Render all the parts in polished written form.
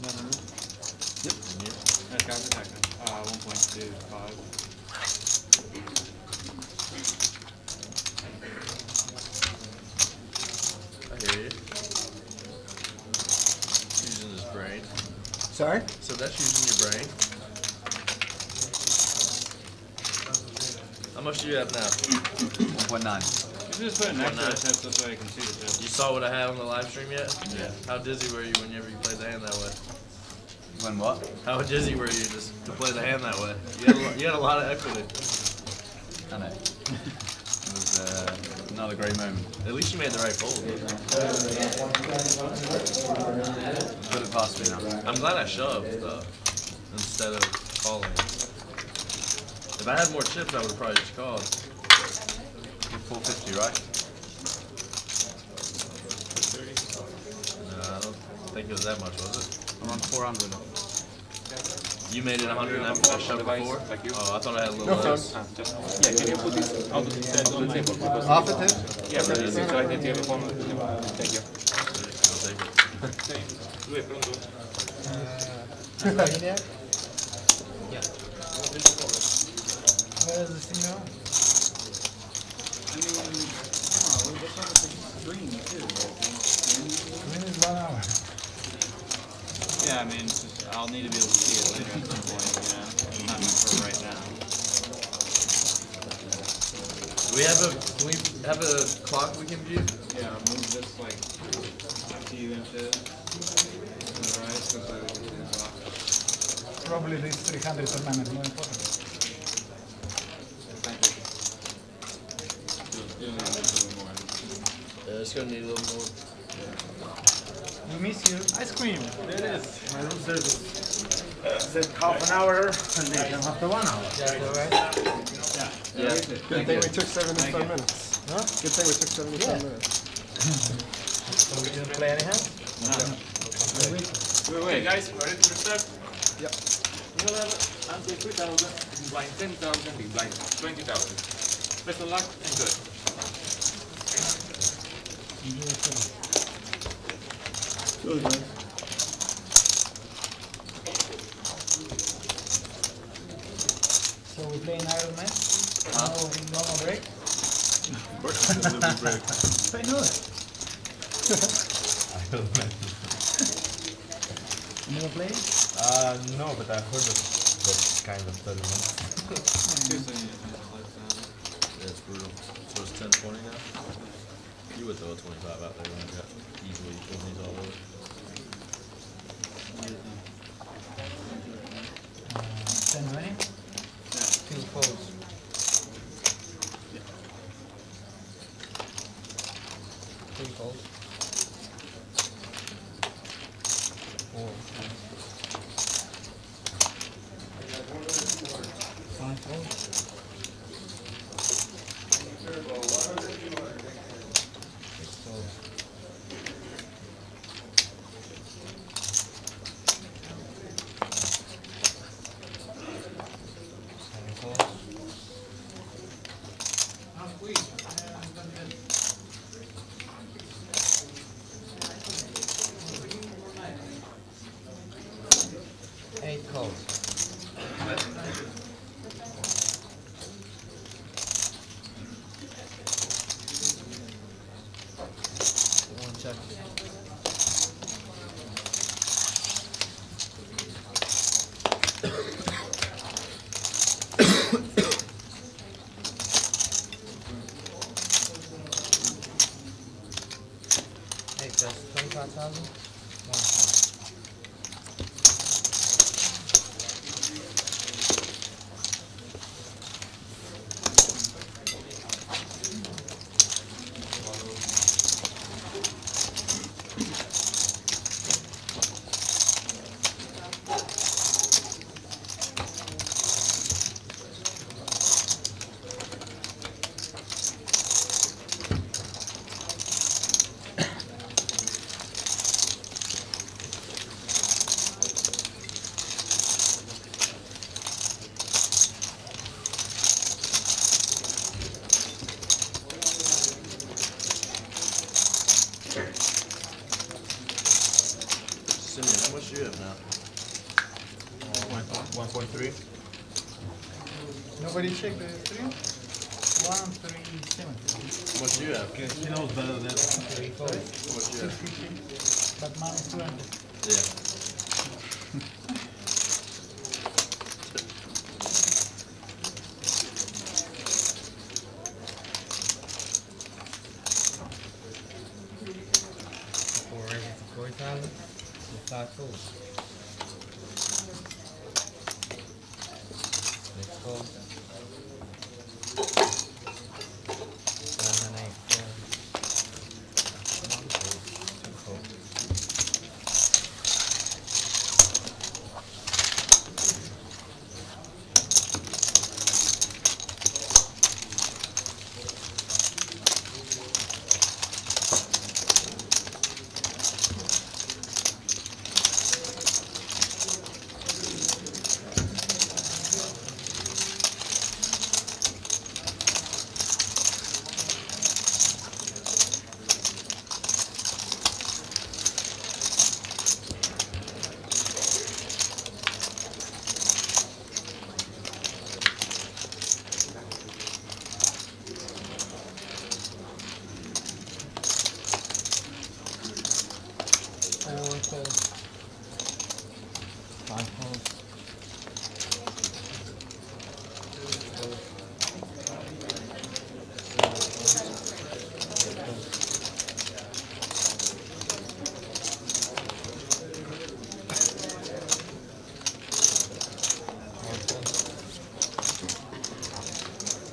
900? Yep. Guys attacking. 1.25. I hear you. Using his brain. Sorry? So that's using your brain. How much do you have now? 1.9. You just put an extra tip so I can see the tip. You saw what I had on the live stream yet? Yeah. How dizzy were you whenever you played the hand that way? When what? How dizzy were you just to play the hand that way? You had a lot of equity. I know. It was not a great moment. At least you made the right fold. Put it past me now. I'm glad I shoved though, instead of calling. If I had more chips, I would have probably just called. 450, right? No, I don't think it was that much, was it? Around 400. You made it 100 and I shoved before? Like you. Oh, I thought I had a little less. Yeah, can you put this out of the table? Because Half a tip? yeah, but it's right at the phone. Thank you. I'll take it. Lui pronto? Yeah. Where is the signal? Green too. Green is 1 hour. Yeah, I mean, I'll need to be able to see it later at some point, you know. Not meant for right now. Do we have a clock we can view? Yeah, move this like a few inches to the right so that we can see the clock. Probably this 300 per minute more important. Thank you. You'll need a little more. Yeah, it's gonna need a little more. We miss you. Ice cream, there it is. My room service. Said half an hour, and they came after 1 hour. Is that right? Yeah. Good thing we took 75 minutes. Huh? Good thing we took 75 minutes. So we didn't play any hands? Wait, guys, ready to start? Yep. You will have until 3,000, blind 10,000, big blind 20,000. Best of luck and good. Good, man. So we play in Iron Man? No normal break? I know it. You never play? No, but I've heard of that kind of tournament. Yeah, it's brutal. So it's 10-20 now? You would throw a 25 out there when you got easily 20s all over. 10-20? Two folds. Three folds. Four. Five folds. Six folds. Seven folds. 8 calls. One check. Eight, that's 25,000. 1 point. much you have now? 1.3. Nobody checked the stream? 137. How much you have? He knows better than that. 34. How much you have? 650. But minus 200. Yeah. Four raises to 40,000. With 5 tools. Next call. 7 and 8.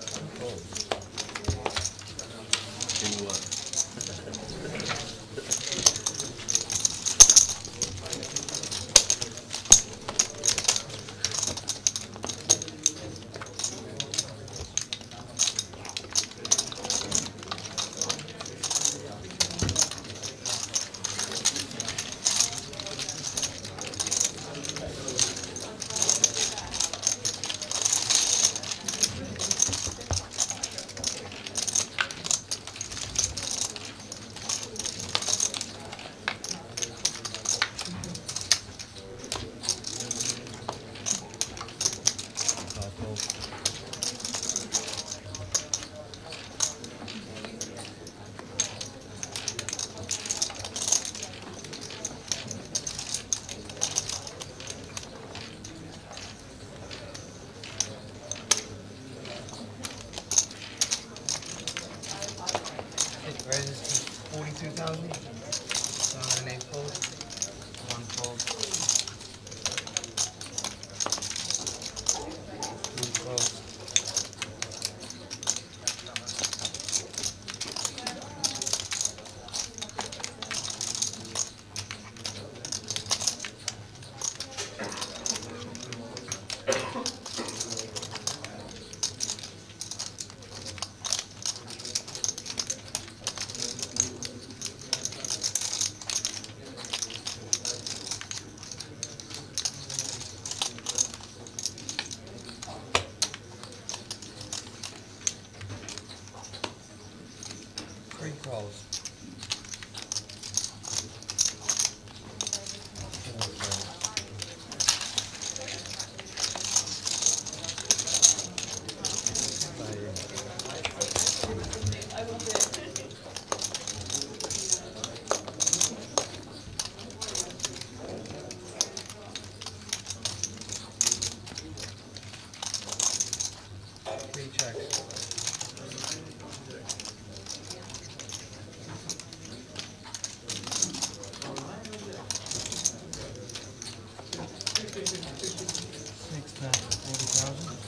2 calls. King what? It raises to 42,000. 7 and 8 fold. 1 fold. 2 fold. Three calls. Three checks. Six times 40,000.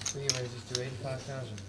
Three raises to 85,000.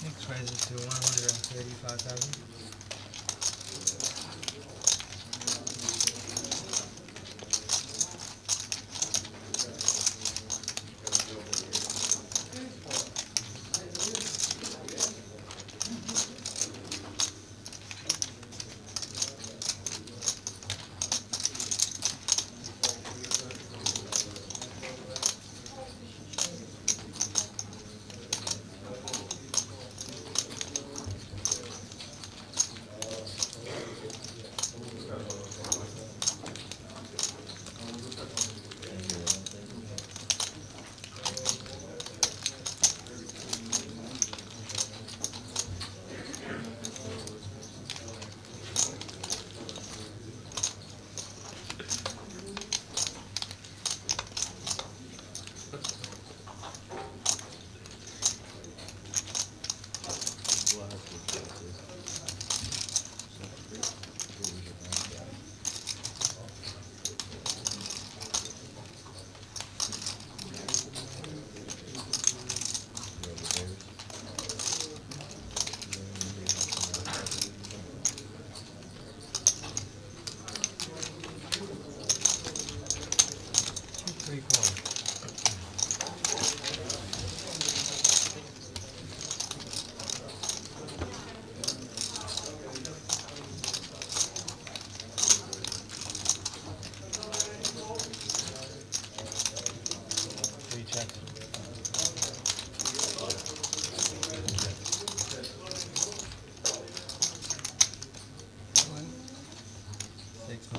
Next raises to 135,000.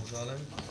Gonzalez.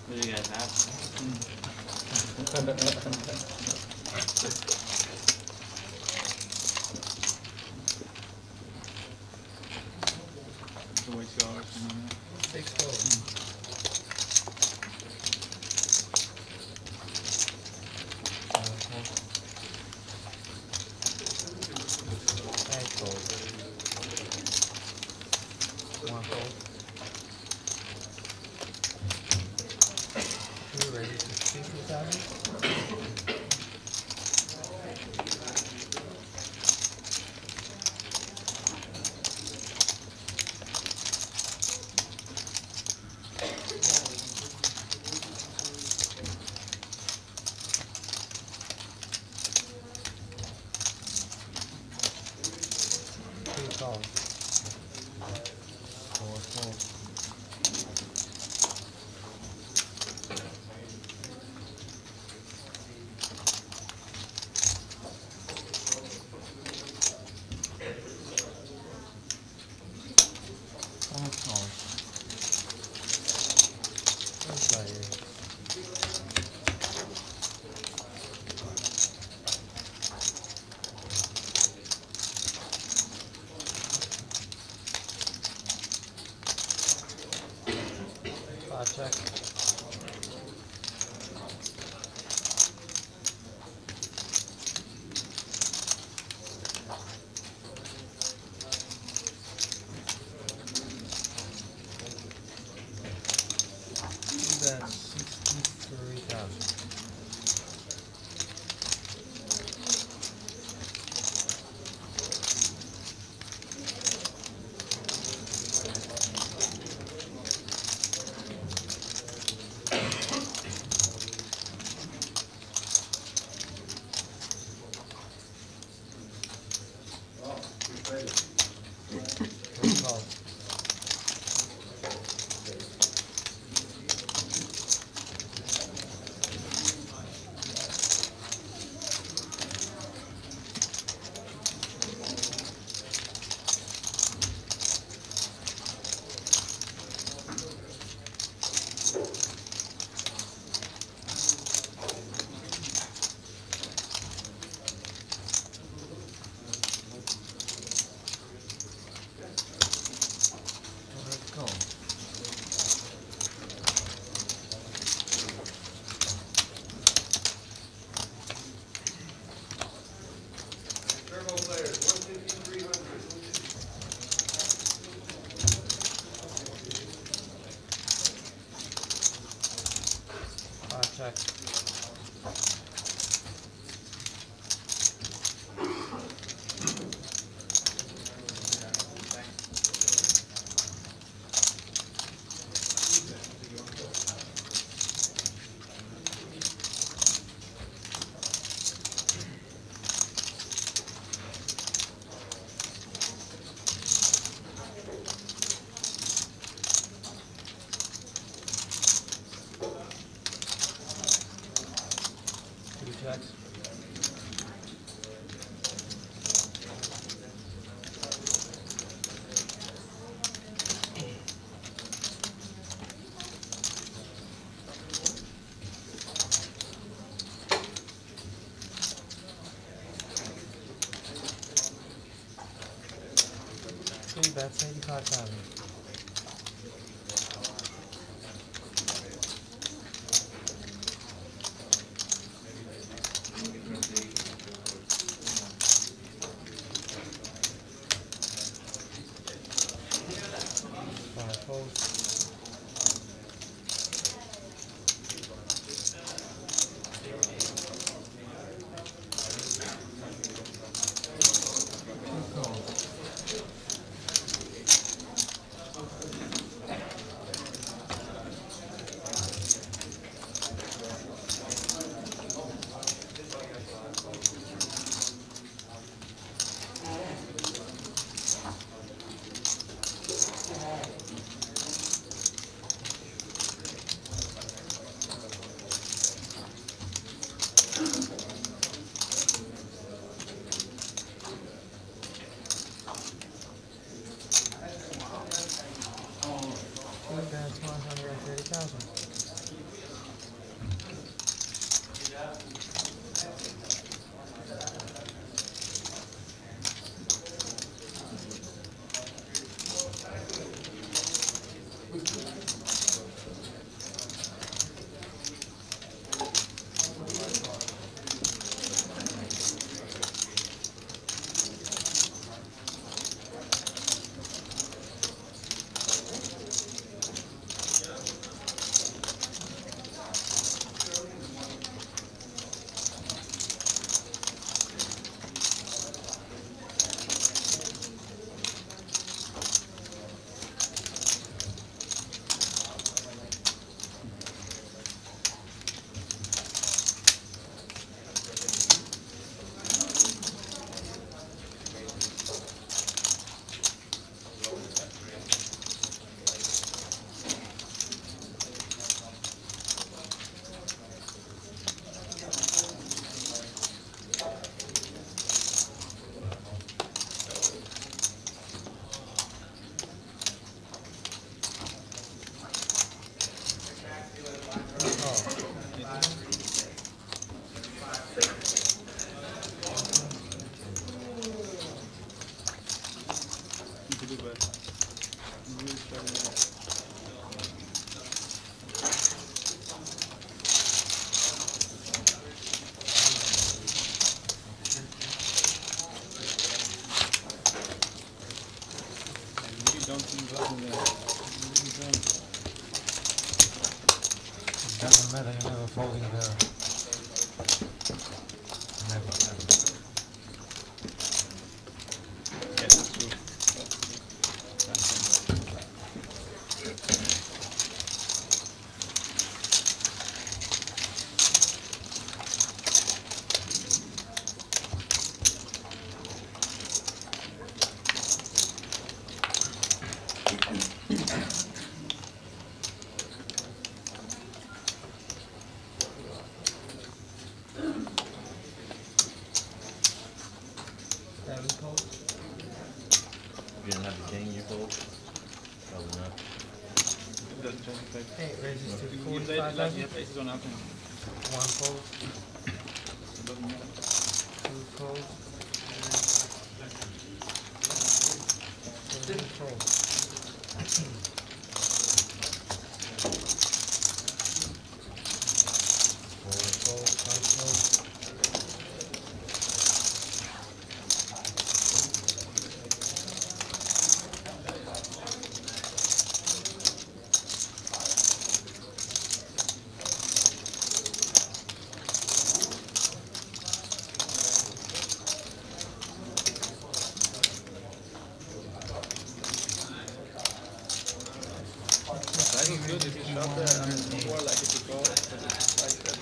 What do you guys have? The way you are. Six fold. One fold. Two raises to 50,000. Two calls. Four folds. Five calls. One player. Check. That's 63,000. Three calls. Let's go. Turbo players, 150, 300. Check. Two checks. Three bets, 85,000. Five folds. Two calls. That's 130,000. Doesn't matter, you're never folding there. Never, never. You didn't have the king, you fold? Probably not. Hey, raises to You 45,000. have aces on alchemy. One fold, It doesn't matter. two fold, three fold. Four fold, five fold. That is good if you shot there and before, like if you go like that.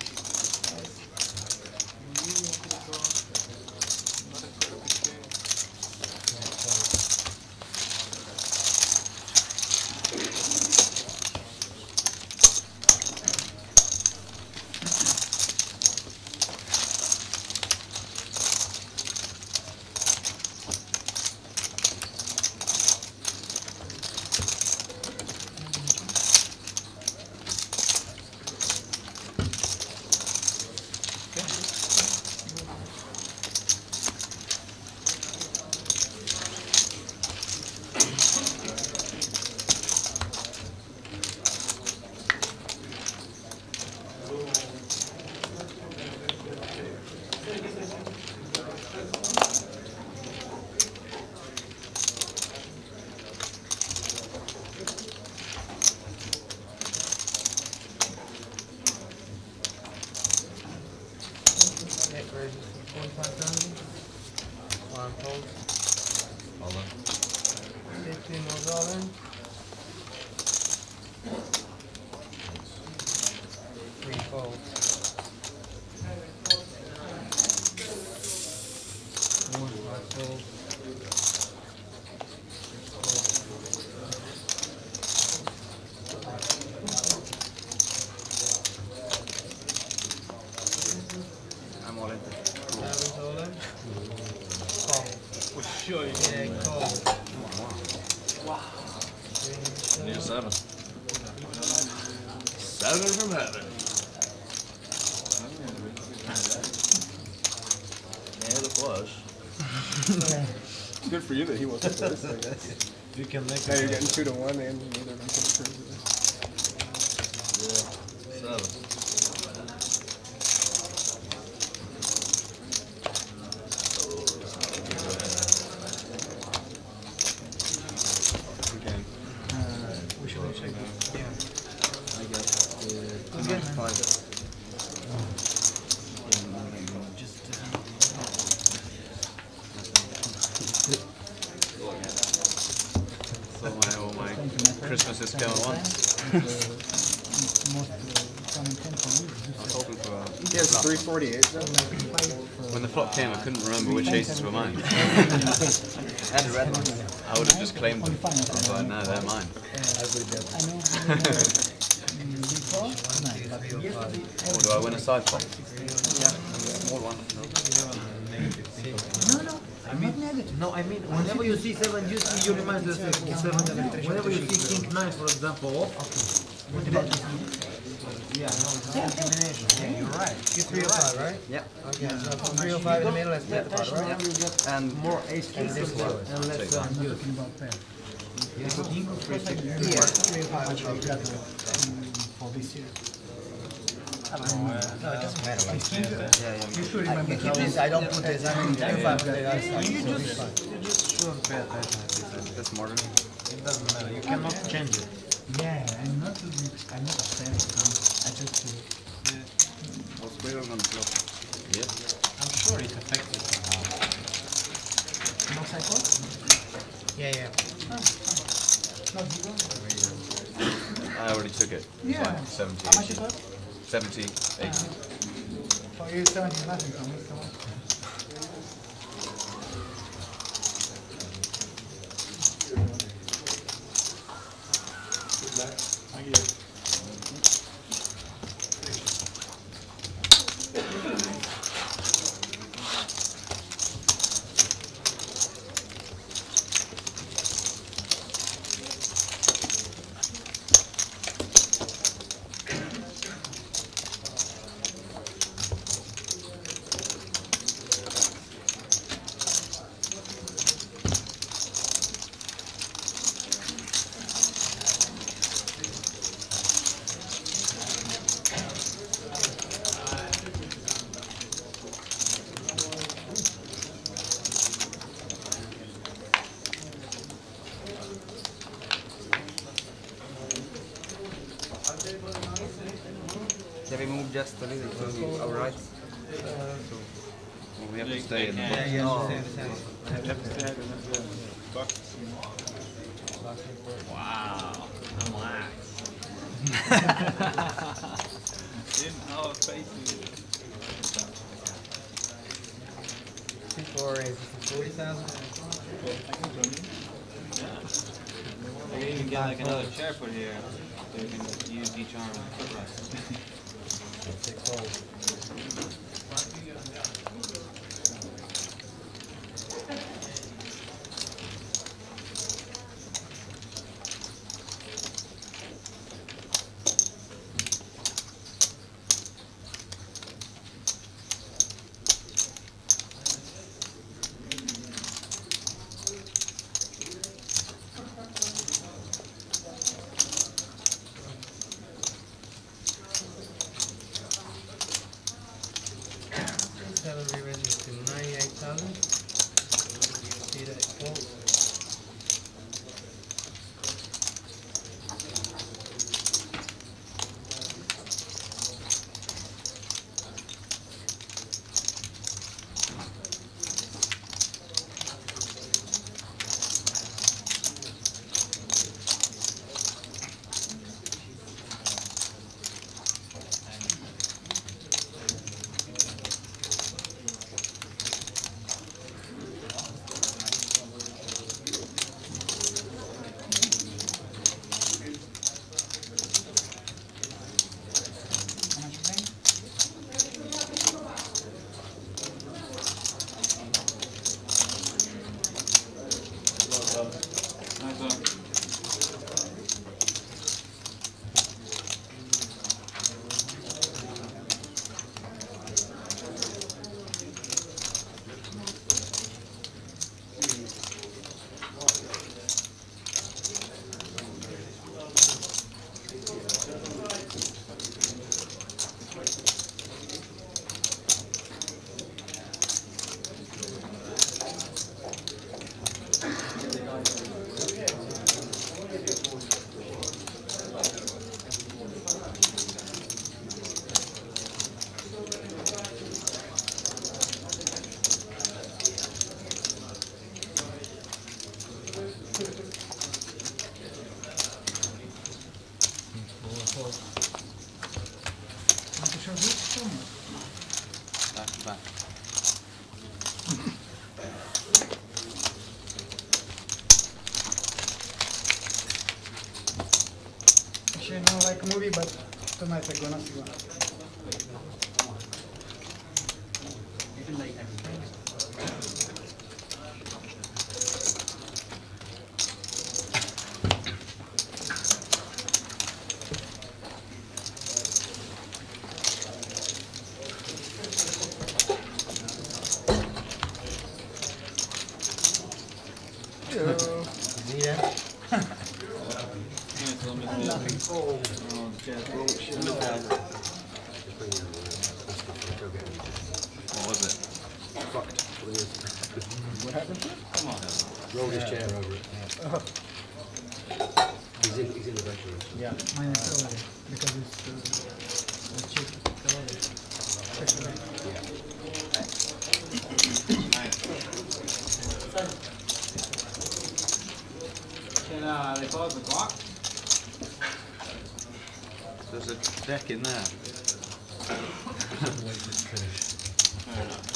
Check raises to 45,000. One fold, All in. 15 was all in. Three fold. One five fold. I'm all in. Seven's all in. Call. Sure, Yeah, call. Need a 7. 7 from heaven. And a flush. It's good for you that he wasn't first, I guess. You can make Now you're it. getting 2 to 1 and neither of them can approve of Yeah. 7. We should check it. Yeah. I got Okay. 5. So all my Christmases come at once. Most common tension I was hoping for a He has 348 though. When the flop came, I couldn't remember which aces were mine. and And the red ones. I would have just claimed them. But no, they're mine. I know before, nine, but yesterday, Or do I win a side flop? Yeah. All one. no, I'm not negative. No, I mean, whenever you see 7 deuce, you remind yourself of 7. Whenever you see king 9, for example, yeah, no, it's a combination. Yeah, you're right. You 305, right? Yeah. Okay, so 305 in the middle and split apart, right? And More ace king this and one. less Take one. I'm not talking about pair. For this year. No, it doesn't matter. Like, You should remember this, I don't put this. I mean, if I play outside, You so just shouldn't pay attention at this. That's more than me. it doesn't matter. You cannot change it. Yeah, I'm not a fan. I just What's going on the floor? Yep. I'm sure it affects it somehow. no cycle. Yeah. Not zero. I already took it. It's Yeah. like 70, How much is 80. that? 70, 80. For you, 70 nothing. For me, so much. Can we move just a little to our right? Well, we have to stay in the Wow. Relax. In our faces. For is 40,000. I can even get like another chair put here, so we can use each arm for rest. 6 holes. Salary range to 98,000. See that quote? How much you paying? Nice one. Want to show this? Show me. back to back. Actually, I don't like movie, but tonight I'm gonna see one. Yeah. Oh, Jeff. What was it? What happened to it? Come on. Roll his chair over it. He's in the bedroom. Yeah, mine is over there because it's cheap. Can they close the clock? There's a deck in there. Wait for it to finish. Fair enough.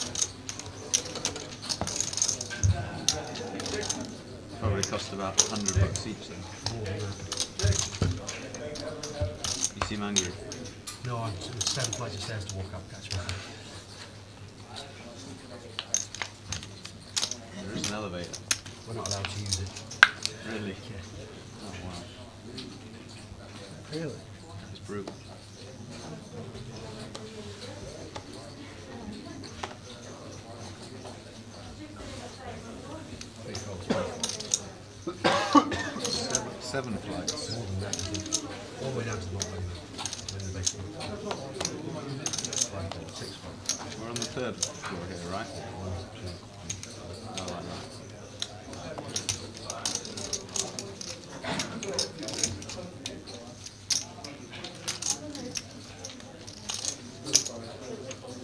Probably cost about $100 each then. You seem angry. No, I'm 7 flights of stairs to walk up, catch me. There is an elevator. We're not allowed to use it. Really? Yeah. Oh wow. Really? It's brutal. Seven flights. More than that, I think. All the way down to the bottom. In the basement. 6 flights. We're on the 3rd floor here, right? Oh, like that.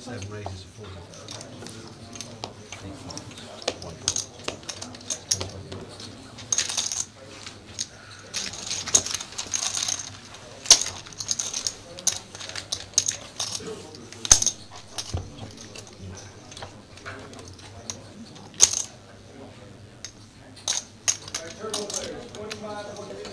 7 raises of 40. 8 flights. 1 flight. 25 minutes.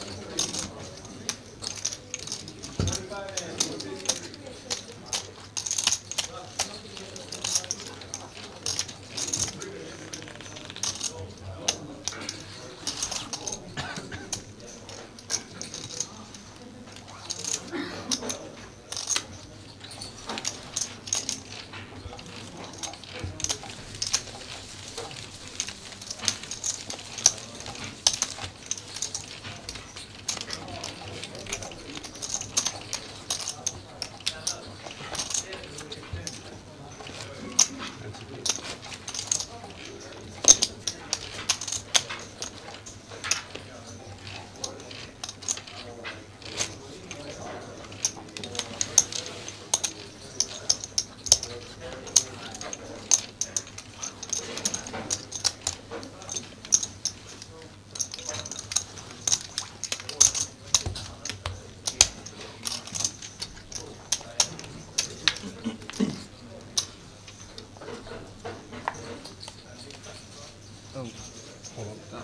Oh,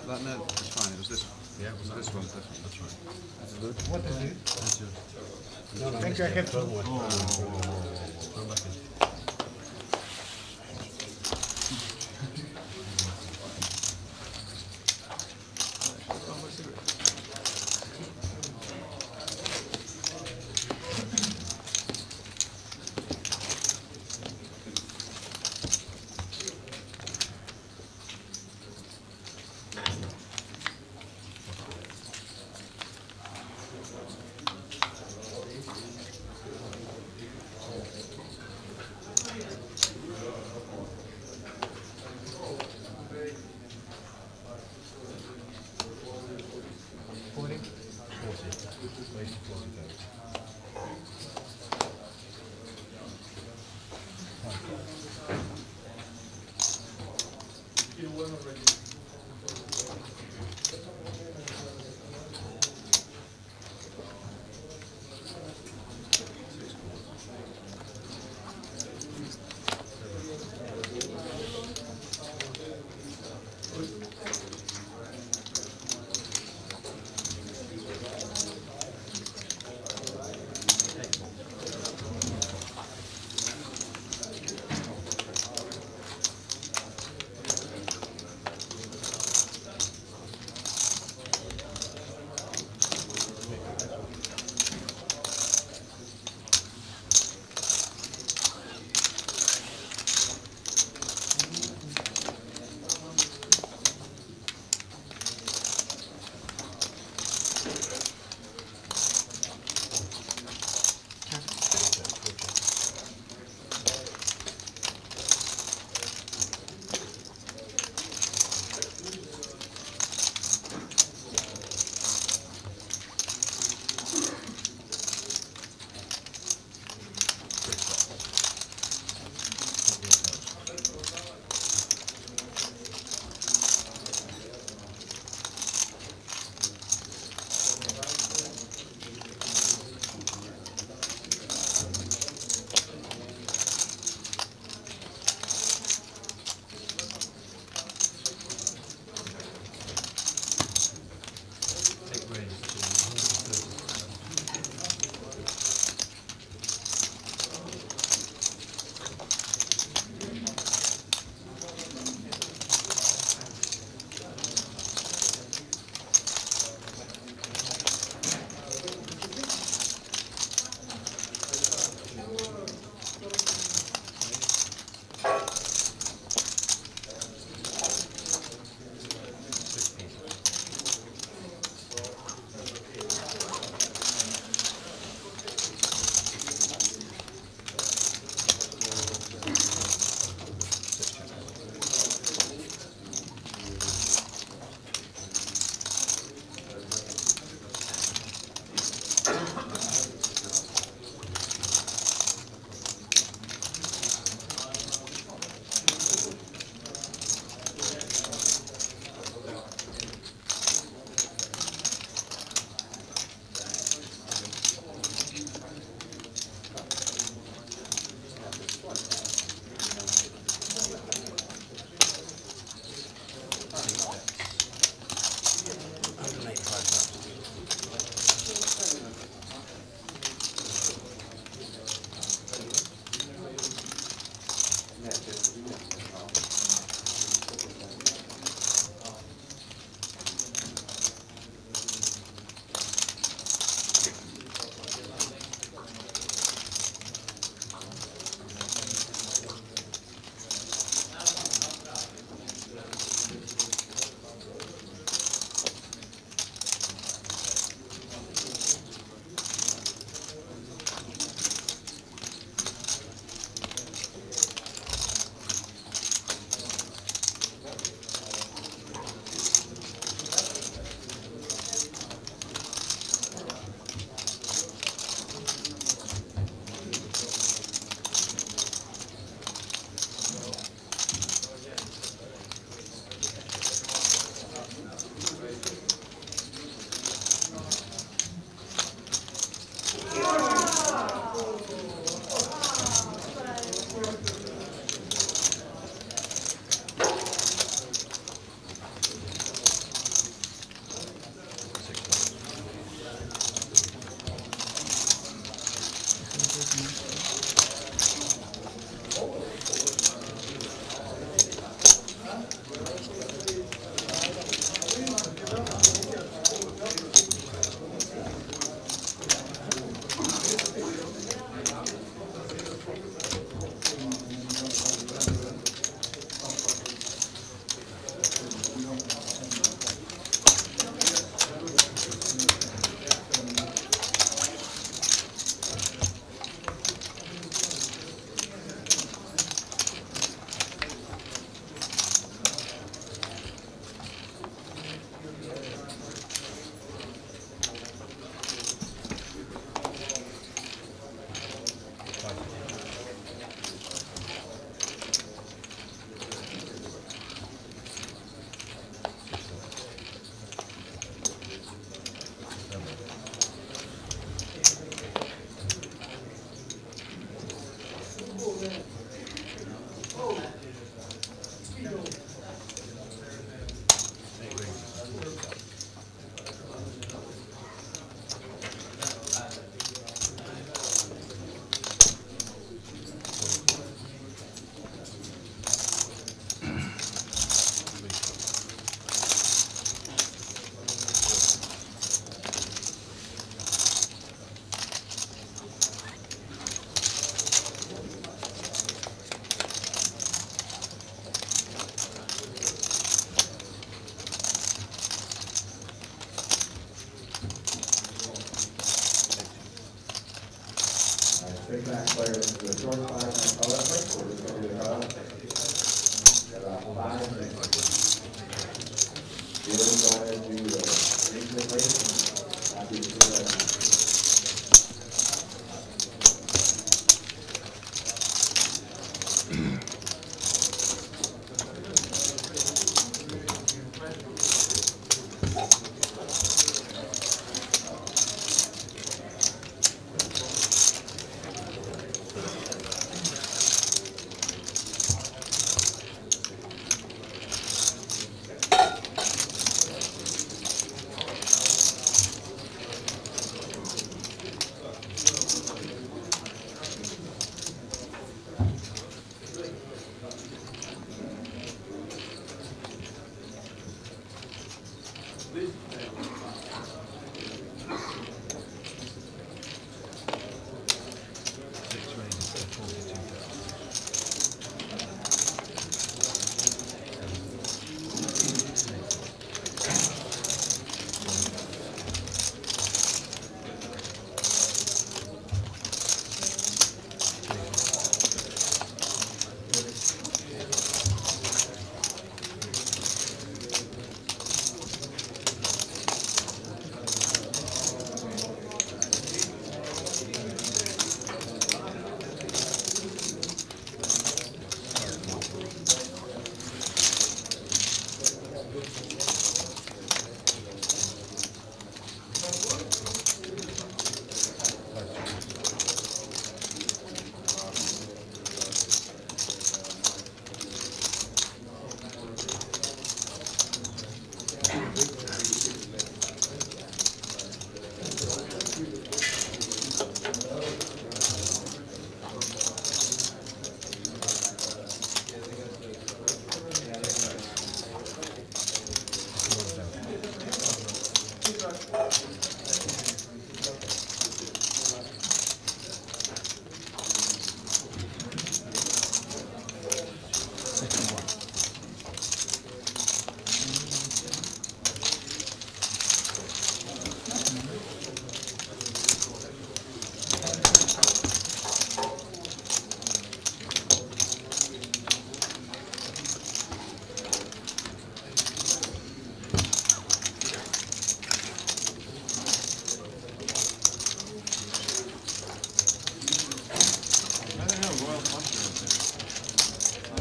that note was fine. It was this one. Yeah, It was this one. That's right. What is it? That's yours. No, no, Thank you, I kept throw them away. Throw them back in. Big back player to the short side, and call that break for us. Over the crowd. About 5 seconds. The other side to the race. Happy to see that.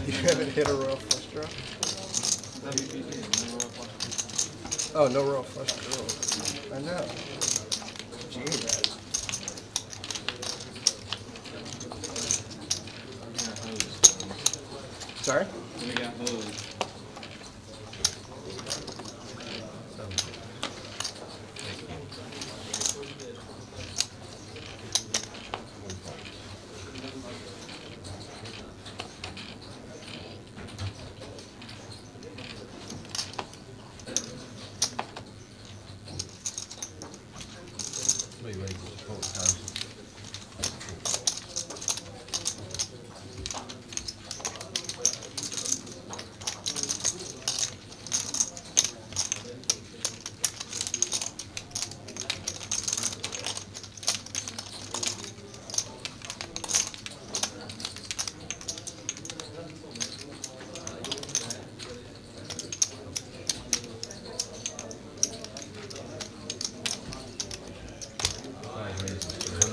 You haven't hit a royal flush draw? WPT, no royal flush. Oh, no royal flush draw. I know. Gee, sorry? We got hosed. Somebody ready to support the house. Five raises.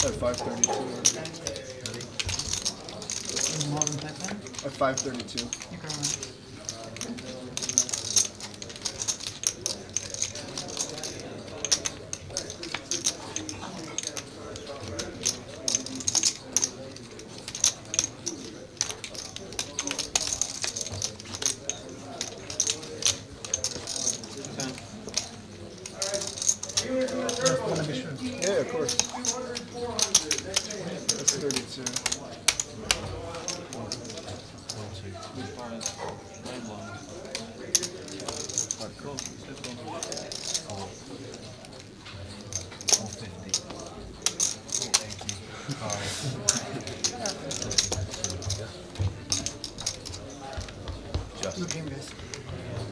At 532. More than that one? At 532. Okay. Just wanna be sure. Yeah, of course. That's 32. Which part is mind blowing? Cool. That's cool. 450. Just. Looking this.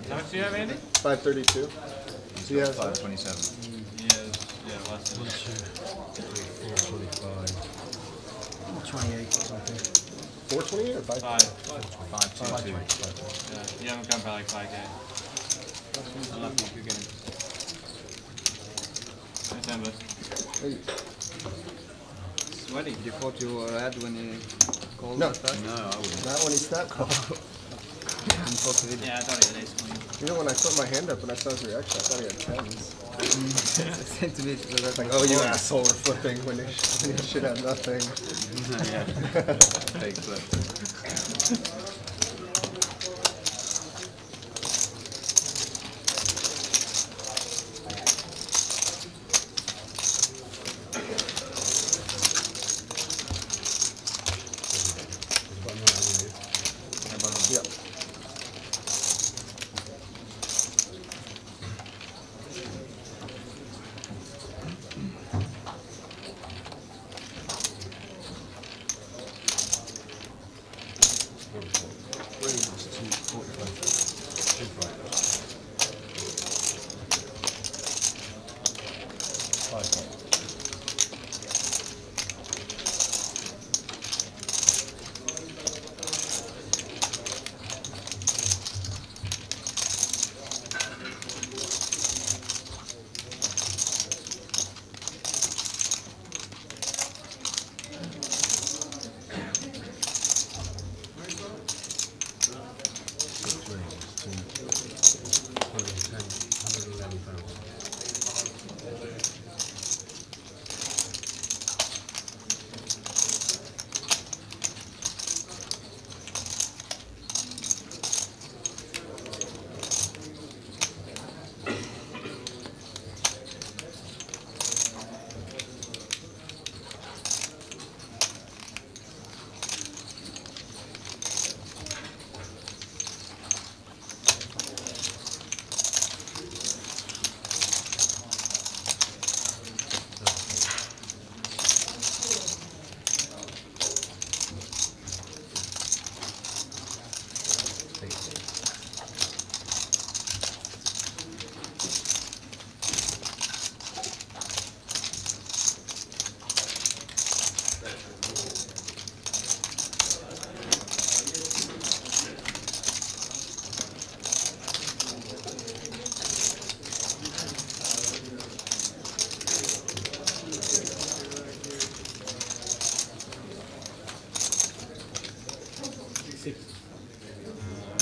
How much do you have, Andy? 532. He's He got has that? 527. Yeah, less than 425. 28 or something. 428 or 5? 522. Yeah, you haven't come for like 5K. Unlucky if you're getting. Nice time, bud. Hey. Sweaty. You thought you were red when you called No. that? No, I wouldn't. Not when he snapped called. Yeah, I thought he had ace queen. You know, when I put my hand up and I saw his reaction, I thought he had 10s. Sent to me, so that's Like, oh, you asshole, we're flipping when you should have nothing. Yeah. Fake flip. Yep.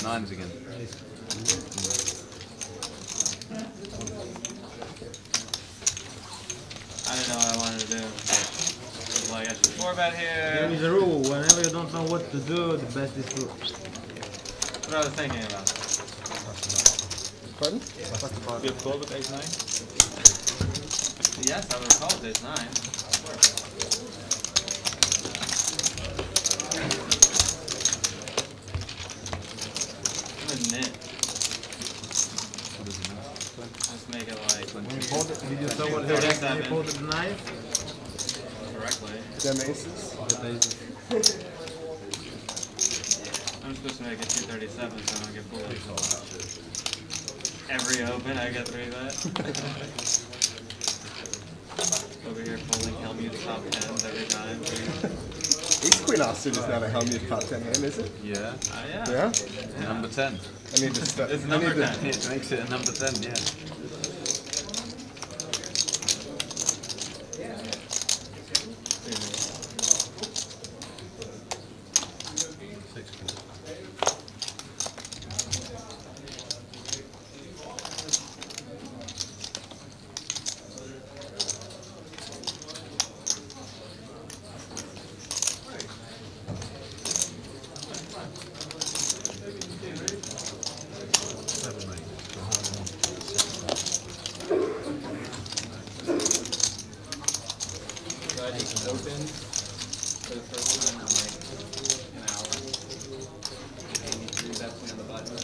Nines again. I didn't know what I wanted to do. I was like, I should 4-bet There here. is a rule. Whenever you don't know what to do, the best is to. What I was thinking about. Pardon? You have called with ace 9? Yes, I would have called ace 9. Knit. Let's make it like When you fold it, did you saw what 37. when you folded the knife? correctly. Them aces? I'm supposed to make it 237 so I don't get fooled. Every open, I get 3-bet. Over here pulling Helmut top 10s every time. Ace Queen offsuit is not a Helmut top 10 hand, is it? Yeah. Yeah. Yeah? Number 10. I need to step. It's number 10. It makes it a number 10, yeah. So I just opened for the first time in like an hour. 83 bets me on the button.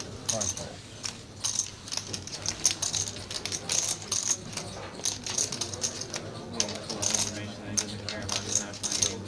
Yeah, that's a lot of information that he doesn't care about. He's not playing.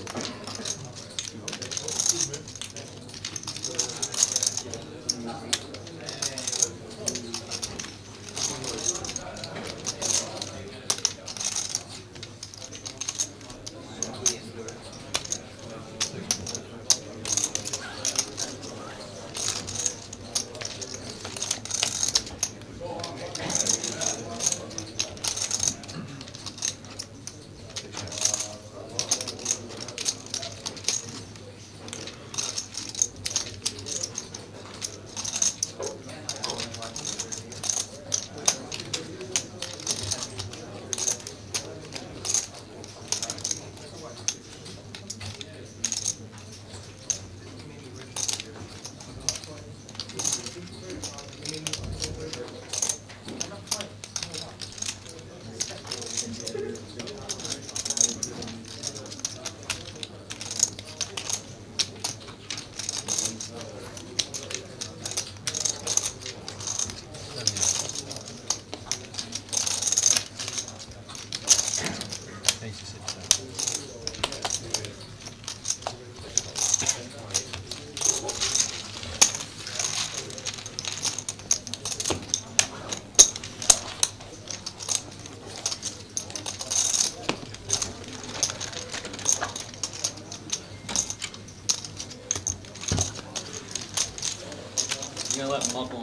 I'm gonna let Muckle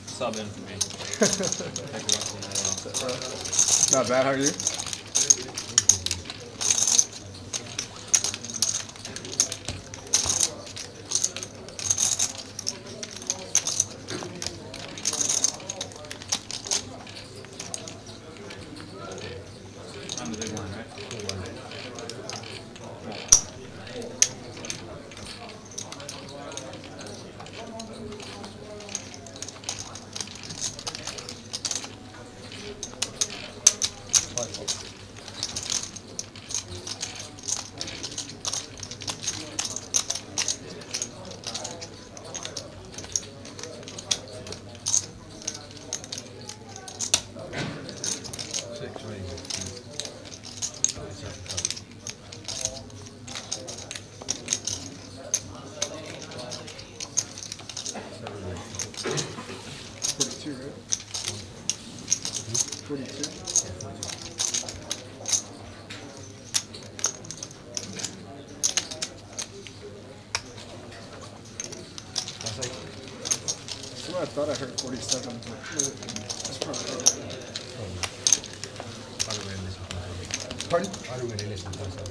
sub in for me. Not bad, how are you? I'm the big one, right? I thought I heard 47, but that's probably right. Pardon? I don't really listen to myself.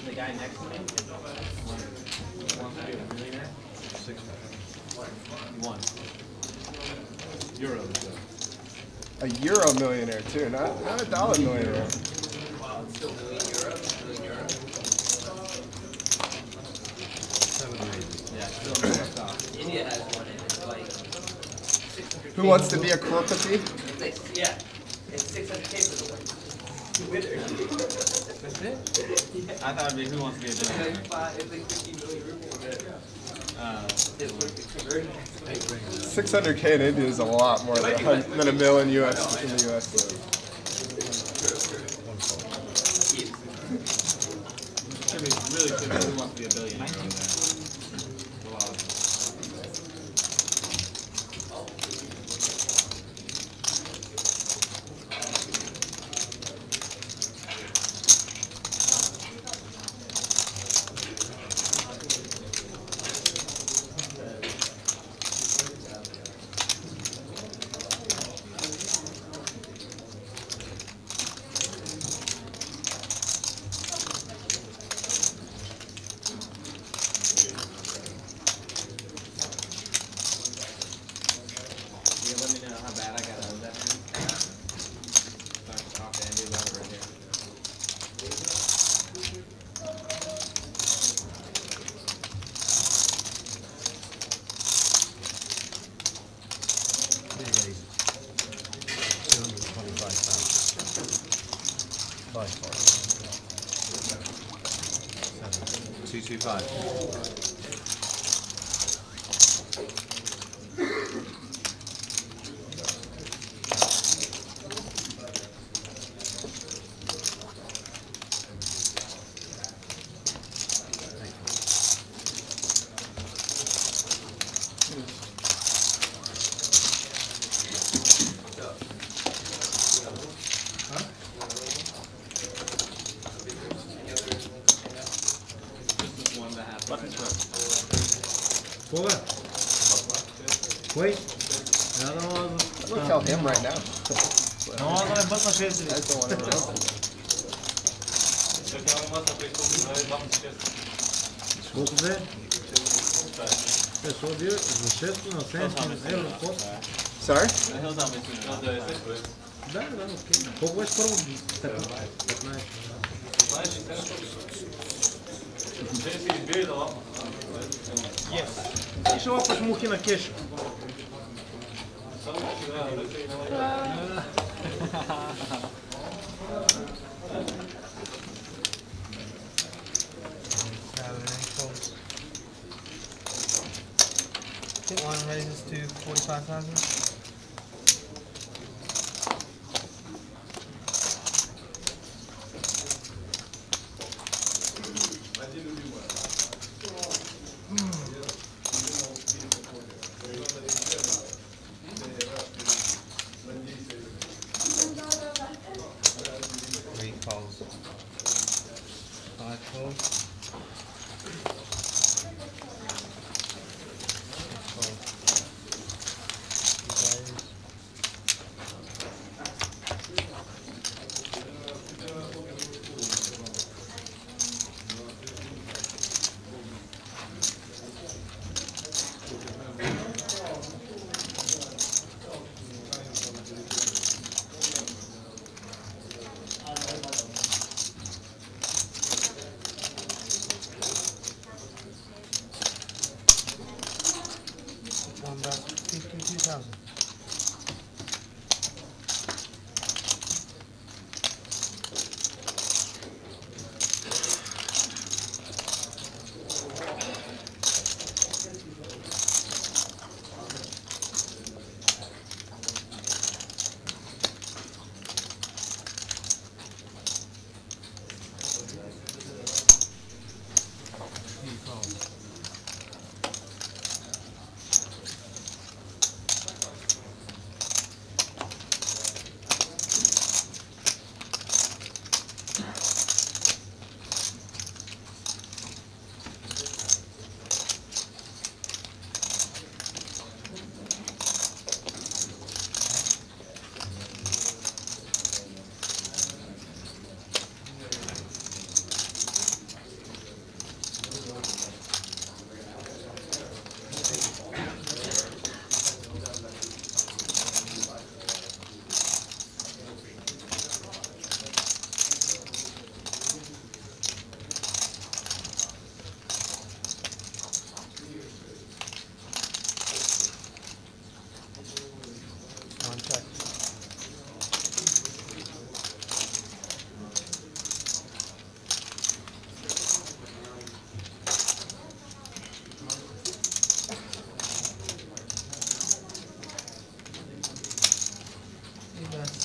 The guy next to me wants to be a millionaire. 6 He won. Euros, though. A Euro millionaire too, not a dollar millionaire. Wow, it's still million euro. Yeah, still top. India has one, and it's like 600 Who wants to be a crorepati? Yeah, it's 600K for the win. Winner. That's it? I thought it'd be who wants to be a billionaire. It's like 15 million rupees. It's worth the conversion. 600K in India is a lot more than a mil in US in the US. Should be really could be who wants to be a billionaire over there. A lot of them. By far. 225. Wait. Look how him right now. No, no me pasa que I don't want to know. Сколько же? 500 естественно, 700 евро. Sorry? Да, да, окей. Колко беше първо? 15. Yes. Ти ще лапаш мухи на кеша. One raises to 45,000. Three calls. 5 calls.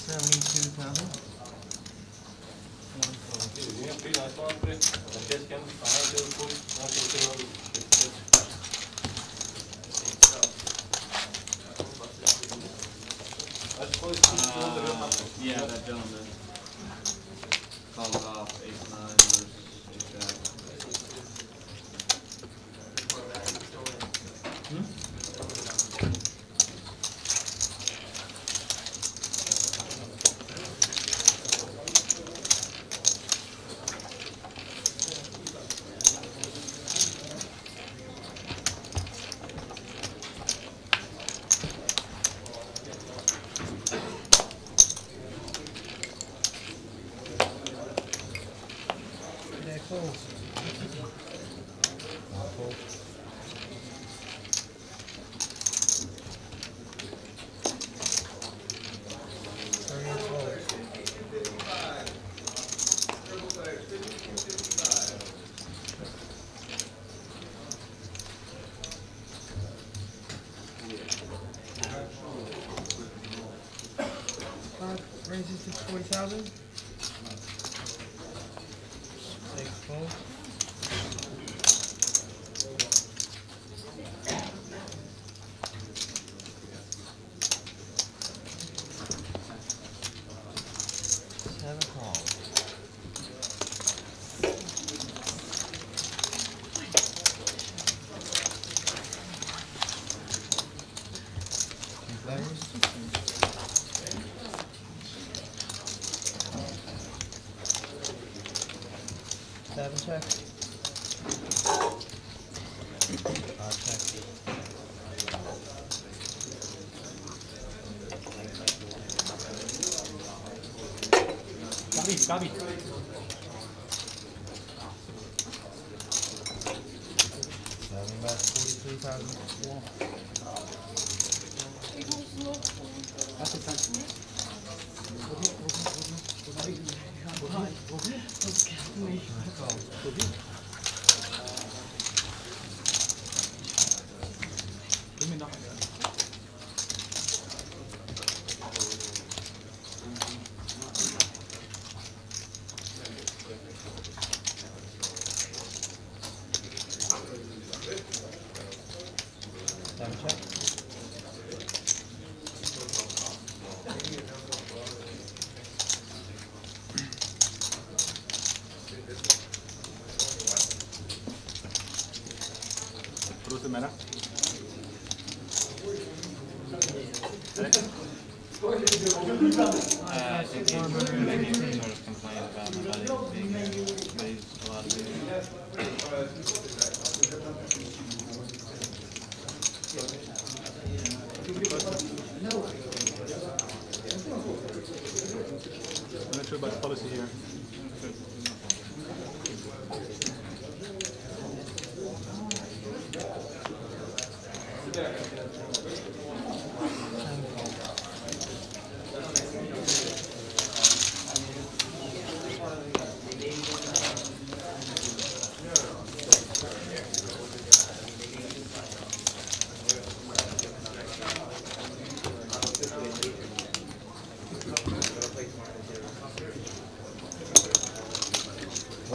72,000. Yeah, that gentleman called it off 8-9 versus 8-jack. Yeah, cool. Raises to 40,000. Take full. Seven call. Two flavors. Seven check. Five check. Gabi. Seven bet 43,000. Seven check. I think he's making some sort of complaint about my buddy being here, but he's a lot of people. I'm not sure about the policy here.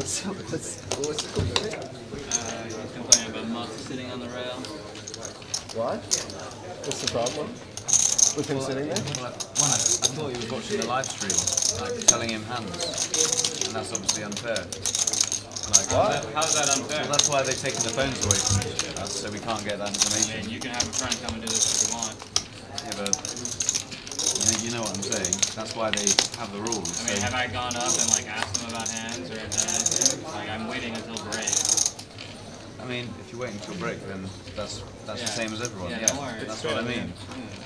What's the complaint? He's complaining about Musk sitting on the rail. What? What's the problem with him sitting there? Well, I thought he was watching the live stream, like telling him hands, and that's obviously unfair. Like, How's that unfair? well, that's why they've taken the phones away from us, so we can't get that I information. mean, you can have a friend come and do this if you want. Yeah, but you know what I'm saying. That's why they have the rules. I mean, have I gone up and like asked them about hands or done anything? Like, I'm waiting until break. I mean, if you're waiting till break, then that's the same as everyone. Yeah, don't worry. That's what I mean.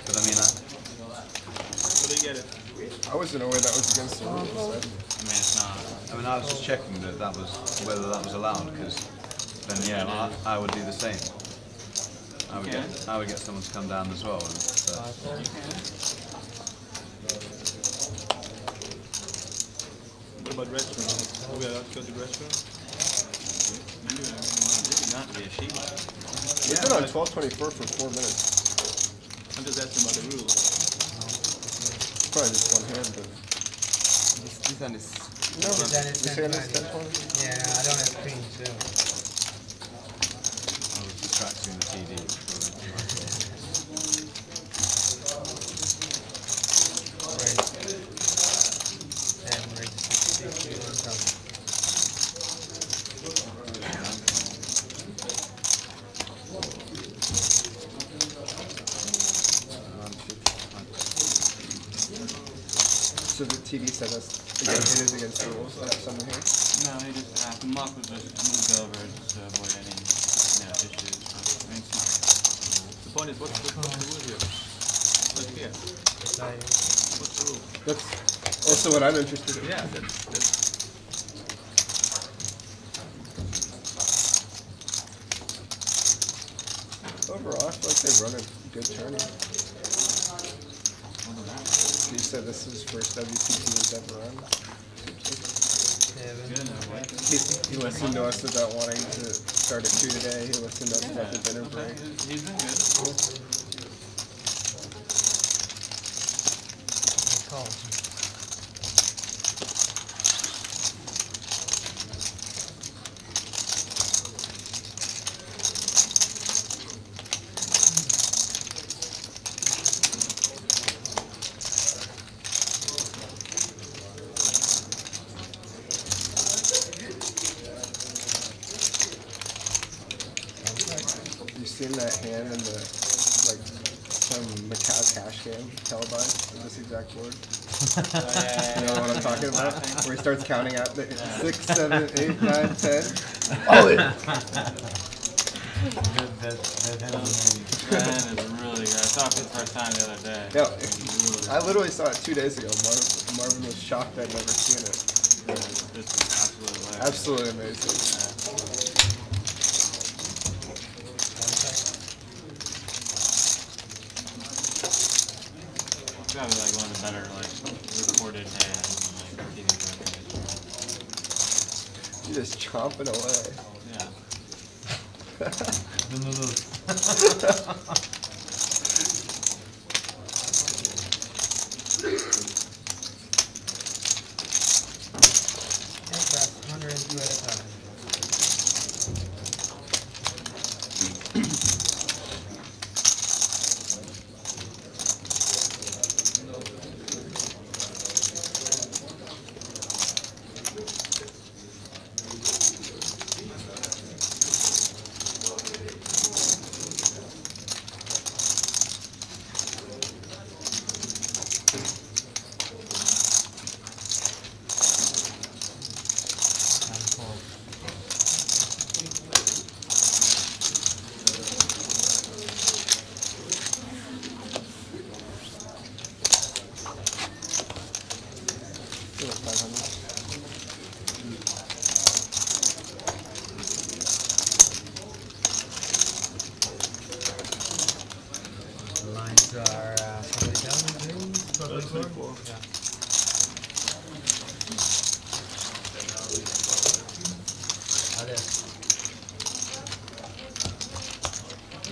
But I mean, So they get it. I wasn't aware that was against the rules. I mean, it's not. I mean, I was just checking that whether that was allowed, because then yeah, I would do the same. I would get someone to come down as well. What about restaurant? Are we allowed to go to the restaurant? This is not to be a sheet. It's been on 12/24 for 4 minutes. I'm just asking about the rules. probably just one hand, but This hand is. no, Then it's this hand is 1020. 1020. Yeah, no, I don't have screen too. I was distracting the TD. And raise to 60 on top. So the TD said us again, it is against the rules. I have something here. No, he just the muck was just moved over just to avoid any issues. I mean, it's not. The point is, what's the rule here? What's here? What's the rule? That's also what I'm interested in. Yeah, that's Overall, I feel like they run a good tournament. You said this is first WPT he's ever run. He listened to us about wanting to start at 2 today. He listened to us about the dinner break. He's been good. You seen that hand in the, like, some Macau cash game televised with this exact board? You know what I'm talking about? Where he starts counting out the 6, 7, 8, 9, 10. Oh, yeah. That hand is really good. I saw it for the first time the other day. Yeah, I literally saw it 2 days ago. Marvin was shocked I'd never seen it. This is absolutely Absolutely amazing. It's gotta be like one of the better recorded hands in TV programs. You're just chomping away. Yeah. That's 102 at a time. The lines are 47, probably 4. Yeah. Are there?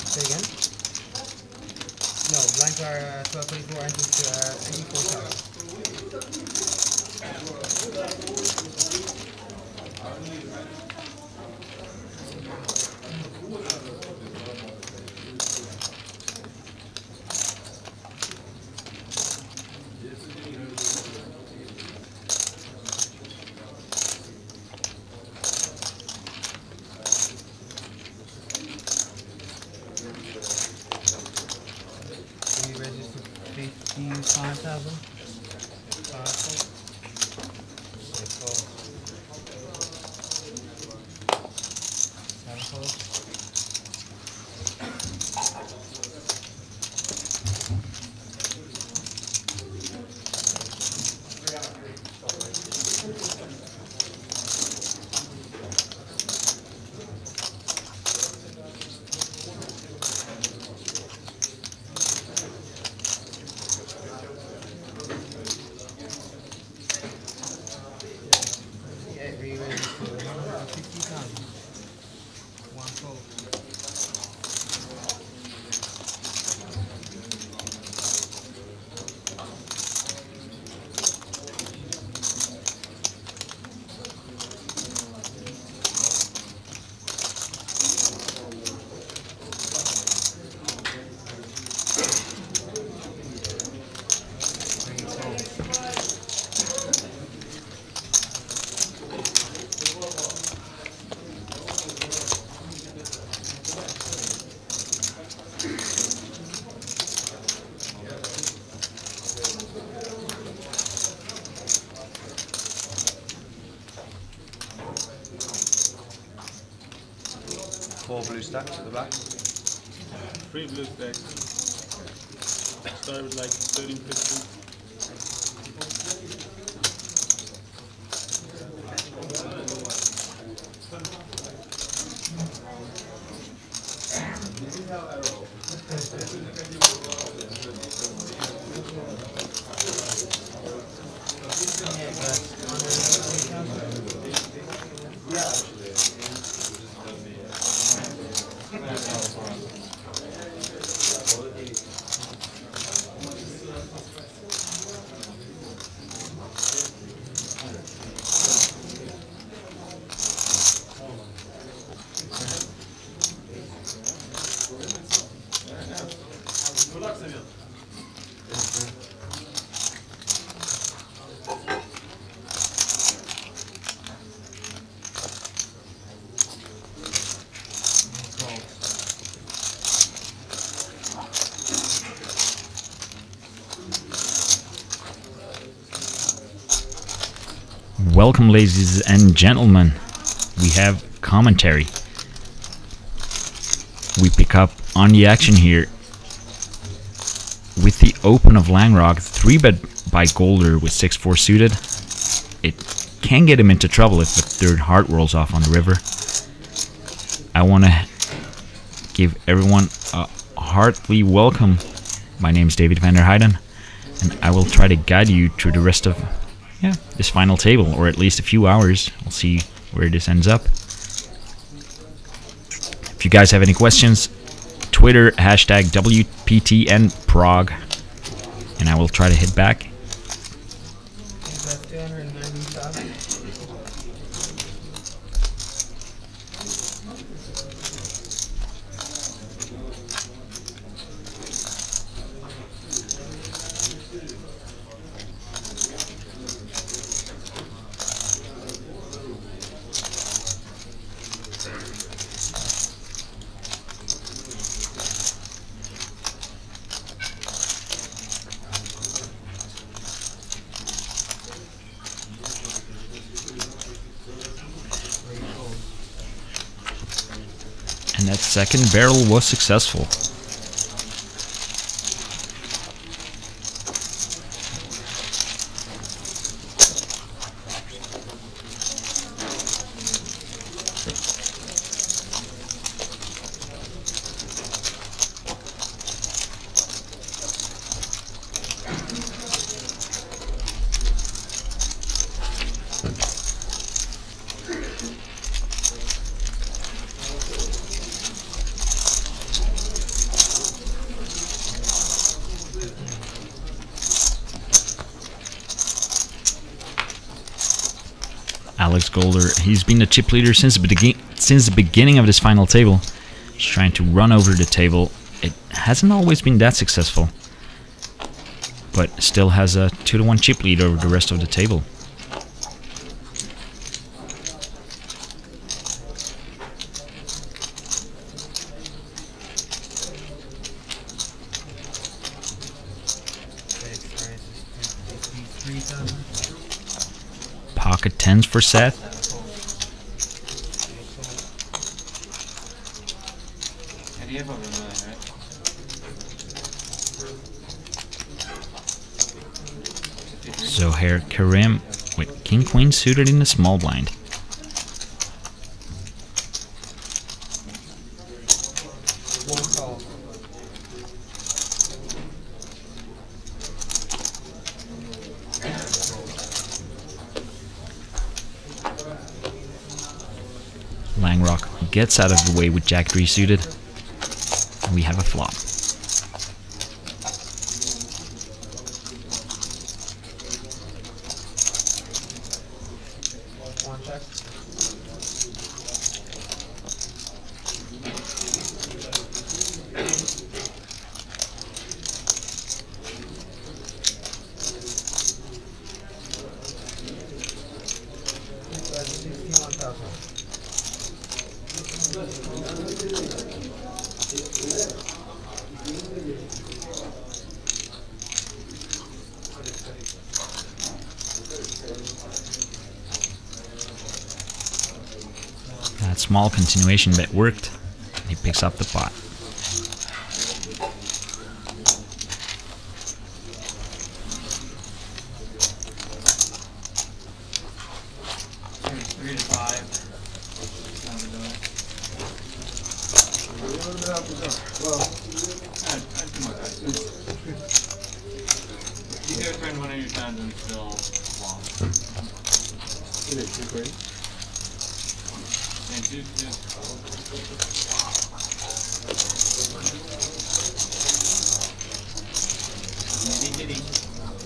Say again? No, blinds are 12, 24, and 24, 7. We registered 55,000. 7 calls. blue stacks at the back? 3 blue stacks. Start with like 13, 15. Welcome, ladies and gentlemen. We have commentary. We pick up on the action here with the open of Langrock, 3-bet by Golder with 6-4 suited. It can get him into trouble if the third heart rolls off on the river. I want to give everyone a heartily welcome. My name is David van der Heijden, and I will try to guide you through the rest of this final table, or at least a few hours. We'll see where this ends up. If you guys have any questions, Twitter, hashtag WPT and Prague, and I will try to hit back. And that second barrel was successful. Alex Golder, he's been the chip leader since the beginning of this final table. Just trying to run over the table. It hasn't always been that successful, but still has a 2-1 chip lead over the rest of the table. Pocket 10s for Seth. Zohair Karim with King Queen suited in the small blind. Langrock gets out of the way with Jack 3 suited, and we have a flop. That small continuation bet worked. he picks up the pot. Three to five. How we doing? I'd come up with you could have turned one of your times and still lost. It is too great. And two.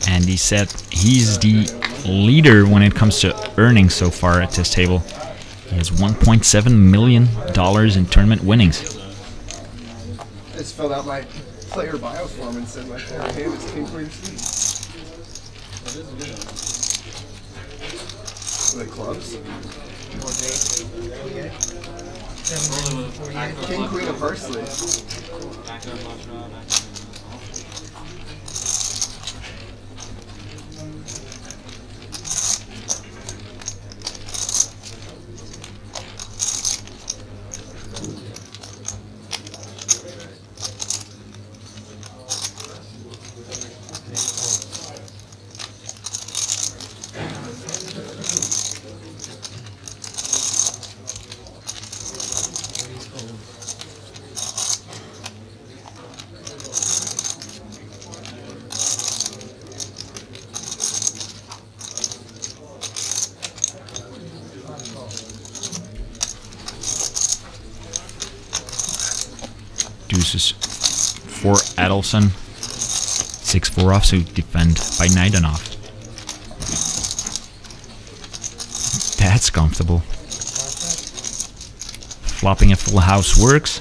And he said he's the leader when it comes to earnings so far at this table. He has $1.7 million in tournament winnings. I just filled out my player bioform and said my favorite hand is King Queen Suited. The clubs? King Queen of Parsley. Deuces for Adelson. 6-4 offsuit defend by Naidanov. That's comfortable. Flopping a full house works.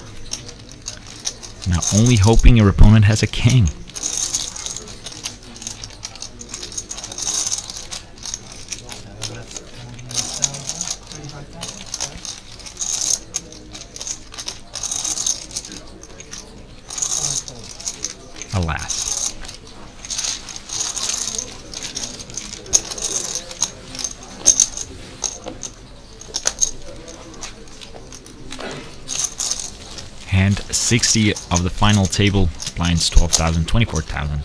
Now only hoping your opponent has a king. Alas. Hand 60 of the final table, blinds 12,000, 24,000.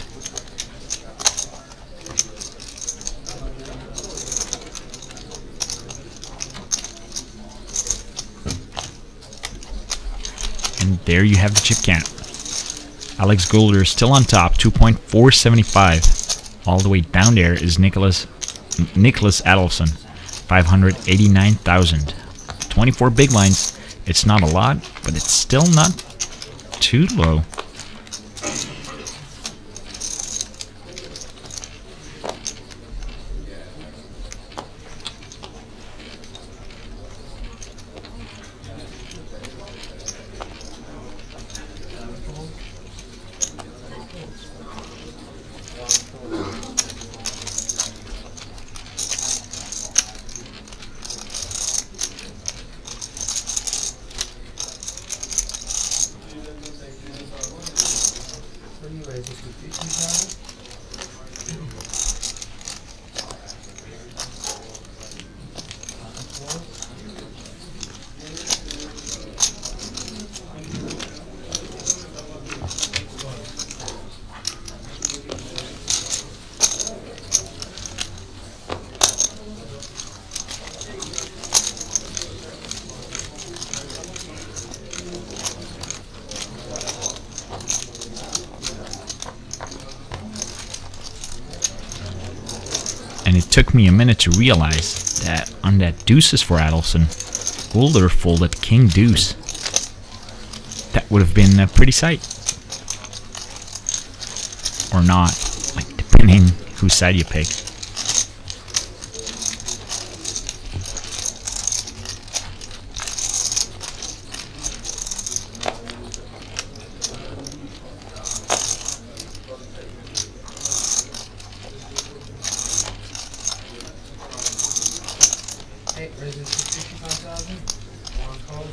And there you have the chip count. Alex Golder still on top, 2.475. All the way down there is Nicholas Adelson, 589,000. 24 big lines. It's not a lot, but it's still not too low. And it took me a minute to realize that on that deuces for Adelson, Golder folded king deuce. That would have been a pretty sight. Or not, like depending whose side you pick. Raises to 55,000. One call.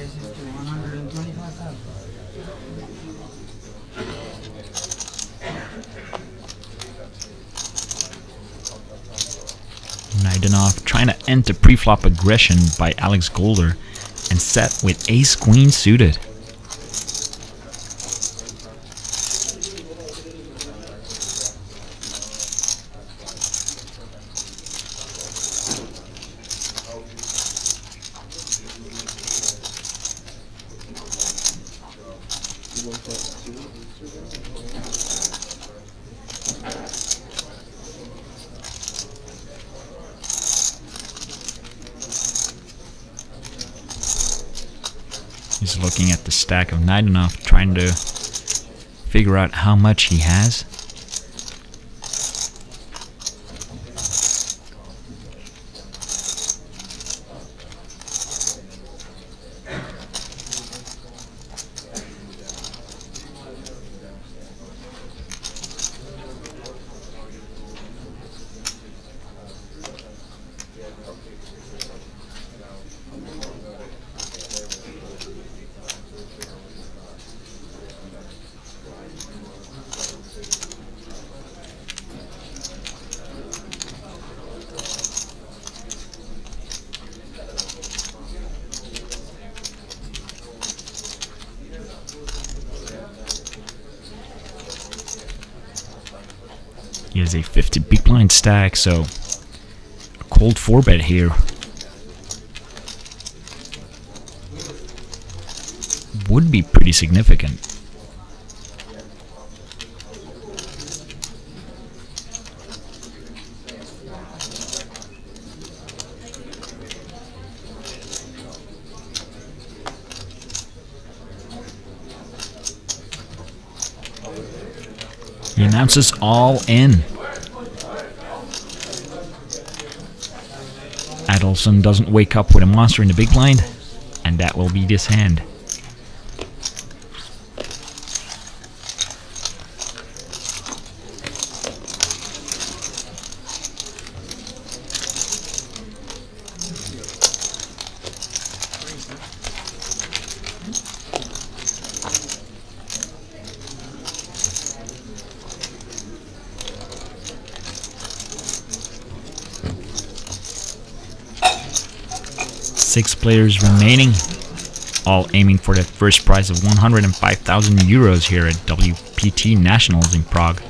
raises to 125,000. Naidenov trying to end the pre-flop aggression by Alex Golder and set with ace-queen suited. He's looking at the stack of Naidenov, trying to figure out how much he has. He has a 50 big blind stack, so a cold 4-bet here would be pretty significant. He announces all in. Adelson doesn't wake up with a monster in the big blind, and that will be this hand. Six players remaining, all aiming for that first prize of 105,000 euros here at WPT Nationals in Prague.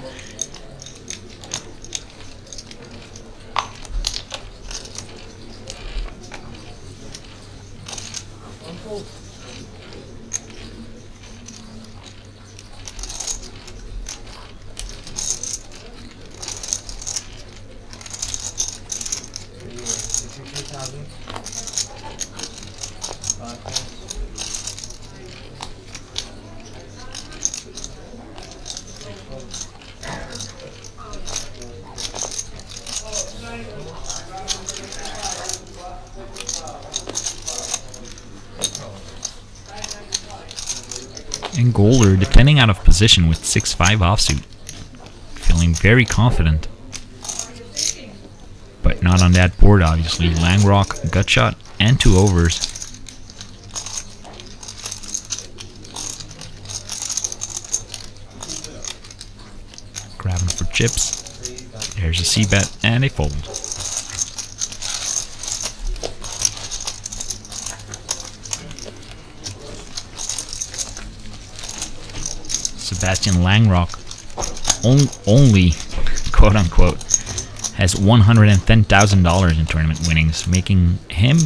And Golder defending out of position with 6-5 offsuit, feeling very confident. But not on that board, obviously. Langrock, gut shot, and 2 overs. Grabbing for chips. There's a C-bet and a fold. Sebastian Langrock only, quote unquote, has $110,000 in tournament winnings, making him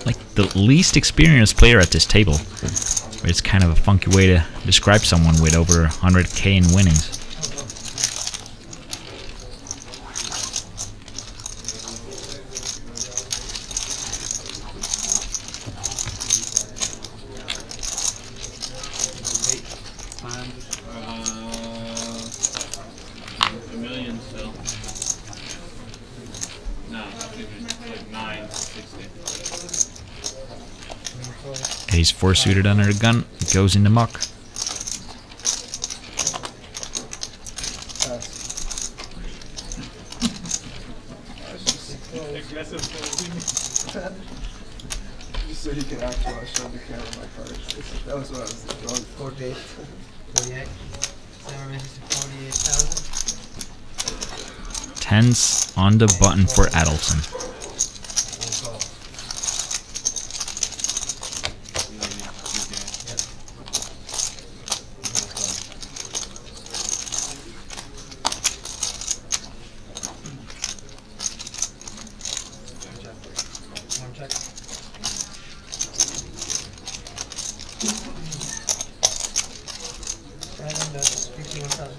like the least experienced player at this table. It's kind of a funky way to describe someone with over 100K in winnings. A million still. No, like 960. Ace 4 suited under the gun, goes in the muck. Aggressive folding. Just so he can act while I showed the camera my cards. That was what I was going for. 48. 48. Seven misses to 48,000. Tens on the button for Adelson. One check. And that's 51,000.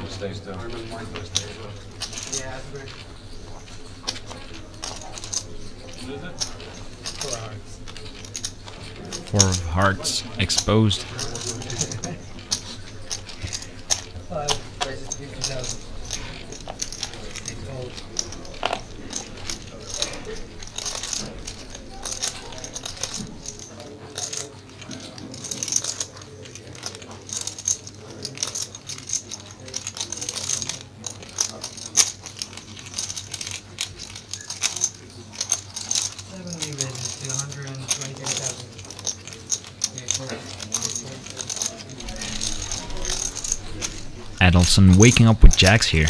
Stay still. Yeah, that's great. What is it? 4 hearts. 4 of hearts exposed. 5 raises to 50,000. 6 gold. Adelson waking up with jacks here.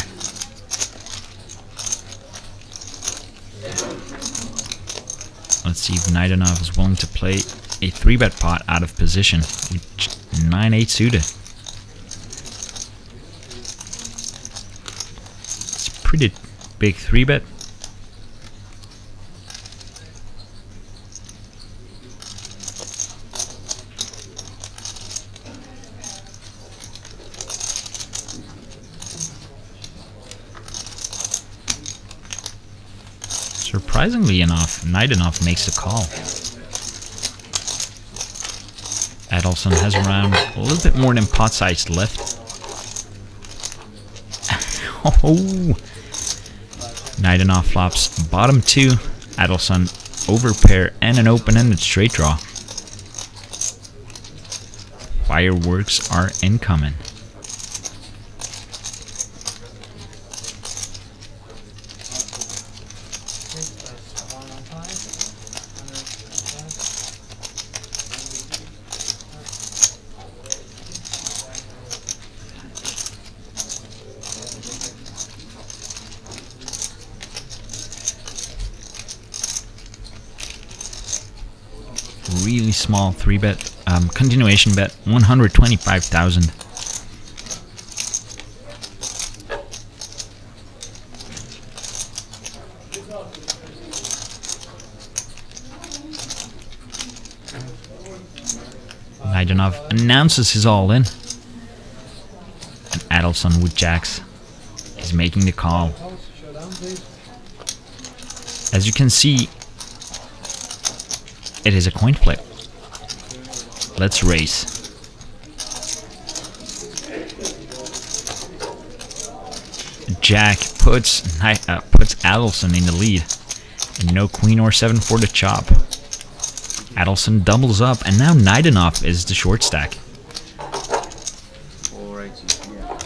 Let's see if Naidanov is willing to play a 3-bet pot out of position with 9-8 suited. It's a pretty big 3-bet. Surprisingly enough, Naidanov makes a call. Adelson has around a little bit more than pot size left. Oh! Naidanov flops bottom 2, Adelson overpair and an open-ended straight draw. Fireworks are incoming. Really small 3-bet continuation bet, 125,000. Naidanov announces his all-in, and Adelson with jacks is making the call. As you can see, it is a coin flip. Let's race. Jack puts Adelson in the lead, and no queen or 7 for the chop. Adelson doubles up, and now Naidanov is the short stack. 480. Yeah.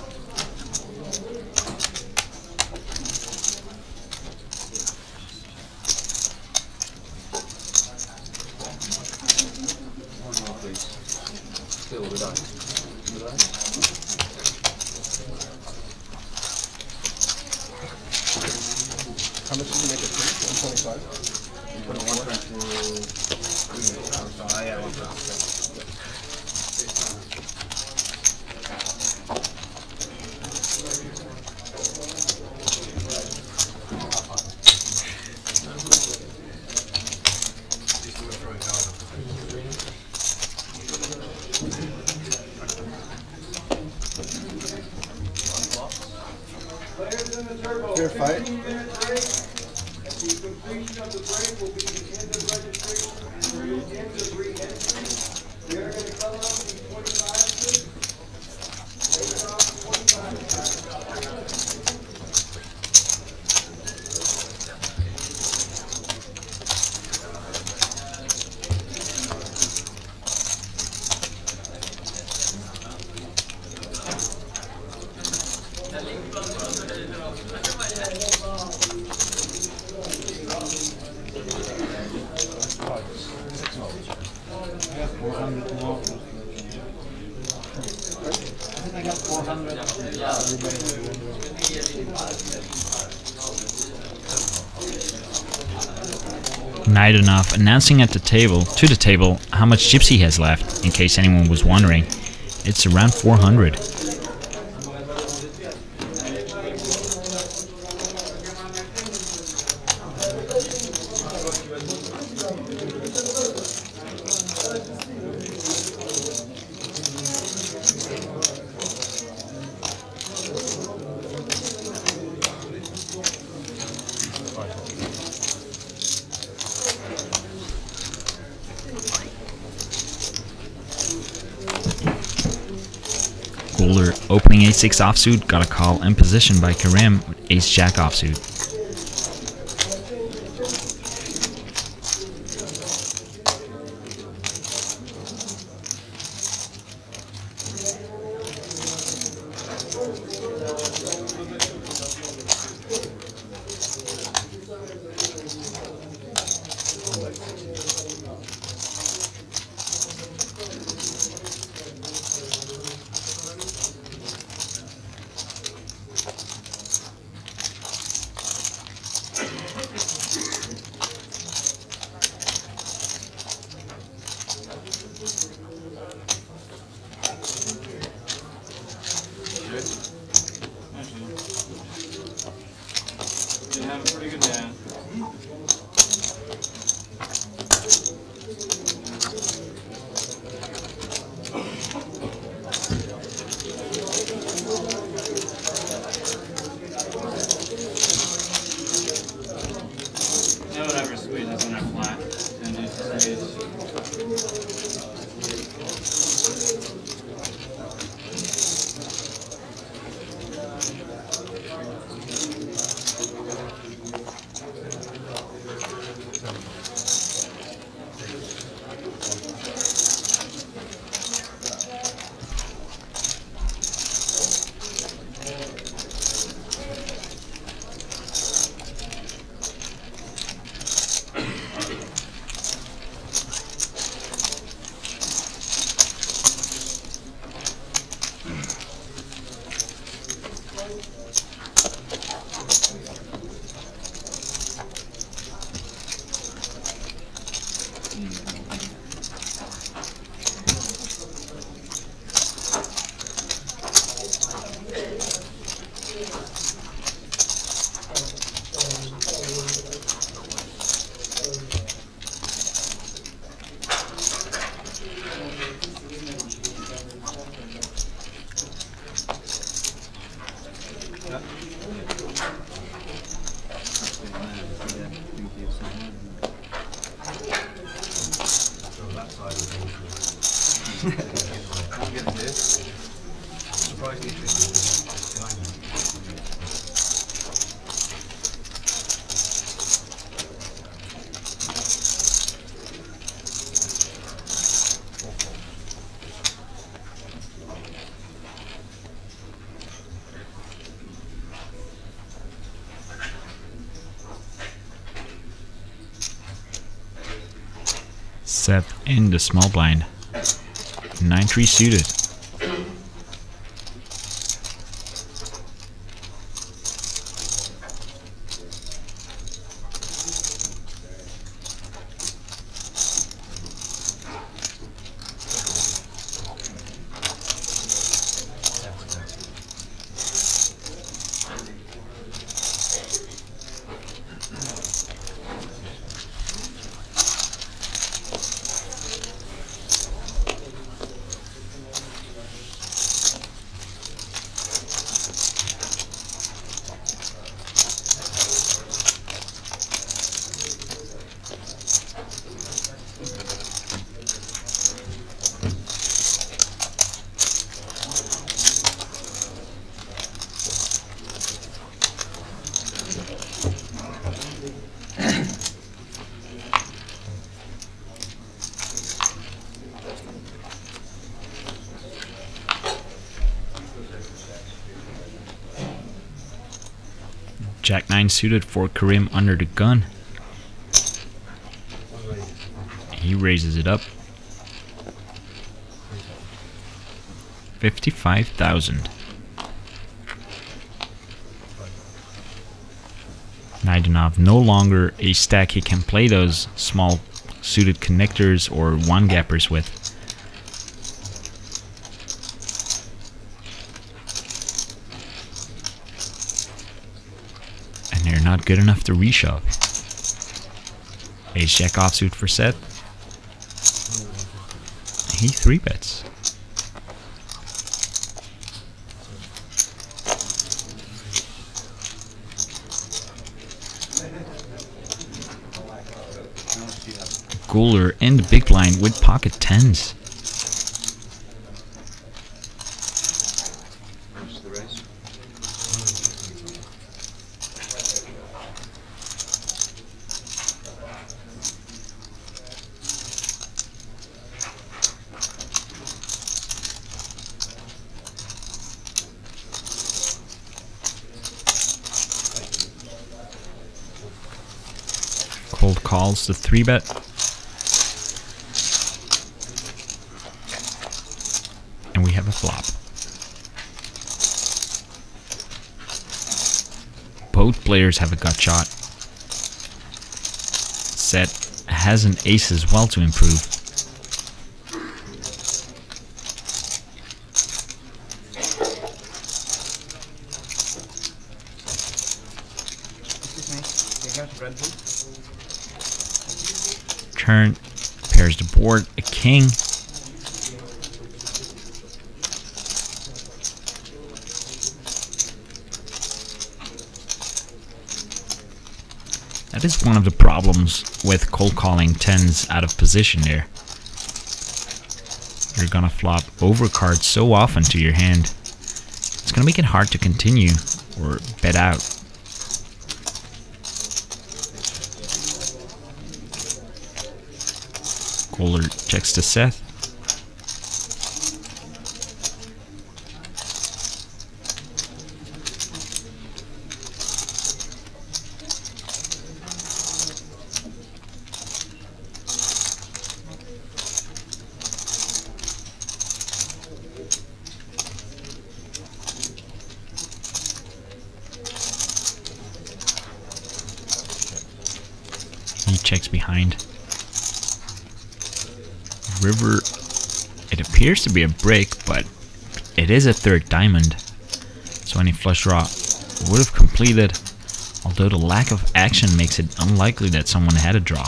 One more, please. Still with that. How much did you make it for? 125? 120. Yeah, 120. Fair fight. At the completion of the break will be the end of registration, or the end of re-entry. We are going to come up to 25. Take off 25. I got 400. Night enough, announcing at the table, to the table, how much Gypsy has left, in case anyone was wondering. It's around 400. Golder opening ace-6 offsuit, got a call in position by Karim with ace-jack offsuit. You have a pretty good hand. Yeah, whatever, squeezes when they're flat. And do squeeze. Seth in the small blind. 9-3 suited. Jack 9 suited for Karim under the gun. He raises it up. 55,000. Naidenov no longer a stack he can play those small suited connectors or one gappers with. And they're not good enough to reshove. Ace Jack offsuit for Seth. He 3-bets. Golder in the big blind with pocket tens. Cold calls the 3-bet. And we have a flop. Both players have a gut shot. Set has an ace as well to improve. Turn pairs the board, a king. That is one of the problems with cold calling tens out of position there. You're gonna flop over cards so often to your hand. It's gonna make it hard to continue or bet out. Golder checks to Seth. He checks behind. River, it appears to be a break, but it is a third diamond, so any flush draw would have completed, although the lack of action makes it unlikely that someone had a draw.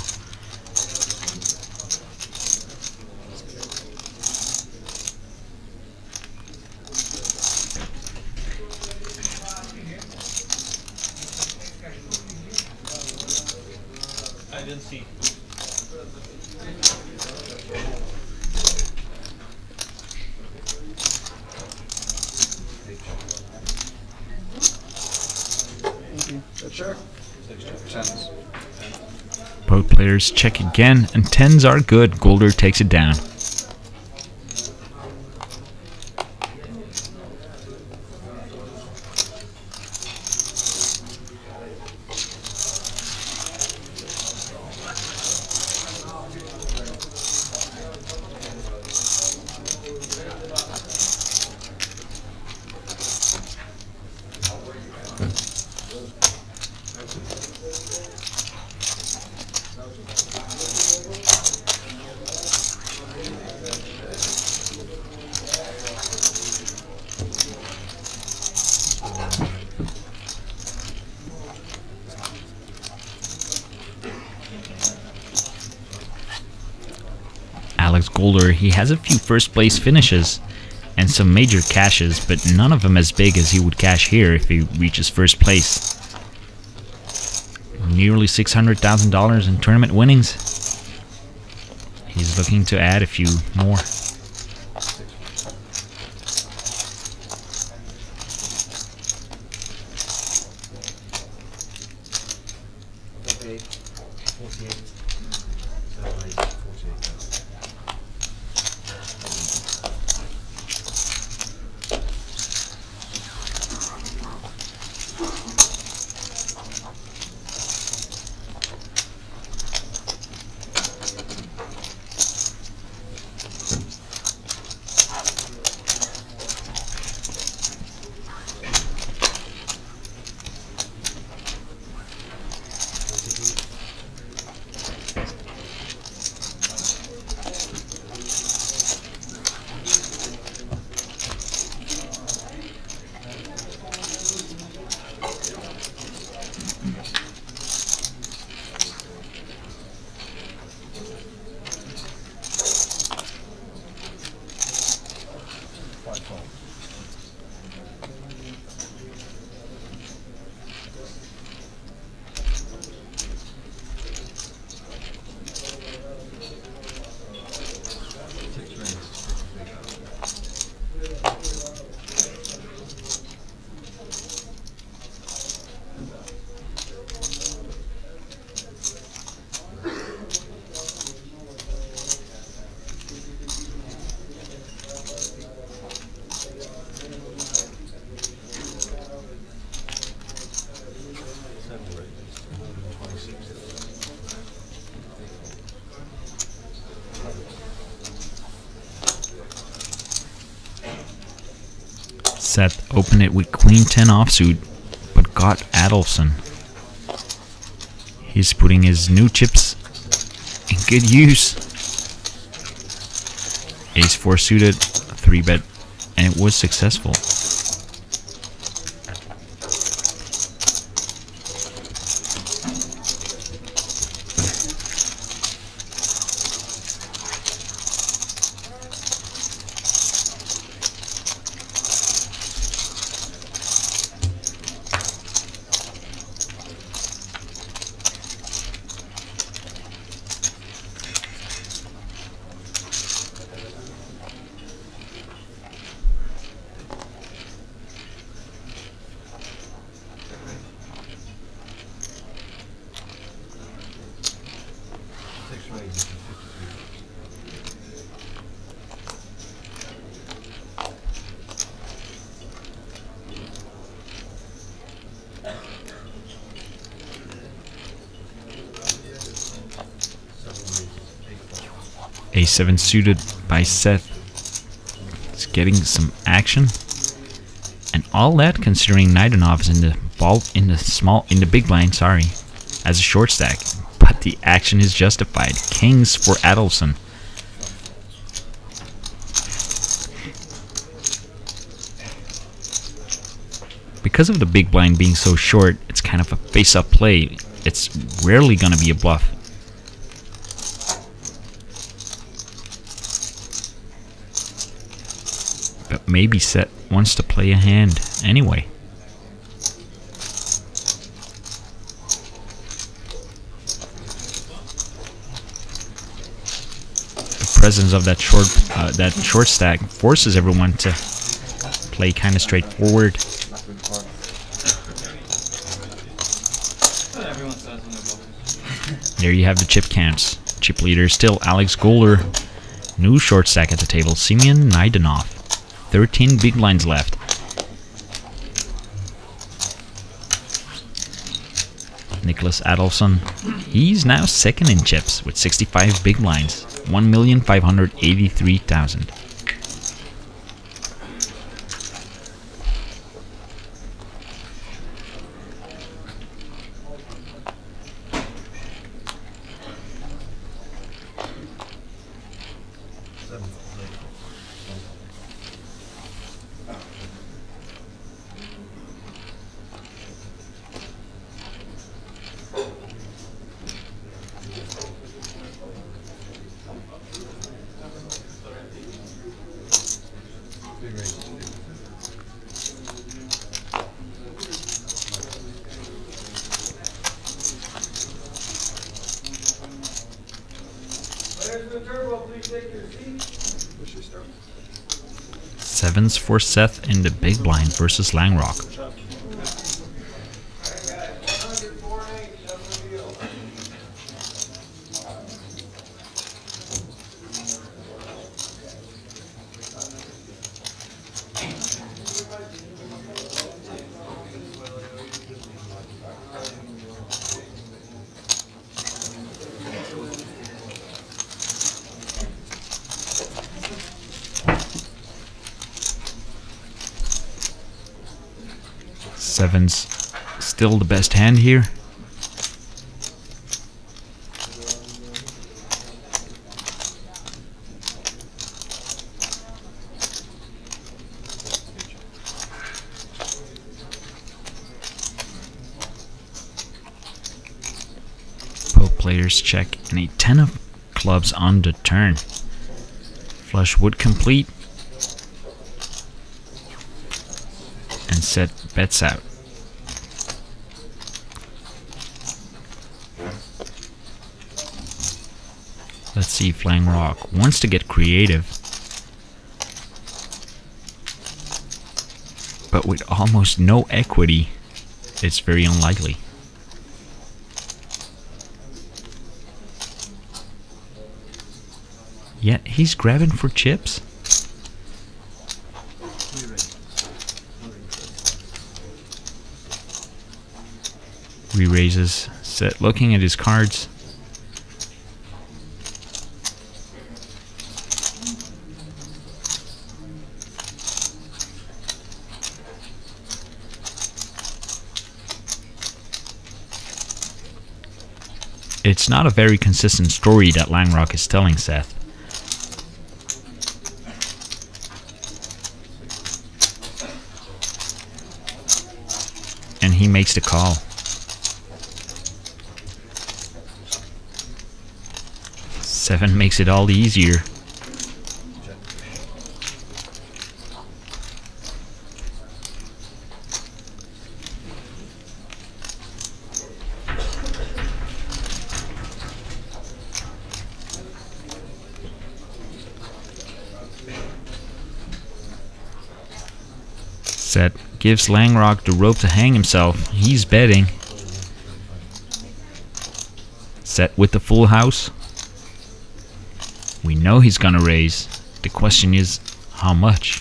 I didn't see. Check. Tens. Both players check again, and tens are good. Golder takes it down. Alex Golder, he has a few first place finishes and some major cashes, but none of them as big as he would cash here if he reaches first place. Nearly $600,000 in tournament winnings. He's looking to add a few more. Seth opened it with Queen 10 offsuit, but got Adelson. He's putting his new chips in good use. Ace 4 suited, 3-bet, and it was successful. A7 suited by Seth. It's getting some action, and all that considering Nidenov is in the big blind. Sorry, as a short stack, but the action is justified. Kings for Adelson. Because of the big blind being so short, it's kind of a face-up play. It's rarely gonna be a bluff. But maybe Seth wants to play a hand anyway. The presence of that short stack forces everyone to play kind of straightforward. There you have the chip counts. Chip leader still Alex Golder. New short stack at the table, Simeon Nidenov. 13 big blinds left. Nicholas Adelson, he's now second in chips with 65 big blinds, 1,583,000. Sevens for Seth in the big blind versus Langrock. Sevens still the best hand here. Both players check and a 10 of clubs on the turn. Flush would complete. And Seth bets out. Let's see if Langrock wants to get creative. But with almost no equity, it's very unlikely. Yet he's grabbing for chips. Re-raises, Seth looking at his cards. It's not a very consistent story that Langrock is telling Seth. And he makes the call. Seven makes it all the easier. Set gives Langrock the rope to hang himself. He's betting. Set with the full house. We know he's gonna raise. The question is, how much?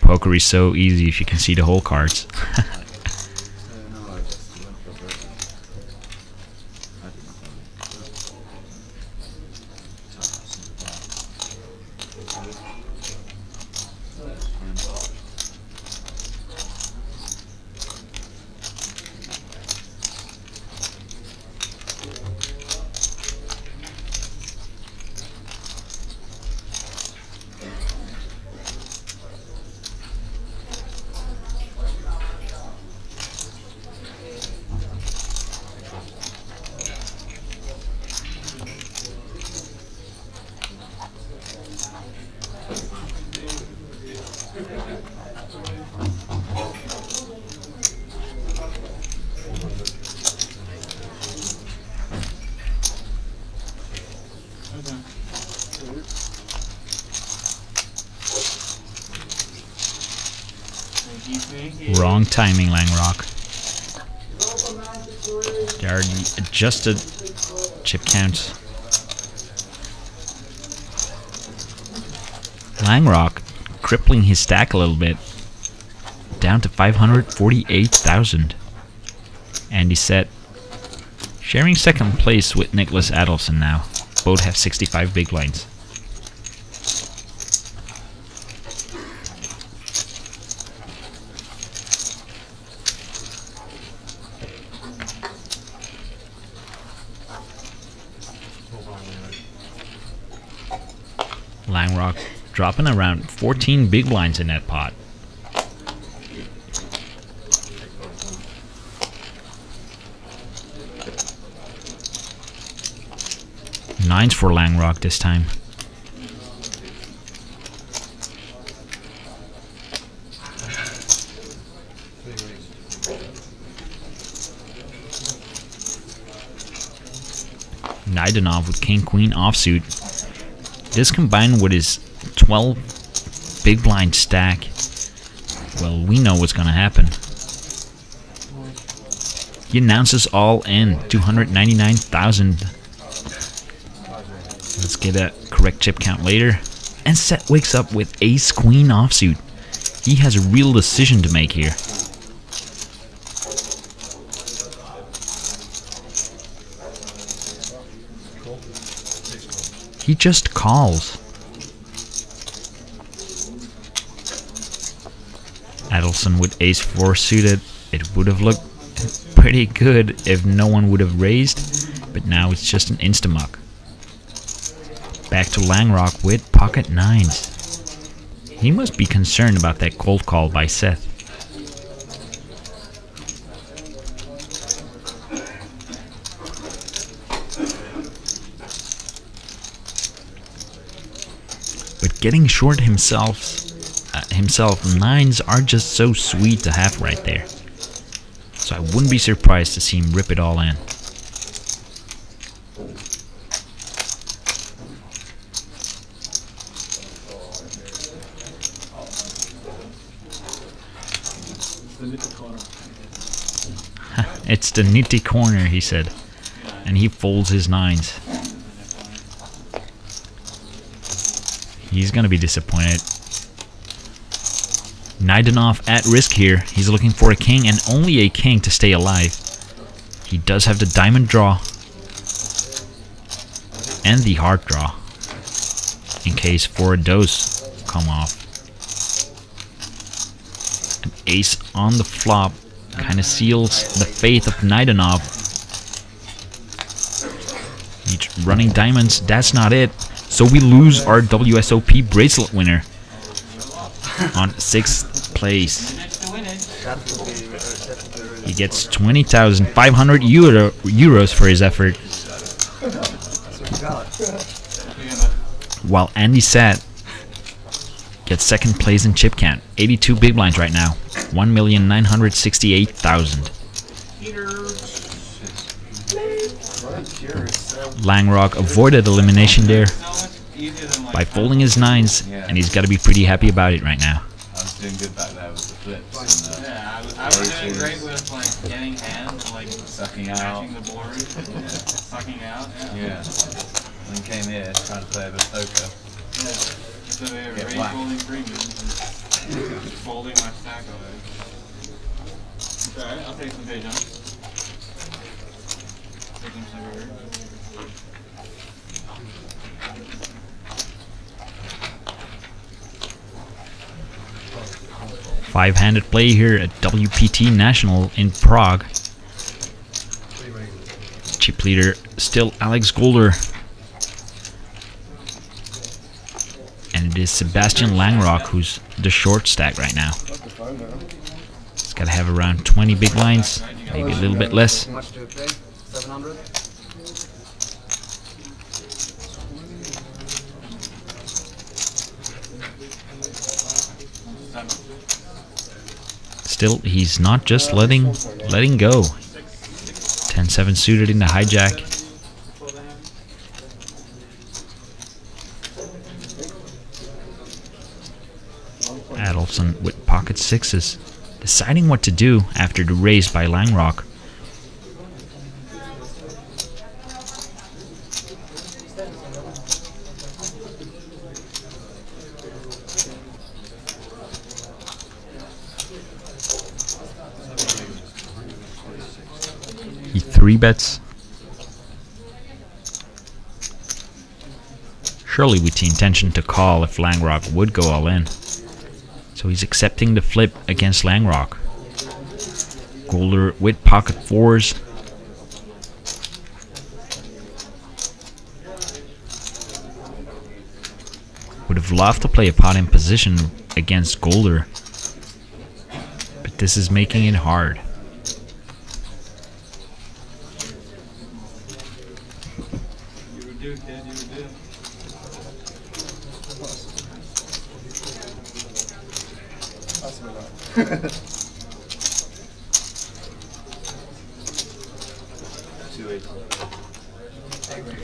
Poker is so easy if you can see the whole cards. Wrong timing, Langrock. They already adjusted chip counts. Langrock crippling his stack a little bit, down to 548,000. Andy Set sharing second place with Nicholas Adelson now. Both have 65 big blinds. Langrock dropping around 14 big blinds in that pot. Nines for Langrock this time. Nidenov with King Queen offsuit. This combined with his 12 big blind stack, well, we know what's gonna happen. He announces all in 299,000. Let's get a correct chip count later. And Set wakes up with Ace Queen offsuit. He has a real decision to make here. He just calls. Adelson with Ace 4 suited. It would have looked pretty good if no one would have raised, but now it's just an insta-muck. Back to Langrock with pocket nines. He must be concerned about that cold call by Seth. But getting short himself, nines are just so sweet to have right there. So I wouldn't be surprised to see him rip it all in. It's the nitty corner, he said, and he folds his nines. He's gonna be disappointed. Nidenov at risk here. He's looking for a king and only a king to stay alive. He does have the diamond draw and the heart draw in case 4 does come off. ace on the flop kind of seals the fate of Naidanov. He's running diamonds, that's not it. So we lose our WSOP bracelet winner on 6th place. He gets 20,500 euros for his effort. While Andy Sad gets 2nd place in chip count. 82 big blinds right now. 1,968,000. Langrock avoided elimination there by folding his 9s, and he's got to be pretty happy about it right now. I was doing good back there with the flips. And, yeah, I was doing great with like getting hands and like sucking out, the board, sucking out. Yeah. And then came here trying to play a bit poker. Yeah. So they were folding premiums and folding my stack away. It's alright, I'll take some page on. Take some sugar. 5-handed play here at WPT National in Prague. Chip leader still Alex Golder. And it is Sebastian Langrock who's the short stack right now. He's got to have around 20 big blinds, maybe a little bit less. How much do it pay? 700? Still, he's not just letting go. 10-7 suited in the hijack. Adelson with pocket 6s, deciding what to do after the raise by Langrock. He 3-bets. Surely with the intention to call if Langrock would go all in. So he's accepting the flip against Langrock. Golder with pocket 4s. Would have loved to play a pot in position against Golder, but this is making it hard.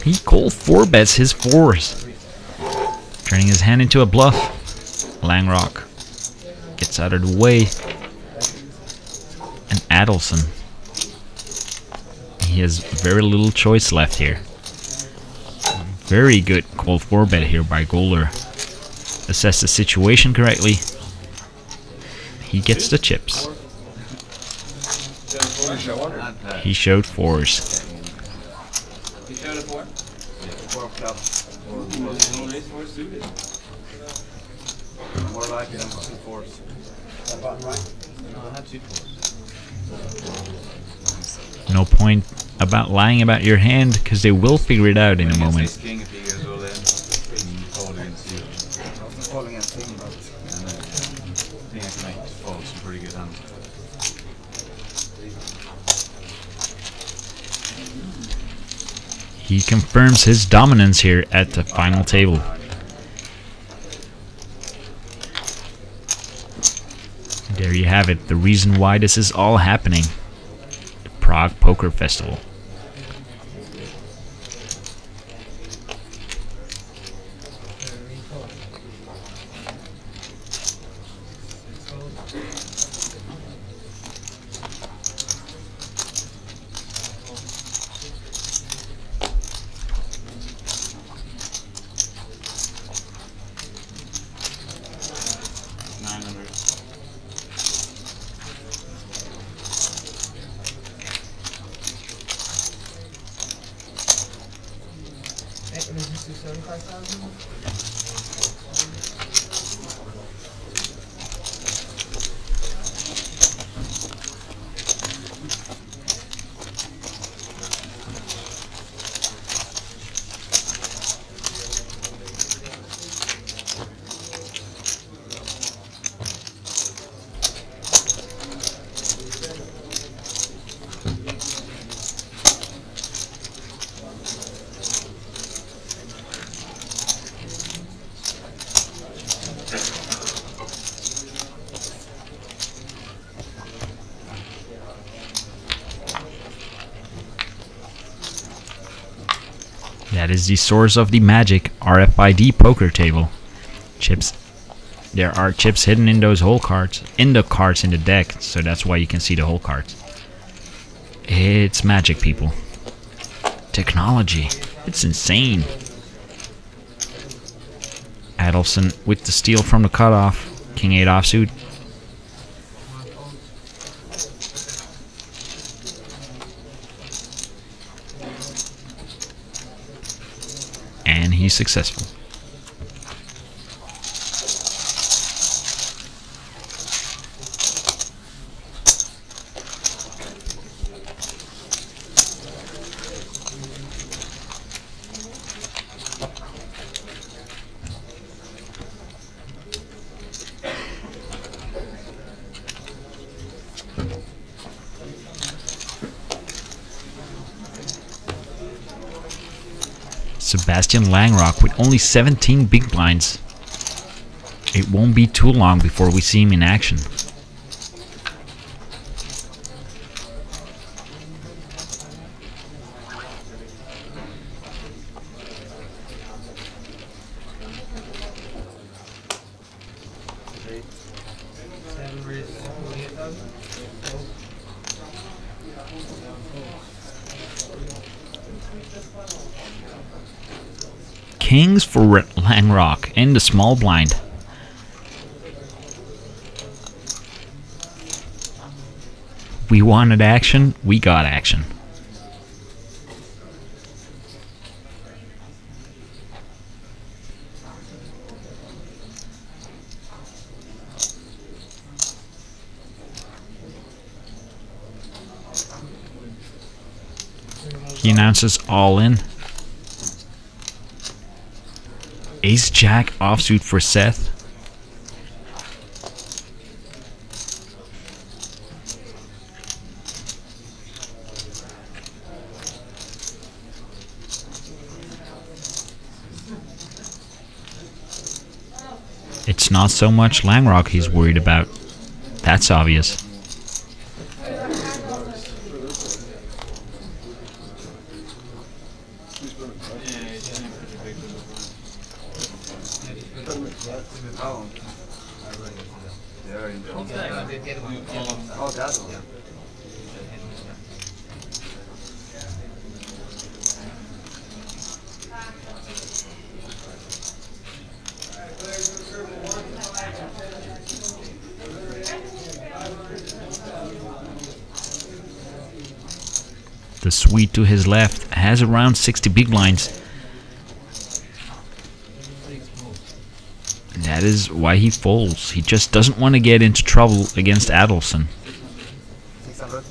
He cold 4-bets his 4s, turning his hand into a bluff. Langrock gets out of the way, and Adelson, he has very little choice left here. Very good cold 4-bet here by Golder. Assess the situation correctly. He gets the chips. He showed 4s. You showed a 4? 4 of clubs. More like it, 2 4s. That button right? No, I had 2 4s. No point about lying about your hand, because they will figure it out in a moment. King if he goes all in. Fold against you. I wasn't folding against him, but I think I can make fold some pretty good hands. He confirms his dominance here at the final table. There you have it, the reason why this is all happening. The Prague Poker Festival. That is the source of the magic RFID poker table. Chips. There are chips hidden in those whole cards, in the cards in the deck, so that's why you can see the whole cards. It's magic, people. Technology. It's insane. Adelson with the steal from the cutoff. King 8 offsuit. And he's successful. Sebastian Langrock with only 17 big blinds. It won't be too long before we see him in action. Kings for Langrock in the small blind. We wanted action, we got action. He announces all in. Ace Jack offsuit for Seth. It's not so much Langrock he's worried about. That's obvious. Oh, that one. The suite to his left has around 60 big blinds. That is why he folds. He just doesn't want to get into trouble against Adelson. 600.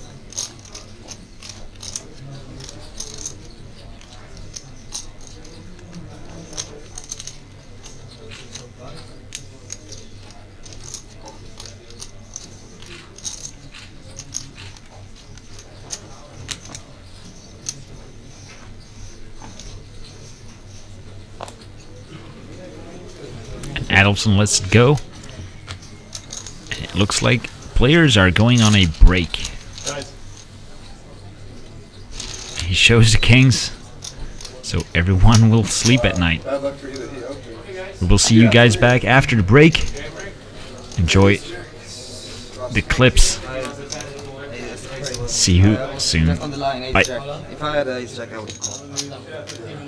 Adelson lets it go. And it looks like players are going on a break. He shows the kings, so everyone will sleep at night. We will see you guys back after the break. Enjoy the clips. See you soon. Bye. If I had ace jack, I would call.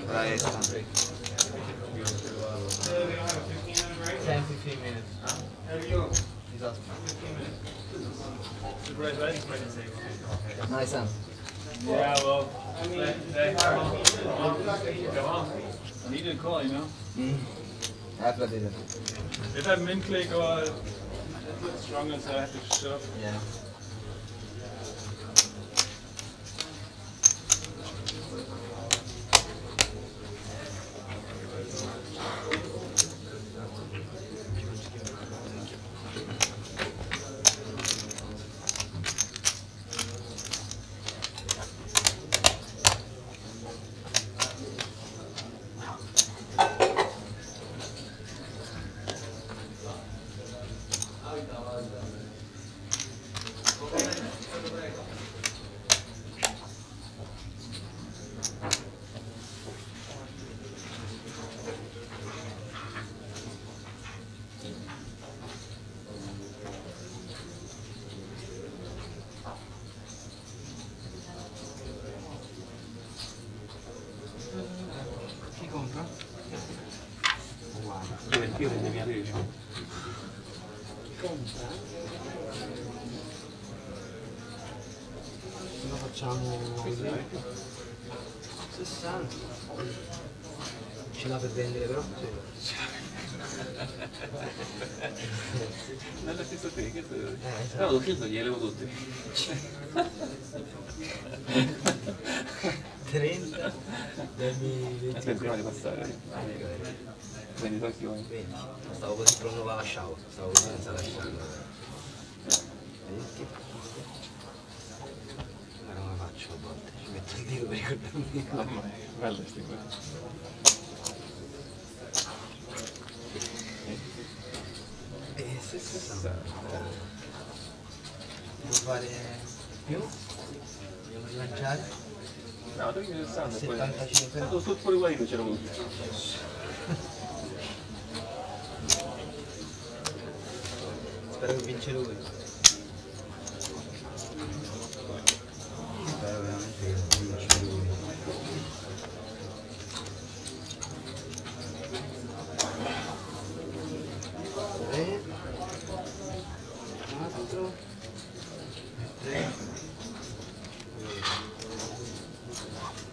But I ace 10. 10-15 minutes. Nice hand. Yeah, well, I needed a call, you know? That's what I did. If I min click or stronger, so I have to shove. Yeah. Io ne mi arrivo. Compra. Se lo facciamo 60. Ce l'ha per vendere però? Sì. Nella stessa te, che no, lo scelto gliele levo tutti. 30. Aspetta, prima di passare. Prendi tocchi voi. 20. Stavo così pronto la lasciavo. Stavo così senza lasciarlo. 20. Ma non la faccio a volte. Ci metto il dito per ricordarmi. Mamma mia, belle queste cose. E 60. Devo fare più? Devo rilanciare? No, tocchi 60. 75. Tanto sul fuori guarito c'era voluto. Spero che vince lui. Spero veramente che vince lui. E... un altro. E...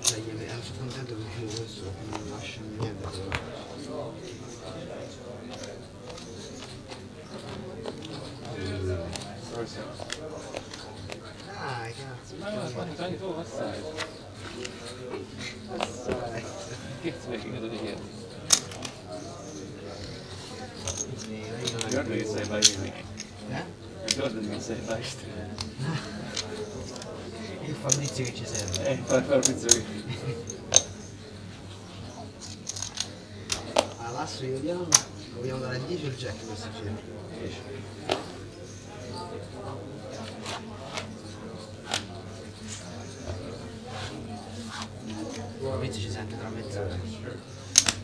cioè, sono contento che uscire questo, non mi lascia niente però. Dai, cazzo, Dai, tu assai. assai. Che svegli che ti chiedo? Io Guarda che sei vai. Guarda che sei vai. il Fabrizio che ci serve. Fai il pizzo qui. All'asso io vogliamo dare il 10 o il jack questo giro? 10. Fabrizio ci sente tra mezz'ora.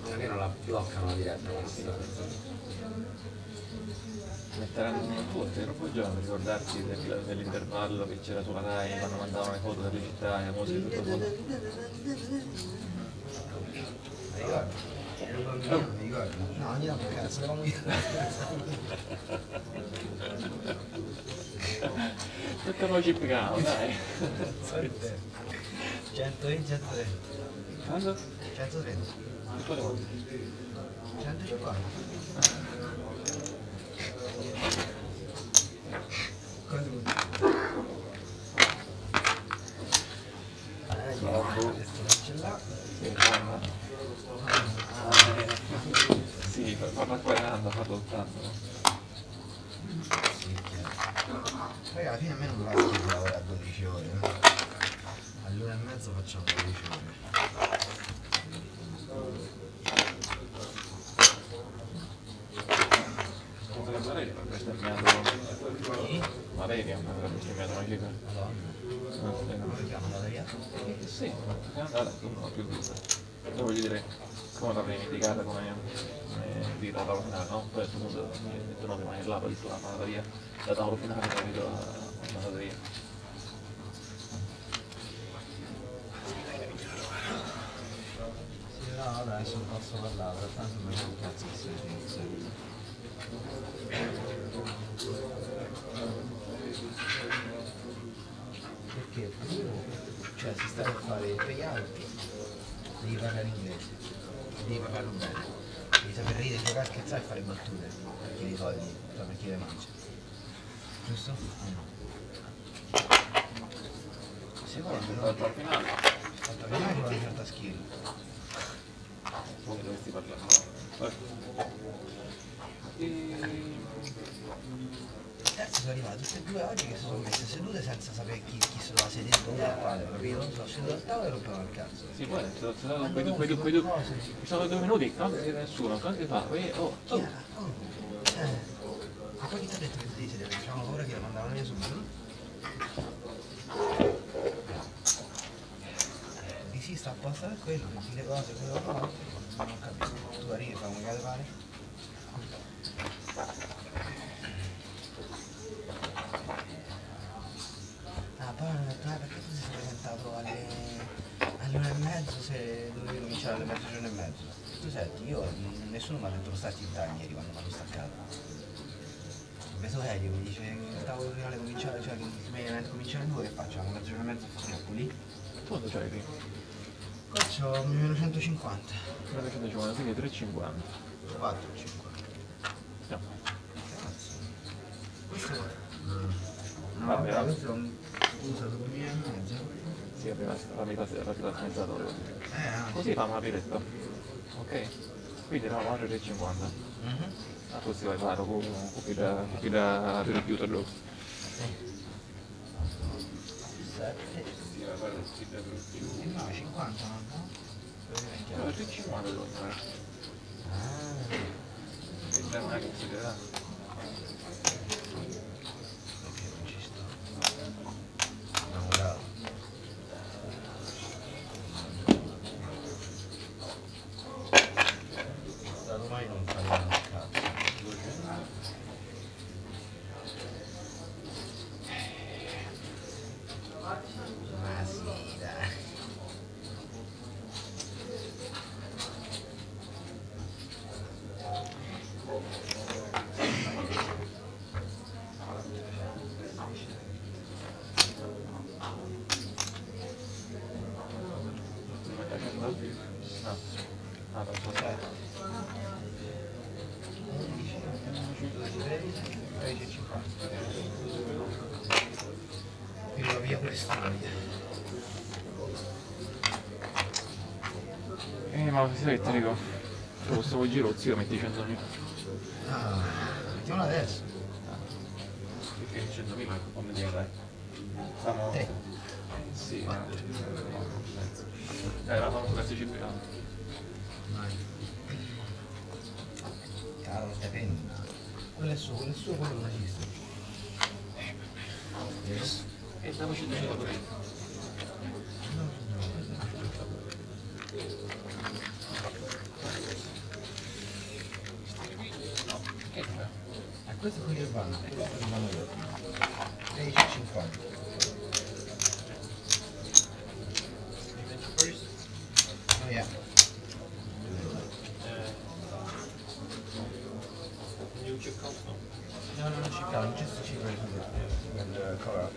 Magari non la bloccano la diretta. Metteranno un foto, era poi già ricordarti dell'intervallo che c'era sulla Rai quando mandavano le foto delle città e la musica e tutto quanto. Mi ricordo? Mi ricordo? No, ogni tanto cazzo, non mi Tutto noi ci pagano, dai. 120, 130. Quando? 130. 150. Sì, farla 40, farlo 80. Raga, alla fine a me non mi va schifo lavorare a 12 ore. All'ora e mezzo facciamo 12 ore. Valeria per bestemmiato. Valeria per bestemmiato una cifra. Come chiamano Valeria? Sì, è andata tu non ho più vista. Io voglio dire, come l'avrei indicata come di tavolo finale, no? Poi a questo punto mi ho detto no, rimane là, poi ho detto la mandata via. Da tavolo finale mi ho detto la mandata via. Sì, no, vabbè, adesso non posso parlare, però tanto non c'è un cazzo che si perché cioè si sta per fare il payout, devi parlare inglese, devi parlarlo bene, devi saper ridere, giocare, scherzare e fare battute, perché i soldi, cioè per chi le mangia. Giusto? Secondo no? Al finale. Fatto finale con una certa skill. Come dovresti parlare? Sono arrivate tutte e due oggi che si sono messe sedute senza sapere chi se doveva sedere dove a fare, capito? Sono seduto al tavolo e rompevano il cazzo. Sì, poi sono 2 minuti, non si siede nessuno, cosa si fa? Chiara, ma poi chi ti ha detto che ti devi sedere? Facciamo paura che la mandavano via subito? Sì, sta apposta per quello, metti le cose, quello che fa, non ho capito. Tu arrivi e fai come cade fare? Ah, poi hanno detto, perché tu sei presentato alle 1:30 se dovevi cominciare alle mezzogiorno e mezzo? Tu senti, io nessuno mi ha detto lo starti in time ieri quando mi hanno staccato. Ho preso serio, mi dice che il tavolo finale cominciare, cioè che il main event comincia alle 2, che faccio? Una mezz'ora e mezza troppo lì? Tu quanto c'hai qui? Qua c'ho meno 150. Meno 150, quindi 3,50. 4,50. No. Cazzo. Questo è... No, Vabbè, vabbè, questo è un... Scusa, 2,5. Sì, la smezzata volevo dire. Così fa una piretta. Ok? Quindi eravamo a 3,50. Ah, così vai fare con il rifiuto dopo. Sì. 7. No, 50 no? 3,50 devo fare. Che già non è considerato. Ok, non ci sto. Innamorato. Da domani non parliamo un cazzo. Ma sì, dai. Ah, penso sai. 13,50. Quindi va via questo. Ma si sa che ti dico? Se questo giro zio metti 100.000. Ah, mettiamola adesso. Perché 100.000 come dire dai? Siamo... 3. Sì, la fanno questi cifre. Caro, dipende. Quello è suo, quello non esiste. E stiamo facendo la pure. Questo è quello che vanno, questo è quello che vanno io. 13,50. Oh yeah. You check out now? No, no, non check out, just check out and color up.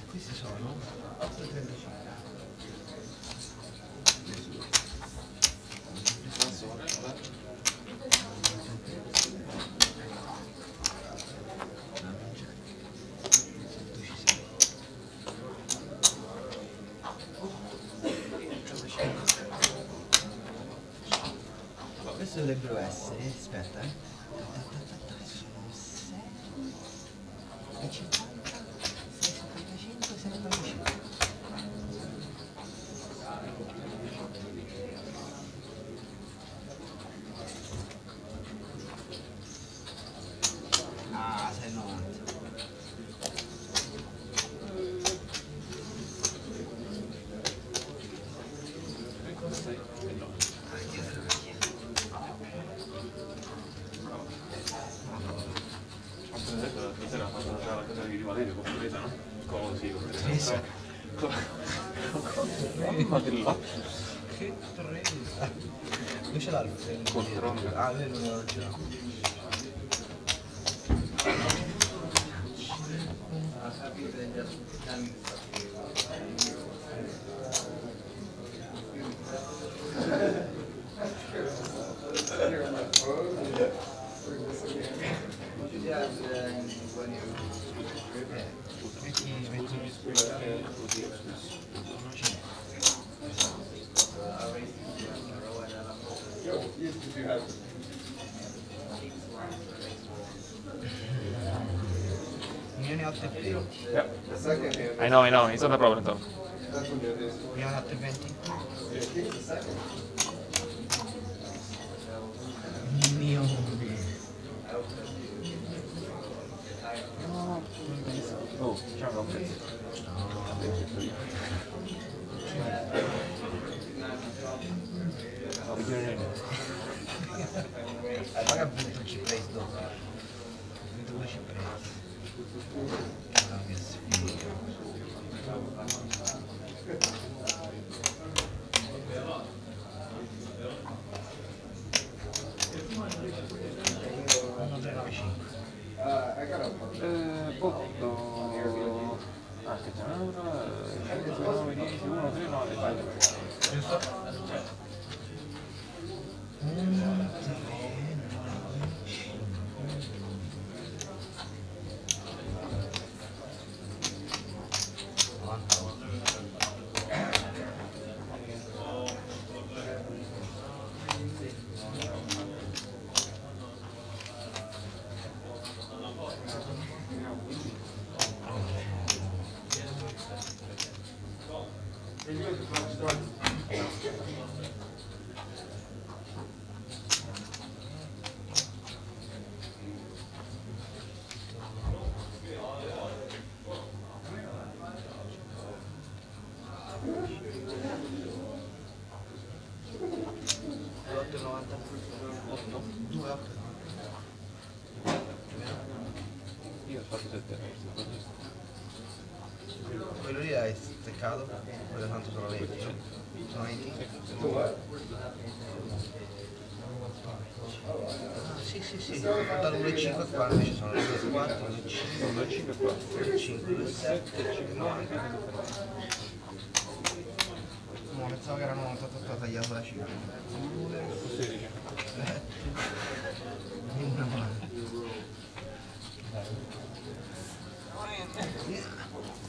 Questi sono 8,35. Questo dovrebbero essere, aspetta, sono 6 e 50, 6,75, 6,95. Ah, 6,90. Stasera faccio la casa di Valerio compresa, no? Così, Compresa? Madonna. Che presa! Dove ce l'ha il Controllo. Ah, lui non ce l'ha. Yeah. I know, it's not a problem, Tom. That's when it is. Abbiamo fatto il 20. Yeah, he's the second. Mio. Oh, ciao, no, prezzo. No, bicchiere Ma che ha vinto il C-Place dopo? Ha vinto 2 C-Place. No, che sfiga. Ah, che c'è una, 5, 9, 10, 1, 3, 9, vai. Giusto? Io ho fatto 7 Quello lì hai steccato? Quello tanto sono 20, no? Sono 20? Ah, sì, sì, sì. Ho dato 1,5 qua, invece sono 2,4, 2,5, 5 qua. 5, 2,7, 5, 90. No, pensavo che era 98, ho tagliato la cifra. 16.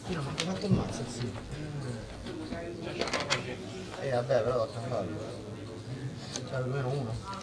Io non ho manco fatto il mazzo, sì. Vabbè, però l'ho cambiato. C'è almeno uno.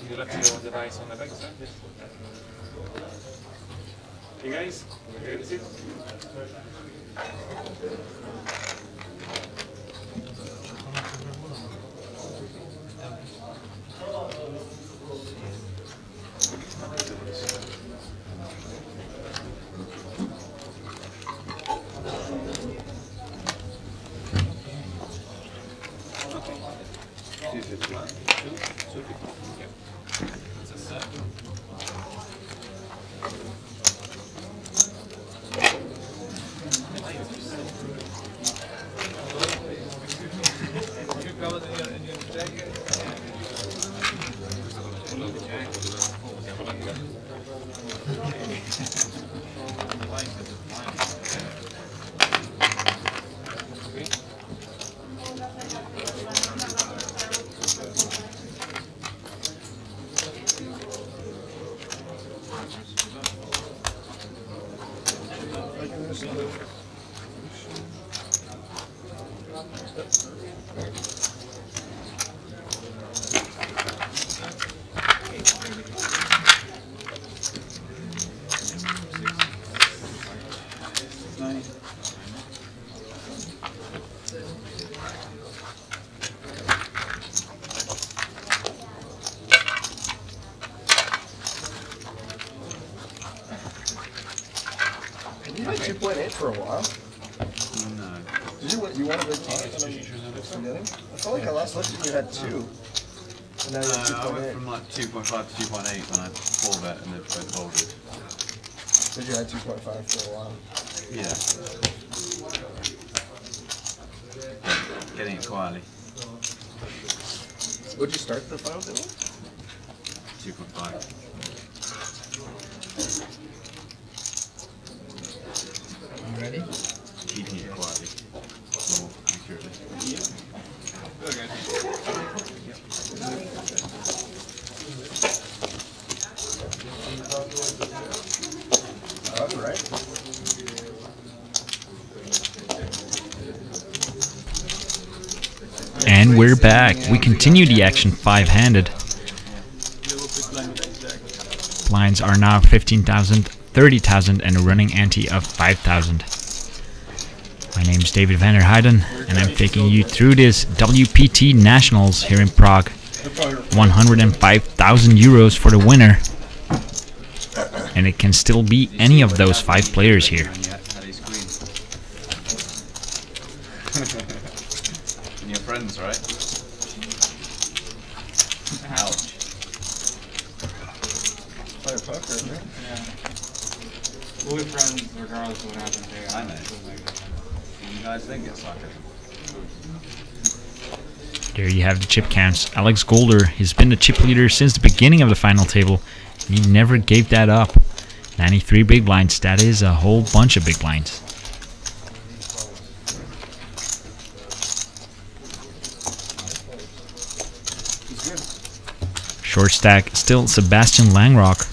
You left your device on the back side. Hey guys, ready to sit? Sì, sì, sì. You had 2.8 for a while. No. Did you want a big pot? I felt like I last looked at you had 2. And now you have I went 2.8. from like 2.5 to 2.8 when I 4-bet and they both folded. Did you had 2.5 for a while? Yeah. Getting it quietly. Would you start the final table? 2.5. You ready? Keeping it quietly. More accurately. That's right. And we're back. We continue the action 5-handed. Blinds are now 15,000, 30,000, and a running ante of 5,000. My name is David van der Heijden, and I'm taking you through this WPT Nationals here in Prague. 105,000 euros for the winner. And it can still be any of those 5 players here. And your friends, right? Ouch. Play poker, man. Yeah. We'll be friends regardless of what happens here. I know. You guys think it's soccer? There you have the chip counts. Alex Golder has been the chip leader since the beginning of the final table. And he never gave that up. 93 big blinds, that is a whole bunch of big blinds. Short stack, still Sebastian Langrock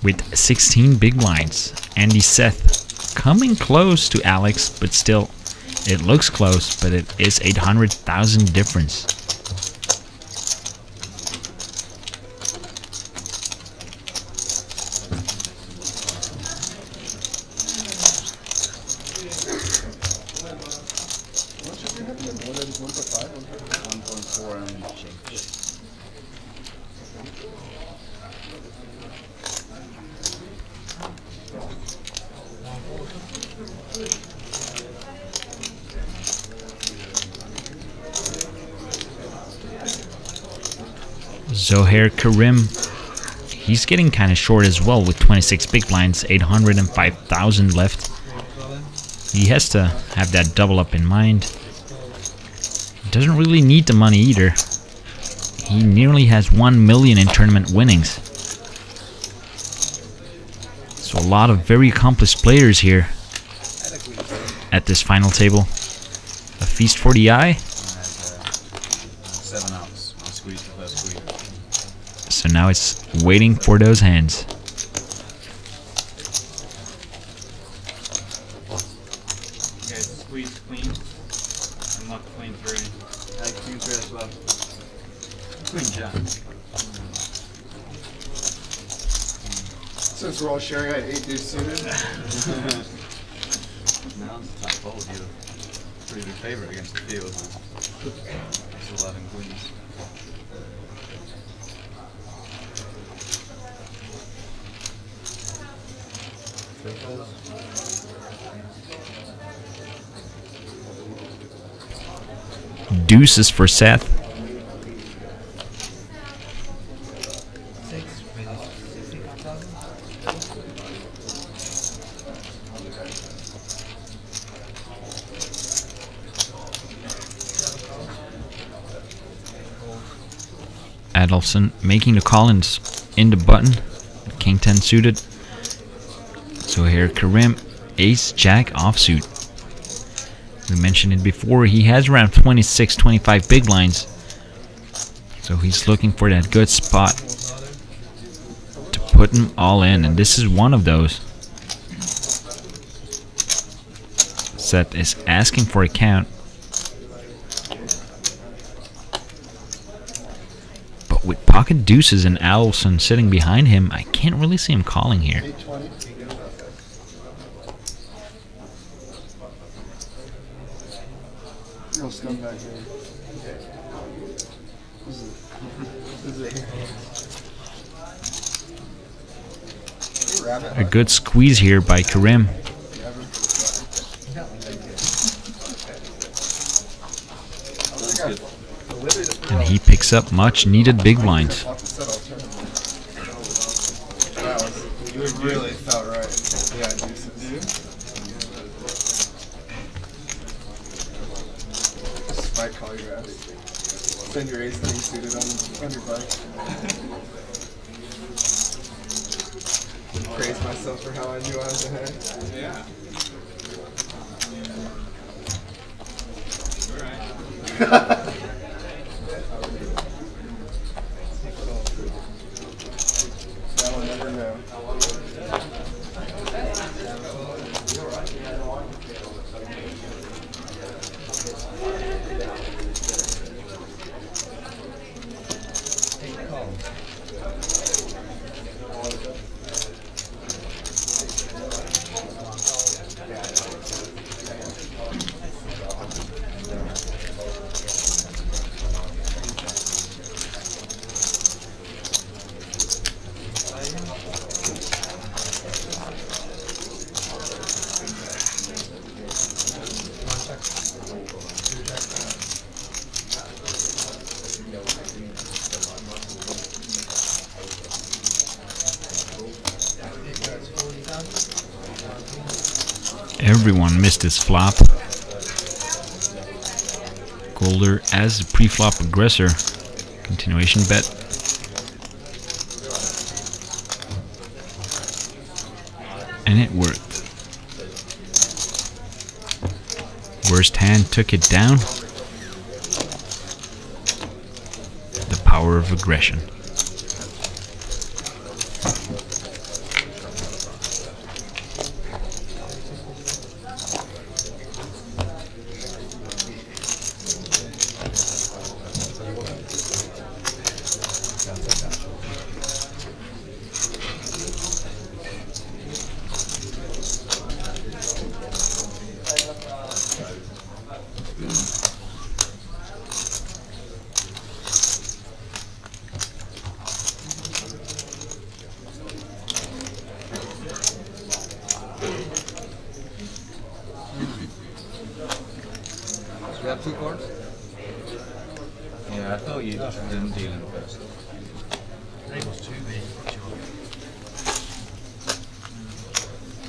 with 16 big blinds. Andy Seth coming close to Alex, but still, it looks close, but it is 800,000 difference. Zohair Karim, he's getting kind of short as well with 26 big blinds, 805,000 left. He has to have that double up in mind. He doesn't really need the money either. He nearly has 1 million in tournament winnings. So a lot of very accomplished players here at this final table. A feast for the eye. 7 outs. I'll squeeze the first squeeze. So now it's waiting for those hands. You guys squeeze queen and lock queen 3. Queen 3 as well. Queen jack. Since we're all sharing, I had 8 deuce suited. Now it's a tough fold. You're a pretty big favourite against the field. It's 11 queens. Deuces for Seth. 6, maybe 65,000. Adelson making the call-ins in the button. King 10 suited. So here Karim, Ace Jack offsuit. We mentioned it before, he has around 26-25 big blinds. So he's looking for that good spot to put them all in, and this is one of those. Seth is asking for a count. But with pocket deuces and Allison sitting behind him, I can't really see him calling here. No scumbag here. A good squeeze here by Karim. And he picks up much needed big blinds. You really felt right. Yeah, deuces. Spike call your ass. Send your ace 3 suited on your bike. Praise myself for how I knew I was ahead. Yeah. Alright. That will never know. Everyone missed his flop. Golder as a pre-flop aggressor. Continuation bet. And it worked. Worst hand took it down. The power of aggression. We have 2 cards? Yeah, I thought you didn't deal in first. Table's too big.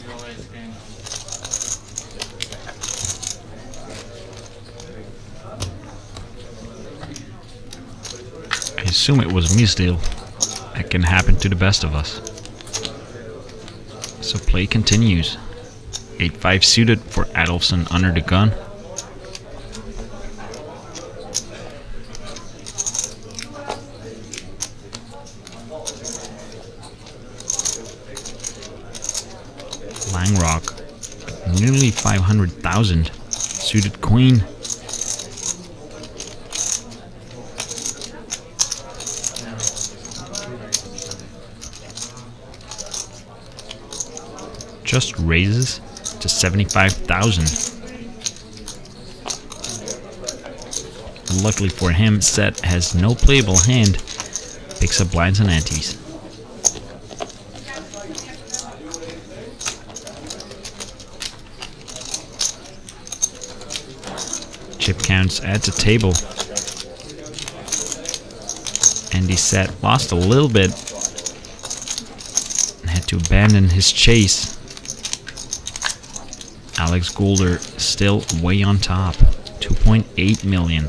You always can. I assume it was a misdeal. That can happen to the best of us. So play continues. 8-5 suited for Adolfsson under the gun. Langrock, nearly 500,000. Suited queen. Just raises to 75,000. Luckily for him, Seth has no playable hand. Picks up blinds and antes. Chip counts at the table. Andy Seth lost a little bit and had to abandon his chase. Alex Golder still way on top, 2.8 million.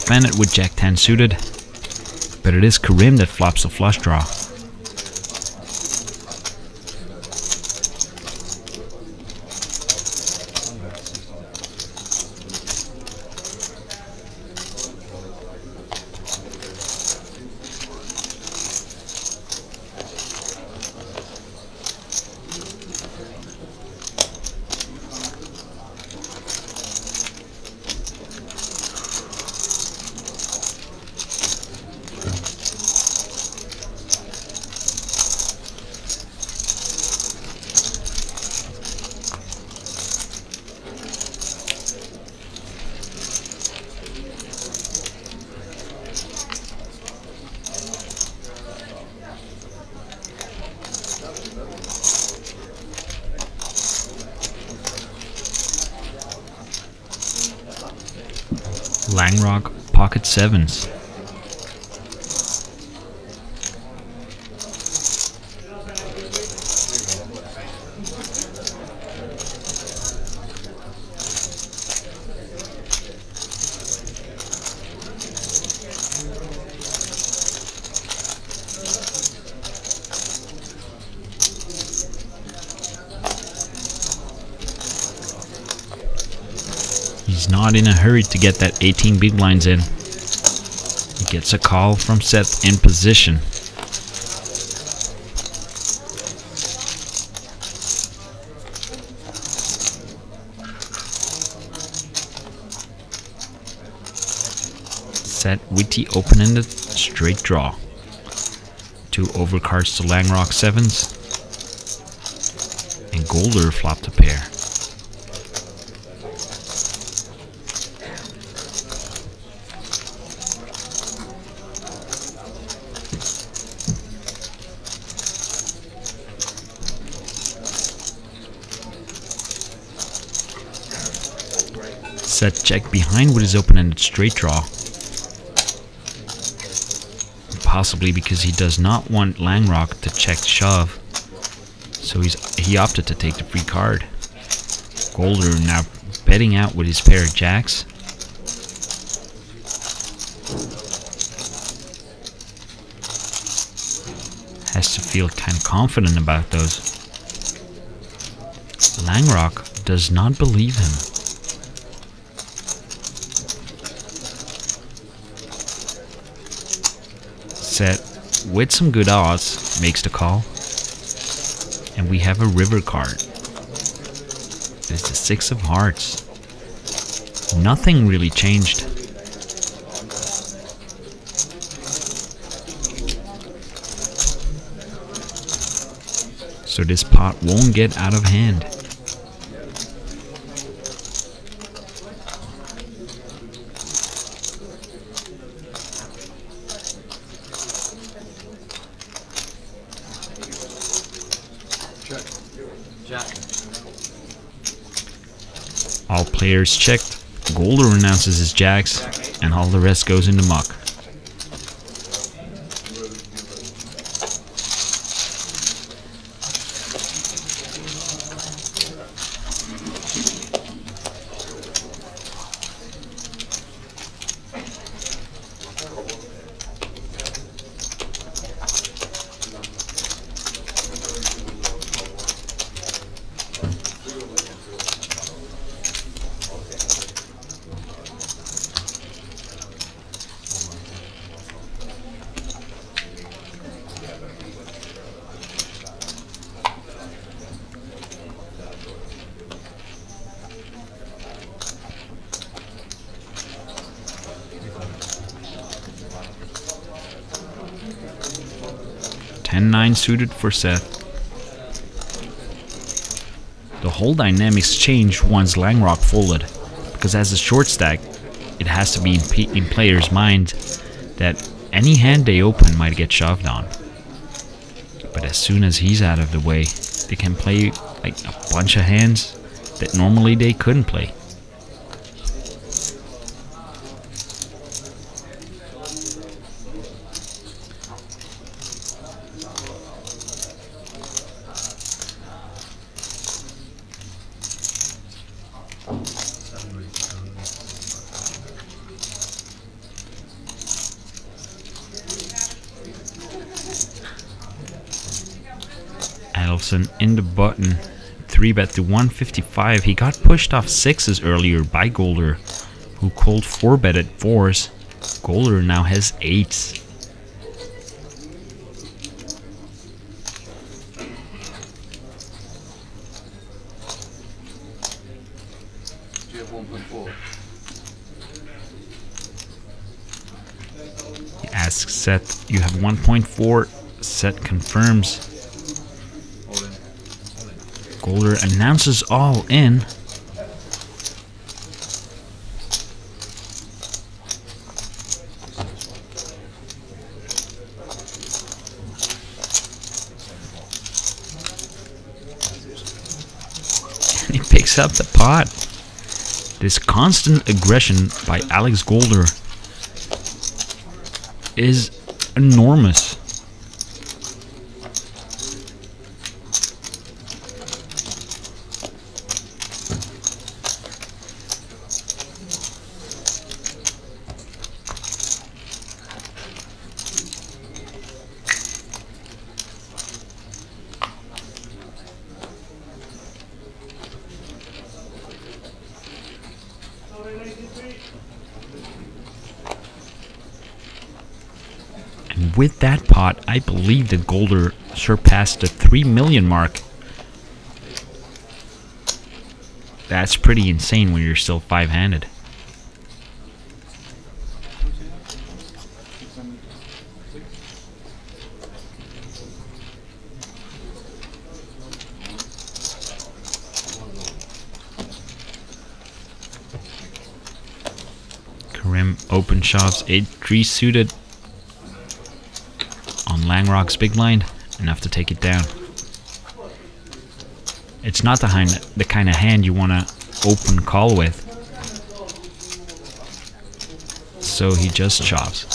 defend it with Jack 10 suited, but it is Karim that flops the flush draw. Langrock pocket sevens. He's not in a hurry to get that 18 big blinds in. He gets a call from Seth in position. Set with the open-ended straight draw. 2 overcards to Langrock sevens. And Golder flopped a pair. Set check behind with his open-ended straight draw. Possibly because he does not want Langrock to check shove. So he opted to take the free card. Golder now betting out with his pair of jacks. Has to feel kind of confident about those. Langrock does not believe him. Set with some good odds makes the call, and we have a river card. It's the 6 of hearts. Nothing really changed. So this pot won't get out of hand. All players checked. Golder announces his jacks, and all the rest goes into muck. Ten-9 suited for Seth. The whole dynamics changed once Langrock folded, because as a short stack, it has to be in players' mind that any hand they open might get shoved on. But as soon as he's out of the way, they can play like a bunch of hands that normally they couldn't play. Olofsson in the button. 3-bet to 155. He got pushed off 6s earlier by Golder, who called 4-bet at 4s. Golder now has 8s. Do you have 1.4? He asks Seth, you have 1.4. Seth confirms. All in. Golder announces all in. And he picks up the pot. This constant aggression by Alex Golder is enormous. And with that pot, I believe that Golder surpassed the 3 million mark. That's pretty insane when you're still 5-handed. Karim open shoves 8-3 suited on Langrock's big blind, enough to take it down. It's not the kind of hand you want to open call with, so he just shoves.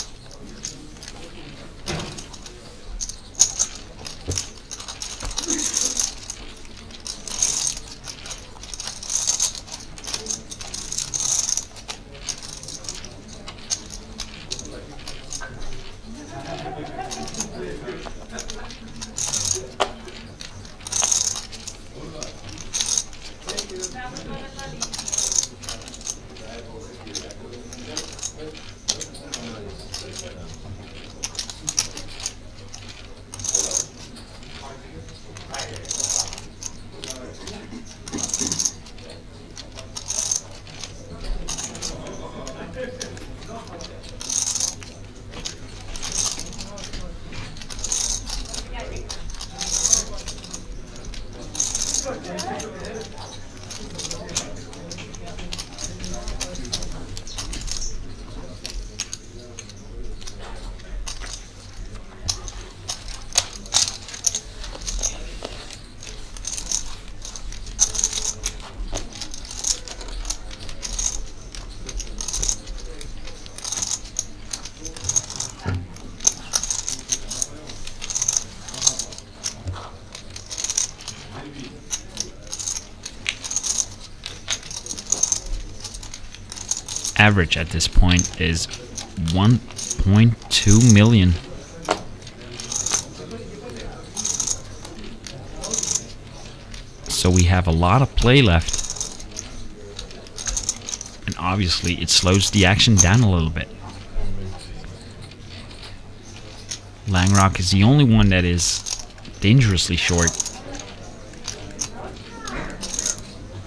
Average at this point is 1.2 million. So we have a lot of play left. And obviously it slows the action down a little bit. Langrock is the only one that is dangerously short.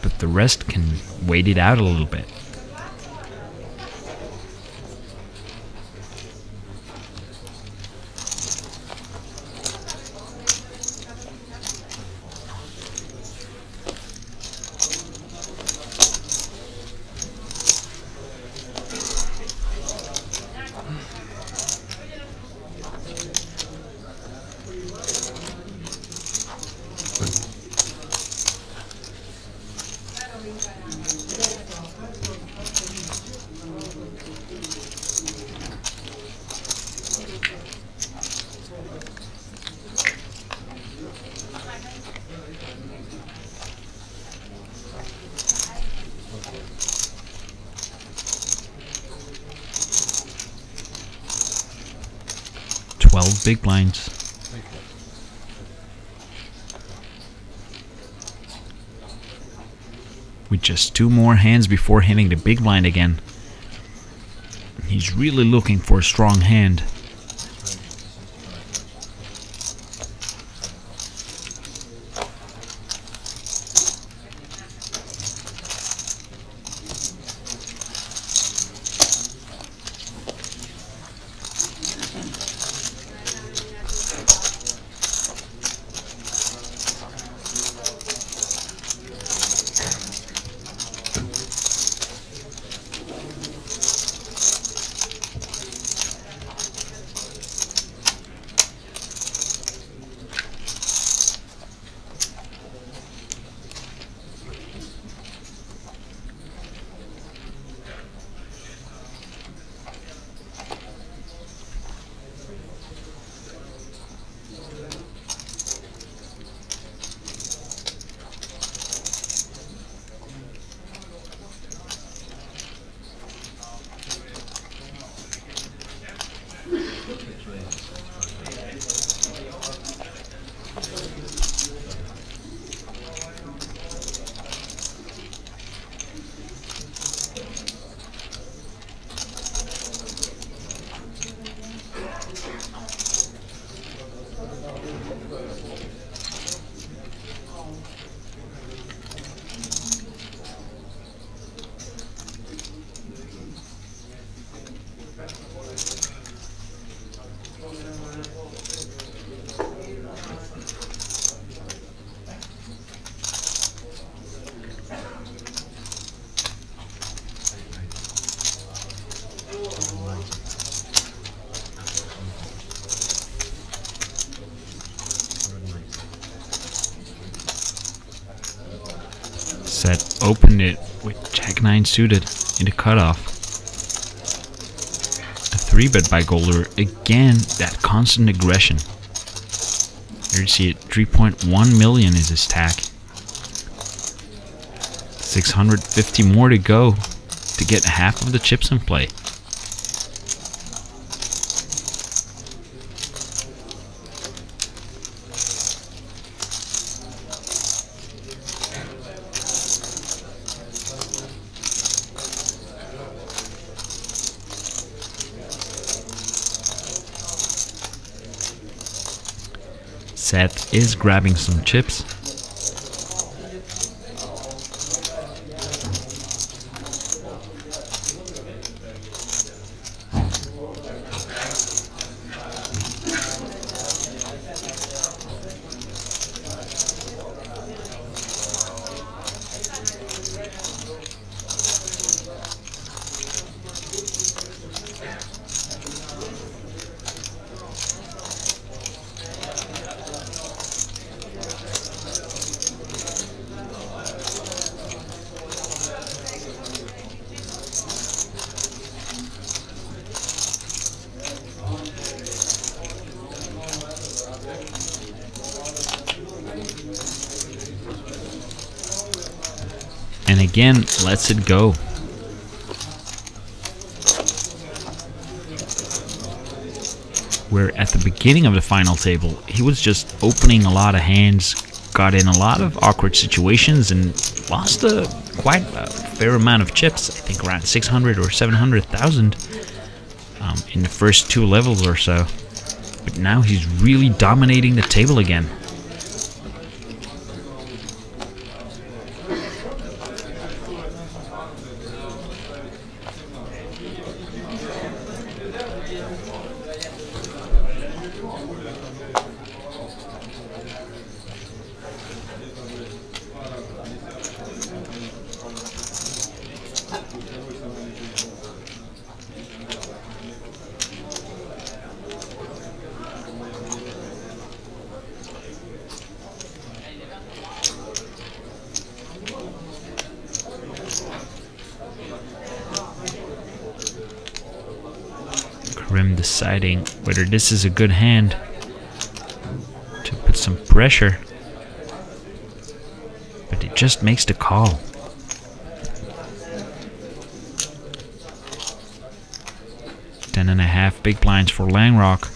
But the rest can wait it out a little bit. Big blinds. Just 2 more hands before hitting the big blind again. He's really looking for a strong hand. Set opened it with Jack 9 suited in the cutoff. A 3-bet by Golder. Again, that constant aggression. Here you see it, 3.1 million is his stack. 650 more to go to get half of the chips in play. Seth is grabbing some chips. And again, lets it go. Where at the beginning of the final table, he was just opening a lot of hands, got in a lot of awkward situations, and lost quite a fair amount of chips. I think around 600 or 700,000 in the first 2 levels or so. But now he's really dominating the table again. Karim deciding whether this is a good hand to put some pressure, but it just makes the call. $10.5 big blinds for Langrock.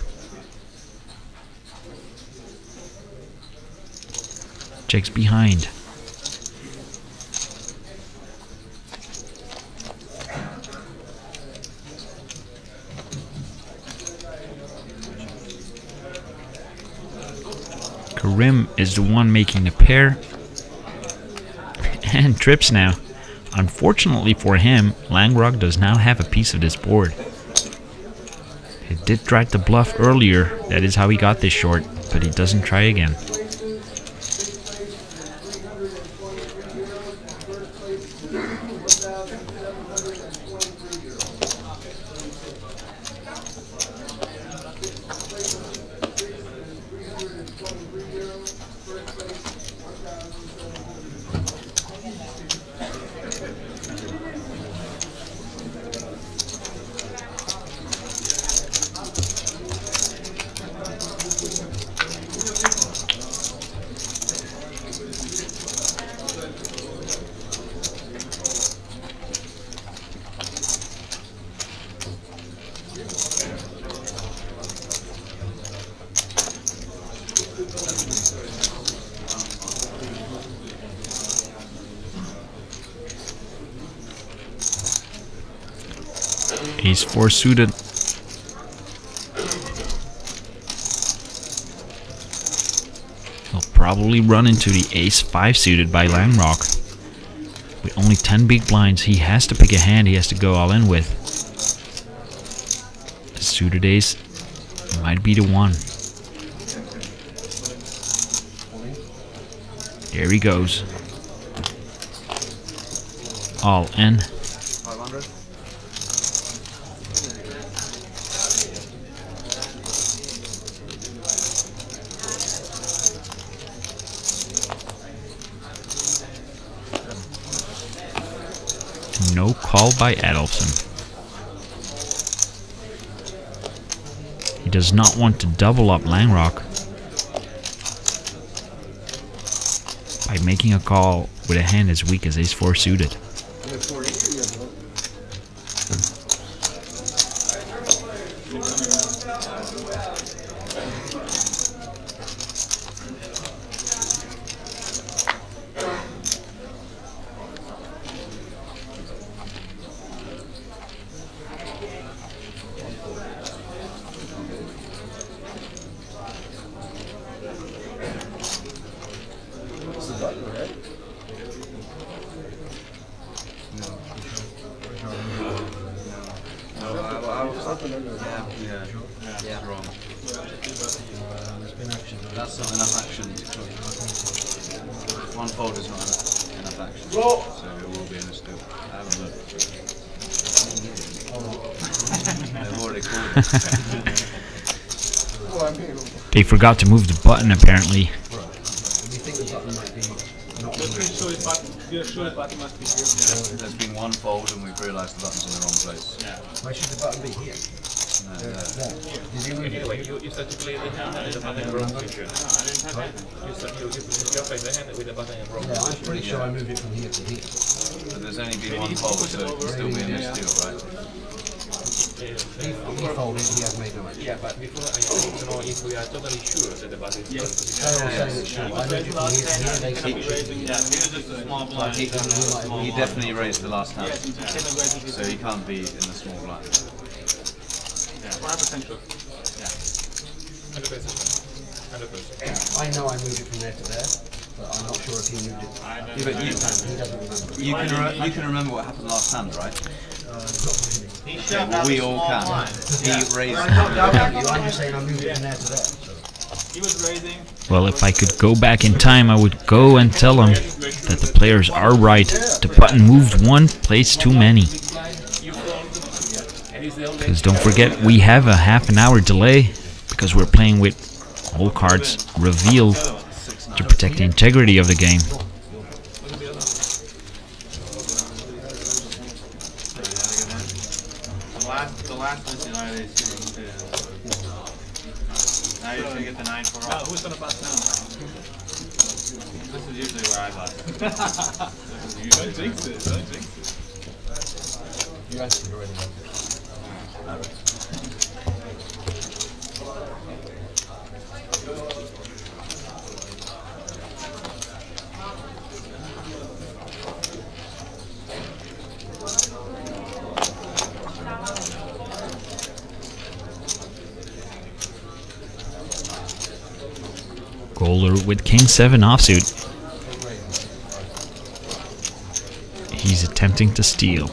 Jack's behind. Karim is the one making the pair. And trips now. Unfortunately for him, Langrog does now have a piece of this board. He did try to bluff earlier, that is how he got this short, but he doesn't try again. Ace 4 suited. He'll probably run into the Ace 5 suited by Langrog. With only 10 big blinds, he has to pick a hand he has to go all in with. The suited Ace might be the one. There he goes. All in. 500. No call by Adolfson. He does not want to double up Langrog by making a call with a hand as weak as Ace 4 suited. Yeah, wrong. That's not enough action. One fold is not enough action. So it will be in a steal. I haven't looked. They've already called it. They forgot to move the button apparently. There's been one fold and we've realised the button's in the wrong place. Yeah. Why should the button be here? Did you anyway, you start to play the hand with the button in the wrong position. No, I didn't have that. You play the hand with the button in the wrong position. Yeah, I'm pretty sure I moved it from here to here. But there's only been one fold, so it can still be in the steal, right? He folded, he has made no action. Yeah, but before I don't know if we are totally sure that the button is in the position. I moved it from here to here, they He definitely raised the last hand, so he can't be in the small blind. Yeah, 100% sure. Yeah. 100%. I know I moved it from there to there, but I'm not sure if he moved it. Yeah, but he doesn't remember. you can remember what happened last hand, right? Not really. Okay, well, we all can. He raised the I'm just saying I moved it from there to there. So. He was raising. Well, if I could go back in time, I would go and tell him that the players are right. The button moved one place too many. Because don't forget, we have a half an hour delay because we're playing with all cards revealed to protect the integrity of the game. The last list I is now you're gonna get the 9-4 off. Who's gonna bust now? This is usually where I bust. Don't jinx it. Don't jinx it. You answered already. Golder with King 7 offsuit. He's attempting to steal.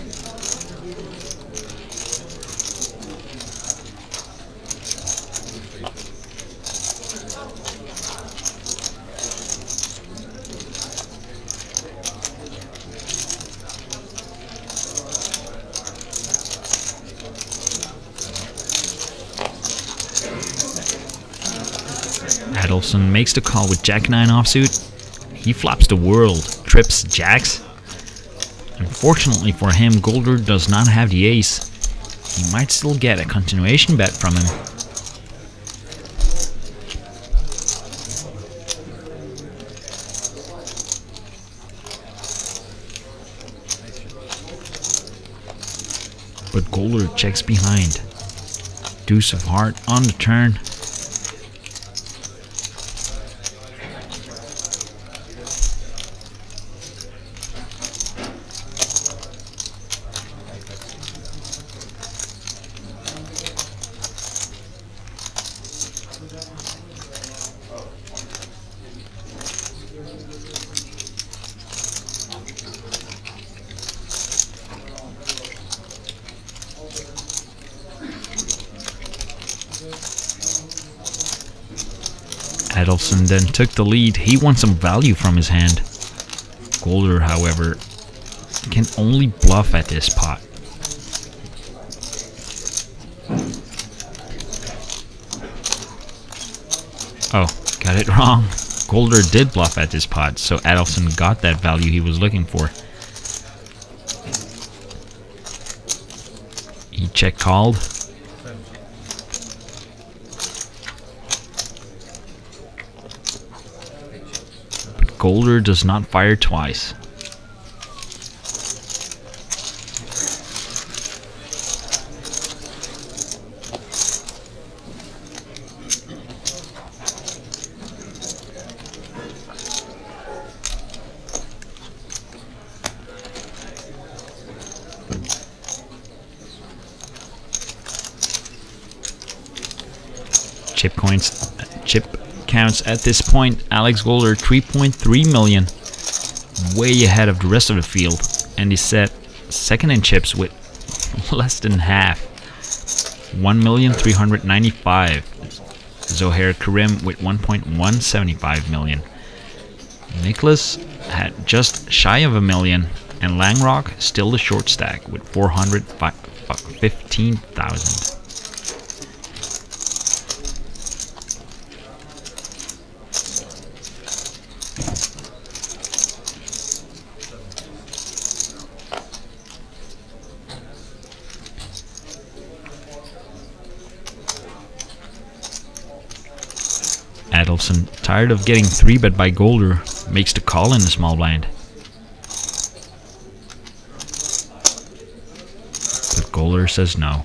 Adelson makes the call with Jack 9 offsuit. He flops the world, trips jacks. Unfortunately for him, Golder does not have the ace. He might still get a continuation bet from him. But Golder checks behind. Deuce of heart on the turn. Adelson then took the lead. He wants some value from his hand. Golder, however, can only bluff at this pot. Oh, got it wrong. Golder did bluff at this pot, so Adelson got that value he was looking for. He check called. Golder does not fire twice. Chip counts at this point. Alex Golder 3.3 million, way ahead of the rest of the field, and he's set second in chips with less than half, 1,395,000. Zohair Karim with 1.175 million. Nicholas had just shy of a million, and Langrock still the short stack with 415,000. Adelson, tired of getting 3-bet by Golder, makes the call in the small blind. But Golder says no.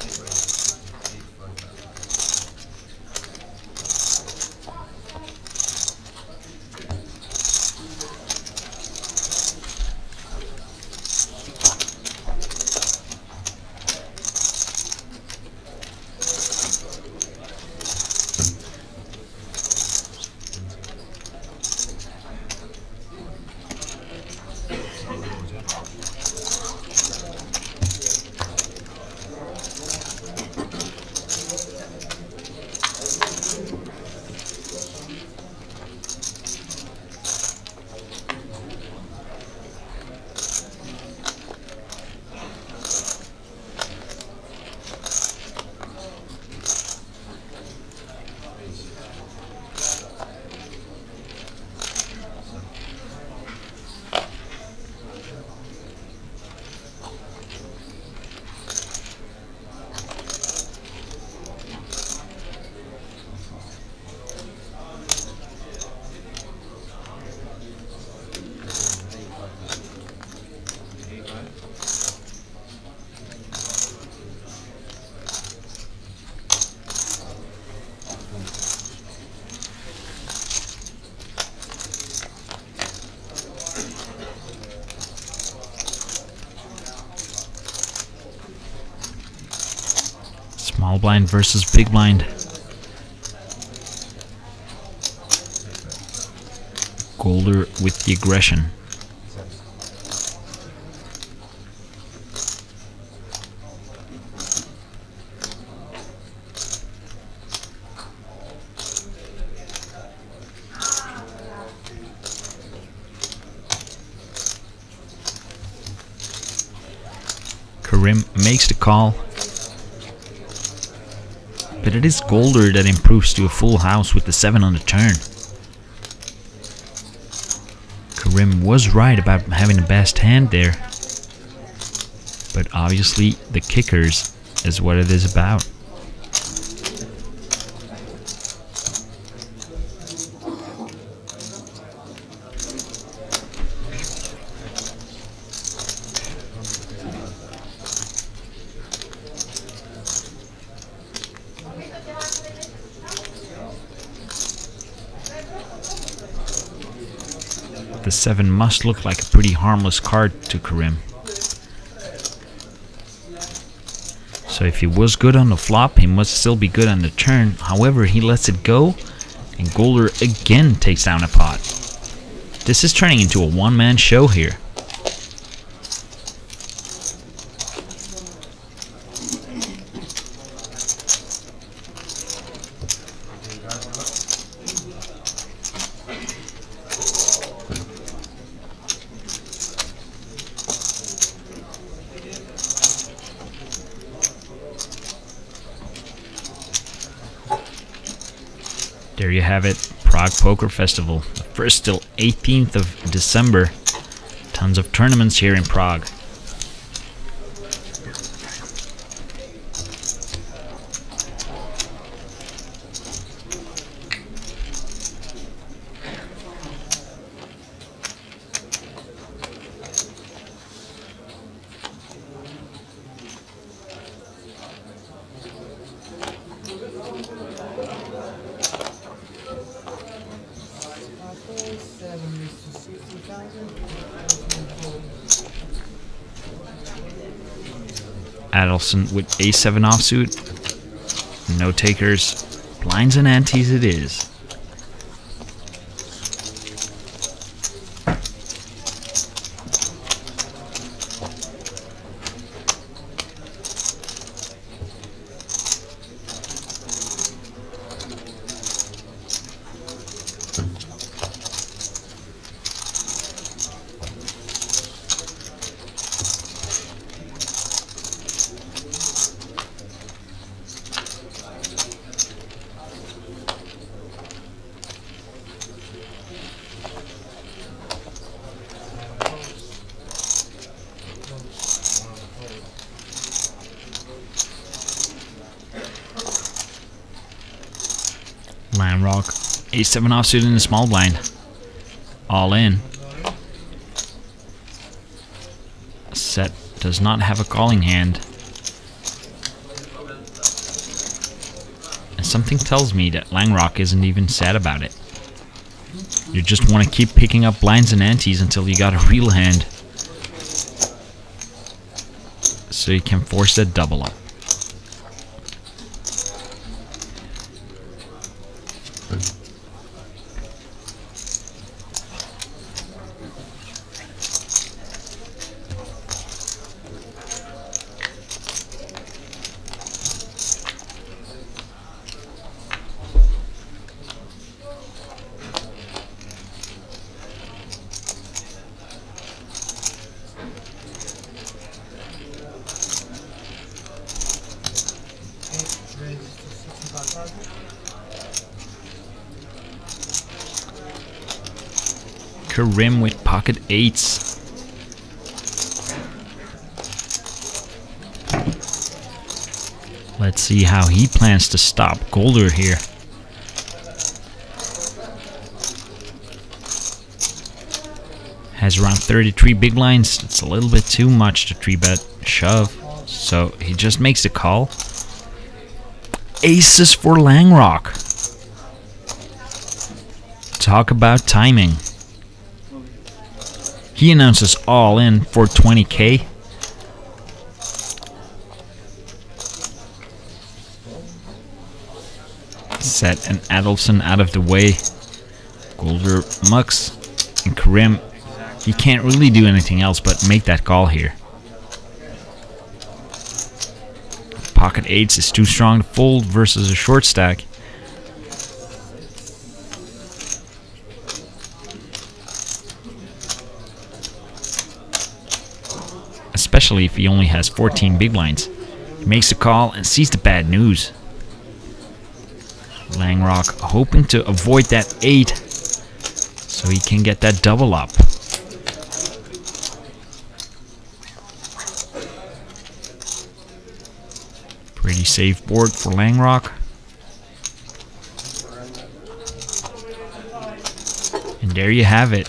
Small blind versus big blind. Golder with the aggression. Karim makes the call, but it is Golder that improves to a full house with the 7 on the turn. Karim was right about having the best hand there, but obviously the kickers is what it is about. The 7 must look like a pretty harmless card to Karim. So if he was good on the flop, he must still be good on the turn. However, he lets it go, and Golder again takes down a pot. This is turning into a one-man show here. There you have it, Prague Poker Festival, the first till 18th of December. Tons of tournaments here in Prague. Adelson with A7 offsuit. No takers. Blinds and antes it is. Line rock, A7 offsuit in the small blind. All in. Set does not have a calling hand. And something tells me that Langrock isn't even sad about it. You just want to keep picking up blinds and antes until you got a real hand, so you can force that double up. Karim with pocket eights. Let's see how he plans to stop Golder here. Has around 33 big blinds. It's a little bit too much to 3-bet shove, so he just makes the call. Aces for Langrock. Talk about timing. He announces all in for 20k. Set and Adelson out of the way. Golder mucks. And Karim, he can't really do anything else but make that call here. Pocket eights is too strong to fold versus a short stack. Especially if he only has 14 big blinds. He makes a call and sees the bad news. Langrock hoping to avoid that 8 so he can get that double up. Pretty safe board for Langrock. And there you have it.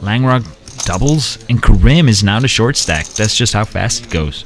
Langrock doubles and Karim is now the short stack. That's just how fast it goes.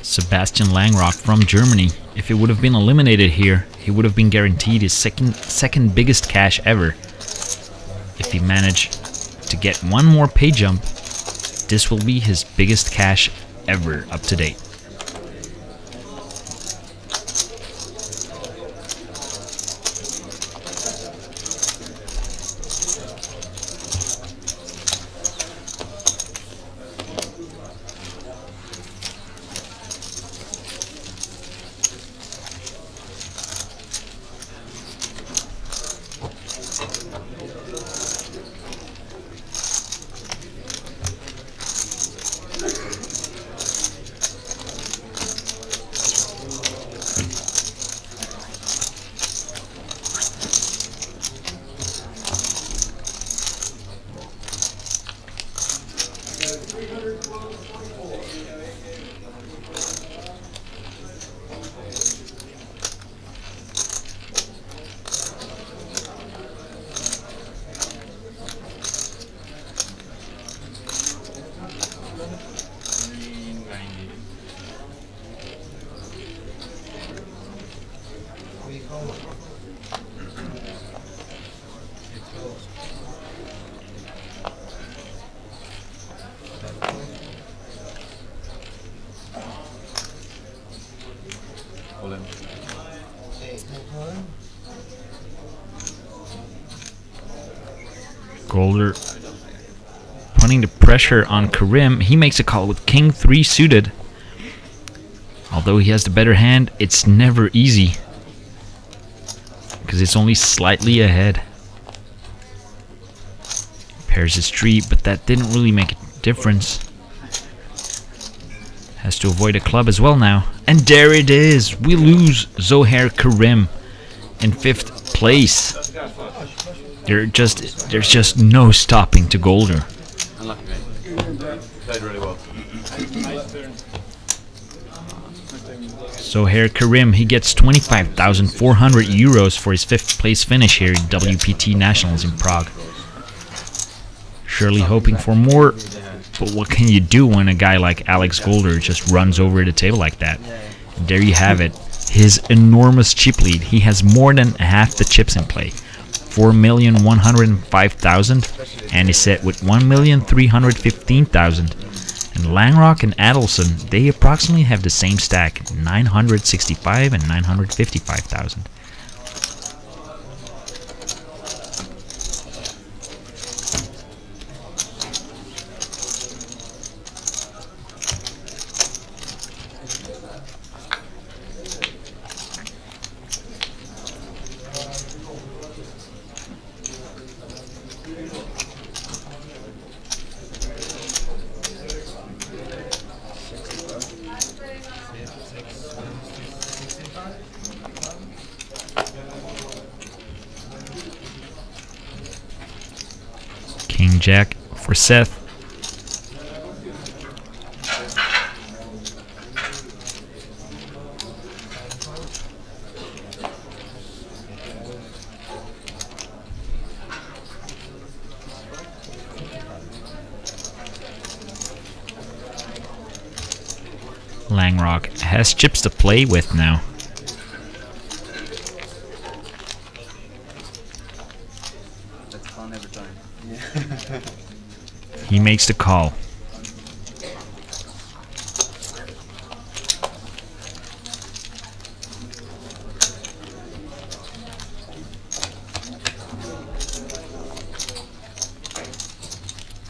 Sebastian Langrock from Germany. If it would have been eliminated here, he would have been guaranteed his second biggest cash ever. If he managed to get one more pay jump, this will be his biggest cash ever up to date. Golder putting the pressure on Karim. He makes a call with King 3 suited. Although he has the better hand, it's never easy because it's only slightly ahead. Pairs his 3, but that didn't really make a difference. Has to avoid a club as well now. And there it is. We lose Zohair Karim in 5th place. There's just no stopping to Golder. Unlucky, mate. Played really well. Zohair Karim, he gets 25,400 euros for his 5th place finish here at WPT Nationals in Prague. Surely hoping for more, but what can you do when a guy like Alex Golder just runs over the table like that? And there you have it, his enormous chip lead. He has more than half the chips in play. 4,105,000 and is set with 1,315,000. And Langrock and Adelson, they approximately have the same stack, 965 and 955,000. King Jack for Seth. Langrock has chips to play with now. That's fun every time. He makes the call.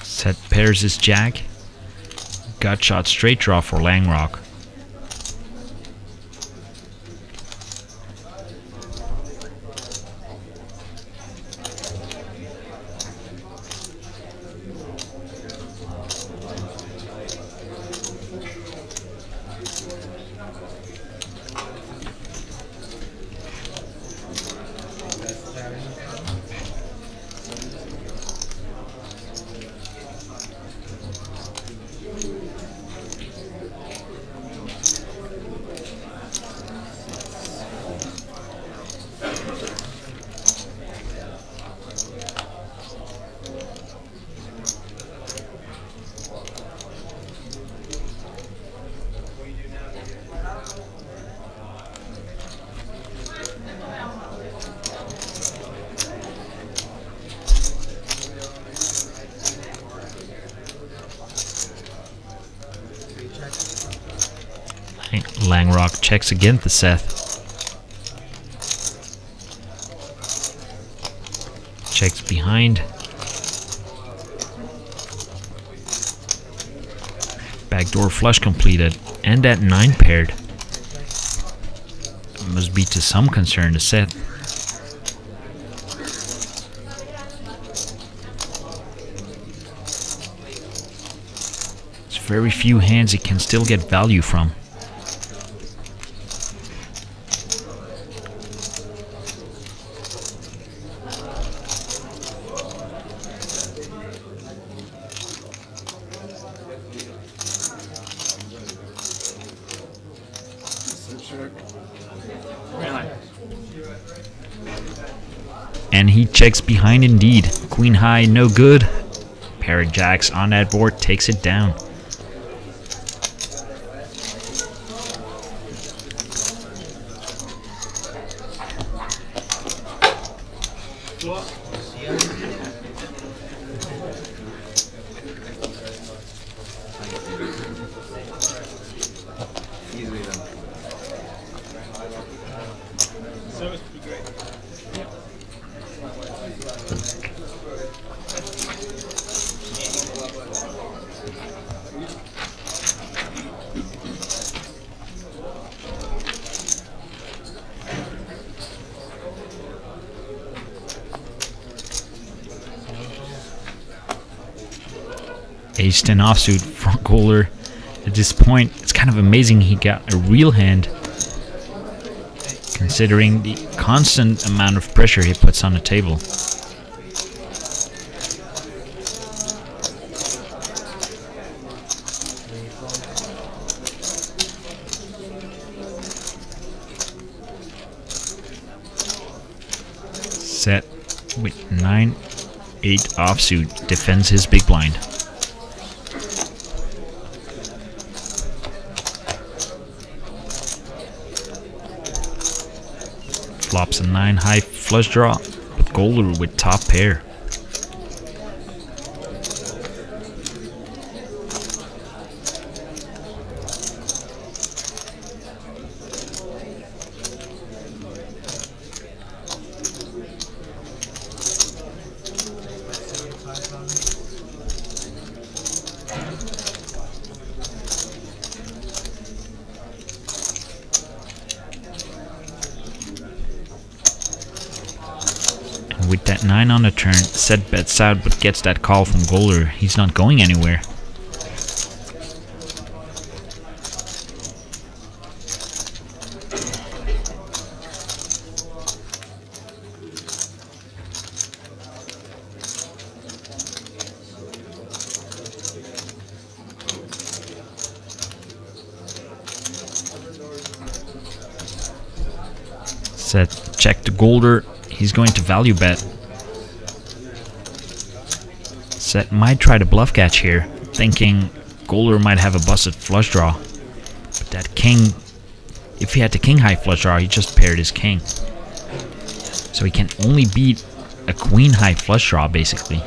Set pairs his jack. Gut shot straight draw for Langrock. Langrock checks again to Seth. Checks behind. Backdoor flush completed. And that 9 paired. Must be to some concern to Seth. There's very few hands he can still get value from. And he checks behind indeed. Queen high, no good. Pair of jacks on that board takes it down. Easily done. Service would be great. Ace 10 offsuit for Kohler. At this point, it's kind of amazing he got a real hand, considering the constant amount of pressure he puts on the table. Set with 9-8 offsuit defends his big blind. Flops a 9 high flush draw, with Kohler with top pair. With that 9 on the turn, Set bets out but gets that call from Kohler. He's not going anywhere. Set check to Golder. He's going to value bet. Set might try to bluff catch here, thinking Golder might have a busted flush draw. But that king, if he had the king high flush draw, he just paired his king. So he can only beat a queen high flush draw basically.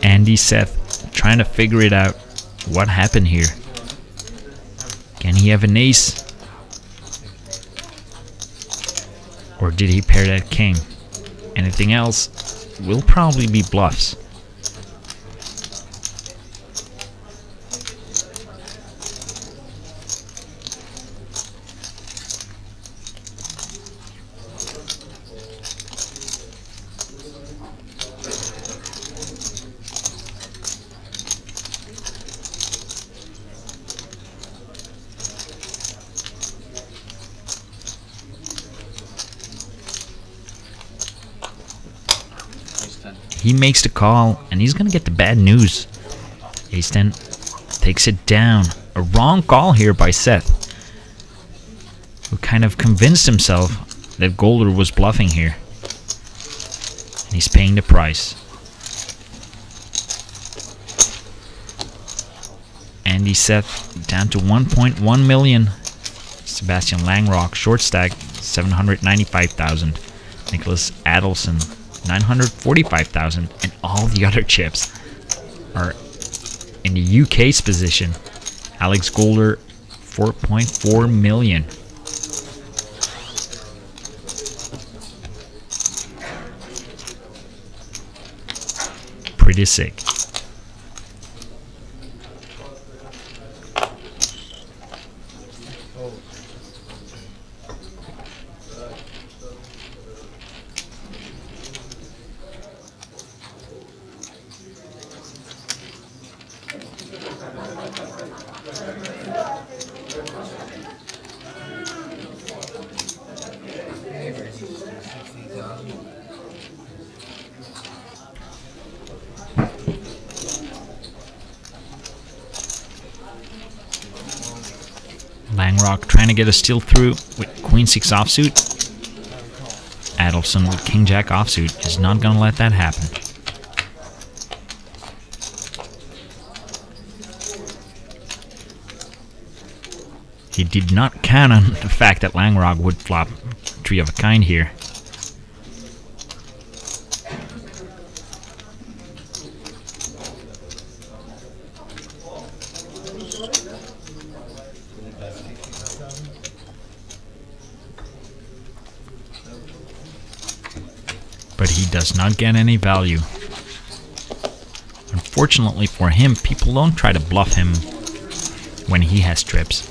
Andy Seth trying to figure it out. What happened here? Can he have an ace? Or did he pair that king? Anything else will probably be bluffs. He makes the call, and he's gonna get the bad news. Ace 10 takes it down. A wrong call here by Seth, who kind of convinced himself that Golder was bluffing here. And he's paying the price. Andy Seth down to 1.1 million. Sebastian Langrock, short stack, 795,000. Nicholas Adelson, 945,000, and all the other chips are in the UK's position. Alex Golder, 4.4 million. Pretty sick. Langrock trying to get a steal through with Queen 6 offsuit. Adelson with King Jack offsuit is not gonna let that happen. He did not count on the fact that Langrock would flop 3 of a kind here. But he does not get any value. Unfortunately for him, people don't try to bluff him when he has trips.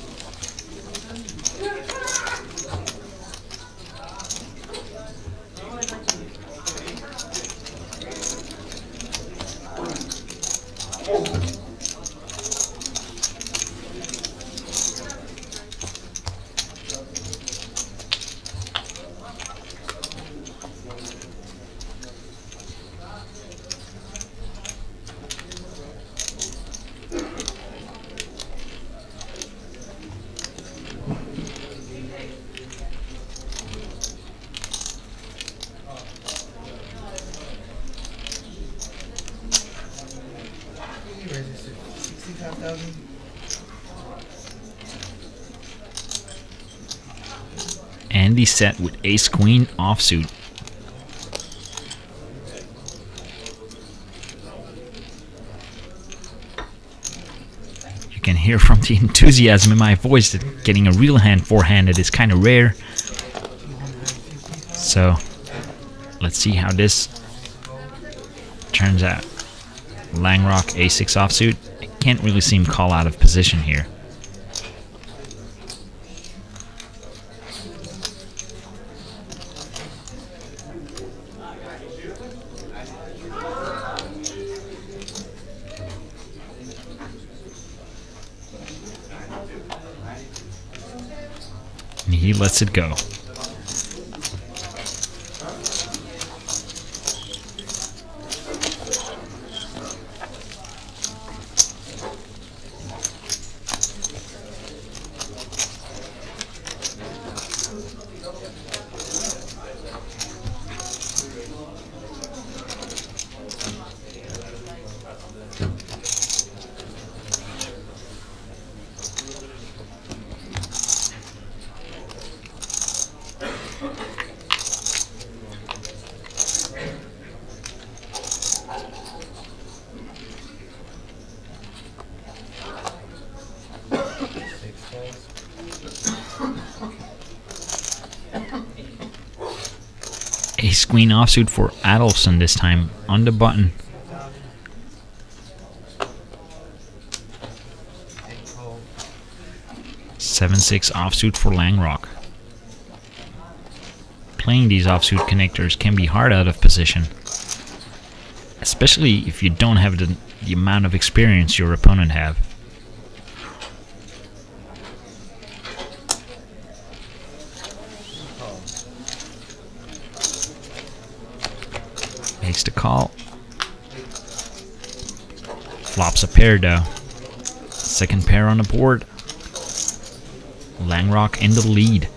Andy set with Ace Queen offsuit. You can hear from the enthusiasm in my voice that getting a real hand four-handed is kind of rare. So let's see how this turns out. Langrock A6 offsuit. I can't really see him call out of position here. he lets it go. Ace queen offsuit for Adolfson this time on the button. 7-6 offsuit for Langrock. Playing these offsuit connectors can be hard out of position, especially if you don't have the amount of experience your opponent have. Makes the call. Flops a pair though. Second pair on the board. Langrock in the lead.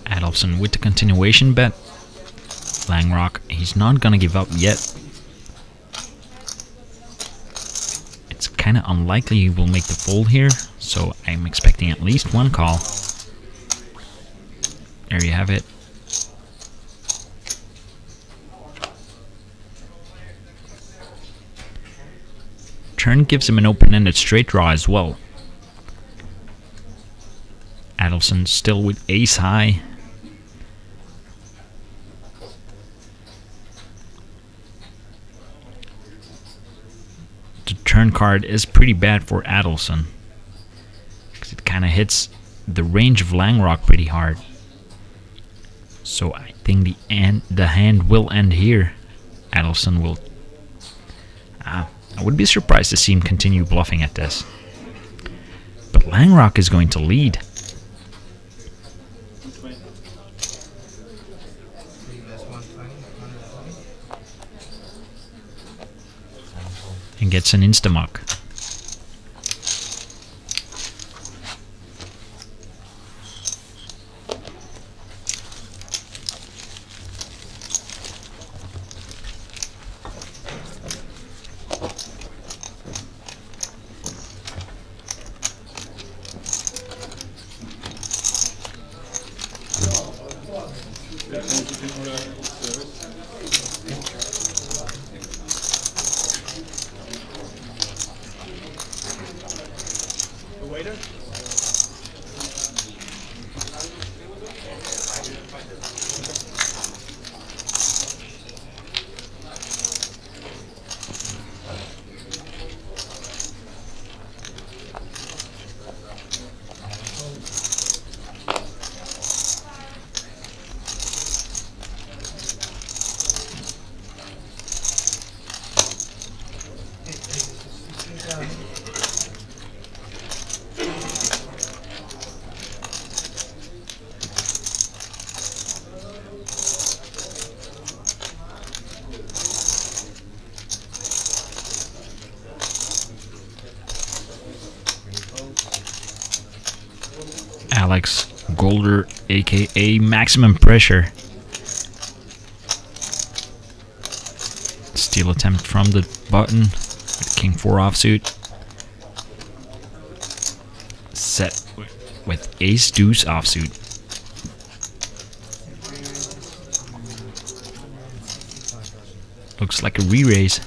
Adolfson with the continuation bet. Langrock, he's not gonna give up yet. It's kinda unlikely he will make the fold here, so I'm expecting at least one call. There you have it. Turn gives him an open-ended straight draw as well. Adolfson still with ace high. The turn card is pretty bad for Adolfson because it kind of hits the range of Langrock pretty hard. So I think the hand will end here. Adolfson will. I would be surprised to see him continue bluffing at this. But Langrock is going to lead. And gets an insta-muck. Alex Golder, aka Maximum Pressure. Steal attempt from the button with King 4 offsuit. Set with Ace Deuce offsuit. Looks like a re-raise.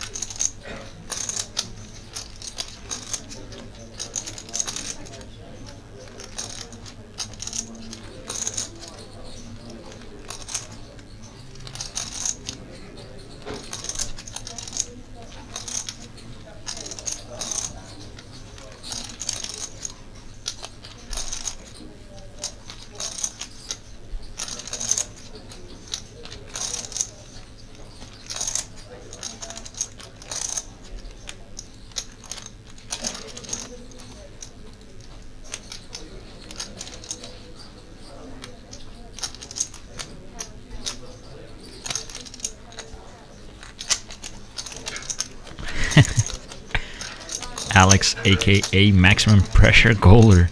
Alex, aka Maximum Pressure Golder.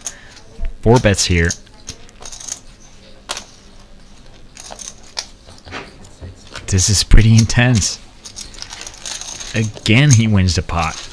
4 bets here. This is pretty intense. Again, he wins the pot.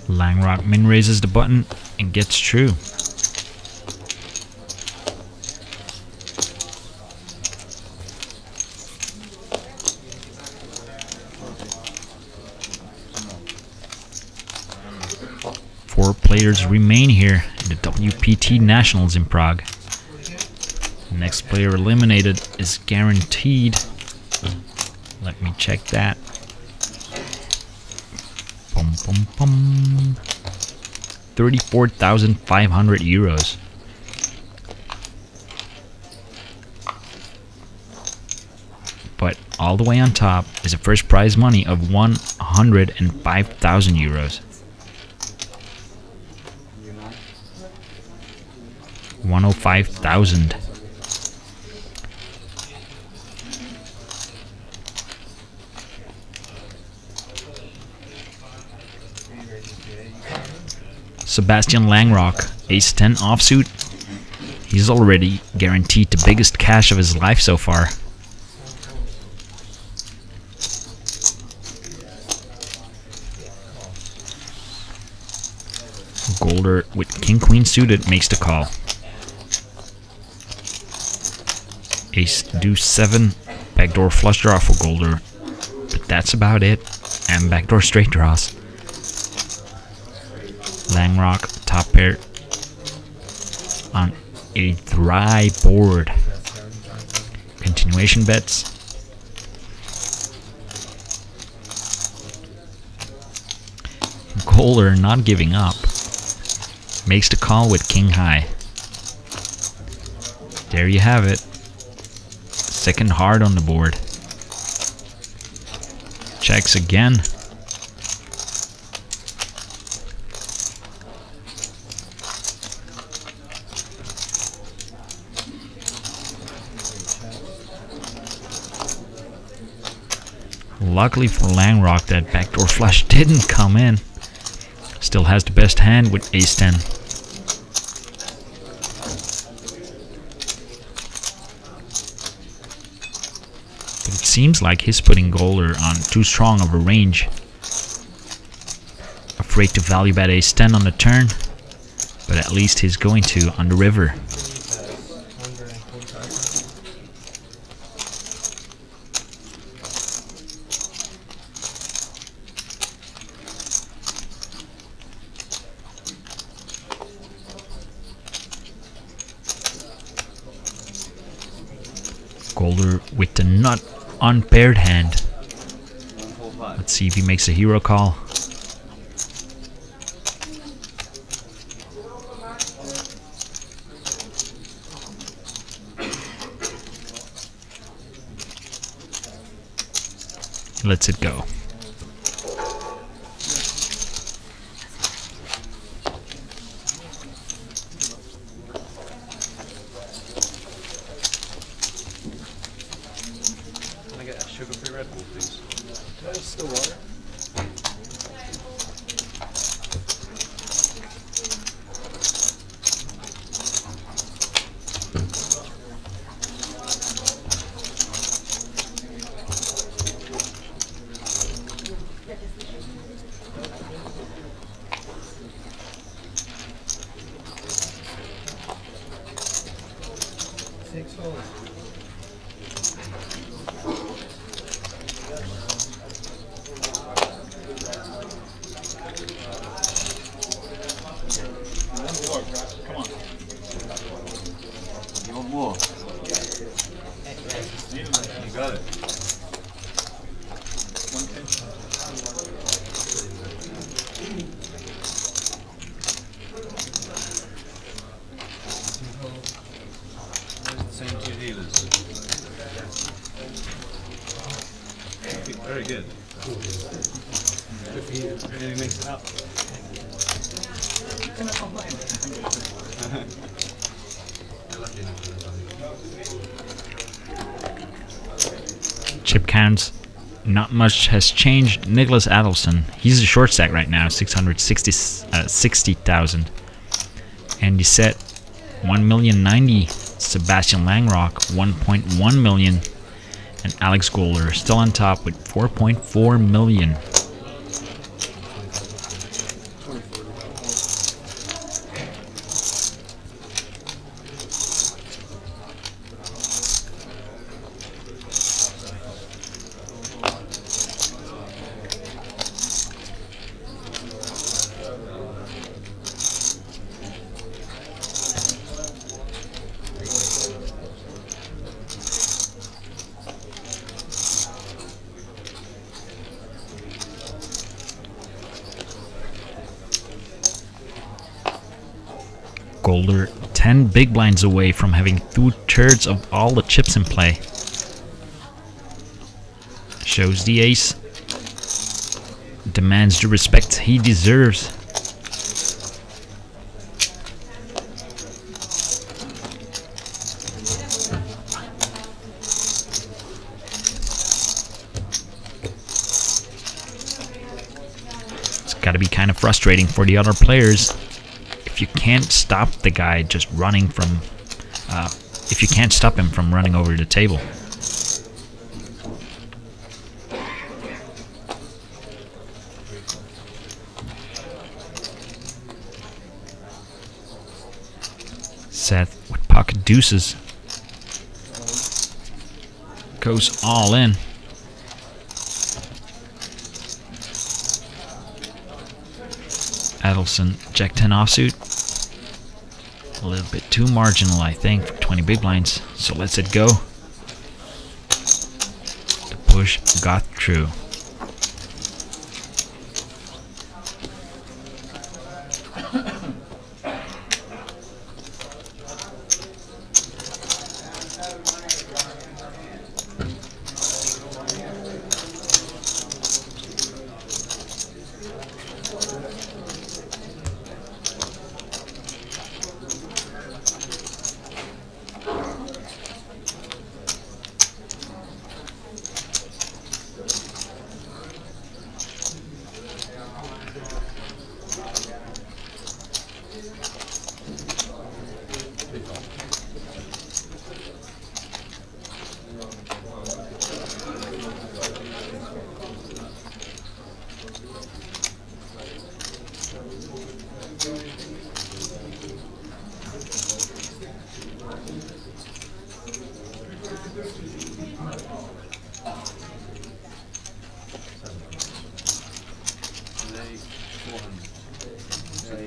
Langrock min raises the button and gets true. Four players remain here in the WPT Nationals in Prague. The next player eliminated is guaranteed. Let me check that. 34,500 euros. But all the way on top is a first prize money of 105,000 euros. 105,000. Sebastian Langrock, ace-10 offsuit. He's already guaranteed the biggest cash of his life so far. Golder with king-queen suited makes the call. Ace-deuce-7, backdoor flush draw for Golder. But that's about it. And backdoor straight draws. Langrock, top pair on a dry board. Continuation bets. Golder not giving up. Makes the call with king high. There you have it. Second hard on the board. Checks again. Luckily for Langrock, that backdoor flush didn't come in. Still has the best hand with ace-10. But it seems like he's putting Golder on too strong of a range. Afraid to value bet ace-10 on the turn, but at least he's going to on the river. Golder with the nut unpaired hand. Let's see if he makes a hero call. Lets it go. Can I get a sugar-free Red Bull, please? Still water? You want more? You got it. Same two dealers. Very good. Really mix it up. Chip counts, not much has changed. Nicholas Adelson, he's a short stack right now, 60,000. And he set 1,090,000. Sebastian Langrock 1.1 million, and Alex Golder still on top with 4.4 million. Golder 10 big blinds away from having 2/3 of all the chips in play. Shows the ace. Demands the respect he deserves. It's gotta be kind of frustrating for the other players. If you can't stop the guy just running from, if you can't stop him from running over the table. Seth with pocket deuces goes all in. Adelson, Jack 10 offsuit. A little bit too marginal, I think, for 20 big blinds. So lets it go. The push got through.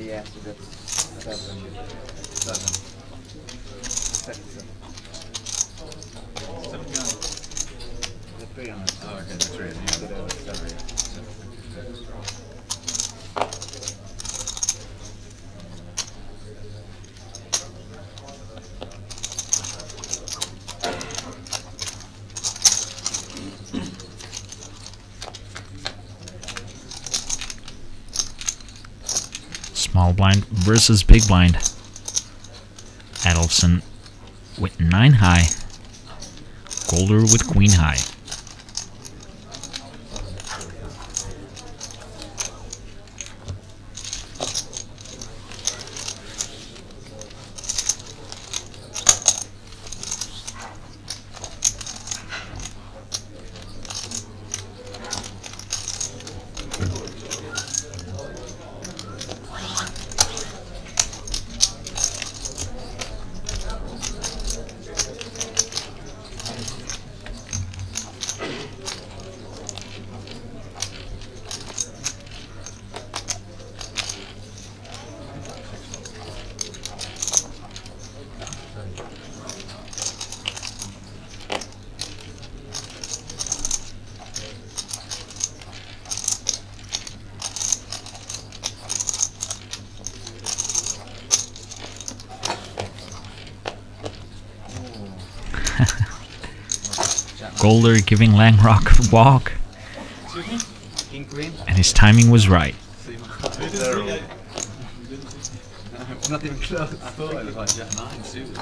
Yeah, so that's 7. The 300. Oh, okay, the 300. Small blind versus big blind. Adelson with 9 high. Golder with queen high. Golder giving Langrock a walk. King Queen? And his timing was right. Not even close. I thought it was like Jack 9 suited.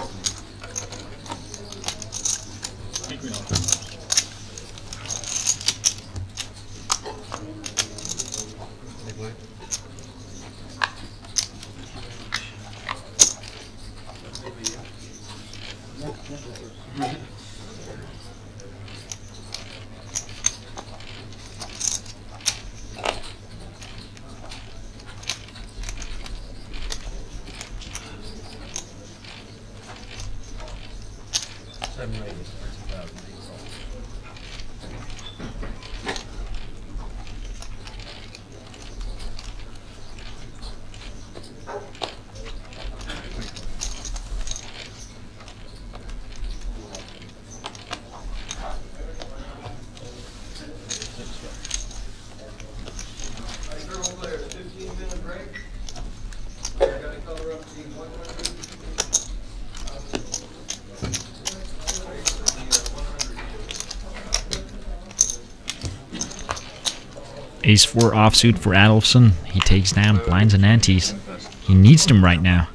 Ace-4 offsuit for Adolfson. He takes down blinds and antes. He needs them right now,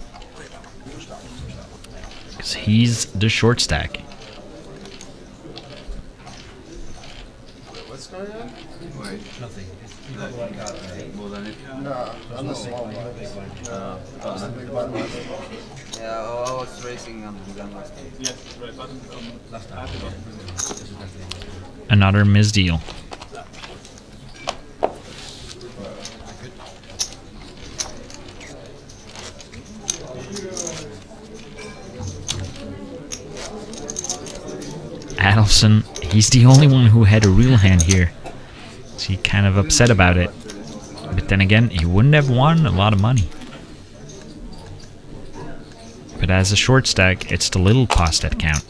because he's the short stack. What's going on? Wait. Nothing. Well, then it, No, I'm the small one. That's the big button one. yeah, I was racing under the gun last time. Yes, right button. Last time. Another misdeal. Adolfson, he's the only one who had a real hand here, so he's kind of upset about it. But then again, he wouldn't have won a lot of money. But as a short stack, it's the little pots that count.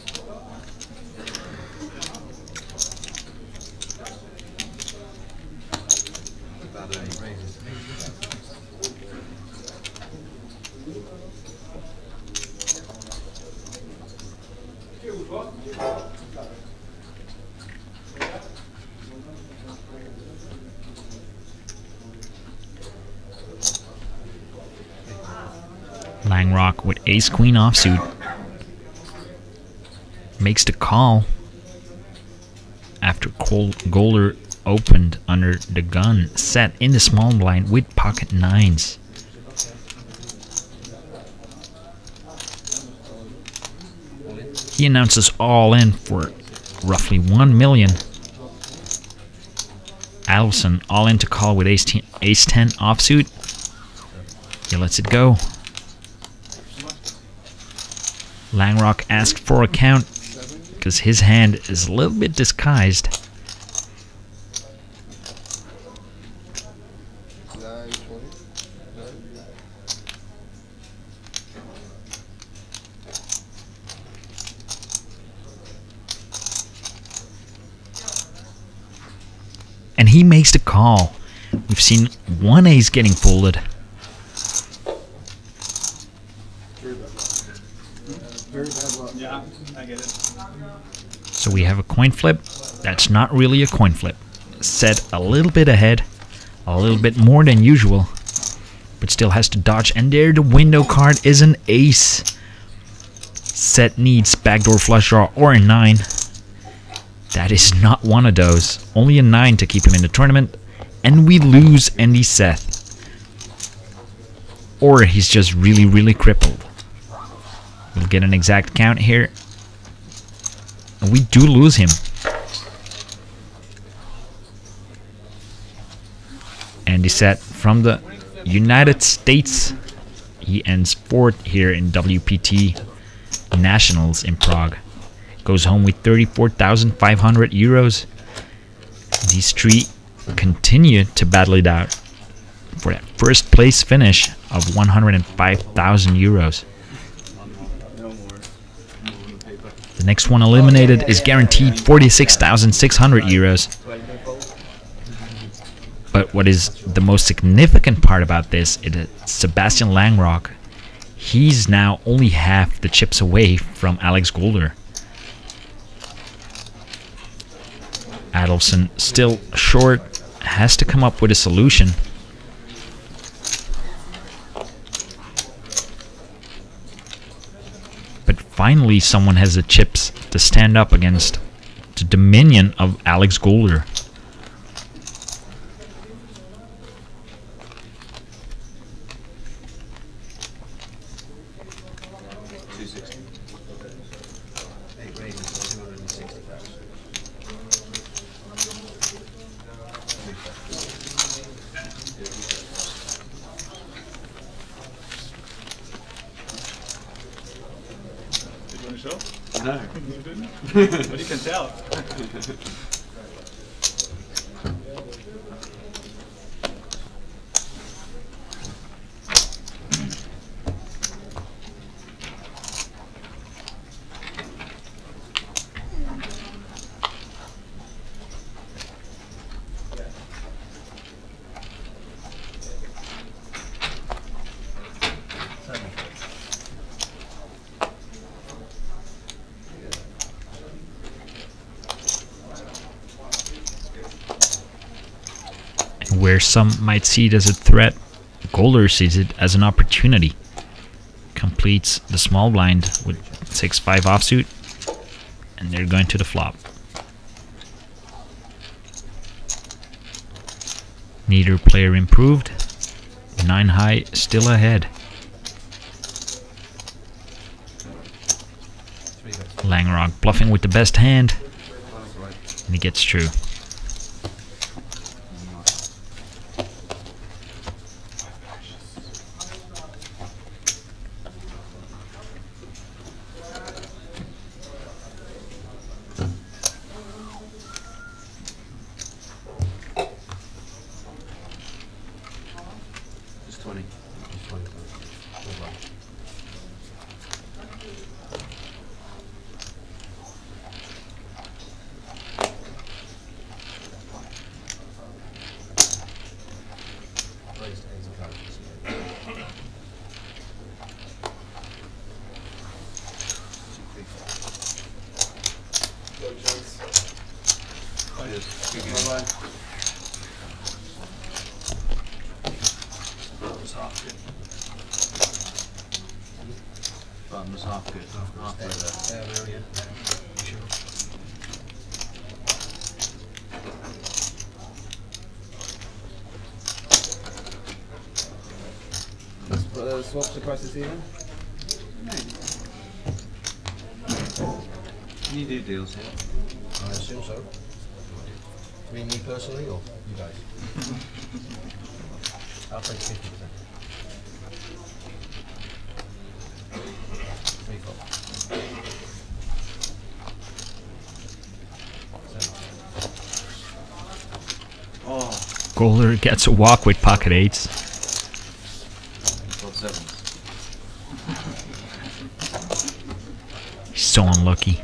Langrock with ace-queen offsuit makes the call after Golder opened under the gun, set in the small blind with pocket nines. He announces all in for roughly 1 million. Adolfson all in to call with ace-10 offsuit. He lets it go. Langrock asked for a count because his hand is a little bit disguised. 9, 20. And he makes the call. We've seen one ace getting folded. Very bad luck. Yeah, I get it. So we have a coin flip. That's not really a coin flip. Set a little bit ahead, a little bit more than usual, but still has to dodge. And there the window card is an ace. Set needs backdoor flush draw or a 9. That is not one of those. Only a 9 to keep him in the tournament. And we lose Andy Seth. Or he's just really, really crippled. We'll get an exact count here. And we do lose him. Andy Seth from the United States. He ends 4th here in WPT Nationals in Prague. Goes home with 34,500 euros. These three continue to battle it out for that first place finish of 105,000 euros. The next one eliminated is guaranteed 46,600 euros. But what is the most significant part about this is Sebastian Langrock. He's now only half the chips away from Alex Golder. Adelson still short, has to come up with a solution. But finally someone has the chips to stand up against the dominion of Alex Golder. No. But you can tell. Where some might see it as a threat, Golder sees it as an opportunity. Completes the small blind with 6-5 offsuit, and they're going to the flop. Neither player improved. 9 high still ahead. Langrock bluffing with the best hand, and he gets through. Swaps across the ceiling? Can you do deals here? I assume so. I mean, me personally, or you guys? I'll take 50%. 3 flop. 7. Oh. Golder gets a walk with pocket 8s. He's so unlucky.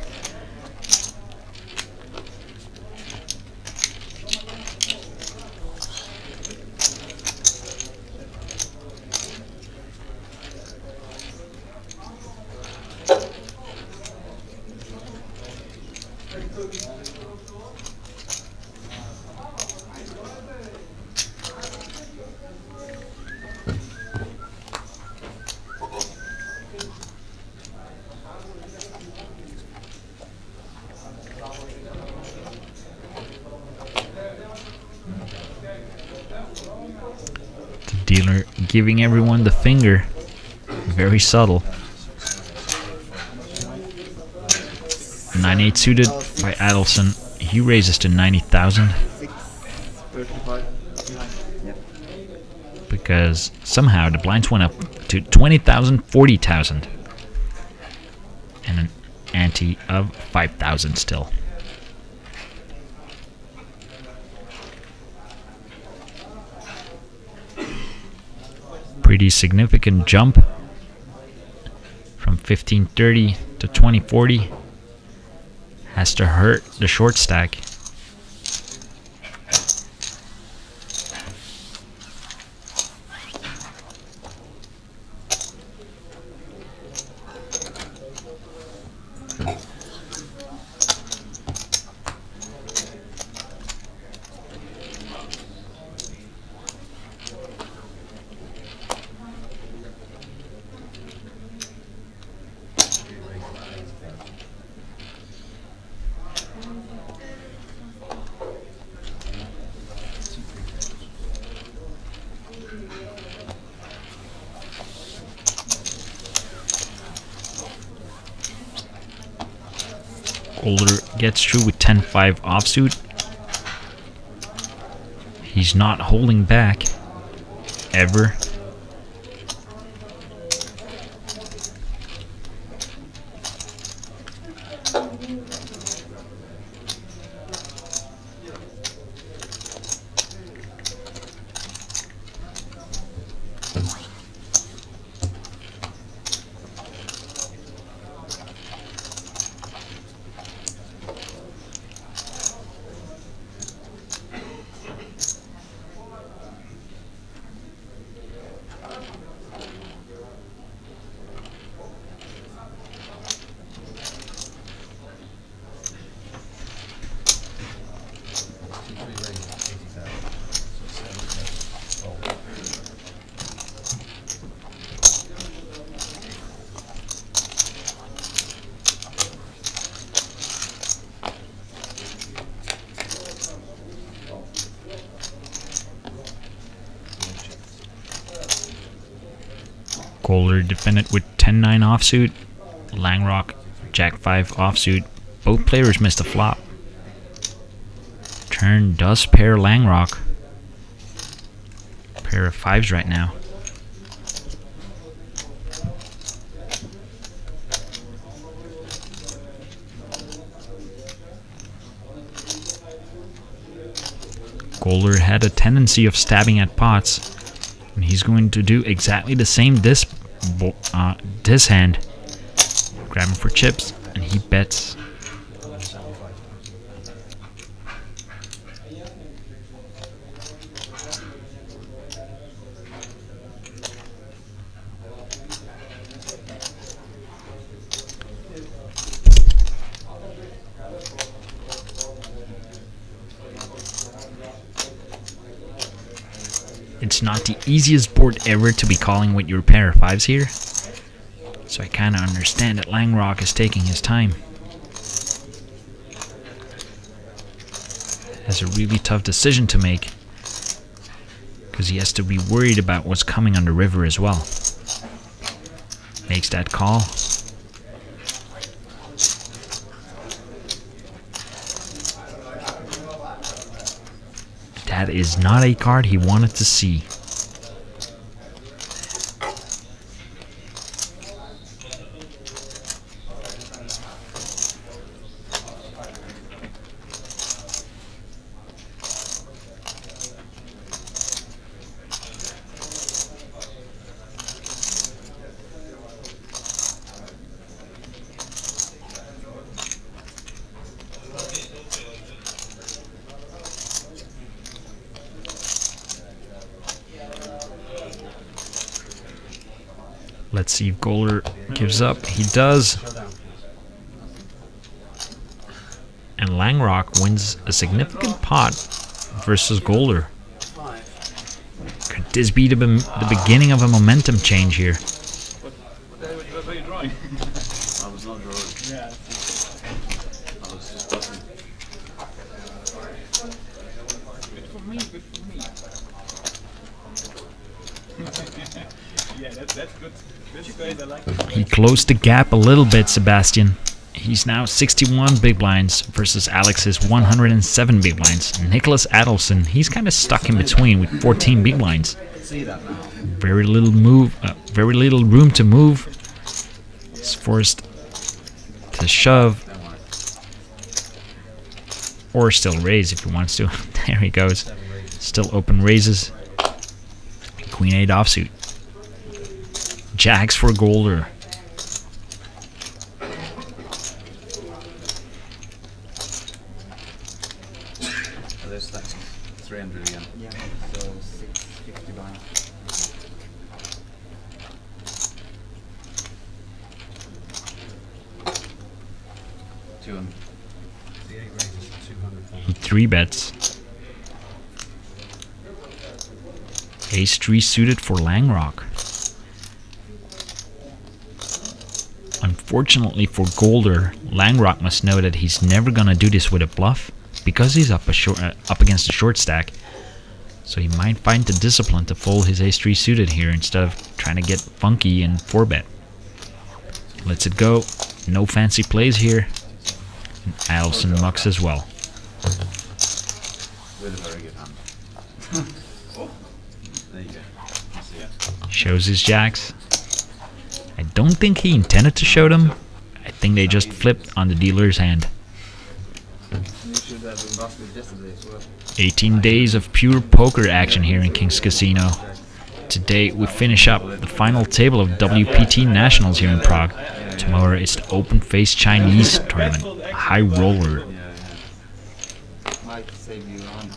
Dealer giving everyone the finger. Very subtle. 9-8 suited by Adelson. He raises to 90,000. Because somehow the blinds went up to 20,000, 40,000. And an ante of 5,000 still. Pretty significant jump from 1530 to 2040. Has to hurt the short stack. Golder gets through with 10-5 offsuit. He's not holding back ever. Golder defended with 10-9 offsuit. Langrock, Jack-5 offsuit. Both players missed a flop. Turn does pair Langrock. Pair of 5s right now. Golder had a tendency of stabbing at pots, and he's going to do exactly the same this hand. Grabbing for chips, and he bets. It's not the easiest board ever to be calling with your pair of 5s here, so I kind of understand that Langrock is taking his time. Has a really tough decision to make, because he has to be worried about what's coming on the river as well. Makes that call. That is not a card he wanted to see. Let's see if Golder gives up. He does. And Langrock wins a significant pot versus Golder. Could this be the beginning of a momentum change here? What are you drawing? I was not drawing. Yeah. I was just butting. Good for me, good for me. Yeah, that's good. That's great, I like it. He closed the gap a little bit, Sebastian. He's now 61 big blinds versus Alex's 107 big blinds. Nicholas Adelson, he's kind of stuck in between with 14 big blinds. See that now. Very little room to move. He's forced to shove, or still raise if he wants to. There he goes. Still open raises. Queen 8 offsuit. Jacks for Golder. So this that's 300 again. Yeah, so 650 blind. He 3-bets. Ace 3 suited for Langrock. Unfortunately for Golder, Langrock must know that he's never gonna do this with a bluff because he's up against a short stack. So he might find the discipline to fold his ace 3 suited here instead of trying to get funky and 4-bet. Lets it go. No fancy plays here. And Adelson mucks as well. With a very good hand. There you go. See it. Shows his jacks. I don't think he intended to show them. I think they just flipped on the dealer's hand. You should have been busted yesterday as well. 18 days of pure poker action here in King's Casino. Today we finish up the final table of WPT Nationals here in Prague. Tomorrow is the Open Face Chinese tournament, a high roller. Might save you on.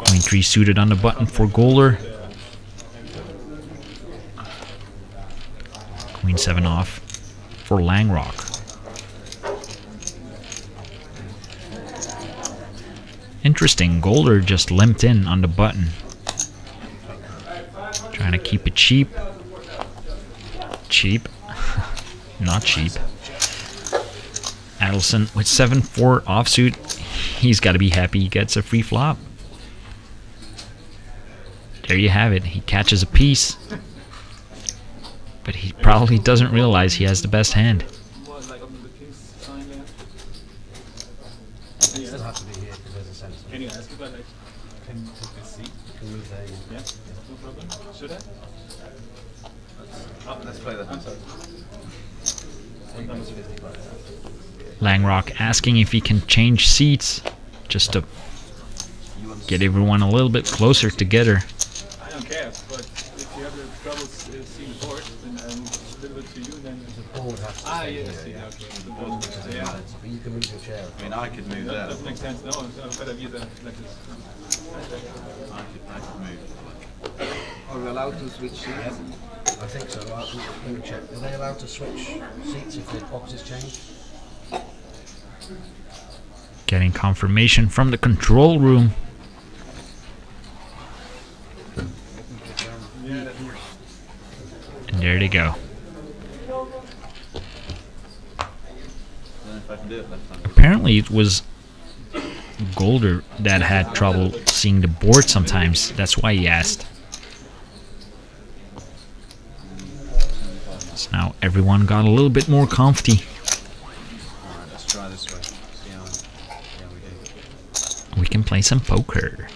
Queen 3 suited on the button for Golder. Queen 7 off for Langrock. Interesting, Golder just limped in on the button. Trying to keep it cheap. Cheap. Not cheap. Adelson with 7-4 offsuit. He's got to be happy he gets a free flop. There you have it. He catches a piece. But he probably doesn't realize he has the best hand. Still have to be here because there's a sensor. Can you ask about like, can you take a seat? Can move there. Yeah, no problem. Should I? Let's play the hand. Langrock asking if he can change seats just to get everyone a little bit closer together. I don't care, but if you have the troubles seeing the board, then I'm a little bit to you, then The board has to ah, stay yes, here, yeah, yeah. okay. The board, yeah. But you can move your chair. I mean, I could move there. That makes sense. No, it's better view than like this. I could move. Are we allowed to switch seats? I think so. Let me check. Are they allowed to switch seats if the boxes change? Getting confirmation from the control room. And there they go. Apparently it was Golder that had trouble seeing the board sometimes. That's why he asked. So now everyone got a little bit more comfy. Alright, let's try this way. See how we do. We can play some poker.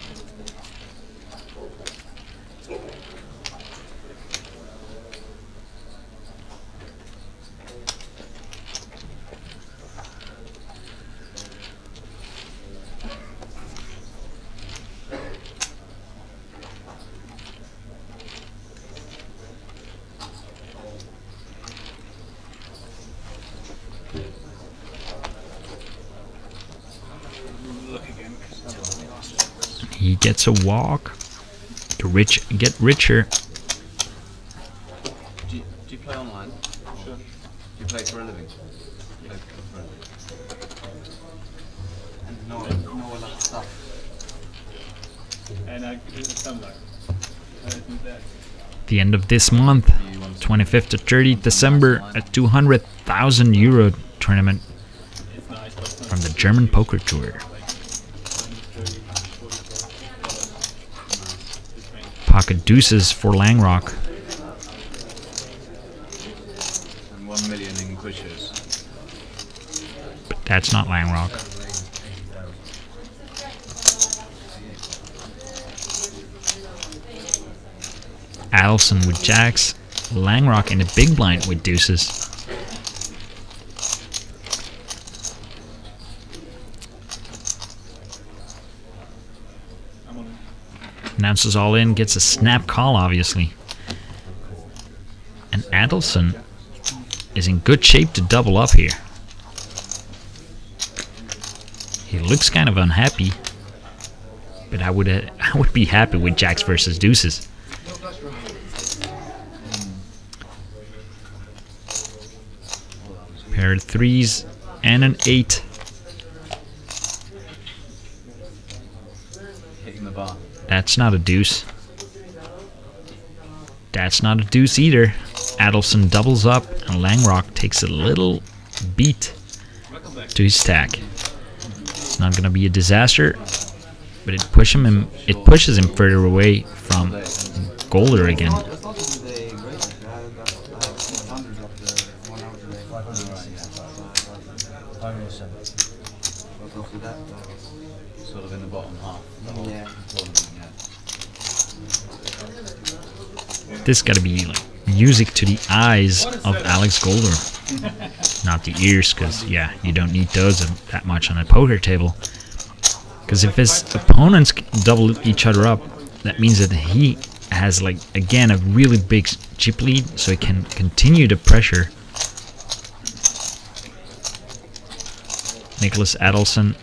He gets a walk. The rich get richer. Do you play online? Sure. Do you play for a living? Play for a living. And know a lot of stuff. And I do some luck. I do that. The end of this month, 25th to 30th December, a 200,000 euro tournament It's nice, but from the German Poker Tour. Pocket deuces for Langrock. And 1 million in pushes. But that's not Langrock. Adelson with jacks. Langrock in the big blind with deuces. Announces all in, gets a snap call obviously. And Adelson is in good shape to double up here. He looks kind of unhappy, but I would be happy with jacks versus deuces. Pair of threes and an 8. Hitting the bar. That's not a deuce. That's not a deuce either. Adelson doubles up and Langrock takes a little beat to his stack. It's not gonna be a disaster, but it pushes him further away from Golder again. Sort of in the bottom half. Yeah. This gotta be like music to the eyes of Alex Golder. Not the ears, because yeah, you don't need those that much on a poker table. Because if his opponents double each other up, that means that he has, like, again, a really big chip lead, so he can continue the pressure. Nicholas Adelson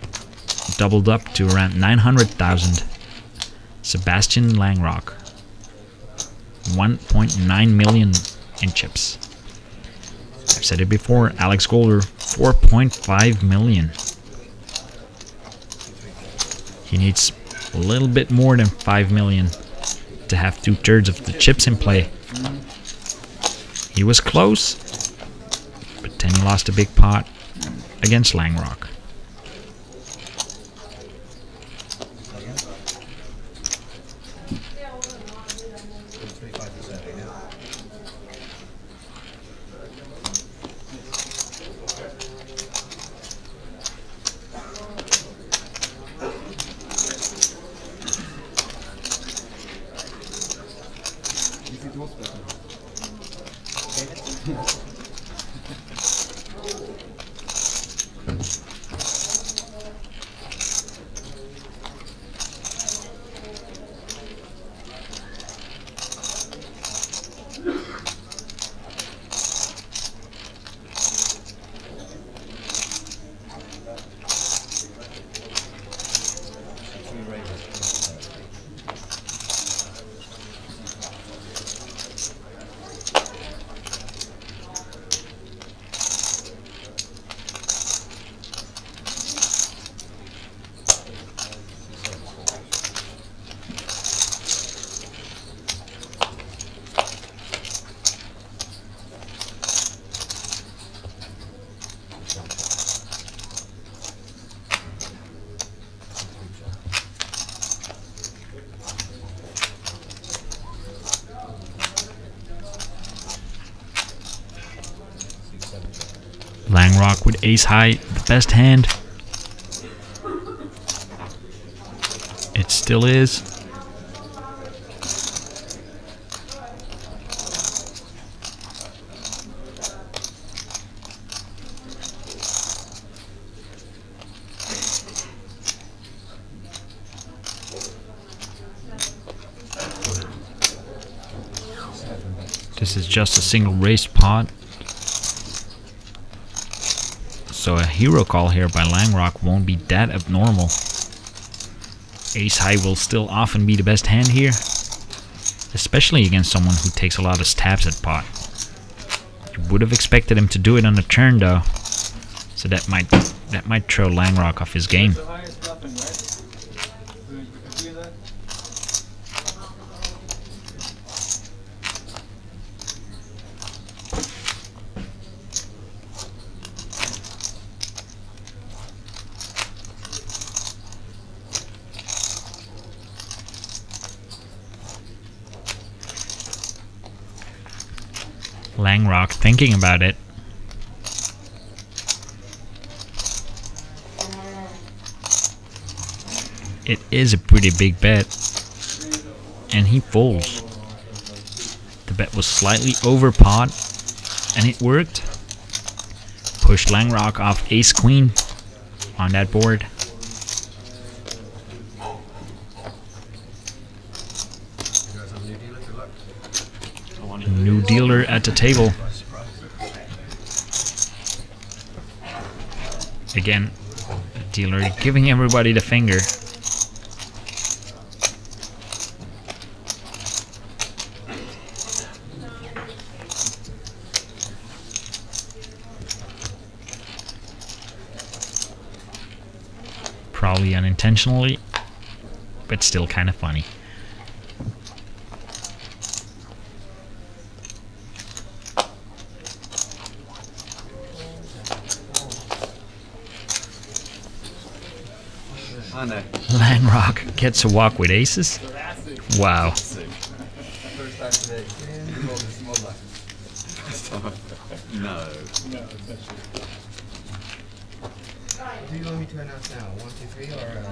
doubled up to around 900,000. Sebastian Langrock, 1.9 million in chips. I've said it before, Alex Golder, 4.5 million. He needs a little bit more than 5 million to have 2/3 of the chips in play. He was close, but then he lost a big pot against Langrock. Langrock with ace high, the best hand. It still is. This is just a single raised pot. So a hero call here by Langrock won't be that abnormal. Ace high will still often be the best hand here, especially against someone who takes a lot of stabs at pot. You would have expected him to do it on the turn though, so that might throw Langrock off his game. Langrock thinking about it. It is a pretty big bet, and he folds. The bet was slightly over pot, and it worked. Pushed Langrock off ace queen on that board. New dealer at the table. Again, the dealer giving everybody the finger. Probably unintentionally, but still kind of funny. Langrock gets a walk with aces. Wow. No. do you want me to announce now? 1, 2, 3 or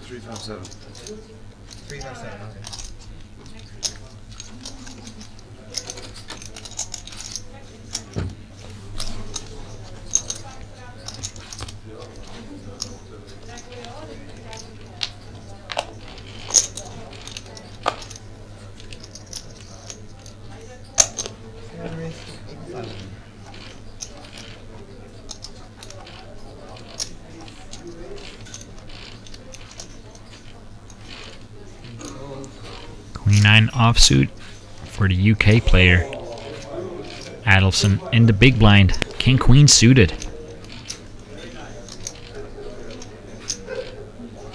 357. 357? Okay. Queen 9 offsuit for the UK player. Adelson in the big blind. King Queen suited.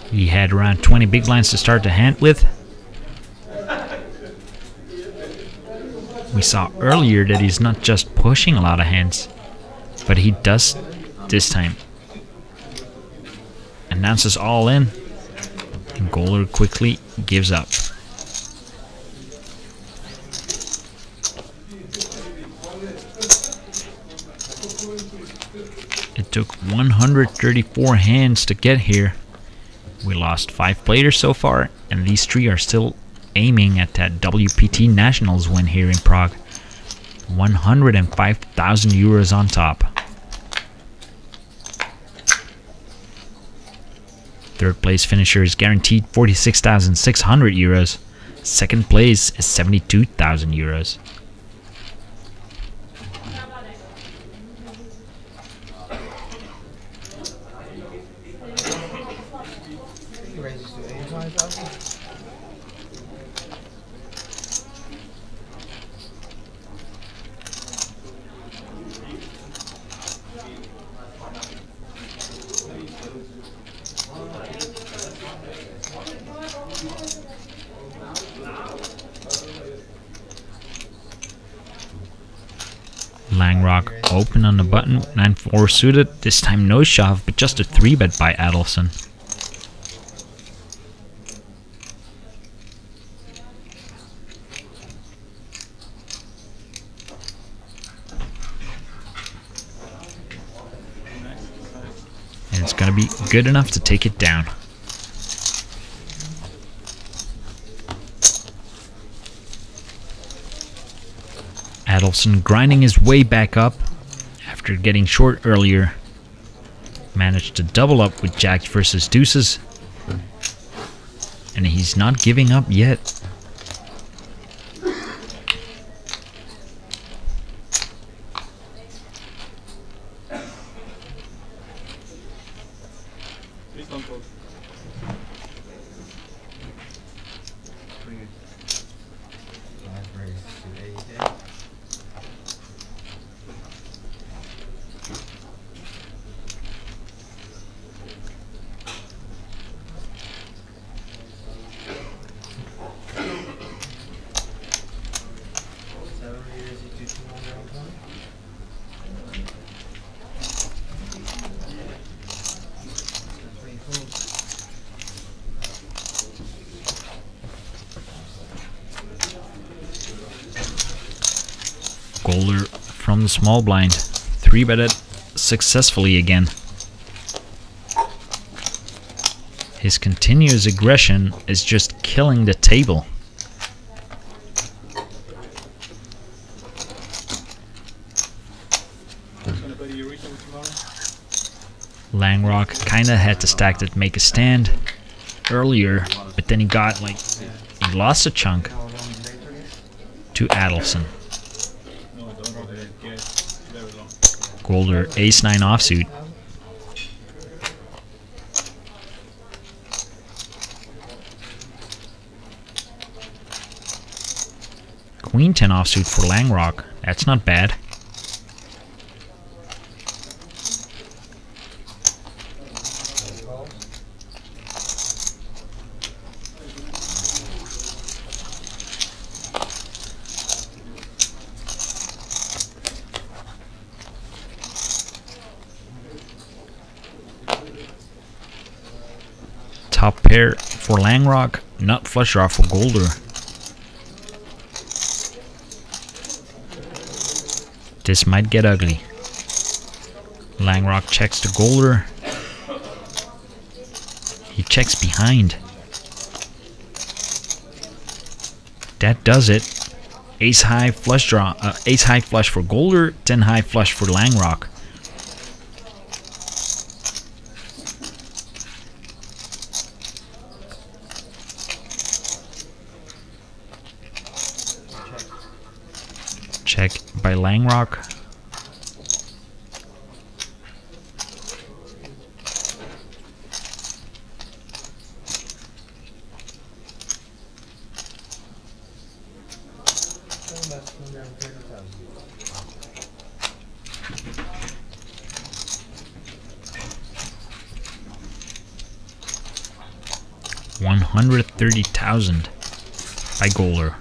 He had around 20 big blinds to start the hand with. We saw earlier that he's not just pushing a lot of hands, but he does this time. Announces all in, and Golder quickly gives up. It took 134 hands to get here. We lost 5 players so far, and these 3 are still aiming at that WPT Nationals win here in Prague. 105,000 euros on top. Third place finisher is guaranteed 46,600 euros. Second place is 72,000 euros. Langrock open on the button, 9-4 suited. This time no shove, but just a 3-bet by Adelson. And it's gonna be good enough to take it down. Adelson grinding his way back up after getting short earlier. Managed to double up with jacks versus deuces. And he's not giving up yet. Please don't talk. Golder from the small blind, 3-betted successfully again. His continuous aggression is just killing the table. Langrock kinda had to stack that make a stand earlier, but then he lost a chunk to Adelson. Golder ace-9 offsuit. Queen-10 offsuit for Langrock. That's not bad. Top pair for Langrock, nut flush draw for Golder. This might get ugly. Langrock checks to Golder. He checks behind. That does it. Ace high flush draw. Ace high flush for Golder. 10 high flush for Langrock. Check by Langrock. $130,000 by Golder.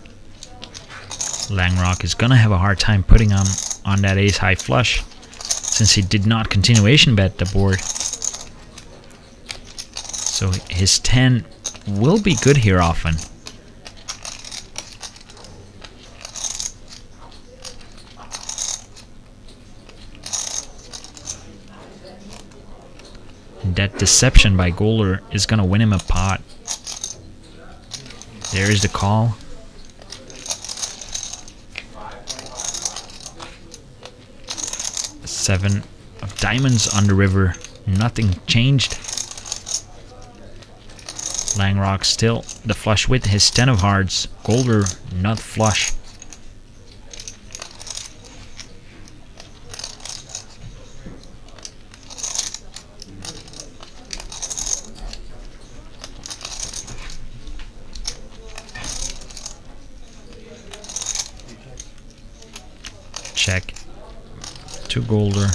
Langrock is gonna have a hard time putting on that ace high flush since he did not continuation bet the board. So his 10 will be good here often. And that deception by Golder is gonna win him a pot. There is the call. Seven of diamonds on the river. Nothing changed. Langrock still the flush with his 10 of hearts. Golder not flush. Check to Golder.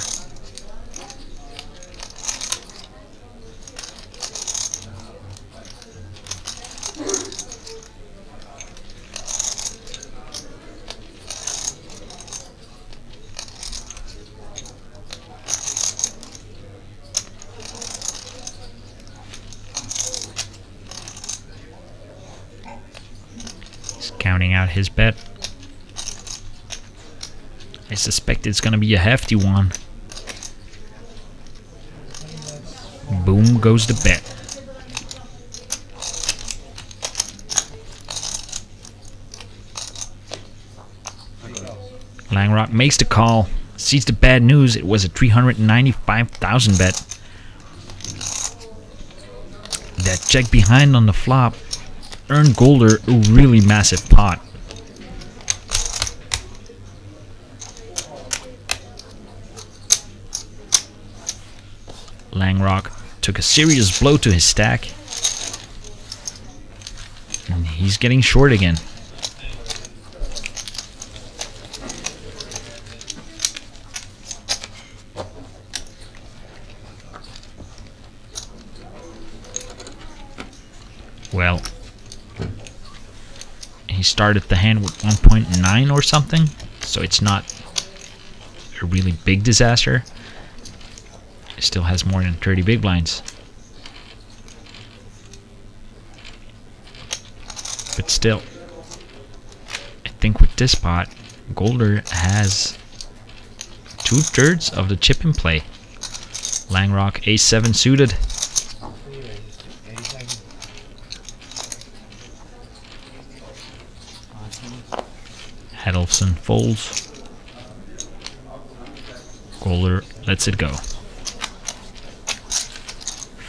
He's counting out his bet. I suspect it's gonna be a hefty one. Boom goes the bet. Langrock makes the call. Sees the bad news. It was a 395,000 bet. That check behind on the flop earned Golder a really massive pot. Langrock took a serious blow to his stack. And he's getting short again. Well, he started the hand with 1.9 or something, so it's not a really big disaster. It still has more than 30 big blinds. But still, I think with this pot, Golder has 2/3 of the chip in play. Langrock ace-7 suited. Adelson folds. Golder lets it go.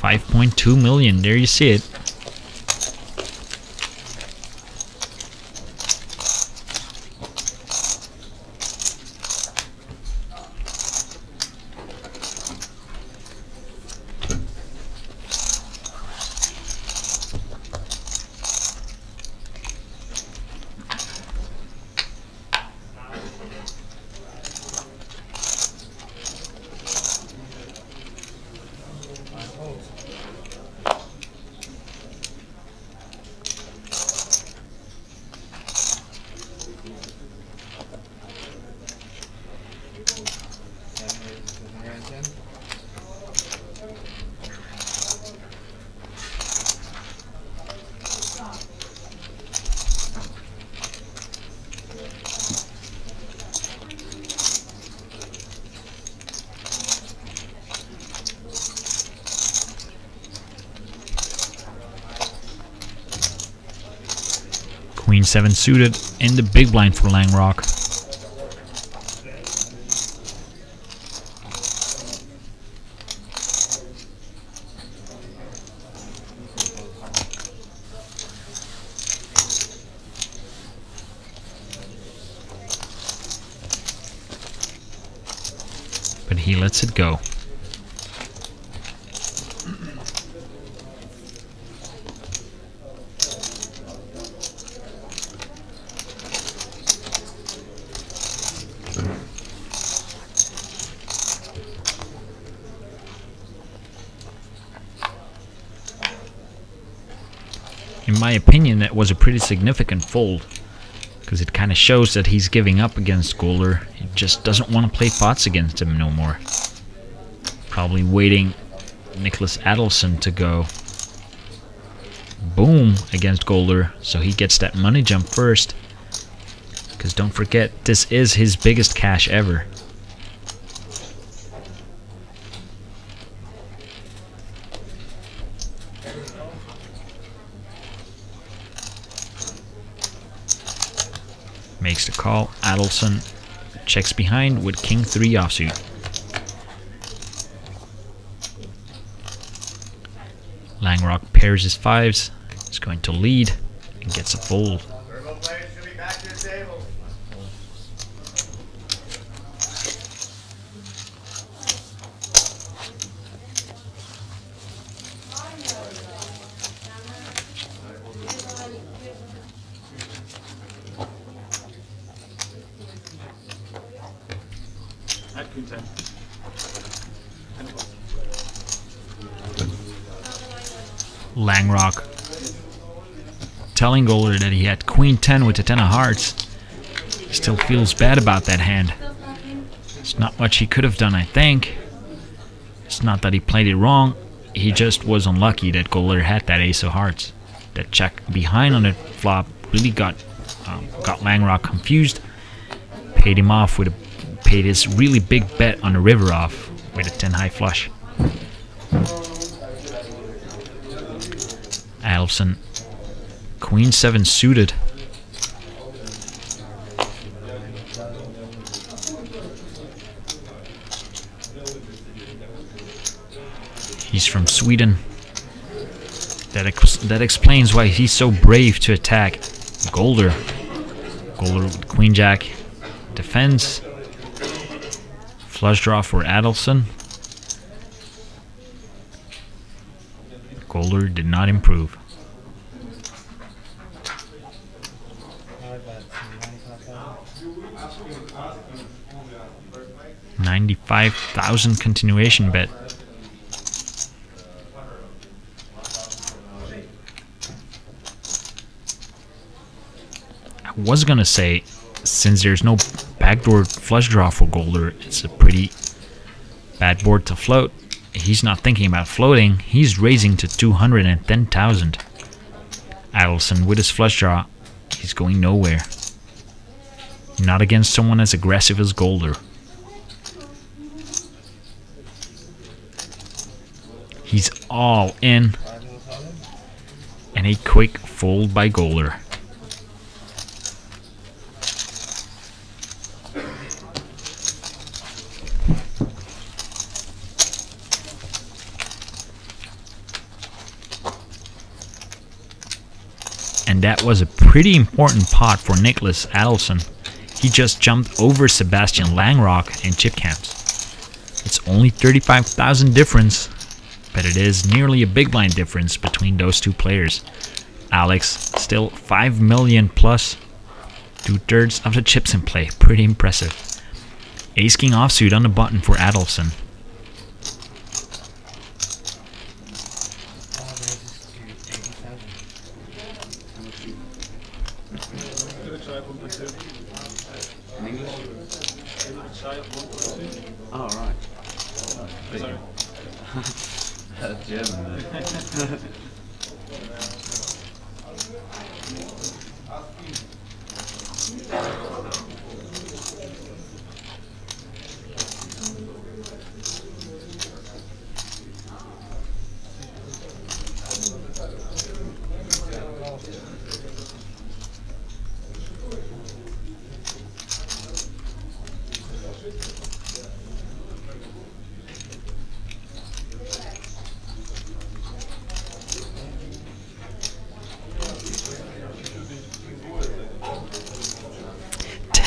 5.2 million, there you see it. Queen 7 suited in the big blind for Langrock. But he lets it go. In my opinion, that was a pretty significant fold, because it kind of shows that he's giving up against Golder. He just doesn't want to play pots against him no more. Probably waiting Nicholas Adelson to go boom against Golder, so he gets that money jump first. Because don't forget, this is his biggest cash ever. Makes the call. Adelson checks behind with King 3 offsuit. Langrock pairs his 5s. He's going to lead and gets a fold. At Queen 10. Langrock telling Golder that he had Queen 10 with the 10 of hearts. He still feels bad about that hand. There's not much he could have done, I think. It's not that he played it wrong. He just was unlucky that Golder had that ace of hearts. That check behind on the flop really got Langrock confused. Paid him off with paid his really big bet on the river off with a 10 high flush. Adelson, Queen 7 suited. He's from Sweden. That explains why he's so brave to attack Golder. Golder with Queen Jack defends. Flush draw for Adelson. Golder did not improve. 95,000 continuation bet. I was gonna say, since there's no backdoor flush draw for Golder, it's a pretty bad board to float. He's not thinking about floating. He's raising to 210,000. Adelson with his flush draw, he's going nowhere. Not against someone as aggressive as Golder. He's all in. And a quick fold by Golder. And that was a pretty important pot for Nicholas Adelson. He just jumped over Sebastian Langrock in chip camps. It's only 35,000 difference, but it is nearly a big blind difference between those two players. Alex still 5 million plus, 2/3 of the chips in play. Pretty impressive. Ace King offsuit on the button for Adelson. Oh, right. German there.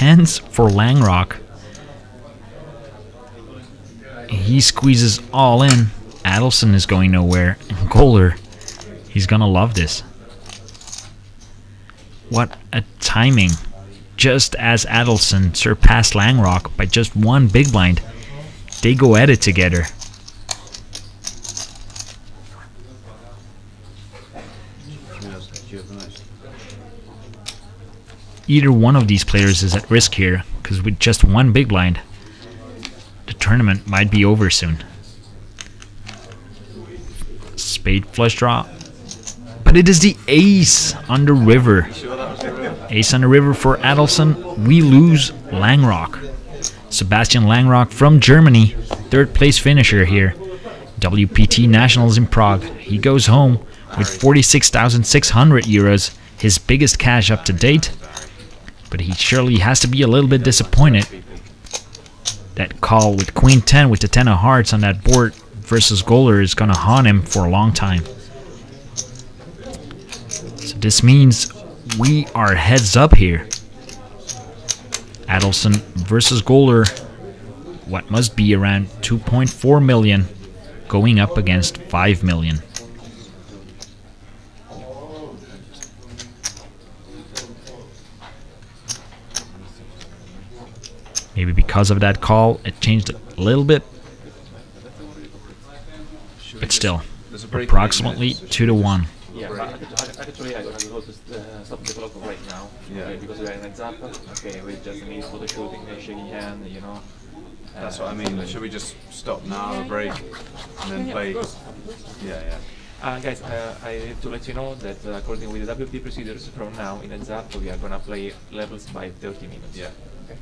tens for Langrock. He squeezes all in. Adelson is going nowhere. And Golder, he's gonna love this. What a timing. Just as Adelson surpassed Langrock by just one big blind, they go at it together. Either one of these players is at risk here, because with just one big blind, the tournament might be over soon. Spade flush draw. But it is the ace on the river. Ace on the river for Adelson. We lose Langrock. Sebastian Langrock from Germany, third place finisher here. WPT Nationals in Prague. He goes home with 46,600 euros, his biggest cash up to date. But he surely has to be a little bit disappointed. That call with Queen 10 with the 10 of hearts on that board versus Golder is going to haunt him for a long time. So this means we are heads up here. Adelson versus Golder, what must be around 2.4 million, going up against 5 million. Maybe because of that call, it changed a little bit. But still, approximately 2 to 1. Yeah, but actually I will also stop the clock right now. Yeah. Okay, because we are in heads up. Okay, we just need for the shooting, shaking hand, you know. That's what I mean. Should we just stop now, have a break, and then play? Yeah. Guys, I have to let you know that according with the WPT procedures, from now in heads up we are gonna play levels by 30 minutes. Yeah. Okay.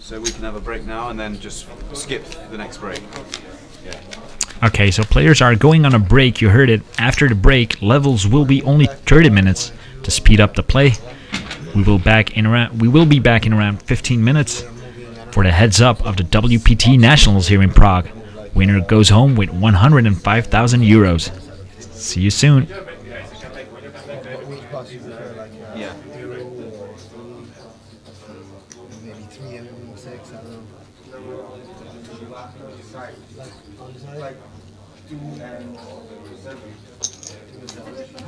So we can have a break now and then just skip the next break. Yeah. Okay, so players are going on a break. You heard it. After the break, levels will be only 30 minutes to speed up the play. We will be back in around 15 minutes for the heads up of the WPT Nationals here in Prague. Winner goes home with 105,000 euros. See you soon. Yeah. Maybe 3 and 6, I don't know. Like 2 and 7.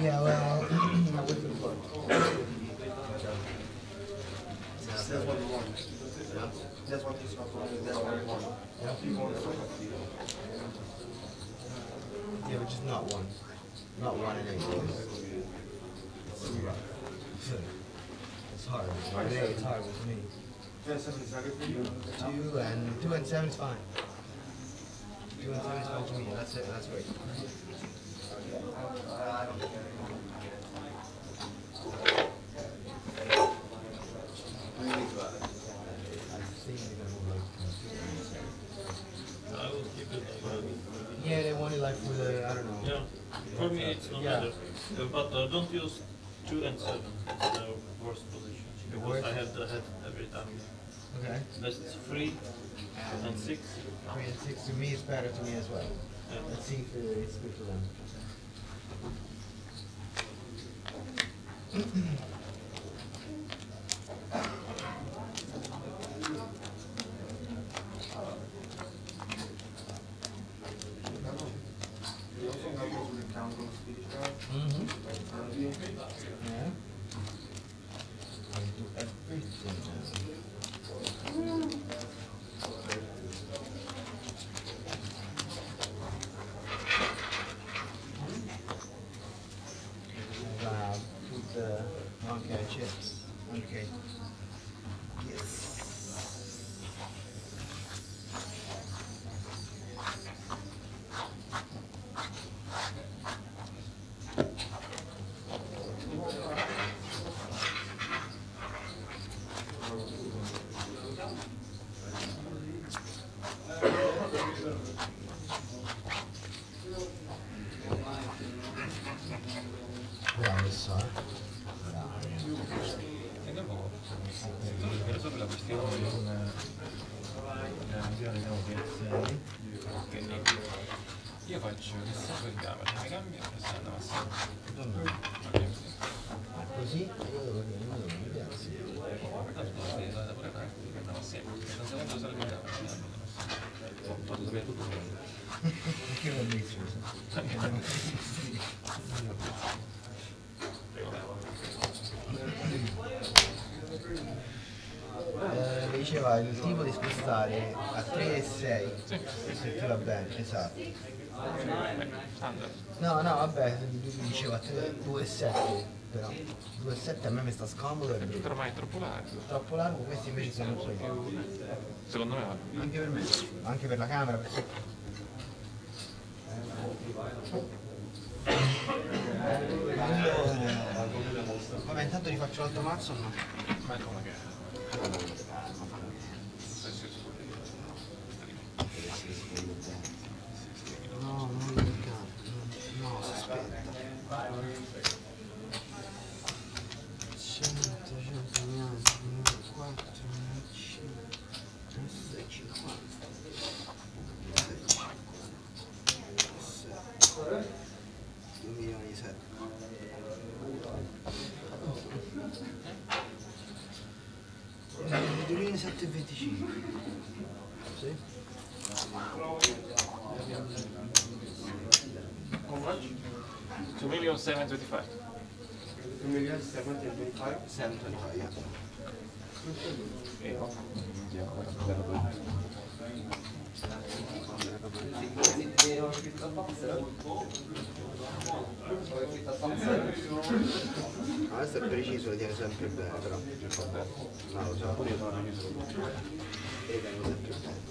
Yeah, well, That's what we want. That's what he's not doing. That's what we want. yeah, but just not one. Not 1 and 8. It's hard. Today it's hard with me. 2 and 7 is fine. 2 and 7 is fine to me. That's it. That's great. Yeah, they want it like for the, I don't know. Yeah, for me it's no matter. But don't use 2 and 7. It's the worst position. Because I have the head every time. Okay. That's 3 and 6. 3 and 6 to me is better to me as well. Yeah. Let's see if it's good for them. Yeah. I do everything now. Put the 1K chips. 1K. Yes. Bravo, so. E dopo, per solo la questione di una visione che io faccio che sta sul camera, mi cambia e sta andando a Così? Io devo cambiarsi. Fatto sapere tutto. Che l'ho messo? Mi diceva il tipo di spostare a 3 e 6, se ti va bene, esatto. No, no, vabbè, lui diceva 2 e 7, però 2 e 7 a me mi sta scomodo. Però ormai è troppo largo. Troppo largo, questi invece sono più. Secondo me va. Anche per me, anche per la camera, perché... Vabbè, intanto rifaccio l'altro mazzo o no? Ma come che? No, non mi toccare. No, si aspetta. 100, 4, 5, 50. 2 milioni e 7. Vedolini 7,25. Sì. How much? 2,725,000. 2,725,000? 725, yeah. Adesso è preciso, lo tiene sempre bene, però. No, lo so, pure io sono preciso. E tengo sempre bene.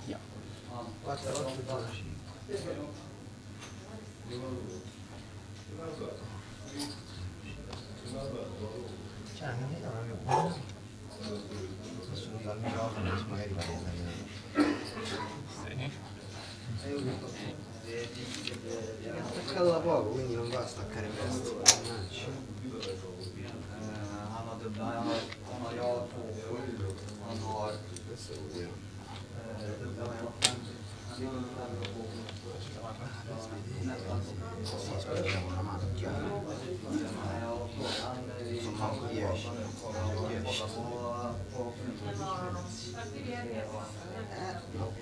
Yeah. 4, 8, 12. Cioè, non è buono. Adesso lo do al microfono, così magari va bene. Sì. È attaccato da poco, quindi non va a staccare presto. Questo è vero. Sì, speriamo una macchia. Sono manco 10. 10. No.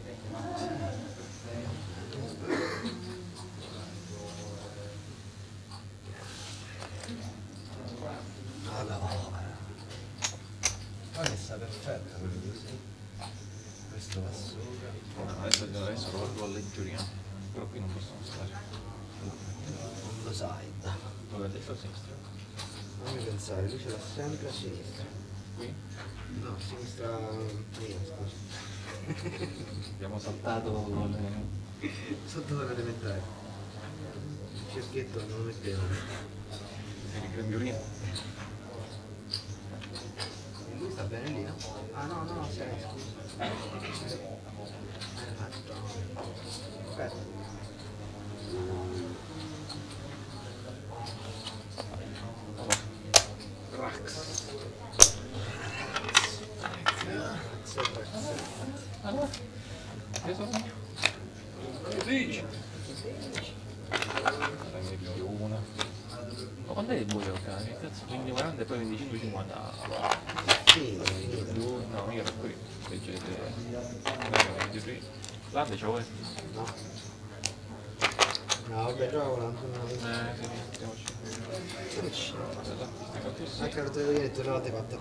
Poi che sta perfetto, questo va sopra. Adesso lo alleggeriamo, però qui non possiamo stare. Lo sai. Dove a destra o a sinistra? Fammi pensare, lui ce l'ha sempre a sinistra. Qui? No, a sinistra mia, scusa. Abbiamo saltato le... Sotto l'elementare. Il cerchietto non lo mettevo. il grembiulino. E lui sta bene lì, no? Ah no, no, sei, scusa. Aspetta. Rax. Allora, che sono? 16. Ne più una. Ma quando è il buio, cara? Che cazzo? Quindi 40 e poi 25, 50. Sì, no, mica per qui. Leggete. L'ande c'è vuoi? no. No, vabbè, gioco no. Sì, stiamoci. Anche la rotella di tornate fatta.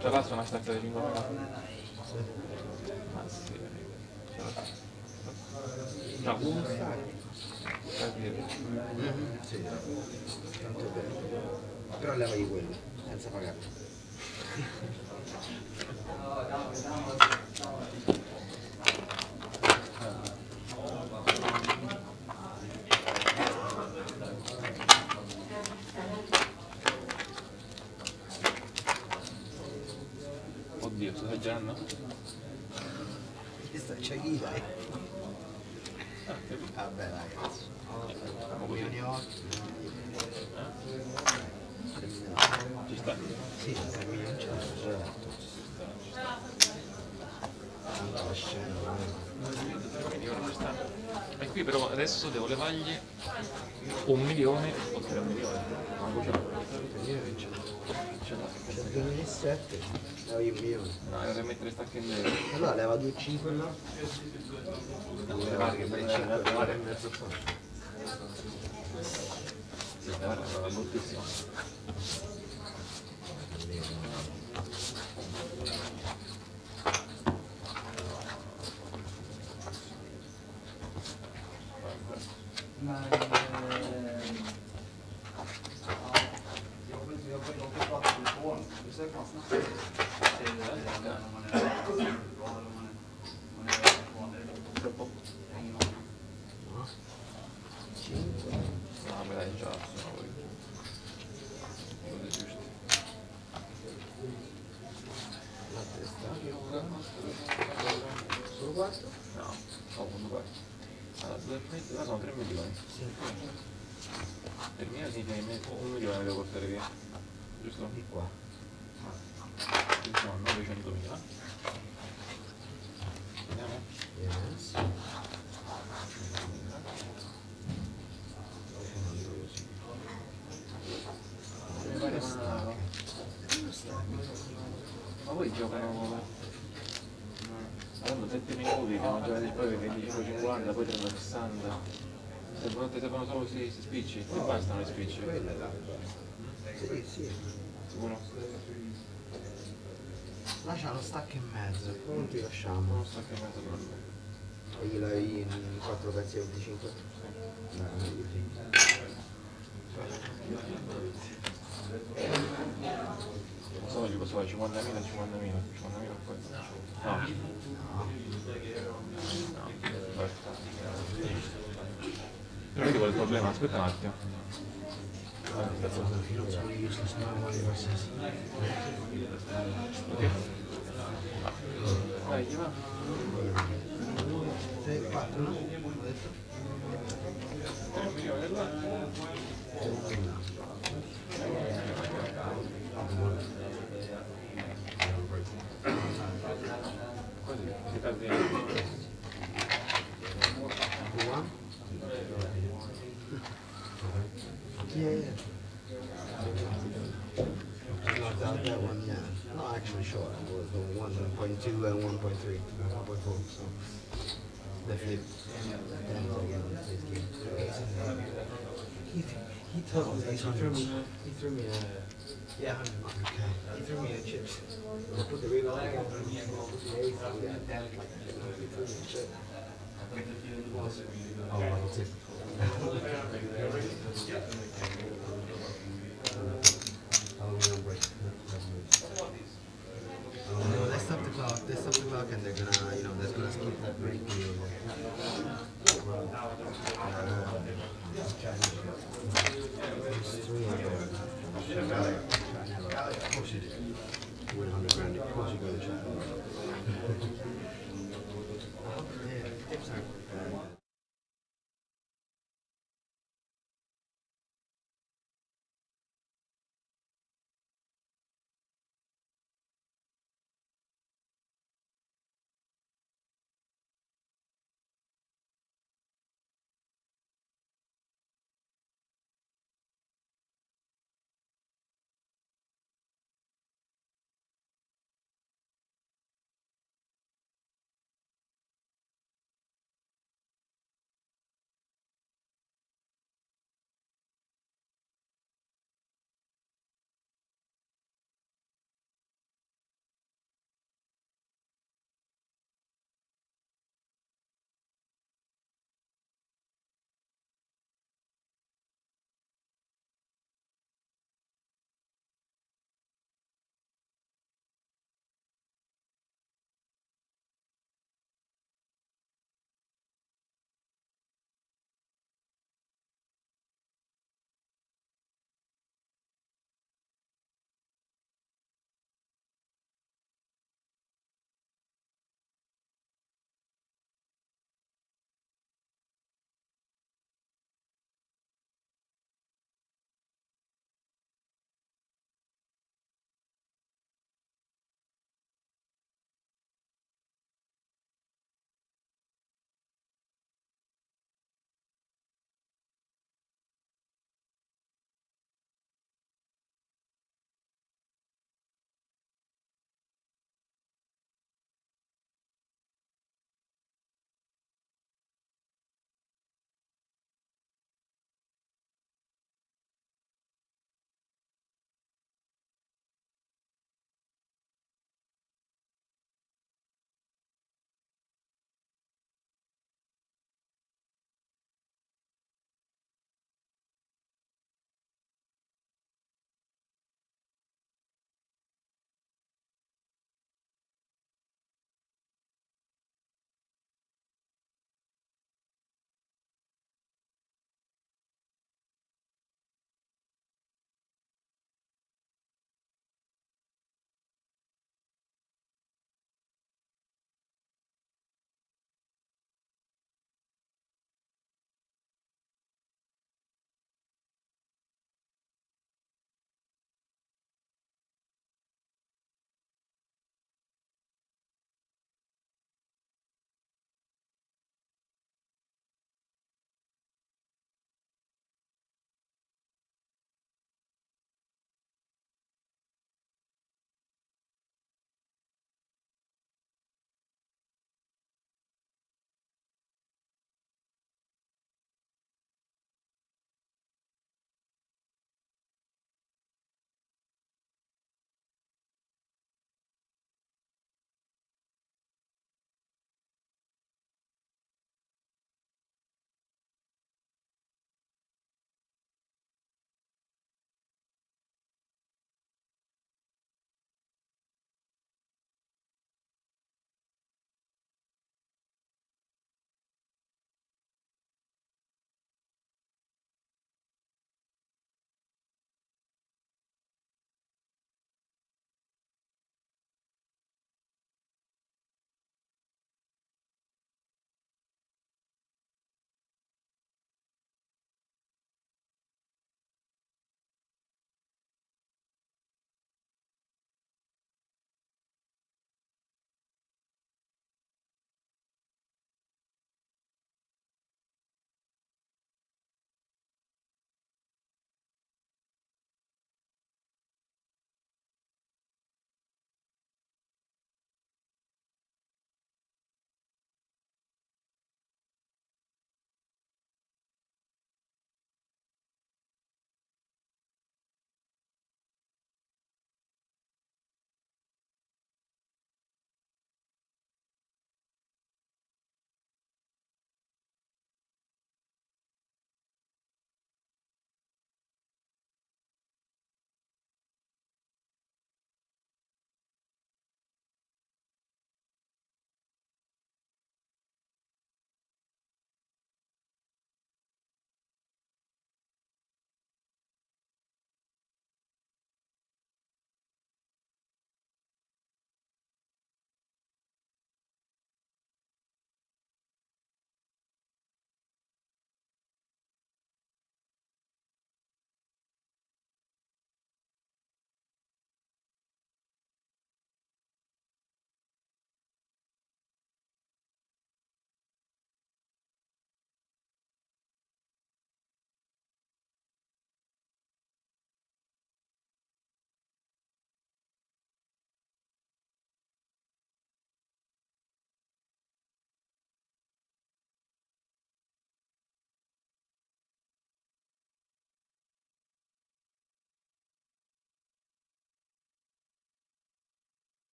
Già là sono una stacca di 5 minuti. Sì. Ma sì, ciao. Sì, tanto bene. Però levagli quello, senza pagarlo. Oddio, sto esagerando? Questa c'è chi dai? Vabbè ragazzi, milioni 8. Ci sta. Sì, 3 milioni c'è. La scena, E qui però adesso devo levargli 1 milione o 3 milioni. c'è il 2007, levi 1 milione. No, era per mettere stacche in nero. Allora leva 2,5 là. Levare che per il 5 levare e mezzo qua. Sì, levare era bruttissimo. No, me dai già, sono voi. Cose giuste. La testa. Solo 4? No, ho uno qua. Allora, là sono 3 milioni. Per me significa 1 milione devo portare via. Giusto? Di qua. Ci sono 900.000. Vediamo. Yes. Ma poi giocano avendo 7 minuti che non giocate poi 25-50, poi 30-60. Servono solo 6 spicci e bastano le spicci. Sì, sì. Sicuro? Là c'ha lo stacco e mezzo, poi non ti lasciamo. Non so che mezzo per me. E gli levi in 4 pezzi a 25? Non so, ci posso fare 50.000 poi. No. No. Vedi qual è il problema? Aspetta un attimo. Ok. Vai, chi va? 6, 4, no? 3 milioni là. Così, si perde. Yeah. Knocked out that one, yeah. No, actually short. It was the 1.2 and 1.3, 1.4. So definitely depends again on this game. He told me he threw me a yeah, 100 mark. Okay. He threw me a chips. I put the ring on again. He threw me a chip. Oh, that's it. No, they stop the clock. They stop the clock, and they're gonna, they're gonna skip that break. It's 3 of course you did. 100 grand. Of course you go to chat. Yeah, tips aren't.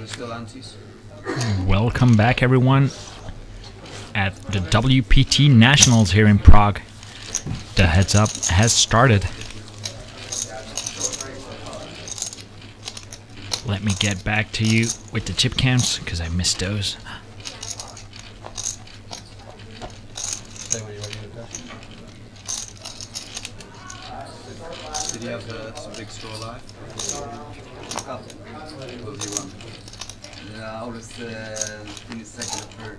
There's still antes. Welcome back, everyone, at the WPT Nationals here in Prague. The heads up has started. Let me get back to you with the chip counts because I missed those. Did you have some big score live? What have you won? I was finished second or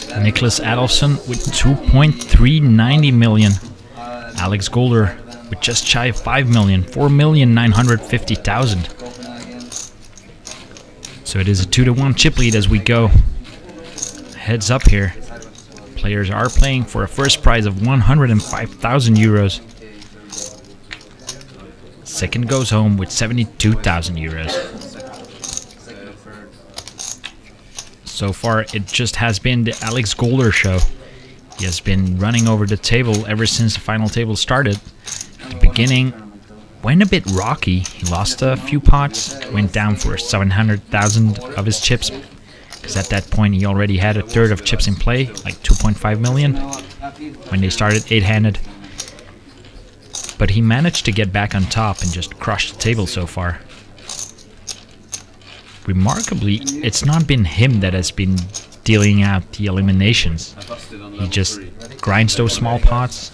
third. Nicholas Adelson with 2.390 million. Alex Golder with just shy of 5 million, 4,950,000. So it is a 2-to-1 chip lead as we go. Heads up here. Players are playing for a first prize of 105,000 euros. Second goes home with 72,000 euros. So far, it just has been the Alex Golder show. He has been running over the table ever since the final table started. The beginning went a bit rocky. He lost a few pots, went down for 700,000 of his chips, because at that point he already had a third of chips in play, like 2.5 million, when they started 8-handed. But he managed to get back on top and just crush the table so far. Remarkably, it's not been him that has been dealing out the eliminations. He just grinds those small pots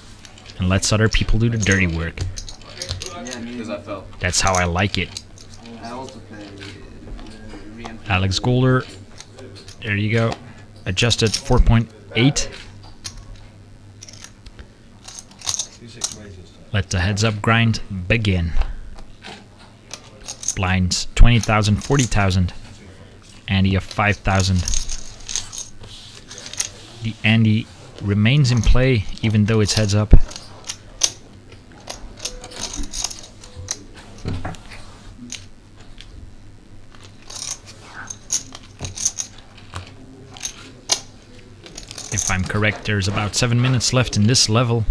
and lets other people do the dirty work. That's how I like it. Alex Golder, there you go, adjusted 4.8. Let the heads up grind begin. Blinds 20,000, 40,000. Andy of 5,000. The Andy remains in play even though it's heads up. If I'm correct, there's about 7 minutes left in this level,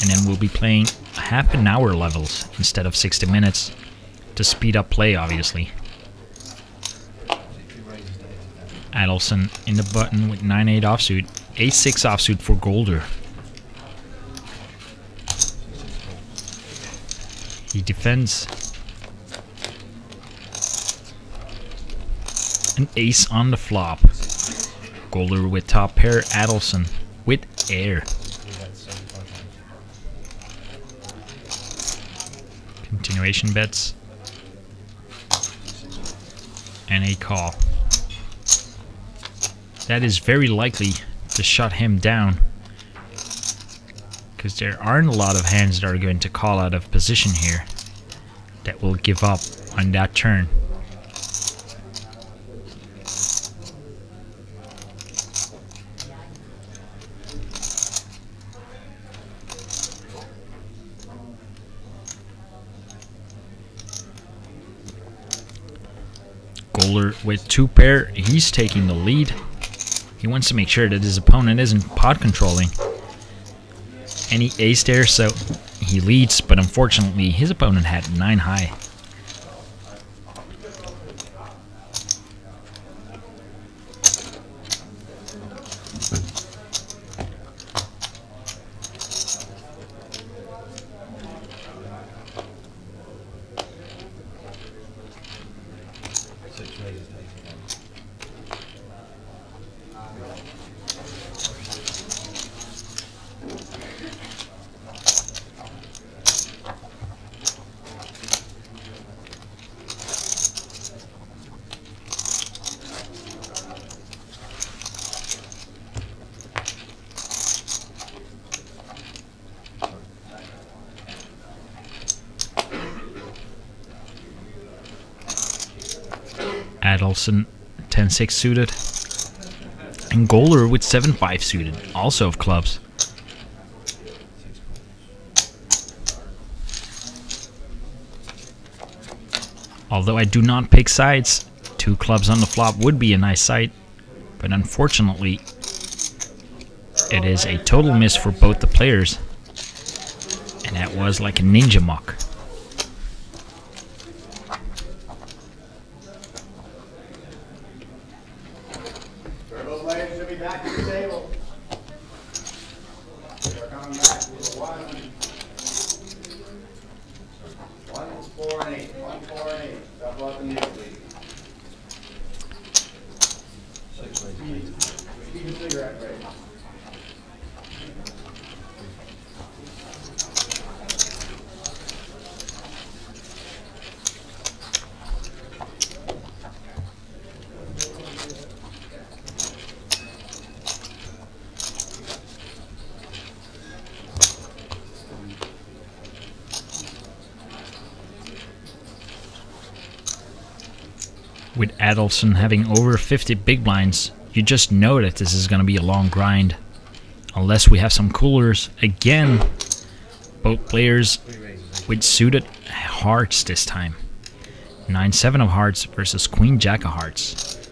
and then we'll be playing half an hour levels instead of 60 minutes to speed up play, obviously. Adelson in the button with 9-8 offsuit, 8-6 offsuit for Golder. He defends. An ace on the flop. Golder with top pair, Adelson with air. Continuation bets. And a call. That is very likely to shut him down, because there aren't a lot of hands that are going to call out of position here that will give up on that turn. Golder with 2 pair, he's taking the lead. He wants to make sure that his opponent isn't pot controlling. And he aced there, so he leads, but unfortunately his opponent had 9 high. Adelson 10-6 suited, and Golder with 7-5 suited, also of clubs. Although I do not pick sides, 2 clubs on the flop would be a nice sight, but unfortunately it is a total miss for both the players, and that was like a ninja muck. shuffle up immediately. Keep your cigarette break. With Adelson having over 50 big blinds, you just know that this is going to be a long grind. Unless we have some coolers. Again, both players with suited hearts this time. 9-7 of hearts versus Queen Jack of hearts.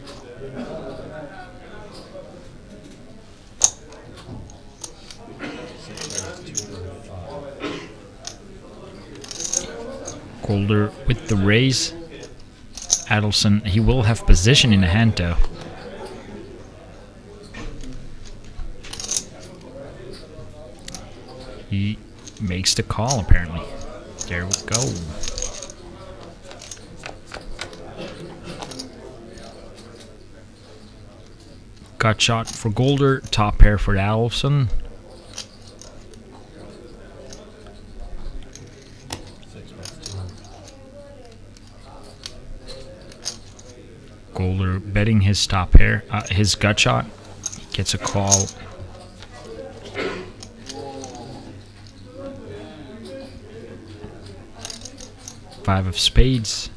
Golder with the raise. Adelson, he will have position in the hand though. He makes the call apparently. There we go. Gut shot for Golder, top pair for Adelson. Golder betting his top pair, his gut shot. He gets a call. Five of spades.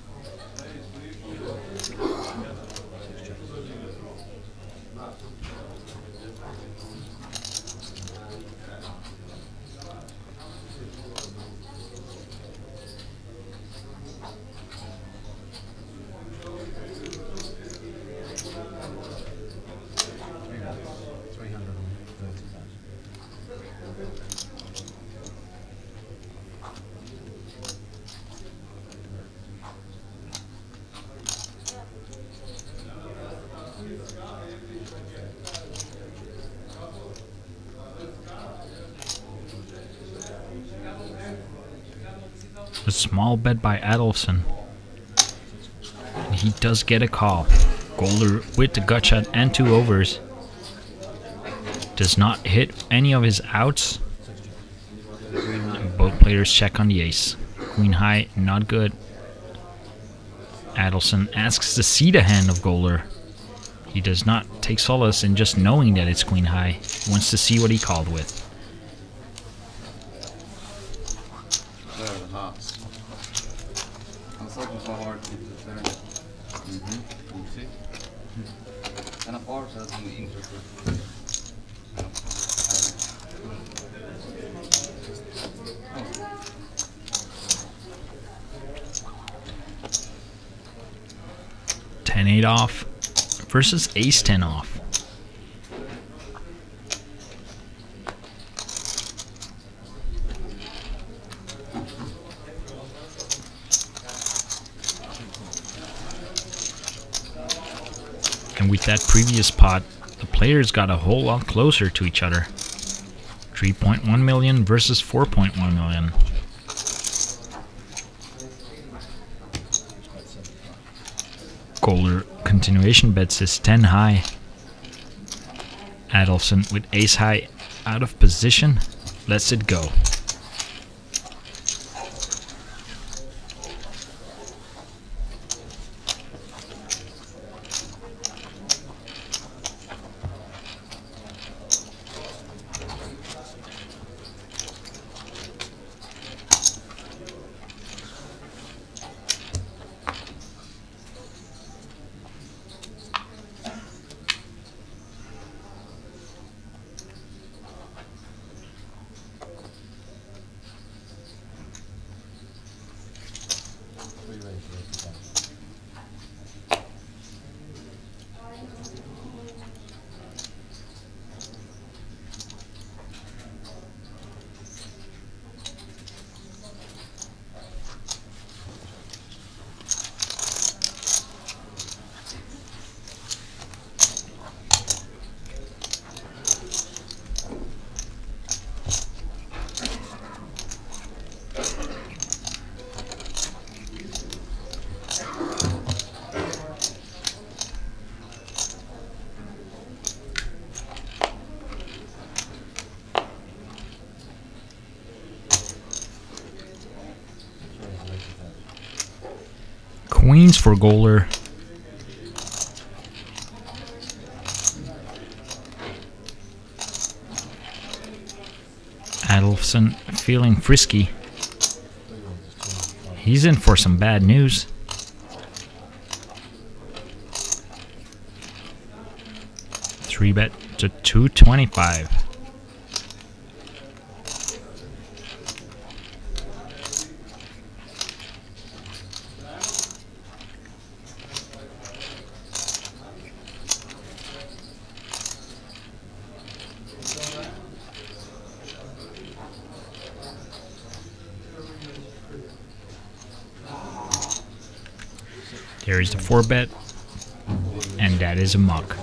A small bet by Adelson. And he does get a call. Golder with the gut shot and 2 overs. Does not hit any of his outs. And both players check on the ace. Queen high, not good. Adelson asks to see the hand of Golder. He does not take solace in just knowing that it's queen high. He wants to see what he called with. There are the hearts. I was hoping for hard to turn it. You see? And of course, that's an interesting. Oh. 10-8 off versus ace-10 off. And with that previous pot, the players got a whole lot closer to each other. 3.1 million versus 4.1 million. Golder continuation bets his 10 high. Adelson with ace high out of position lets it go. queens for Golder. Adelson feeling frisky. He's in for some bad news. Three bet to 225. There is the 4-bet, and that is a muck.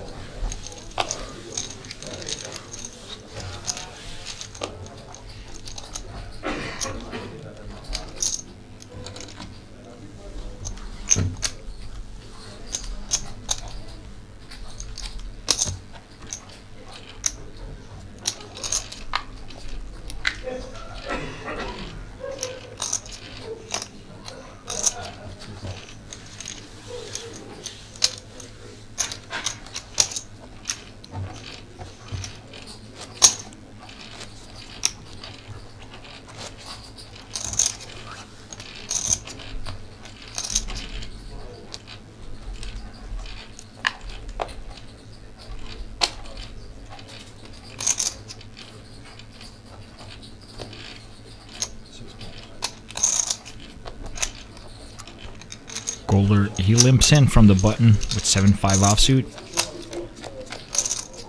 Golder, he limps in from the button with 7-5 offsuit.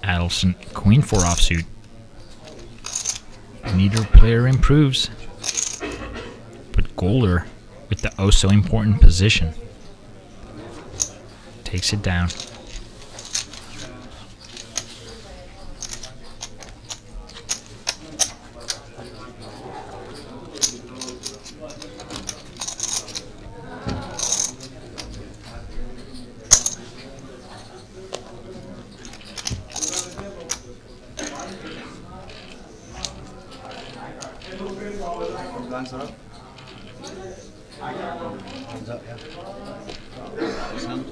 Adelson, Queen 4 offsuit. Neither player improves, but Golder, with the oh so important position, takes it down. Blinds are up. Hands up, yeah. This hand?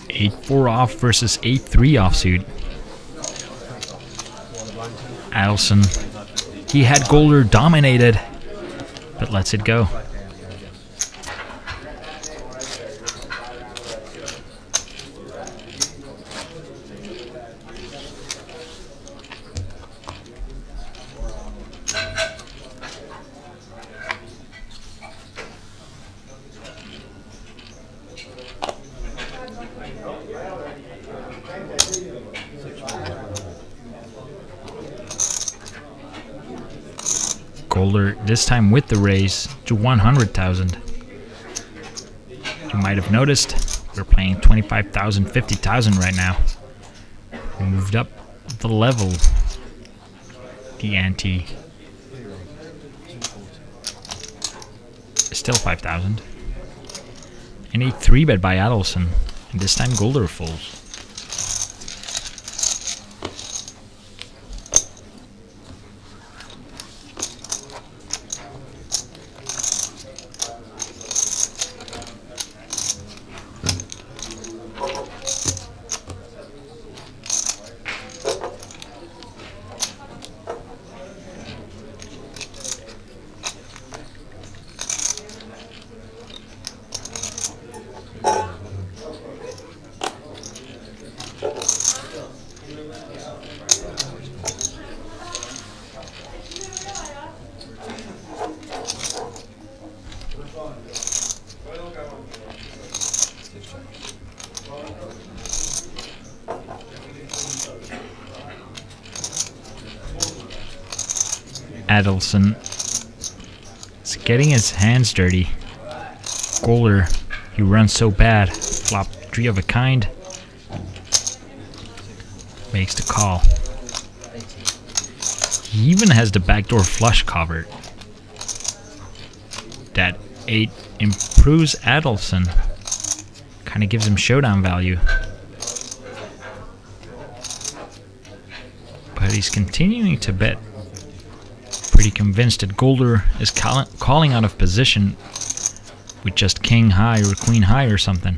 8-4 off versus 8-3 offsuit. Adelson, he had Golder dominated, but lets it go. Golder, this time with the raise to 100,000. You might have noticed we're playing 25,000, 50,000 right now. We moved up the level, the ante. Still 5,000. And a 3-bet by Adelson, and this time Golder folds. Adelson is getting his hands dirty. Golder, he runs so bad. Flop 3 of a kind. Makes the call. He even has the backdoor flush covered. That 8 improves Adelson. Kind of gives him showdown value. But he's continuing to bet pretty convinced that Golder is calling out of position with just king high or queen high or something.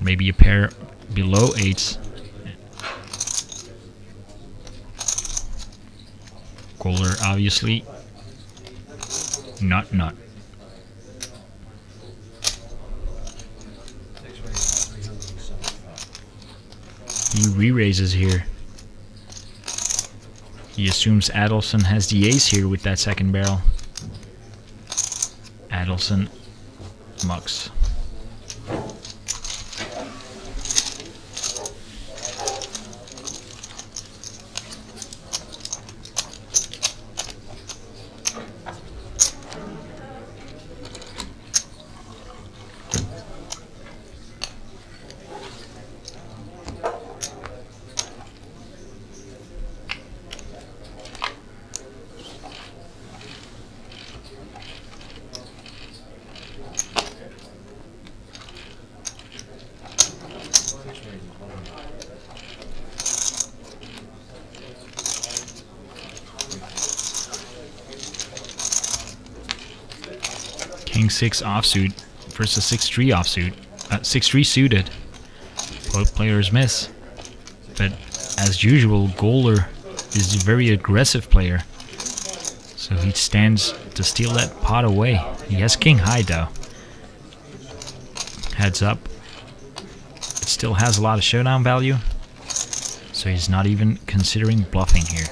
Maybe a pair below 8s. Golder obviously not. He re-raises here. He assumes Adelson has the ace here with that second barrel. Adelson mucks. King 6 offsuit versus 6-3 offsuit. 6-3 suited. Both players miss. But as usual, Golder is a very aggressive player. So he stands to steal that pot away. He has king high though. Heads up. It still has a lot of showdown value. So he's not even considering bluffing here.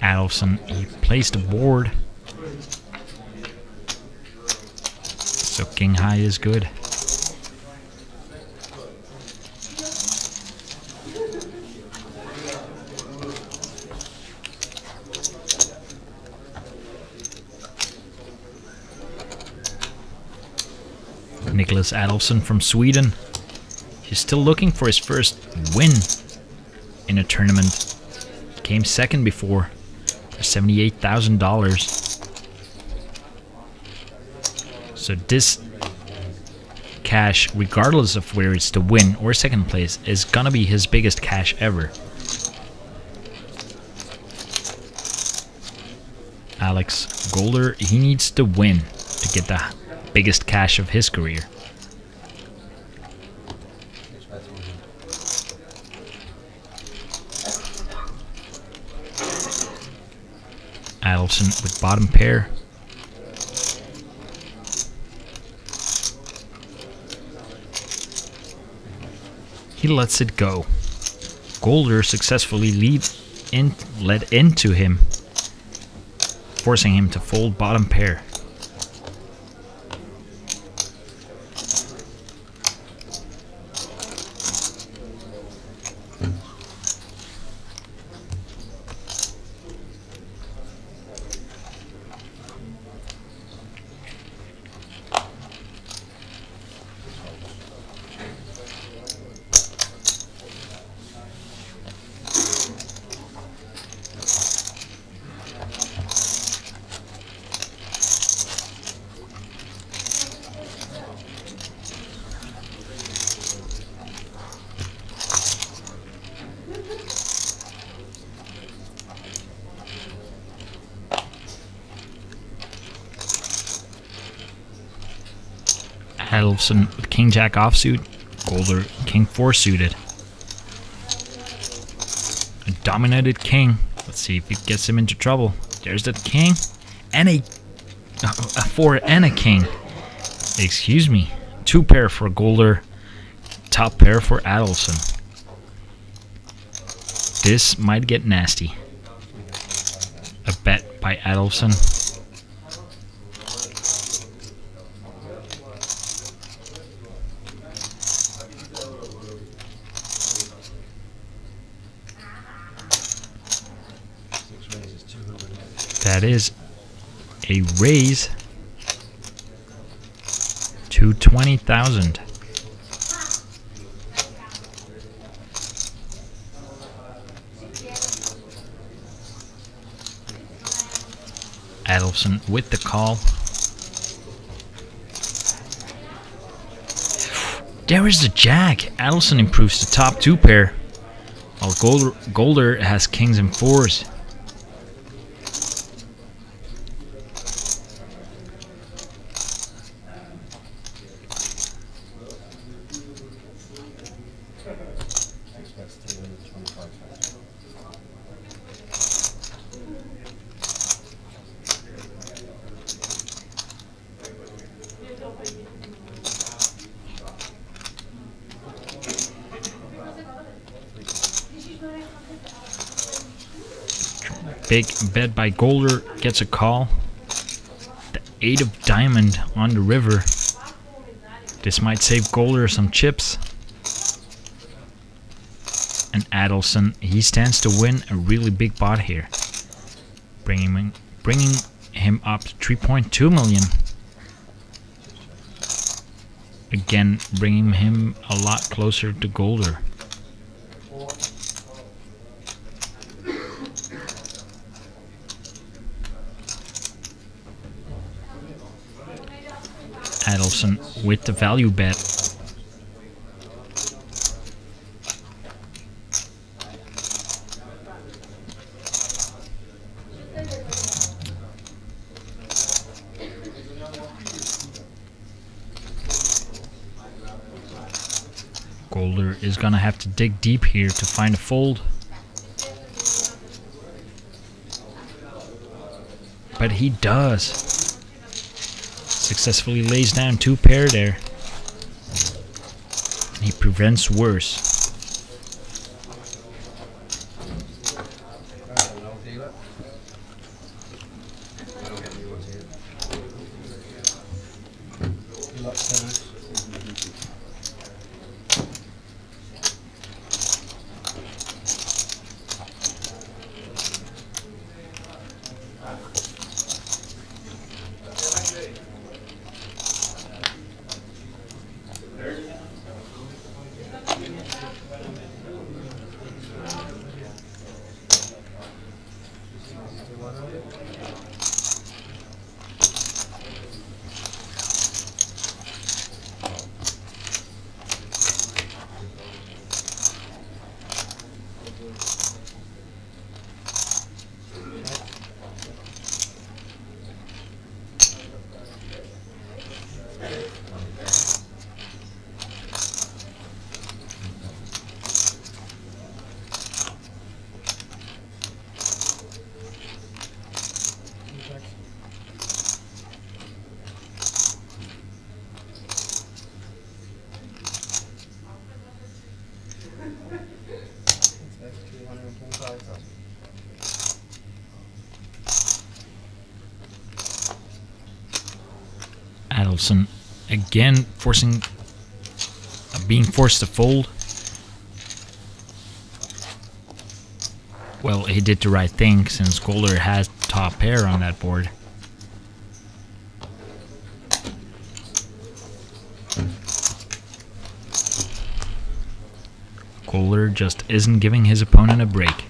Adelson, he plays the board. So king high is good. Nicholas Adelson from Sweden. He's still looking for his first win in a tournament. He came second before for $78,000. So this cash, regardless of where it's the win or second place, is gonna be his biggest cash ever. Alex Golder, he needs to win to get the biggest cash of his career. Adelson with bottom pair. He lets it go. Golder successfully led into him, forcing him to fold bottom pair. Adelson with king jack offsuit, Golder king 4 suited. A dominated king. Let's see if it gets him into trouble. There's that king and a 4 and a king. Excuse me. 2 pair for Golder, top pair for Adelson. This might get nasty. A bet by Adelson. That is a raise to 20,000. Adelson with the call. There is the jack. Adelson improves the top 2 pair Golder has kings and fours. Big bet by Golder, gets a call. The 8 of diamond on the river. This might save Golder some chips. And Adelson, he stands to win a really big pot here, bringing him up to 3.2 million. Again, bringing him a lot closer to Golder. Adelson with the value bet. Golder is gonna have to dig deep here to find a fold. But he does. Successfully lays down 2 pair there. And he prevents worse. Adelson again being forced to fold. Well, he did the right thing since Golder has top pair on that board. Golder just isn't giving his opponent a break.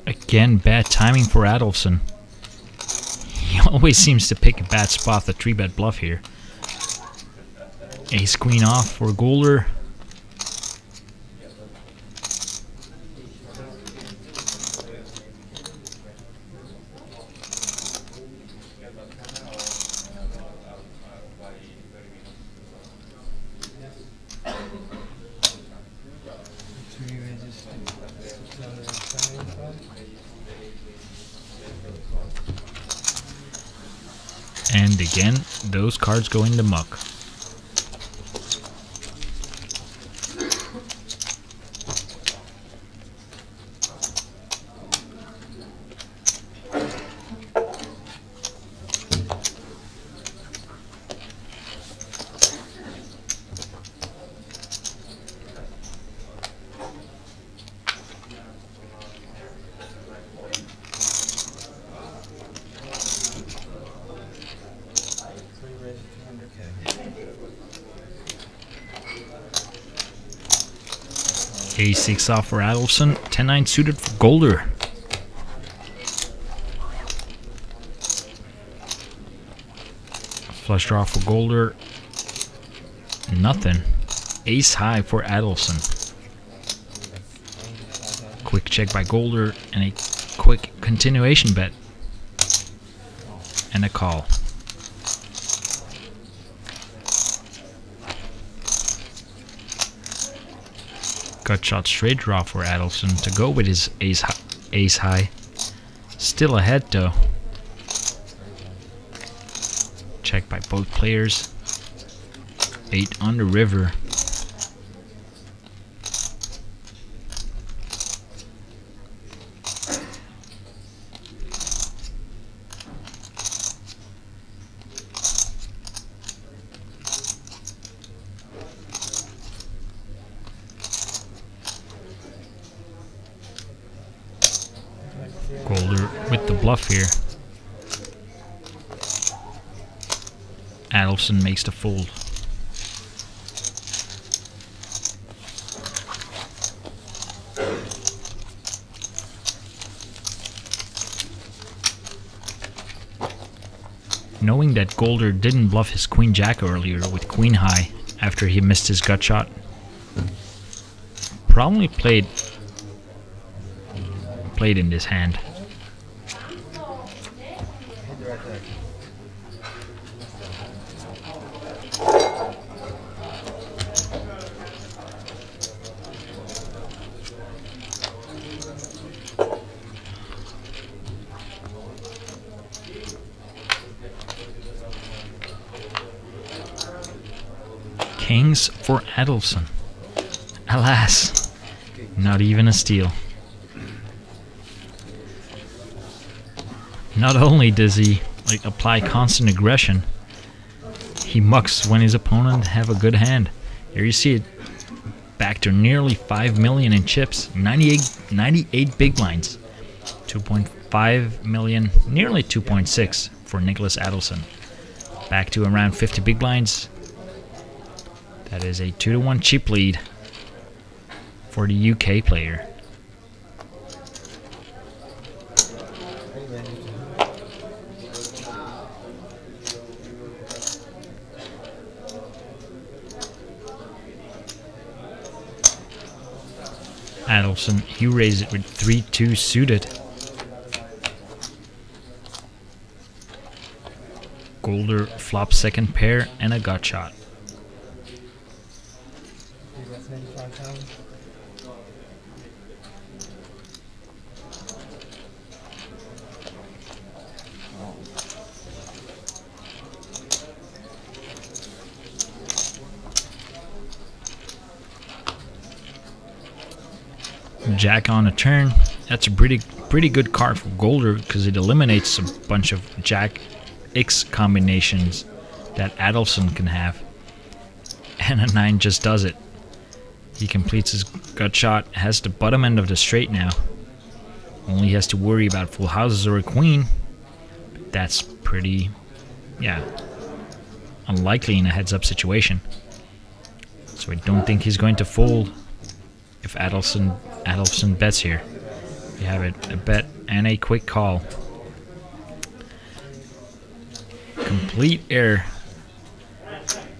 Again, bad timing for Adelson. He always seems to pick a bad spot, the 3-bet bluff here. Ace queen off for Golder. And again, those cards go in the muck. A6 off for Adelson, 10-9 suited for Golder. Flush draw for Golder, nothing. Ace high for Adelson. Quick check by Golder and a quick continuation bet. And a call. Gut shot straight draw for Adelson to go with his ace high. Still ahead though. Check by both players. 8 on the river. Golder with the bluff here. Adelson makes the fold. Knowing that Golder didn't bluff his queen jack earlier with queen high after he missed his gut shot, probably played in this hand. Kings for Adelson. Alas, not even a steal. Not only does he apply constant aggression, he mucks when his opponent have a good hand. Here you see it, back to nearly 5 million in chips, 98 big blinds, 2.5 million, nearly 2.6 for Nicholas Adelson. Back to around 50 big blinds. That is a 2-1 cheap lead for the UK player. Adelson, he raised it with 3-2 suited. Golder flops second pair and a gut shot. Jack on a turn. That's a pretty good card for Golder because it eliminates a bunch of Jack X combinations that Adelson can have. And a 9 just does it. He completes his gut shot, has the bottom end of the straight now. Only has to worry about full houses or a queen. That's pretty, unlikely in a heads-up situation. So I don't think he's going to fold if Adelson bets here. You have it, a bet and a quick call. Complete air,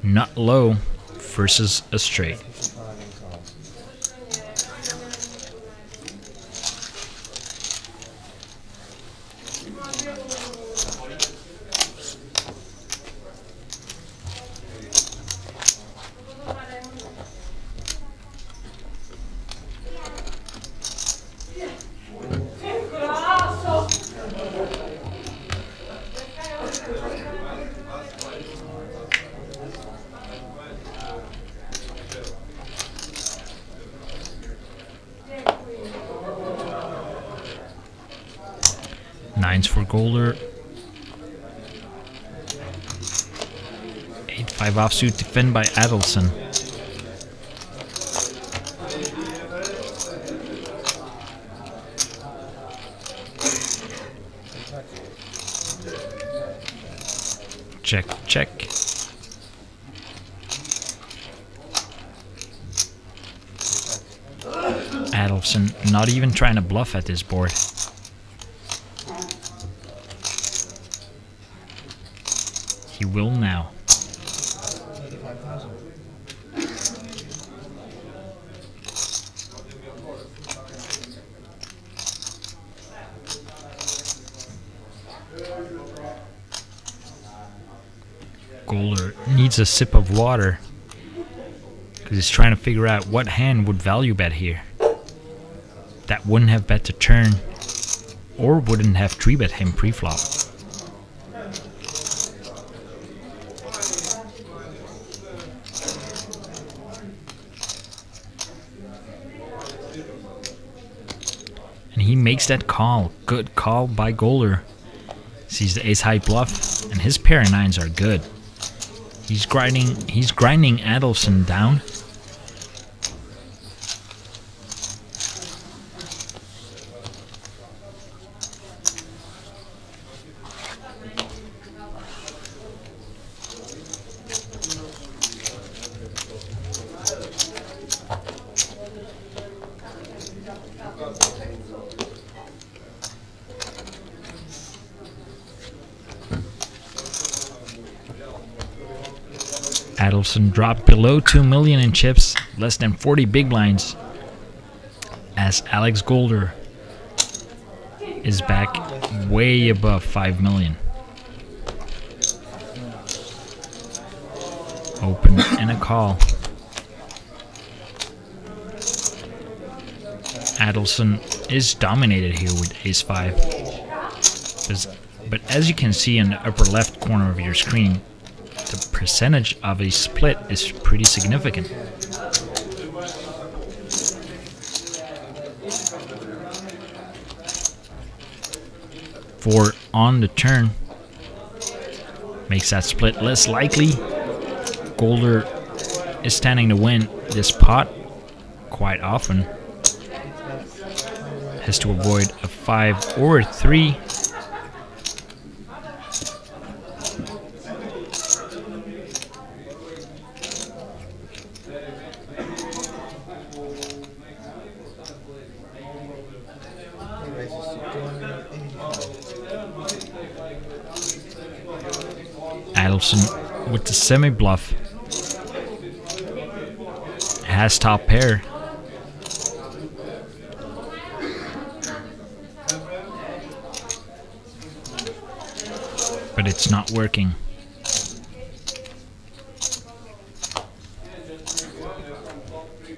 not low versus a straight. Nines for Golder. 8-5 offsuit defend by Adelson. Check, check. Adelson not even trying to bluff at this board. He will now. Golder needs a sip of water because he's trying to figure out what hand would value bet here. That wouldn't have bet to turn or wouldn't have 3-bet him pre-flop. And he makes that call. Good call by Golder. Sees the ace-high bluff, and his pair of nines are good. He's grinding Adelson down. Adelson dropped below 2 million in chips, less than 40 big blinds, as Alex Golder is back way above 5 million. Open and a call. Adelson is dominated here with ace-5. But as you can see in the upper left corner of your screen, the percentage of a split is pretty significant. For on the turn makes that split less likely. Golder is standing to win this pot quite often. Has to avoid a 5 or a 3. Adelson with the semi-bluff has top pair. But it's not working.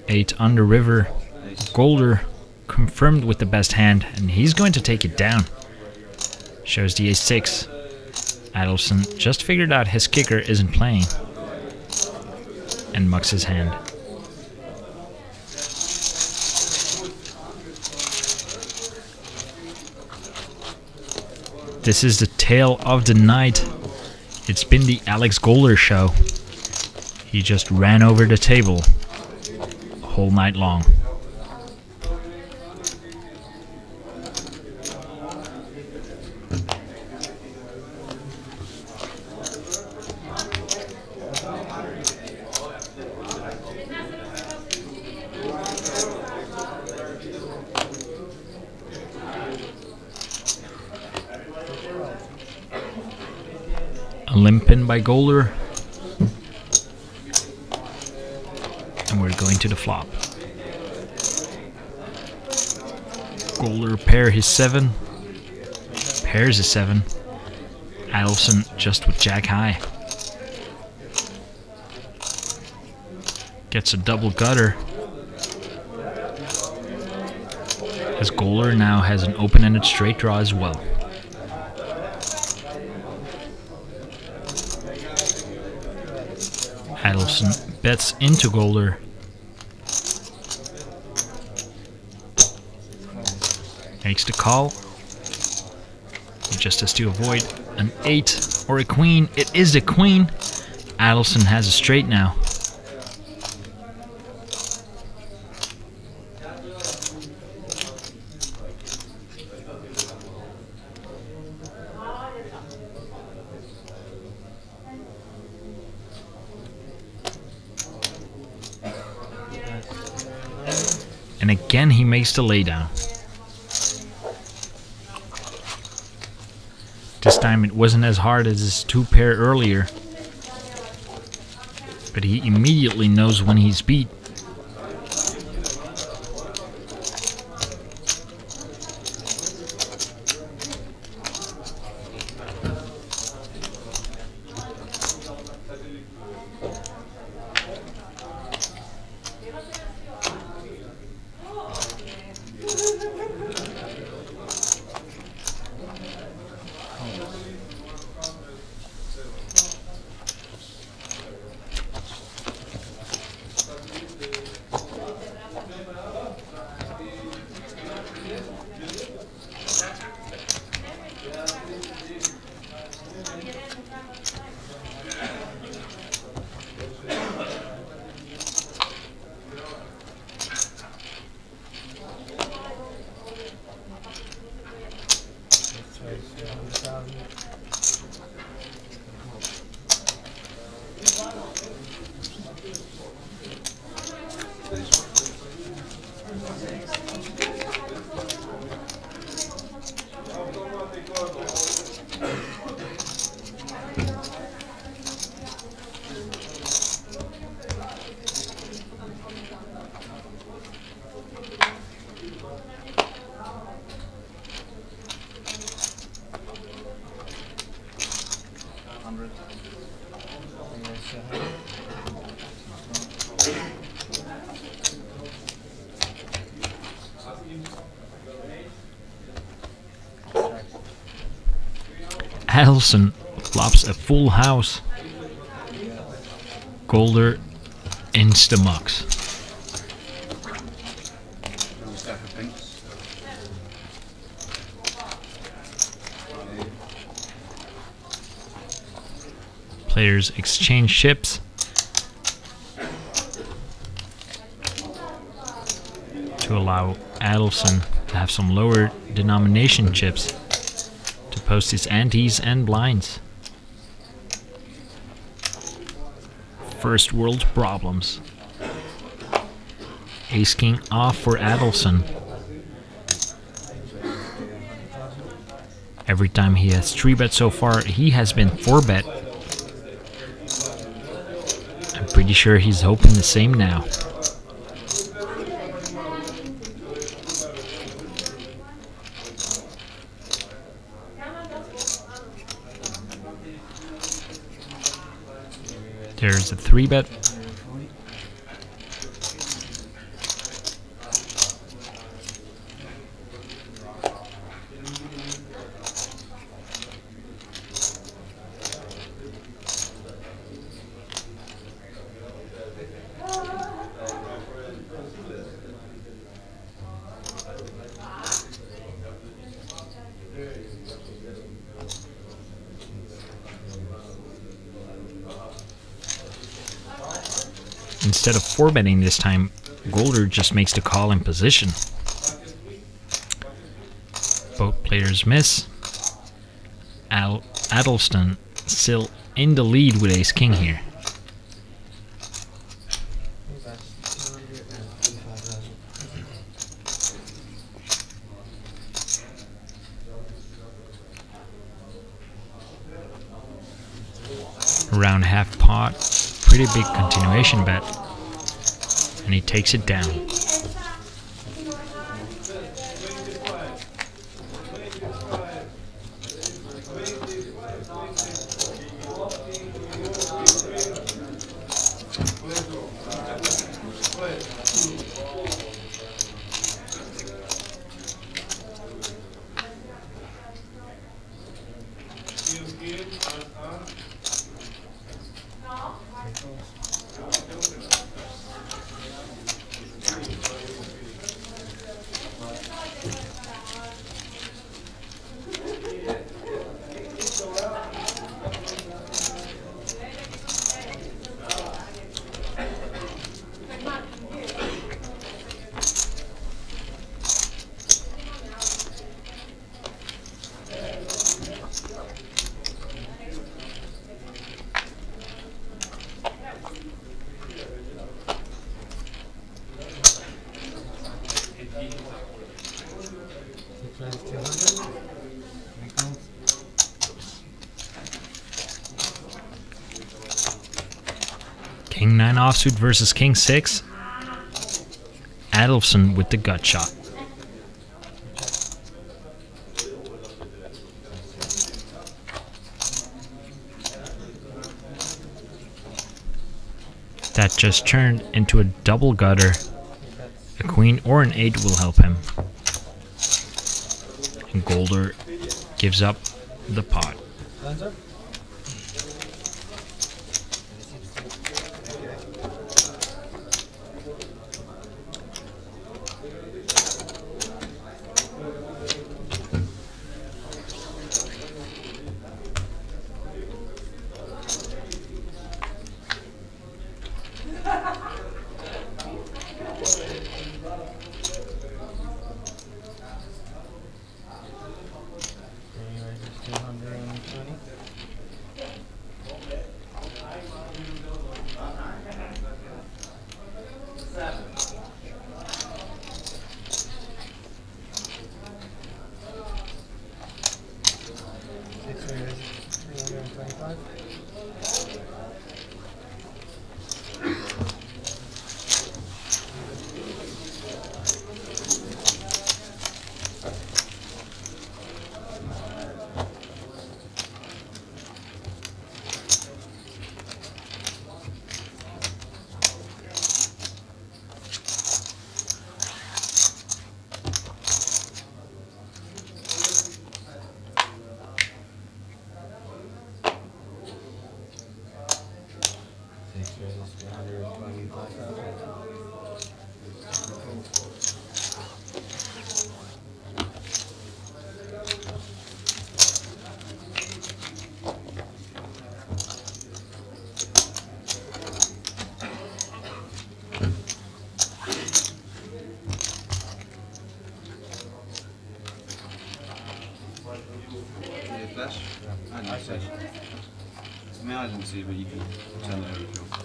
Eight under river. Golder confirmed with the best hand, and he's going to take it down. Shows the ace-6. Adelson just figured out his kicker isn't playing and mucks his hand. This is the tale of the night. It's been the Alex Golder show. He just ran over the table a whole night long. A limp pin by Golder. And we're going to the flop. Golder pair his 7. Pairs his 7. Adelson just with jack high. Gets a double gutter. As Golder now has an open-ended straight draw as well. Adelson bets into Golder. Makes the call. He just has to avoid an 8 or a queen. It is a queen. Adelson has a straight now. And again he makes the laydown. This time it wasn't as hard as his 2-pair earlier. But he immediately knows when he's beat. Adelson flops a full house. Golder insta-mucks. Players exchange chips. To allow Adelson to have some lower denomination chips to post his antes and blinds. First world problems. Ace King off for Adelson. Every time he has 3-bet so far, he has been 4-bet. I'm pretty sure he's hoping the same now. There's a 3-bet. Instead of 4-betting this time, Golder just makes the call in position. Both players miss. Adelson still in the lead with Ace King here. Around half pot, pretty big continuation bet, and he takes it down. King 9 offsuit versus King 6. Adelson with the gut shot. That just turned into a double gutter. A queen or an 8 will help him. And Golder gives up the pot. Flash? I didn't see. I mean, I didn't see, but you can turn it over if you want.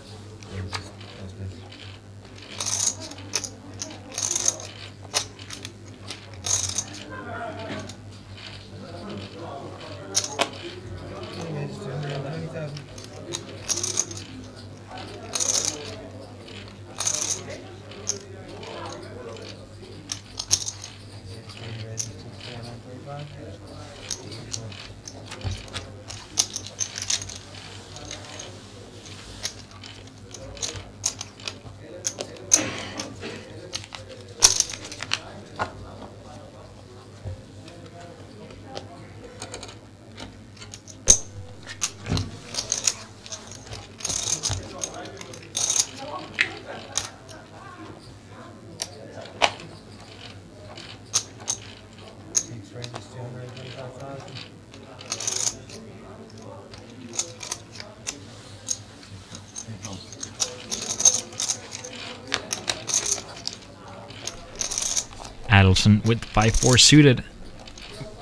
Adelson with 5-4 suited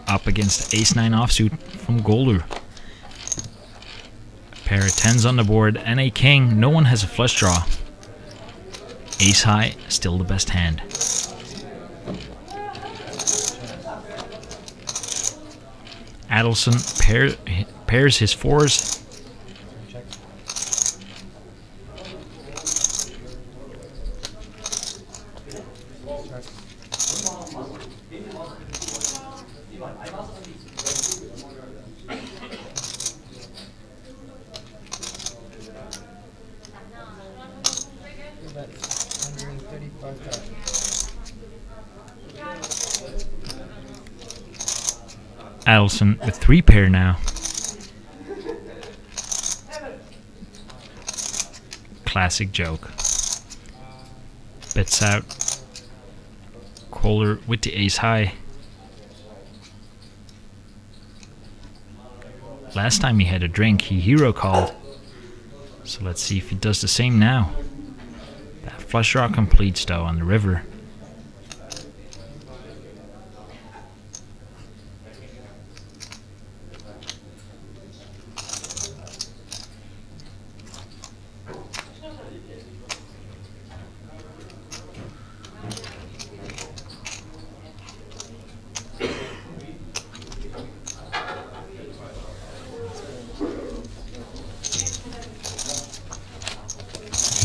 up against Ace-9 offsuit from Golder. A pair of 10s on the board and a king. No one has a flush draw. Ace-high, still the best hand. Adelson pairs his 4s. Adelson with 3 pair now. Classic joke. Bets out. Kohler with the ace high. Last time he had a drink, he hero called. So let's see if he does the same now. That flush draw completes though on the river.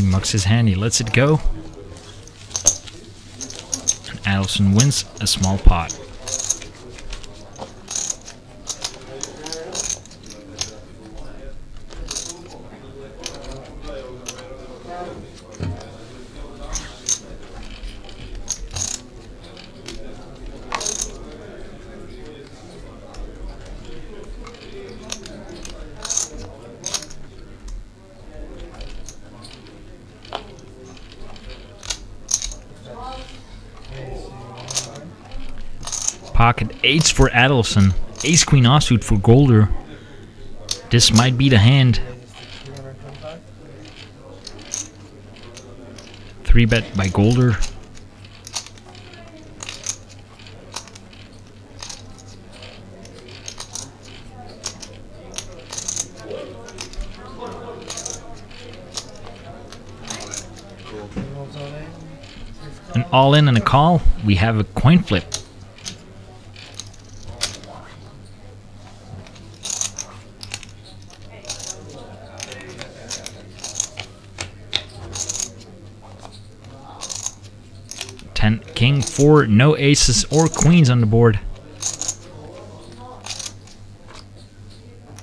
He mucks his hand, he lets it go. And Adelson wins a small pot. Pocket 8s for Adelson. Ace Queen offsuit for Golder. This might be the hand. 3-bet by Golder. An all-in and a call. We have a coin flip. King 4, no aces or queens on the board.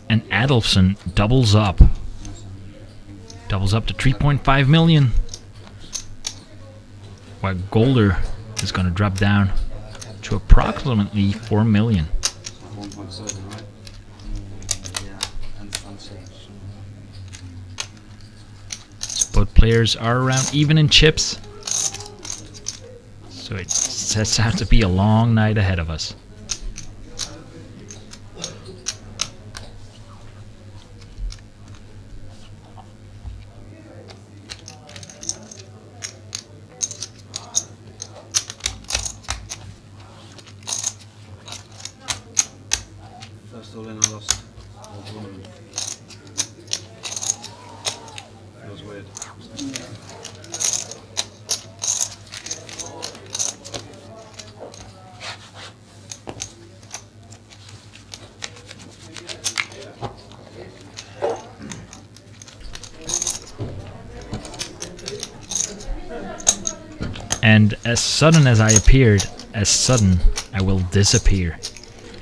And Adelson doubles up. Doubles up to 3.5 million. While Golder is going to drop down to approximately 4 million. 1.7, right? Yeah, and sunset. So both players are around even in chips. So it sets out to be a long night ahead of us. First all in, I lost. Feels weird. And as sudden as I appeared, as sudden I will disappear.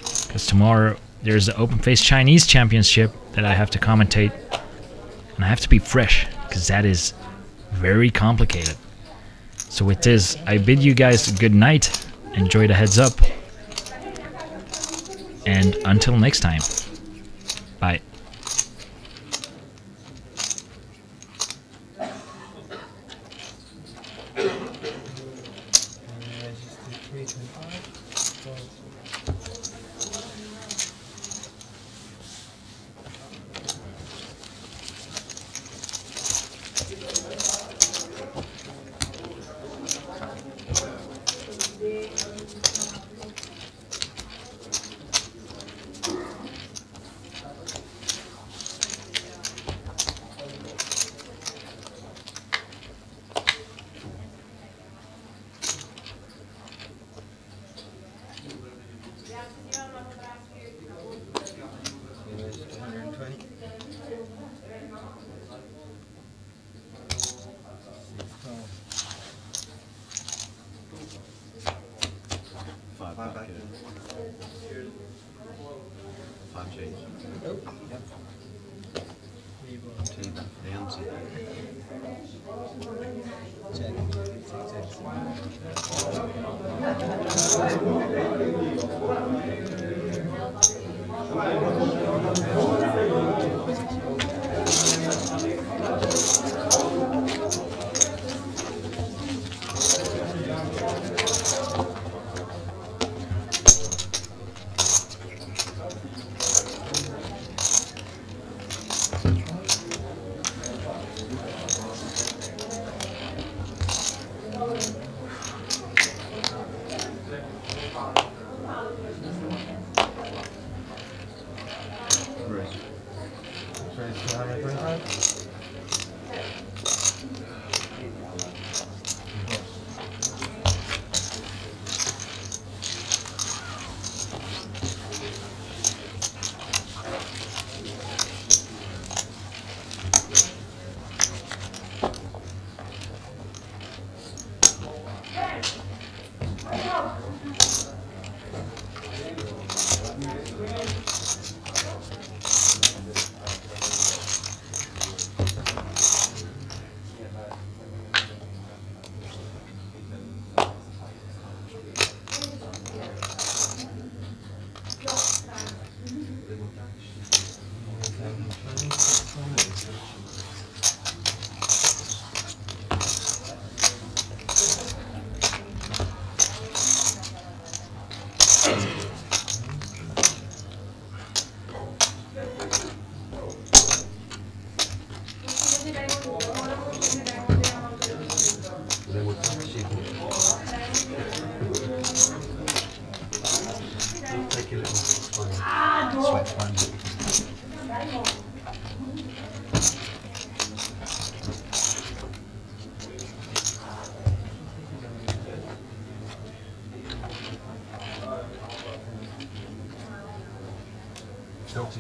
Because tomorrow there's the Open Face Chinese Championship that I have to commentate. And I have to be fresh, because that is very complicated. So with this, I bid you guys a good night. Enjoy the heads up. And until next time. Bye. Right.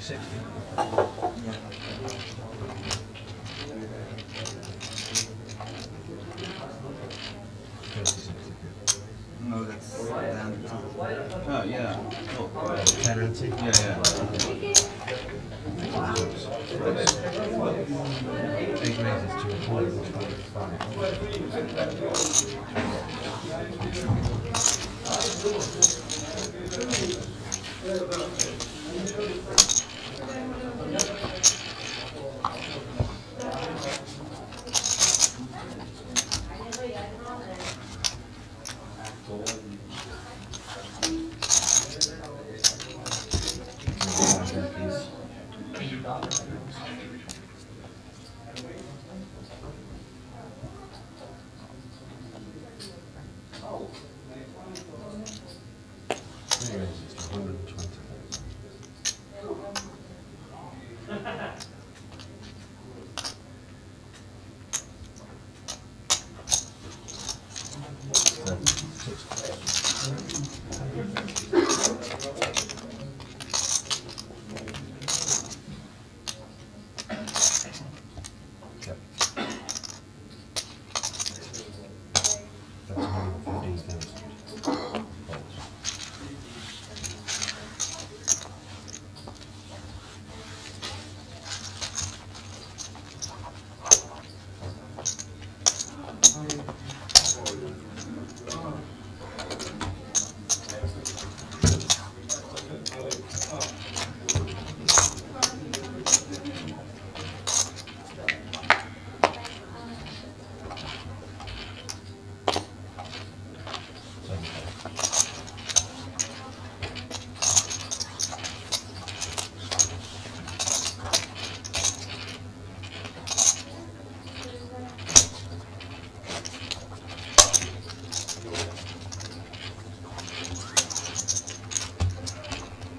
60. No, that's down to. Oh, yeah. Oh, Penalty? yeah, yeah. 8 raises to 125.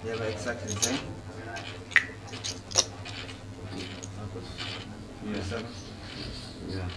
Yeah, but exactly the same. Yeah, 7. Yeah.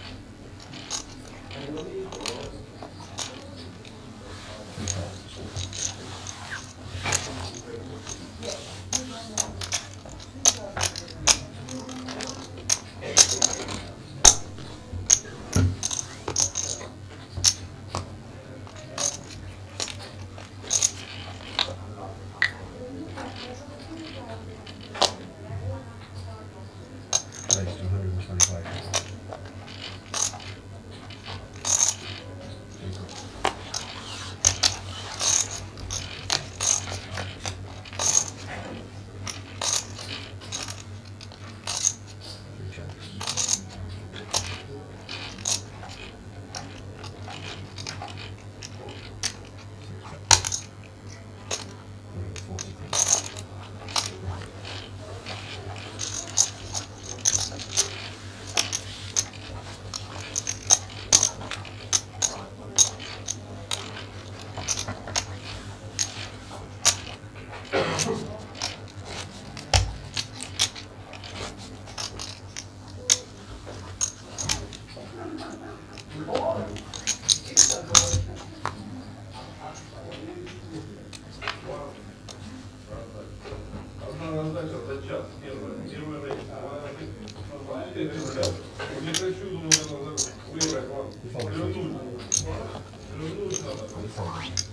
Raised to 125.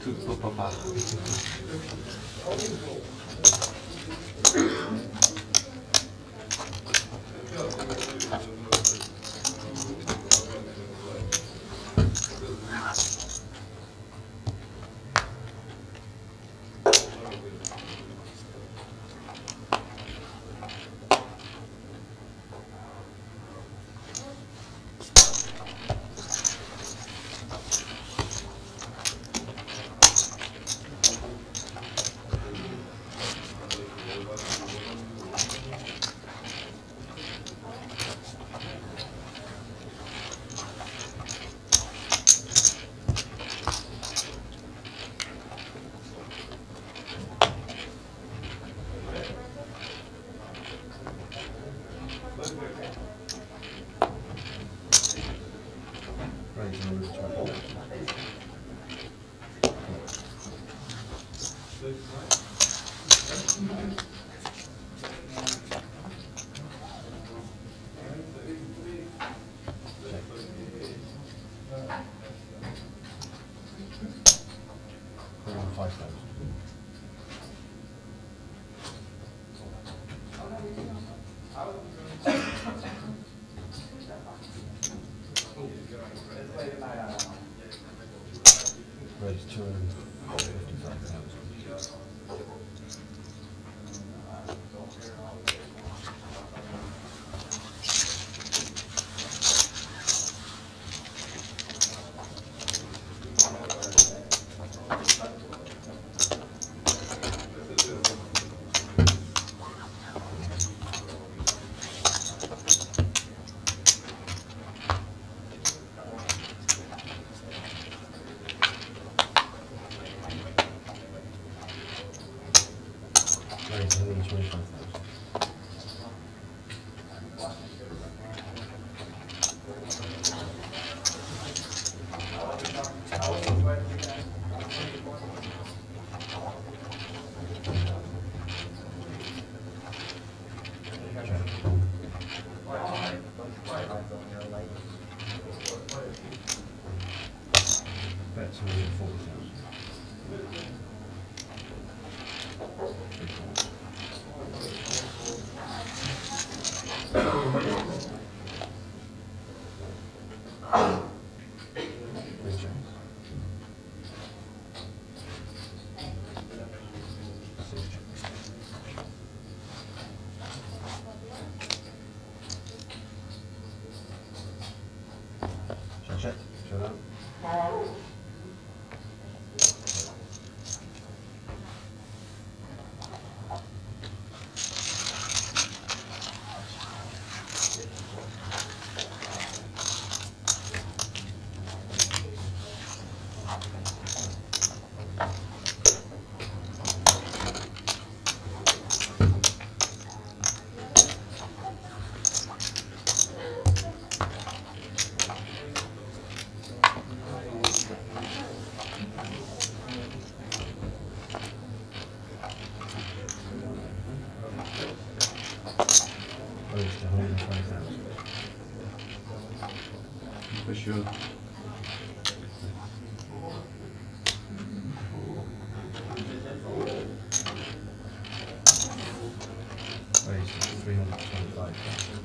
Tutto papà. That's really 40,000. Check. Shut up. Raised to 120,000. For sure. Raised to 325,000.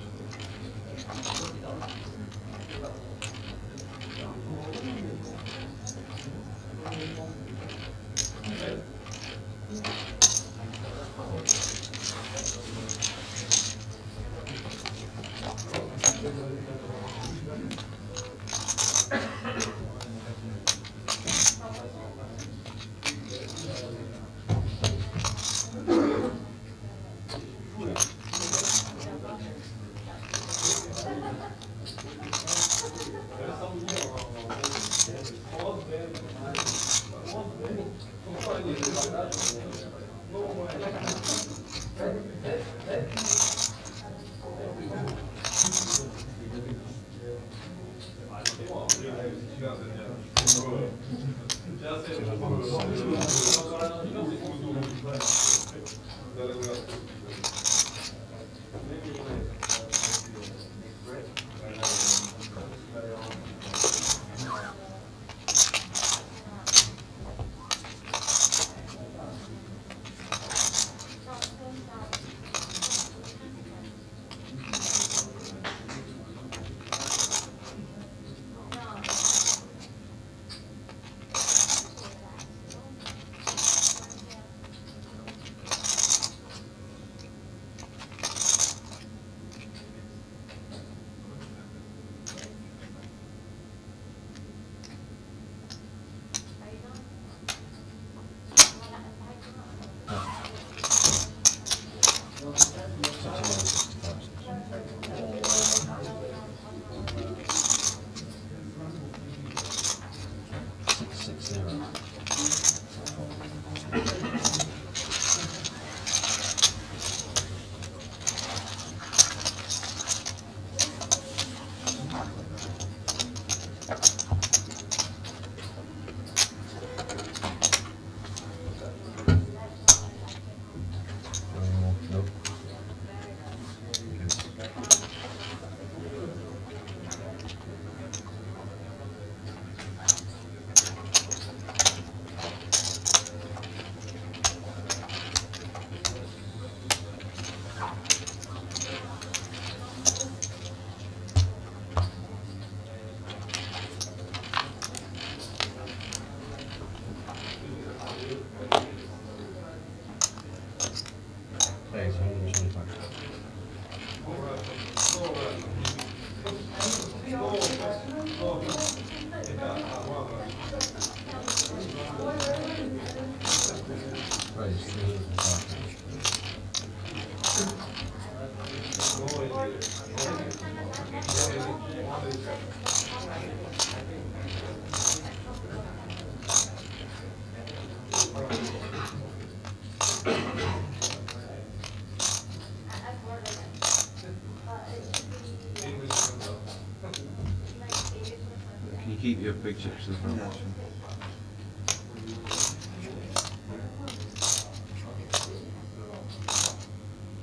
keep your big chips as well.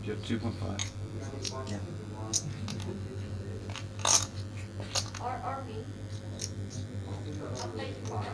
Do you have 2.5? Yeah. Or me. I'll play tomorrow.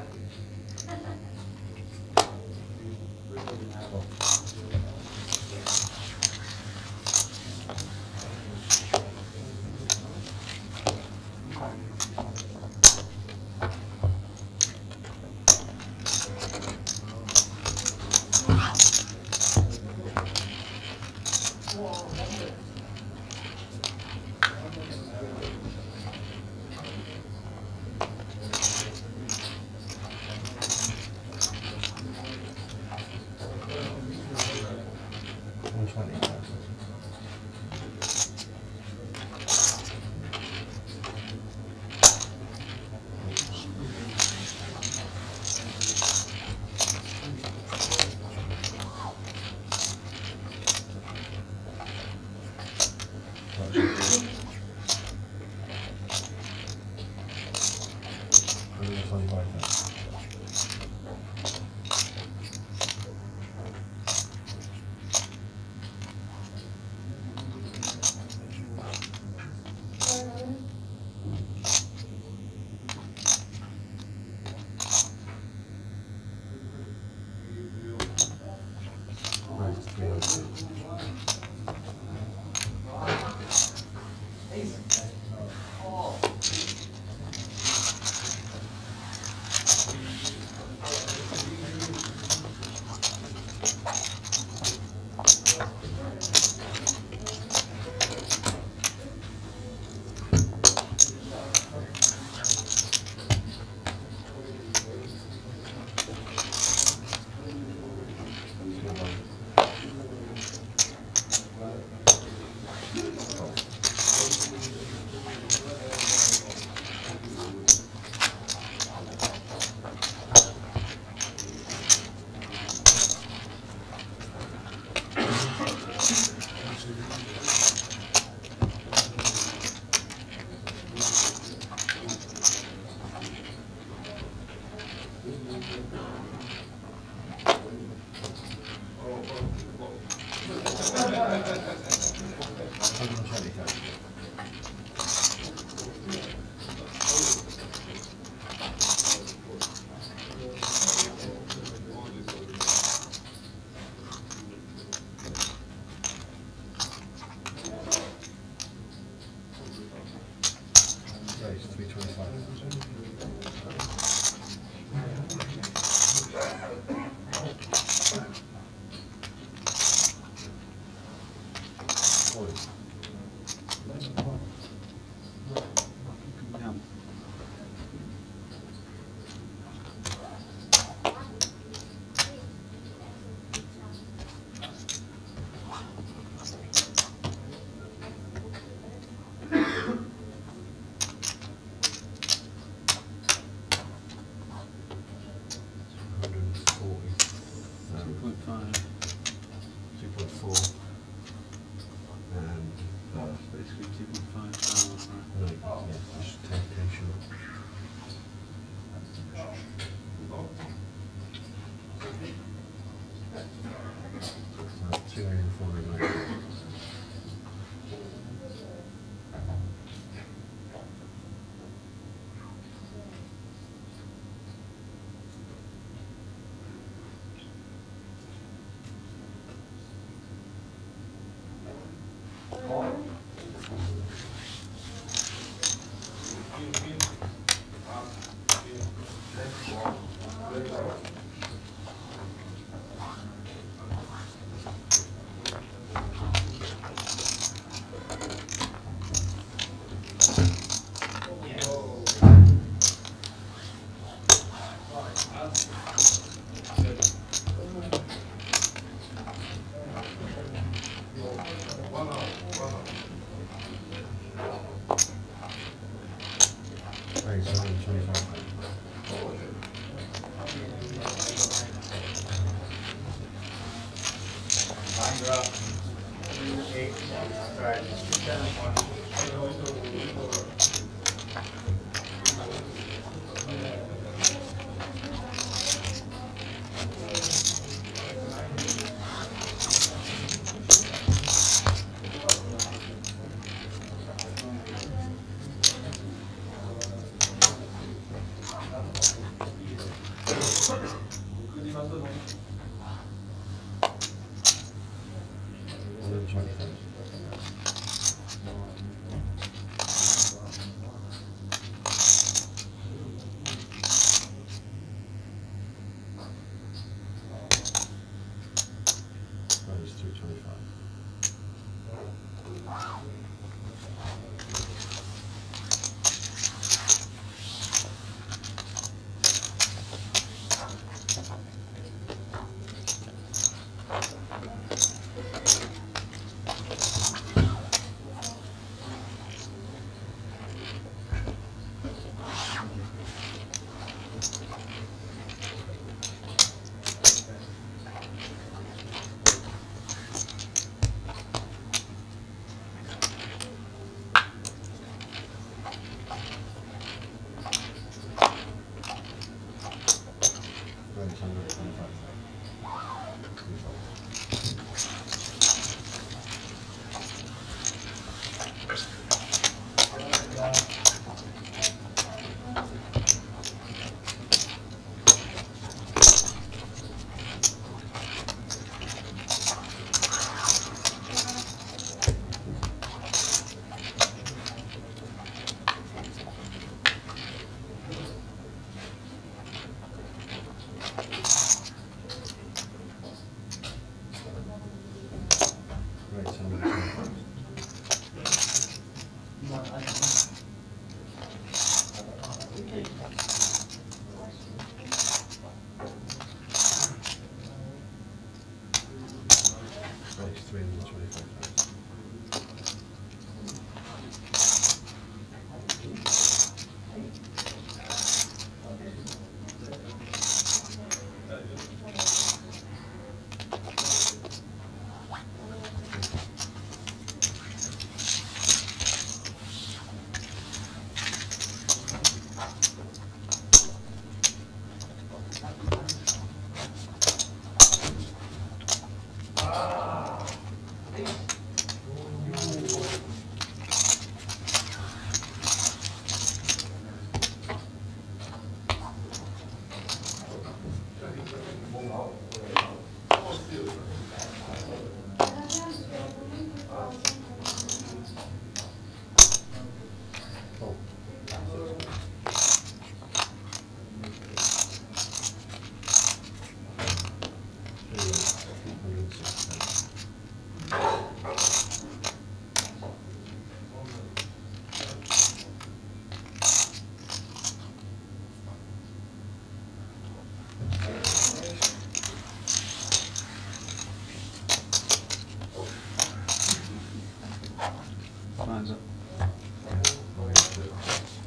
Mine's up.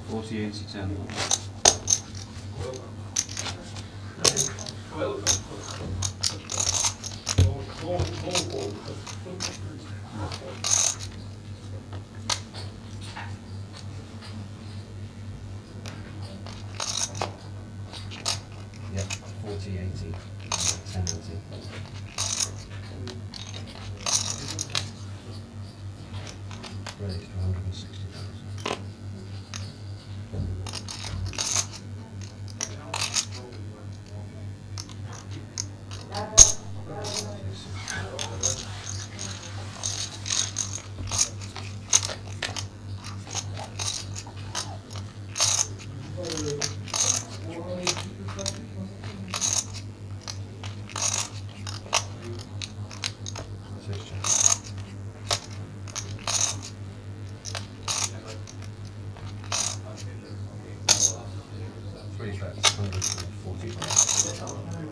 48 to 10. Yeah, 40, 80, 10, 80. Raised to 160,000. Three bets, 145.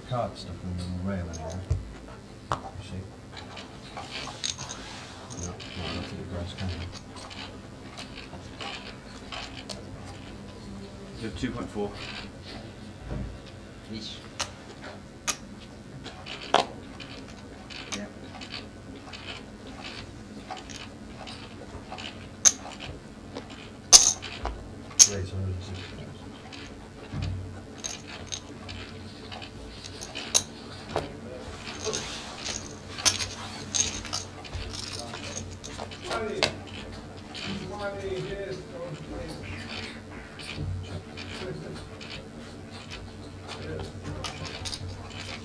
Card stuck on the rail anyway. You see? No, not to the grass can. You have 2.4. Each. Yeah. Raise 160.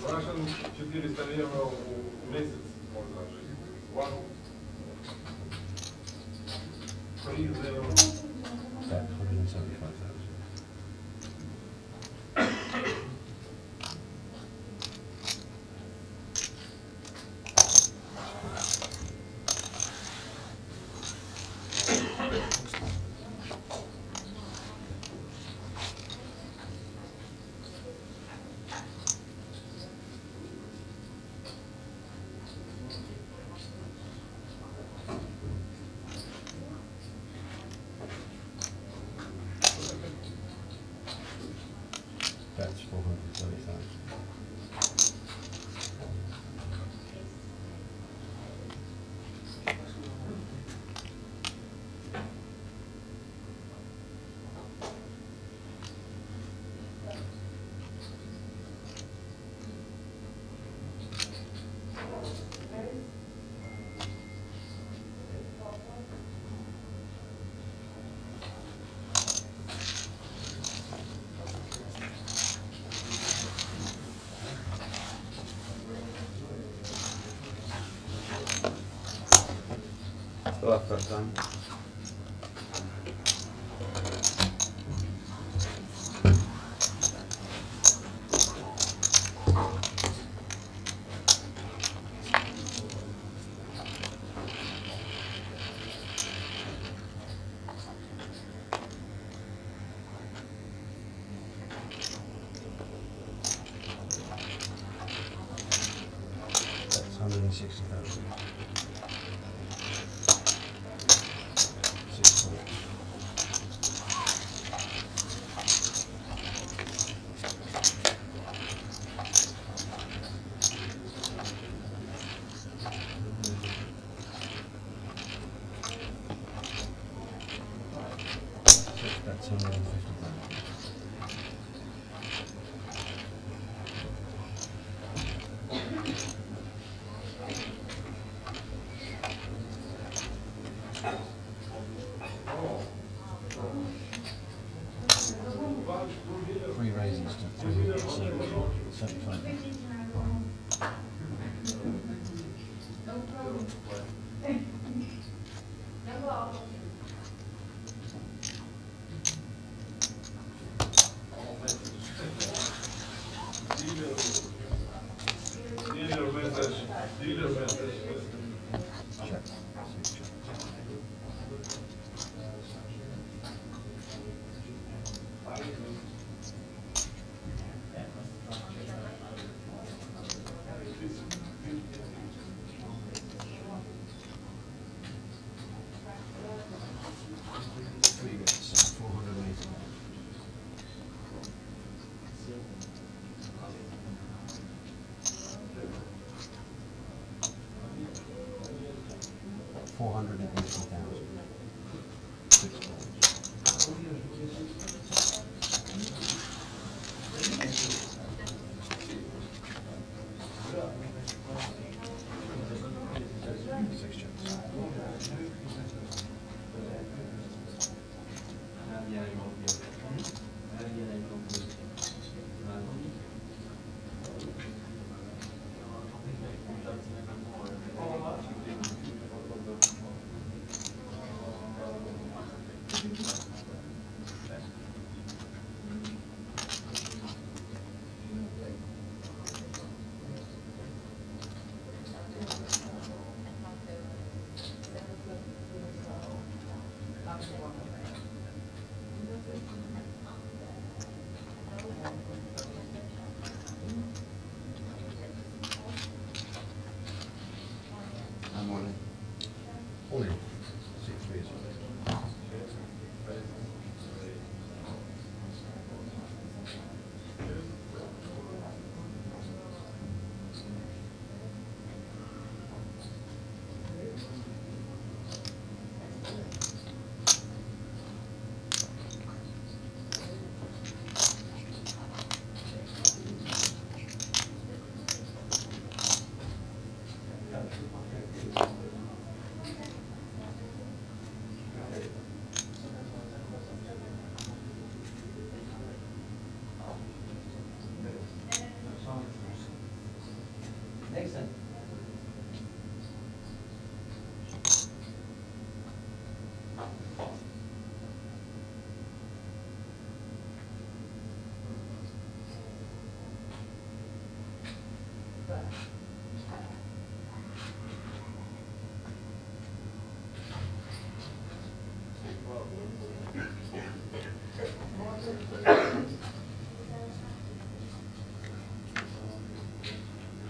Russian 400 евро в месяц можно жить. One. Free the Still have that time. That's 160,000. 6 points. That's 150,000. Three raises to 375. Check. Three bets, 480. $480,000. 6 points. Six checks. I'm all in. All in. 6 as well.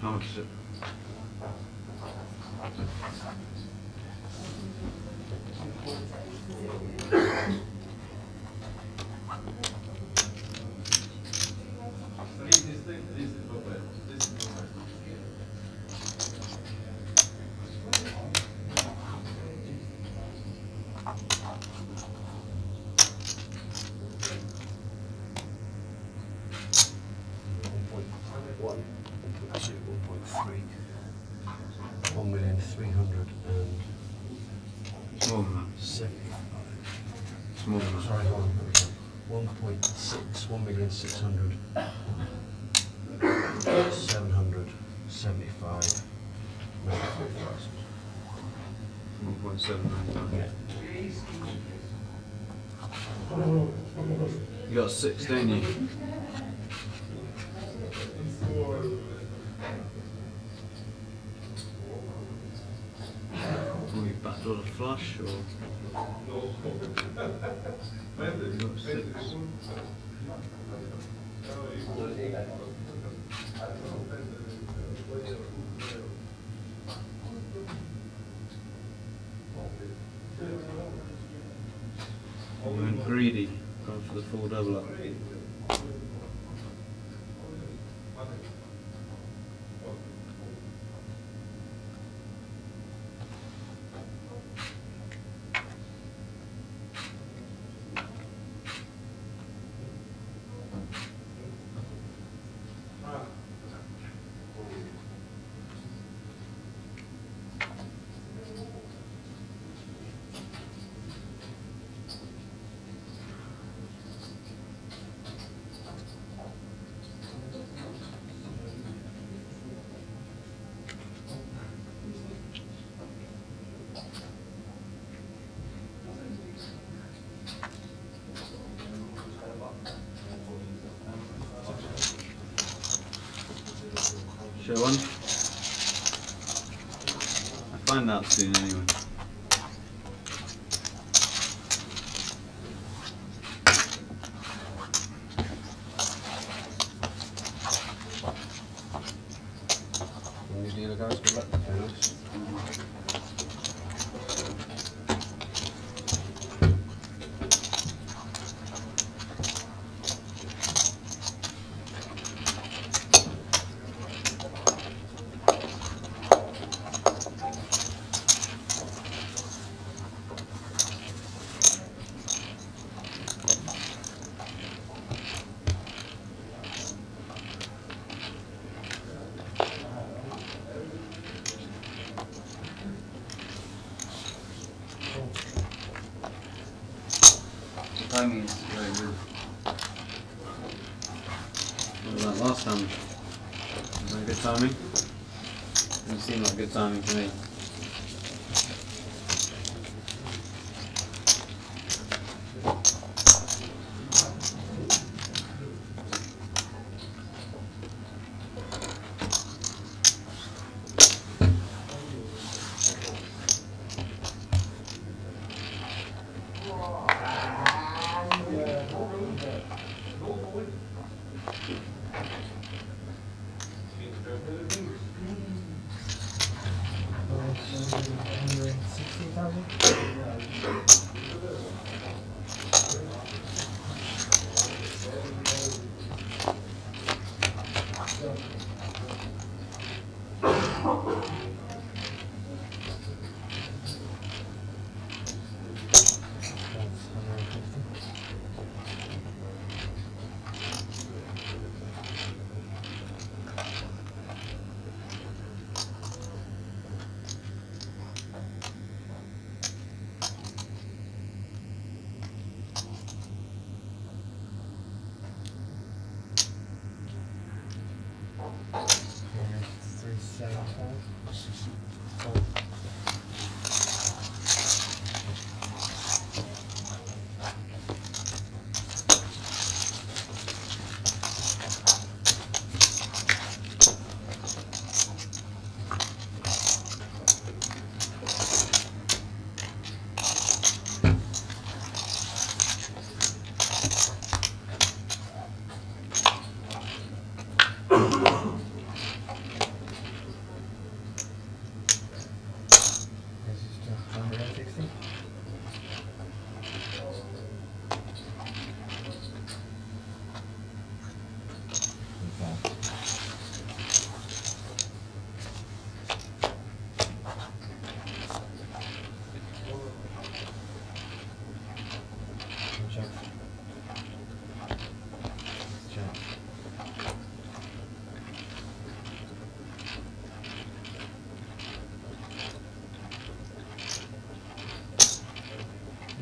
How much is it? Actually, 1.3. 1,300,000 More than that. 75. It's more than that. Sorry, hold on. 1.6. 1,600,000. 775. 95,000. 1.795. You got 6, don't you? Will you backdoor the flush or? You got 6. You went greedy, going for the full doubler. Show one. I find out soon anyway. New dealer guys, good luck. Timing is very good. What was that last time? Was that good timing? Didn't seem like good timing to me.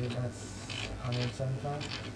That's 175.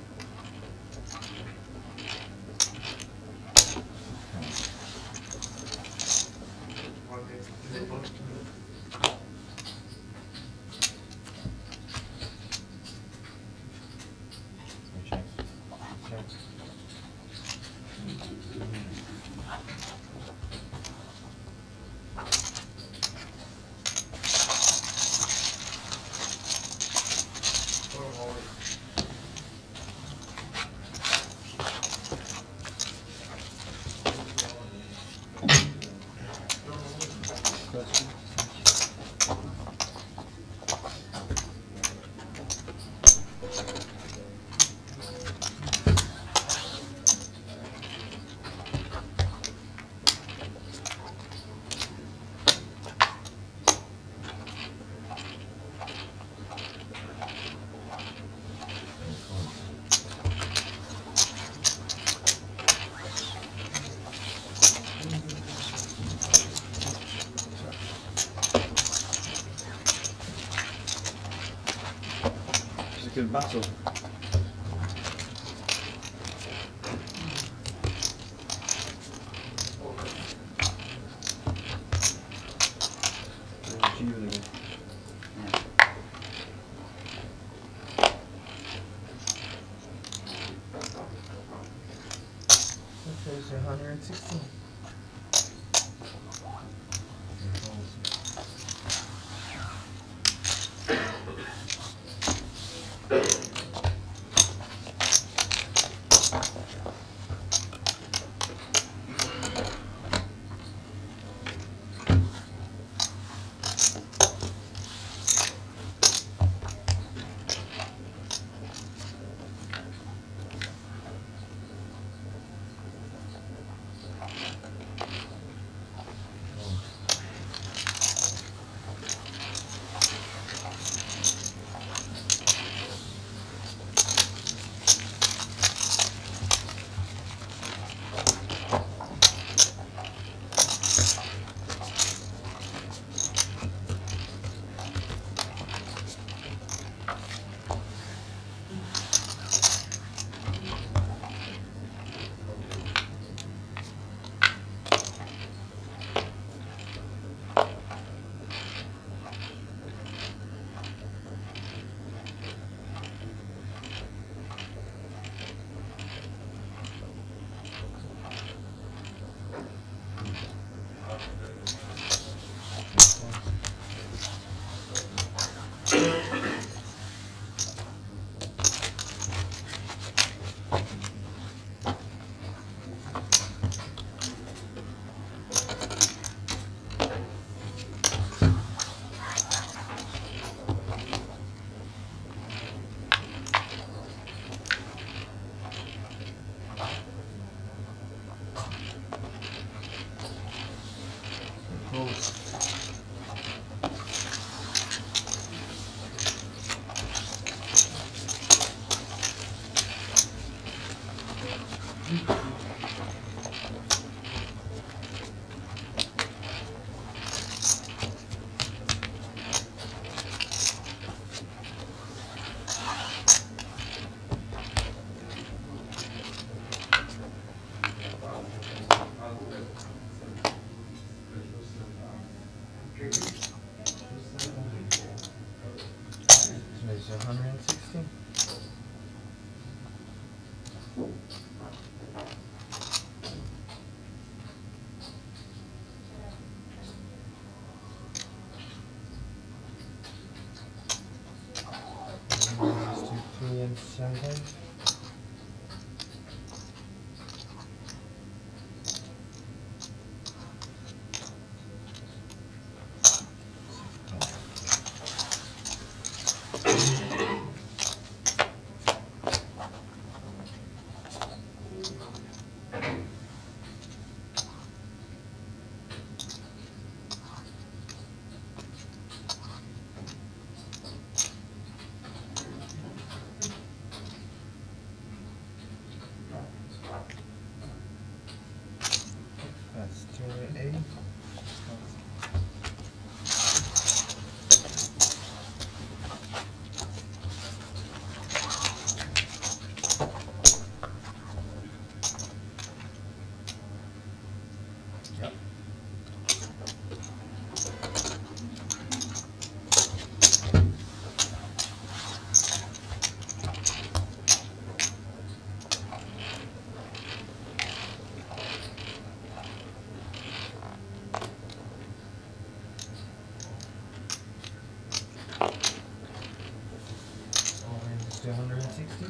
Good battle. Achieving again. There's 116. There's 160. Let's do 3 and 7. That's 280. Yep. Let's do 160.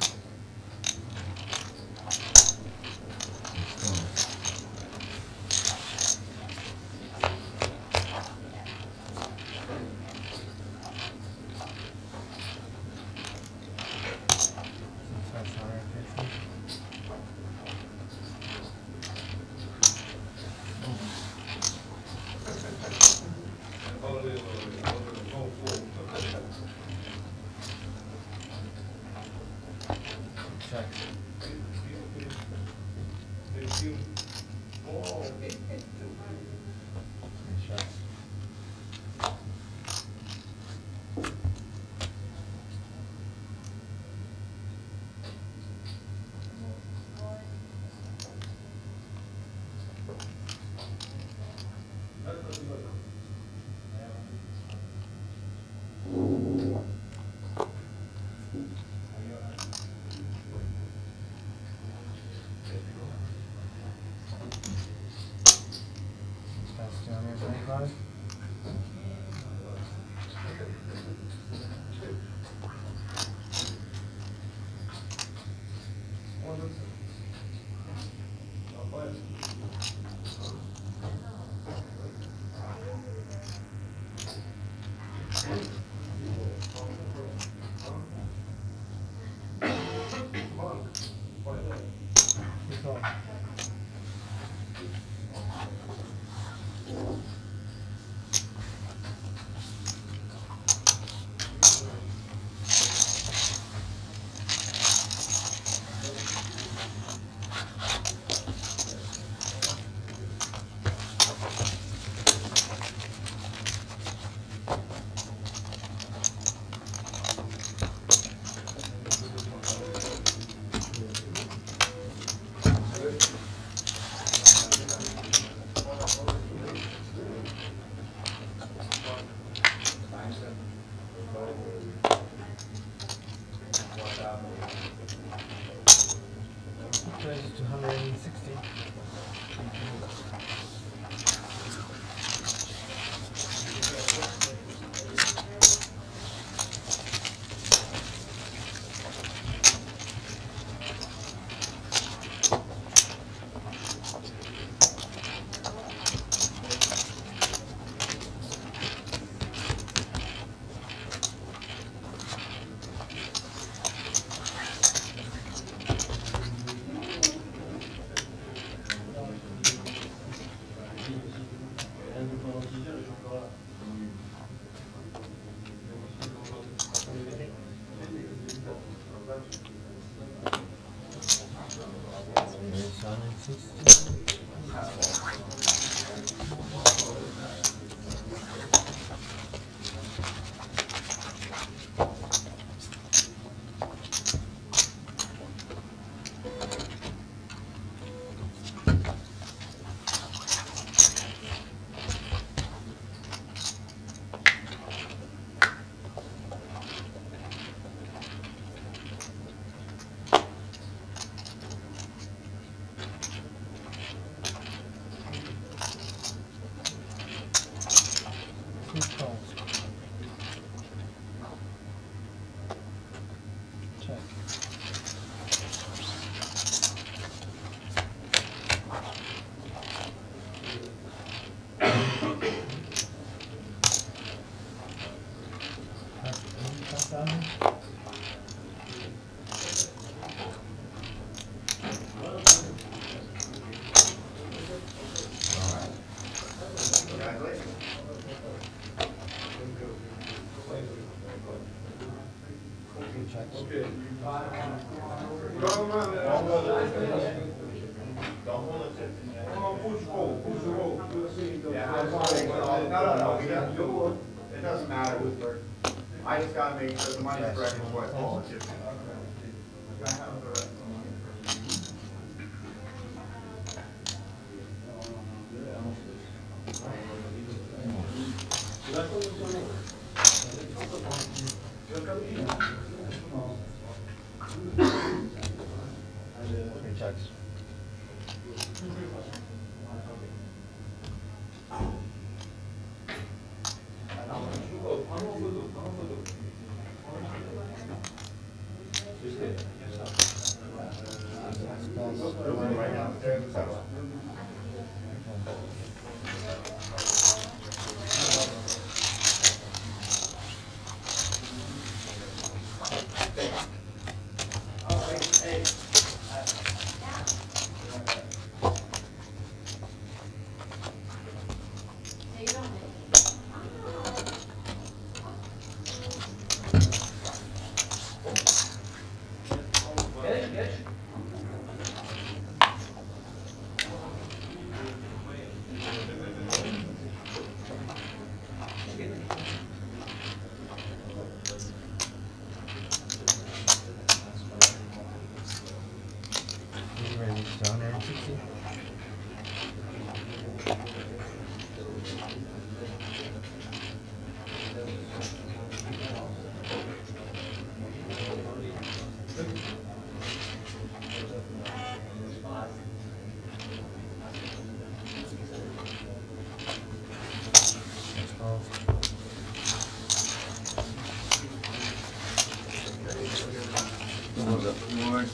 That's 150. done. It doesn't matter. I just gotta make sure the money's correct before I call it.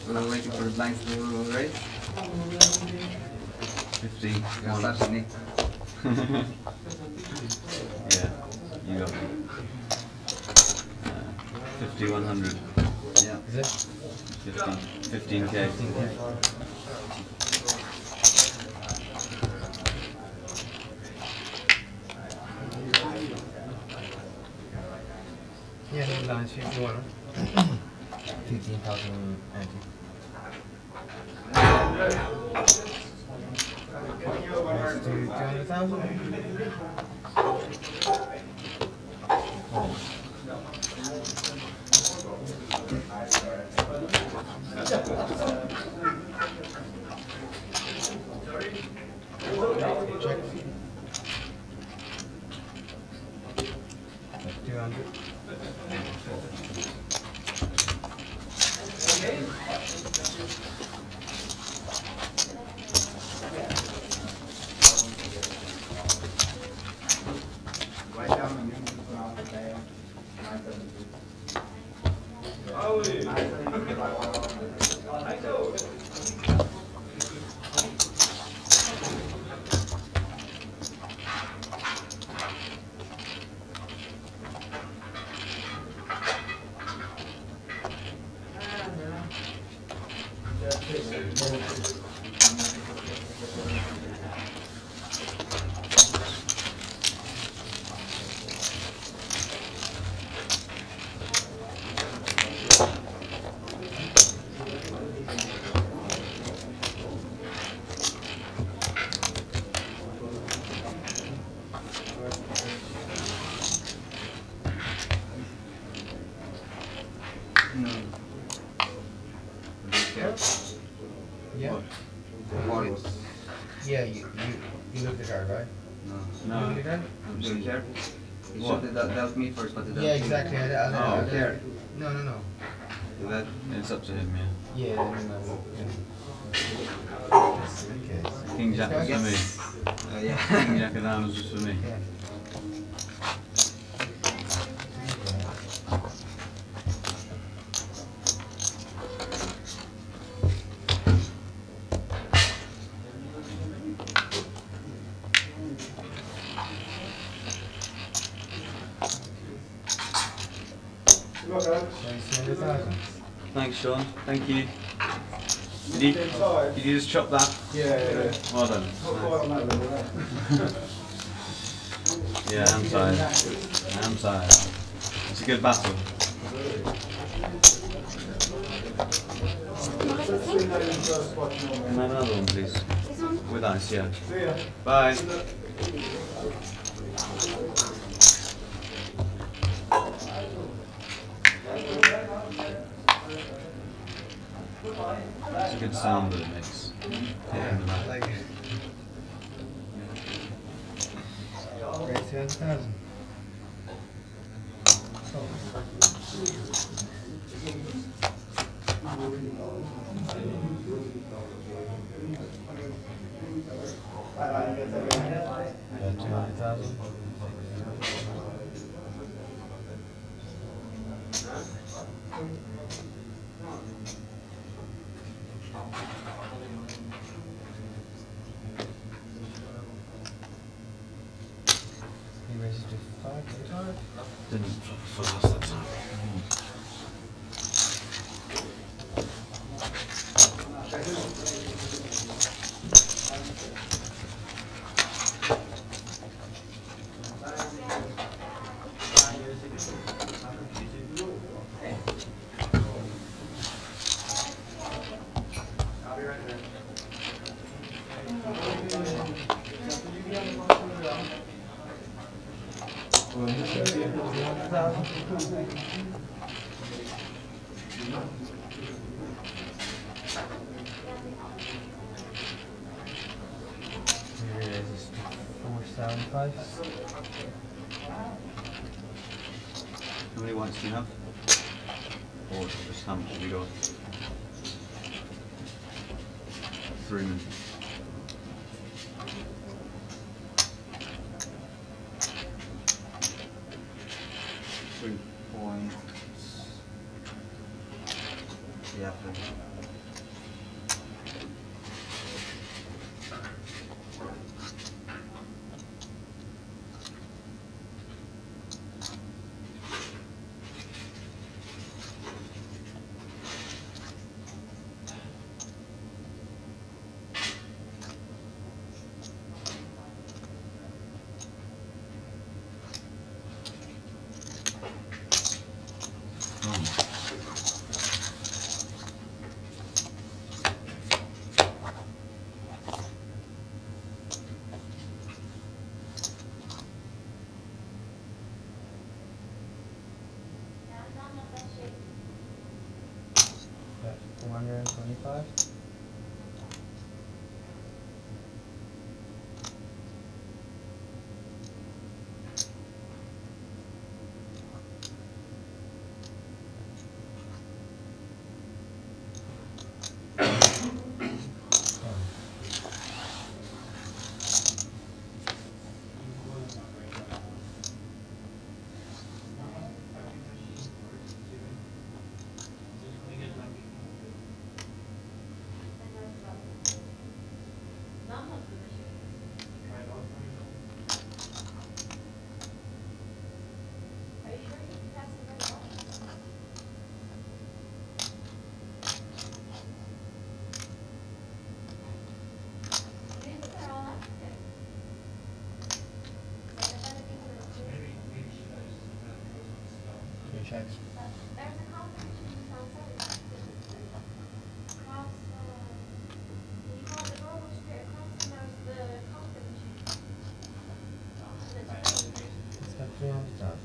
We're waiting for the blinds to raise. 50. You're starting me. Yeah, you got me. 50, 100. Yeah. Is it? 15K. Yeah, no lines, 51. 15,000 anti. Let's do 200,000. Check. 200. Yeah. Yeah, you look the card, right? No. You look the card? I'm doing care. You should have dealt me first, but it Yeah, exactly. Oh, care. No. Do that. It's up to him, yeah. Yeah, no. Okay. King Jack is for me. Yeah. King Jack of Diamonds is for me. Yeah. Thanks, Sean. Thank you. Did you just chop that? Yeah. Well done. Yeah, I'm tired. I'm tired. It's a good battle. Can I have another one, please? With ice, yeah. Bye. It's a good sound that it makes. Yeah, I like it. Great 200,000. He raises to 5 every time. Didn't for us that time. He raises to 475. How many whites do you have? Or just how much have you got? 3 minutes. Points. Yeah, please. That's 425. Checks. There's a competition in South South. Across, you go on the normal street across and there's the coffee machine. And it's free. It's got 300,000.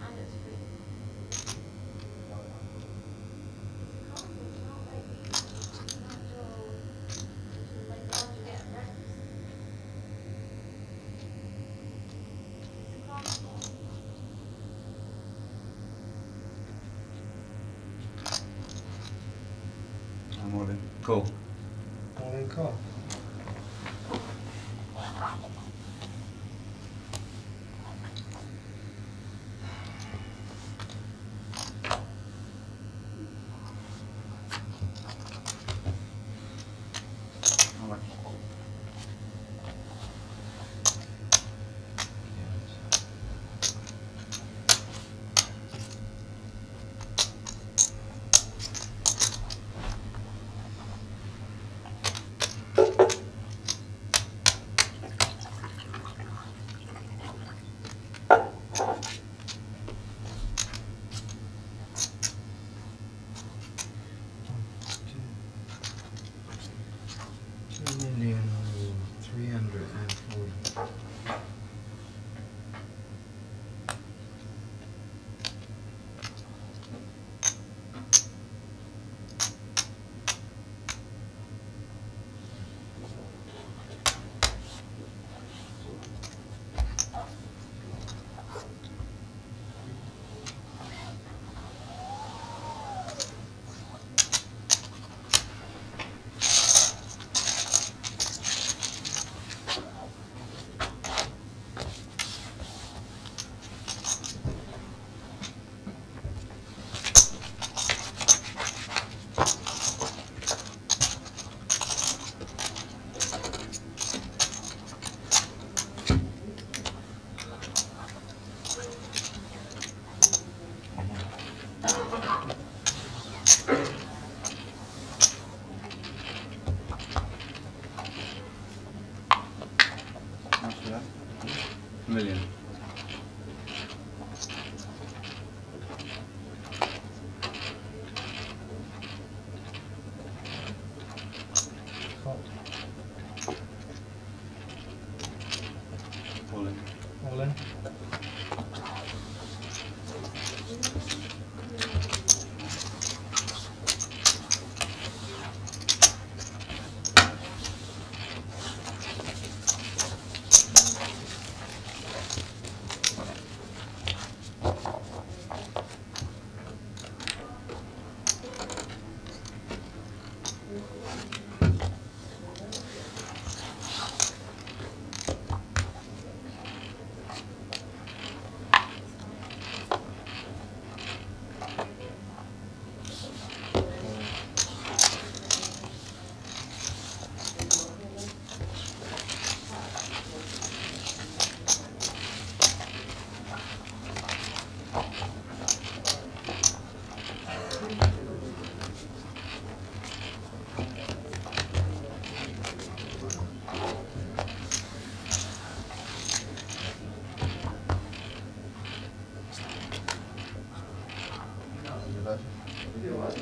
And it's free. Coffee is not like, not so, like the ones you get at breakfast. It's a coffee. I'm all in. Cool. All in call. Alright.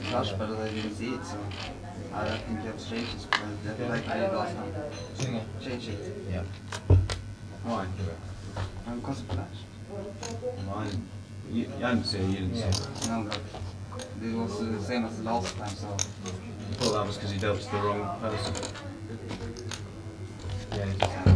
flush, but I didn't see it, so I think you have to change it. But like I did last time. Change it. Yeah. Why? Because of flash. Mine. You hadn't seen it, you didn't see it. No, but it was the same as the last time, so. Well, that was because he dealt to the wrong person. Yeah.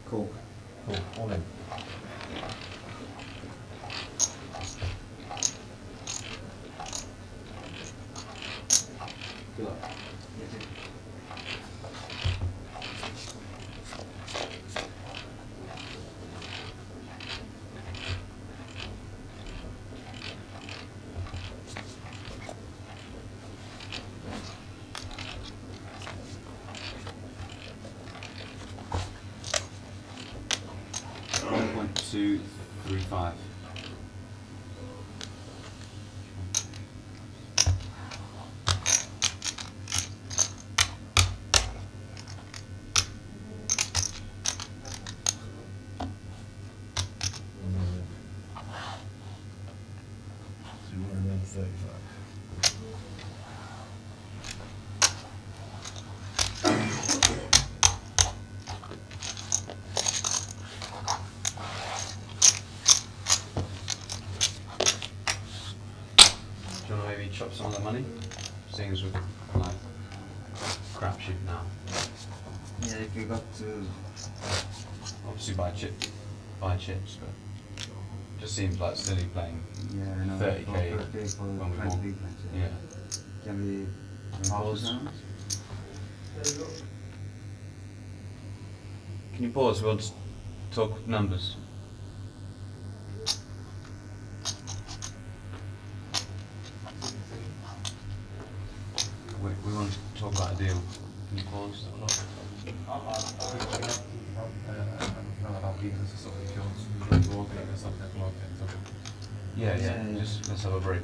Cool. Cool. All in. Good luck. .235. So you want to run 35. Do you want to maybe chop some of the money? Seeing as we're like crap shoot now. Yeah, if you got to. Obviously buy chips, but just seems like silly playing Yeah, I know. 30k for when we trying to won. big plans, Yeah. Can we Pause. pause? Can you pause? We'll just talk numbers. We want to talk about a deal. Can you pause? Non avevo visto se so che water and something o'clock and so. Yeah. Just let's have a break.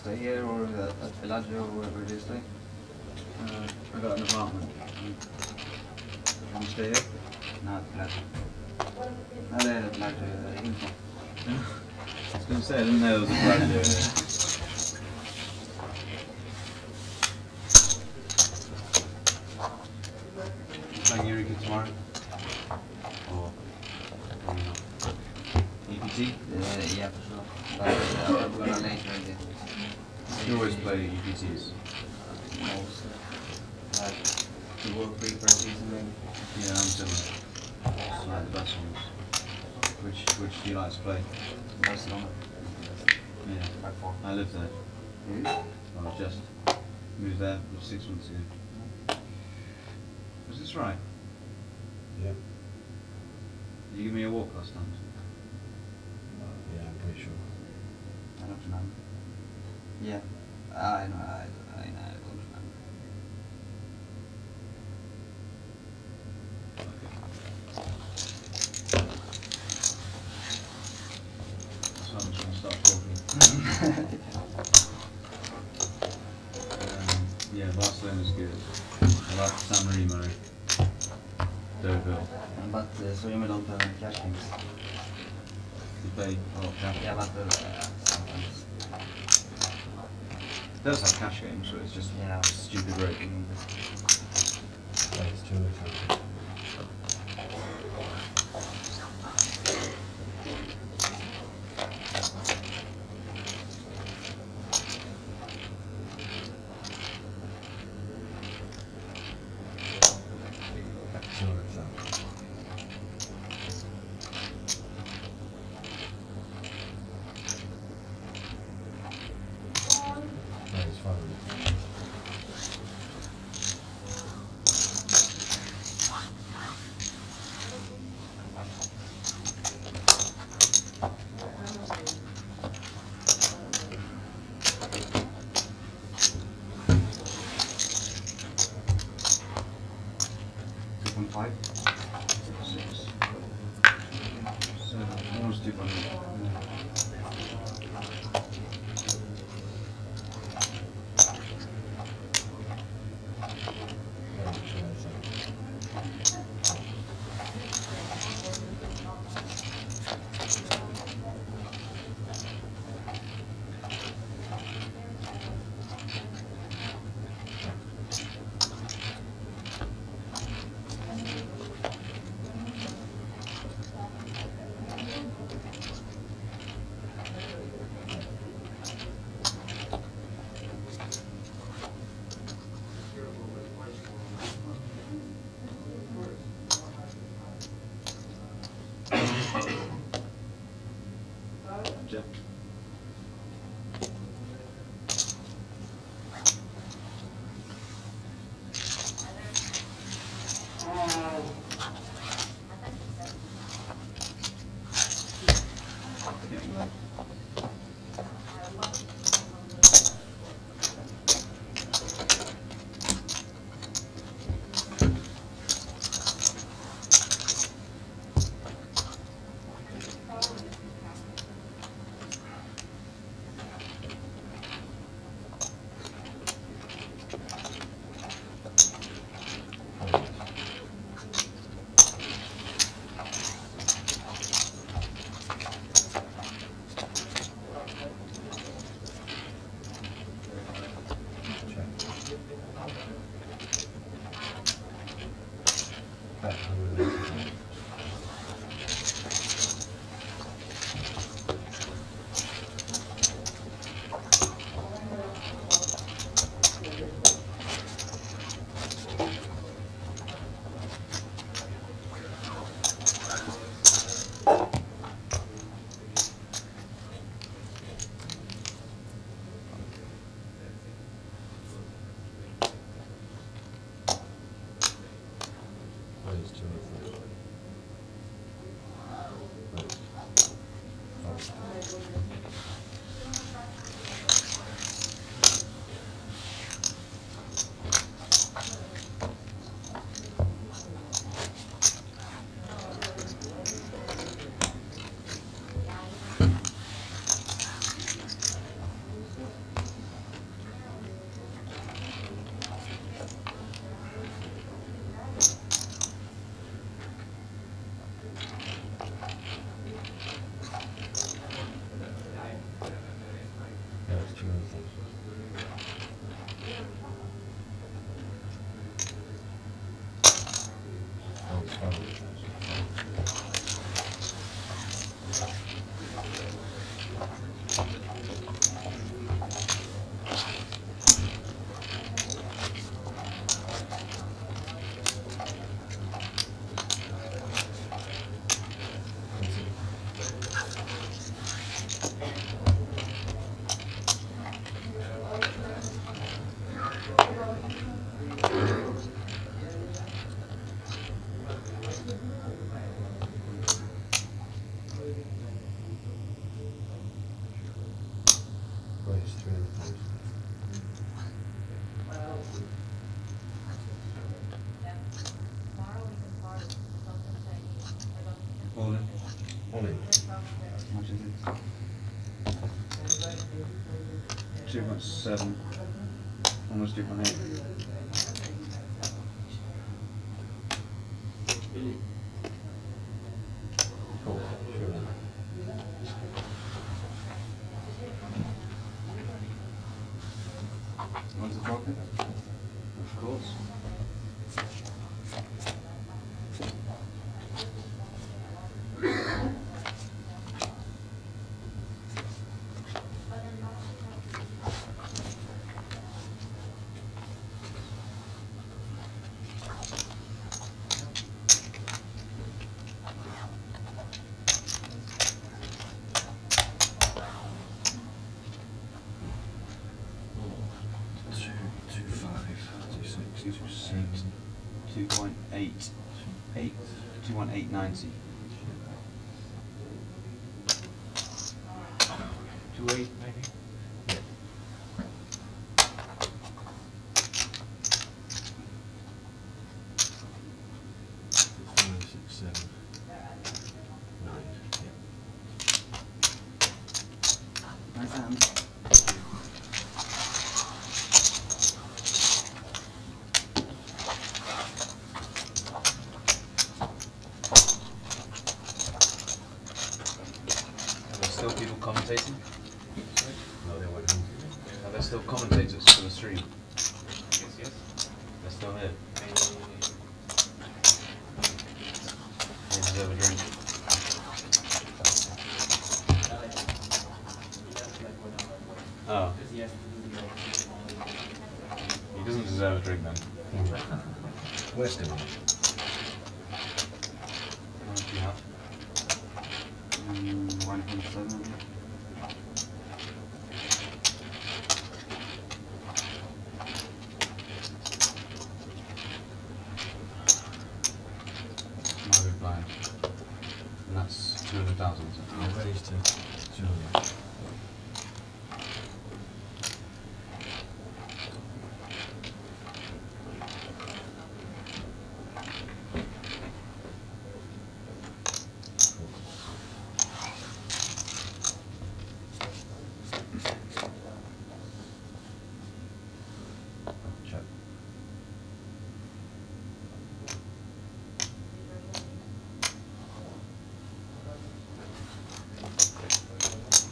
stay here or at Villaggio or wherever do you stay? I got an apartment. Can you stay here? No, at Villaggio. No, they're at Villaggio, info. I was going to say, I didn't know there was a Villaggio. Playing Eureka tomorrow? Or Yeah, for sure. But I'm gonna later again. You always play UPTs. Most. Like 2 or 3 per season maybe. Yeah, I'm similar. It's like the best ones. Which do you like to play? Barcelona. Yeah. By 4. I live there. Hmm? I just moved there 6 months ago. Was this right? Yeah. Did you give me a walk last time? Yeah, I'm pretty sure. I don't remember. Yeah. I know, I don't remember. So I'm just going to start talking. Yeah, Barcelona's good. I like San Remo, Deauville. But so you don't cash games. You play a lot of cash. Yeah, but sometimes. It does have cash games, but it's just stupid rating. That's too expensive. All in. All in. How much is it? 2.7. Almost 2.8. Cool. Sure. Want to drop it? Of course. Two, 2.8. 2.890. 2.8 maybe? Nice hands. Are there still people commentating? No, they went home. Are there still commentators for the stream? Yes, yes. They're still here. They deserve a drink. Oh. He doesn't deserve a drink then. Where's the money? How much do you have? 1.7. Married blind. And that's 200,000. I'm ready to join. Check.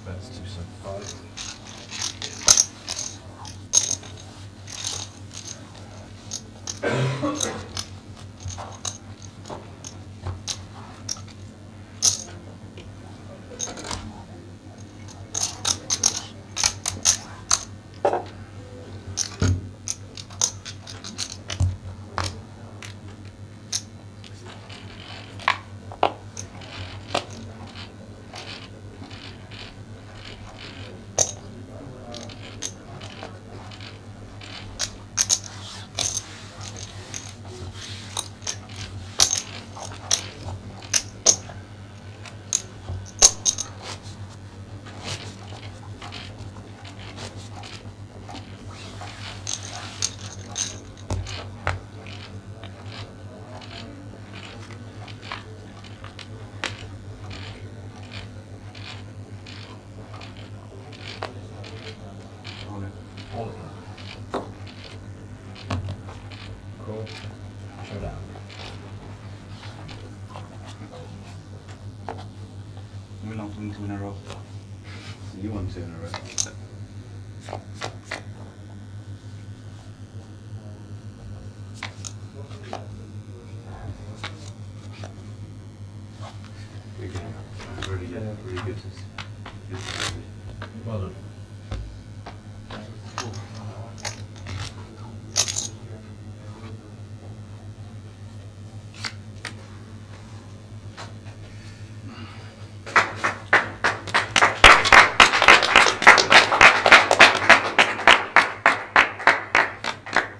That's 275. All of them. Cool. Showdown. We're not doing 2 in a row. You won 2 in a row. Pretty good. Really good. Really good. Well done.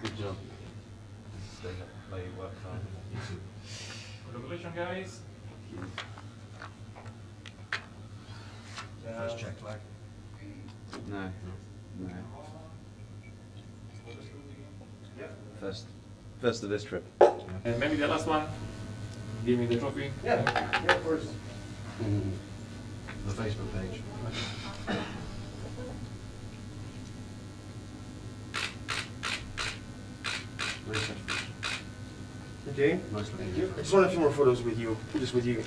Good job. Stay up late, work hard. Congratulations, guys. First check flag. No. No. First of this trip. And maybe the last one. Give me the trophy. Yeah, yeah, of course. The Facebook page. Okay. Nice looking. Thank you. I just want a few more photos with you, just with you.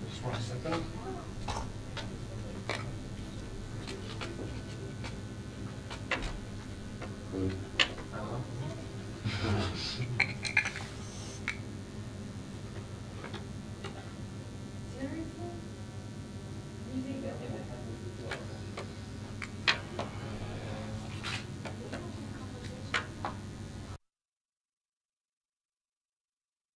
Just 1 second.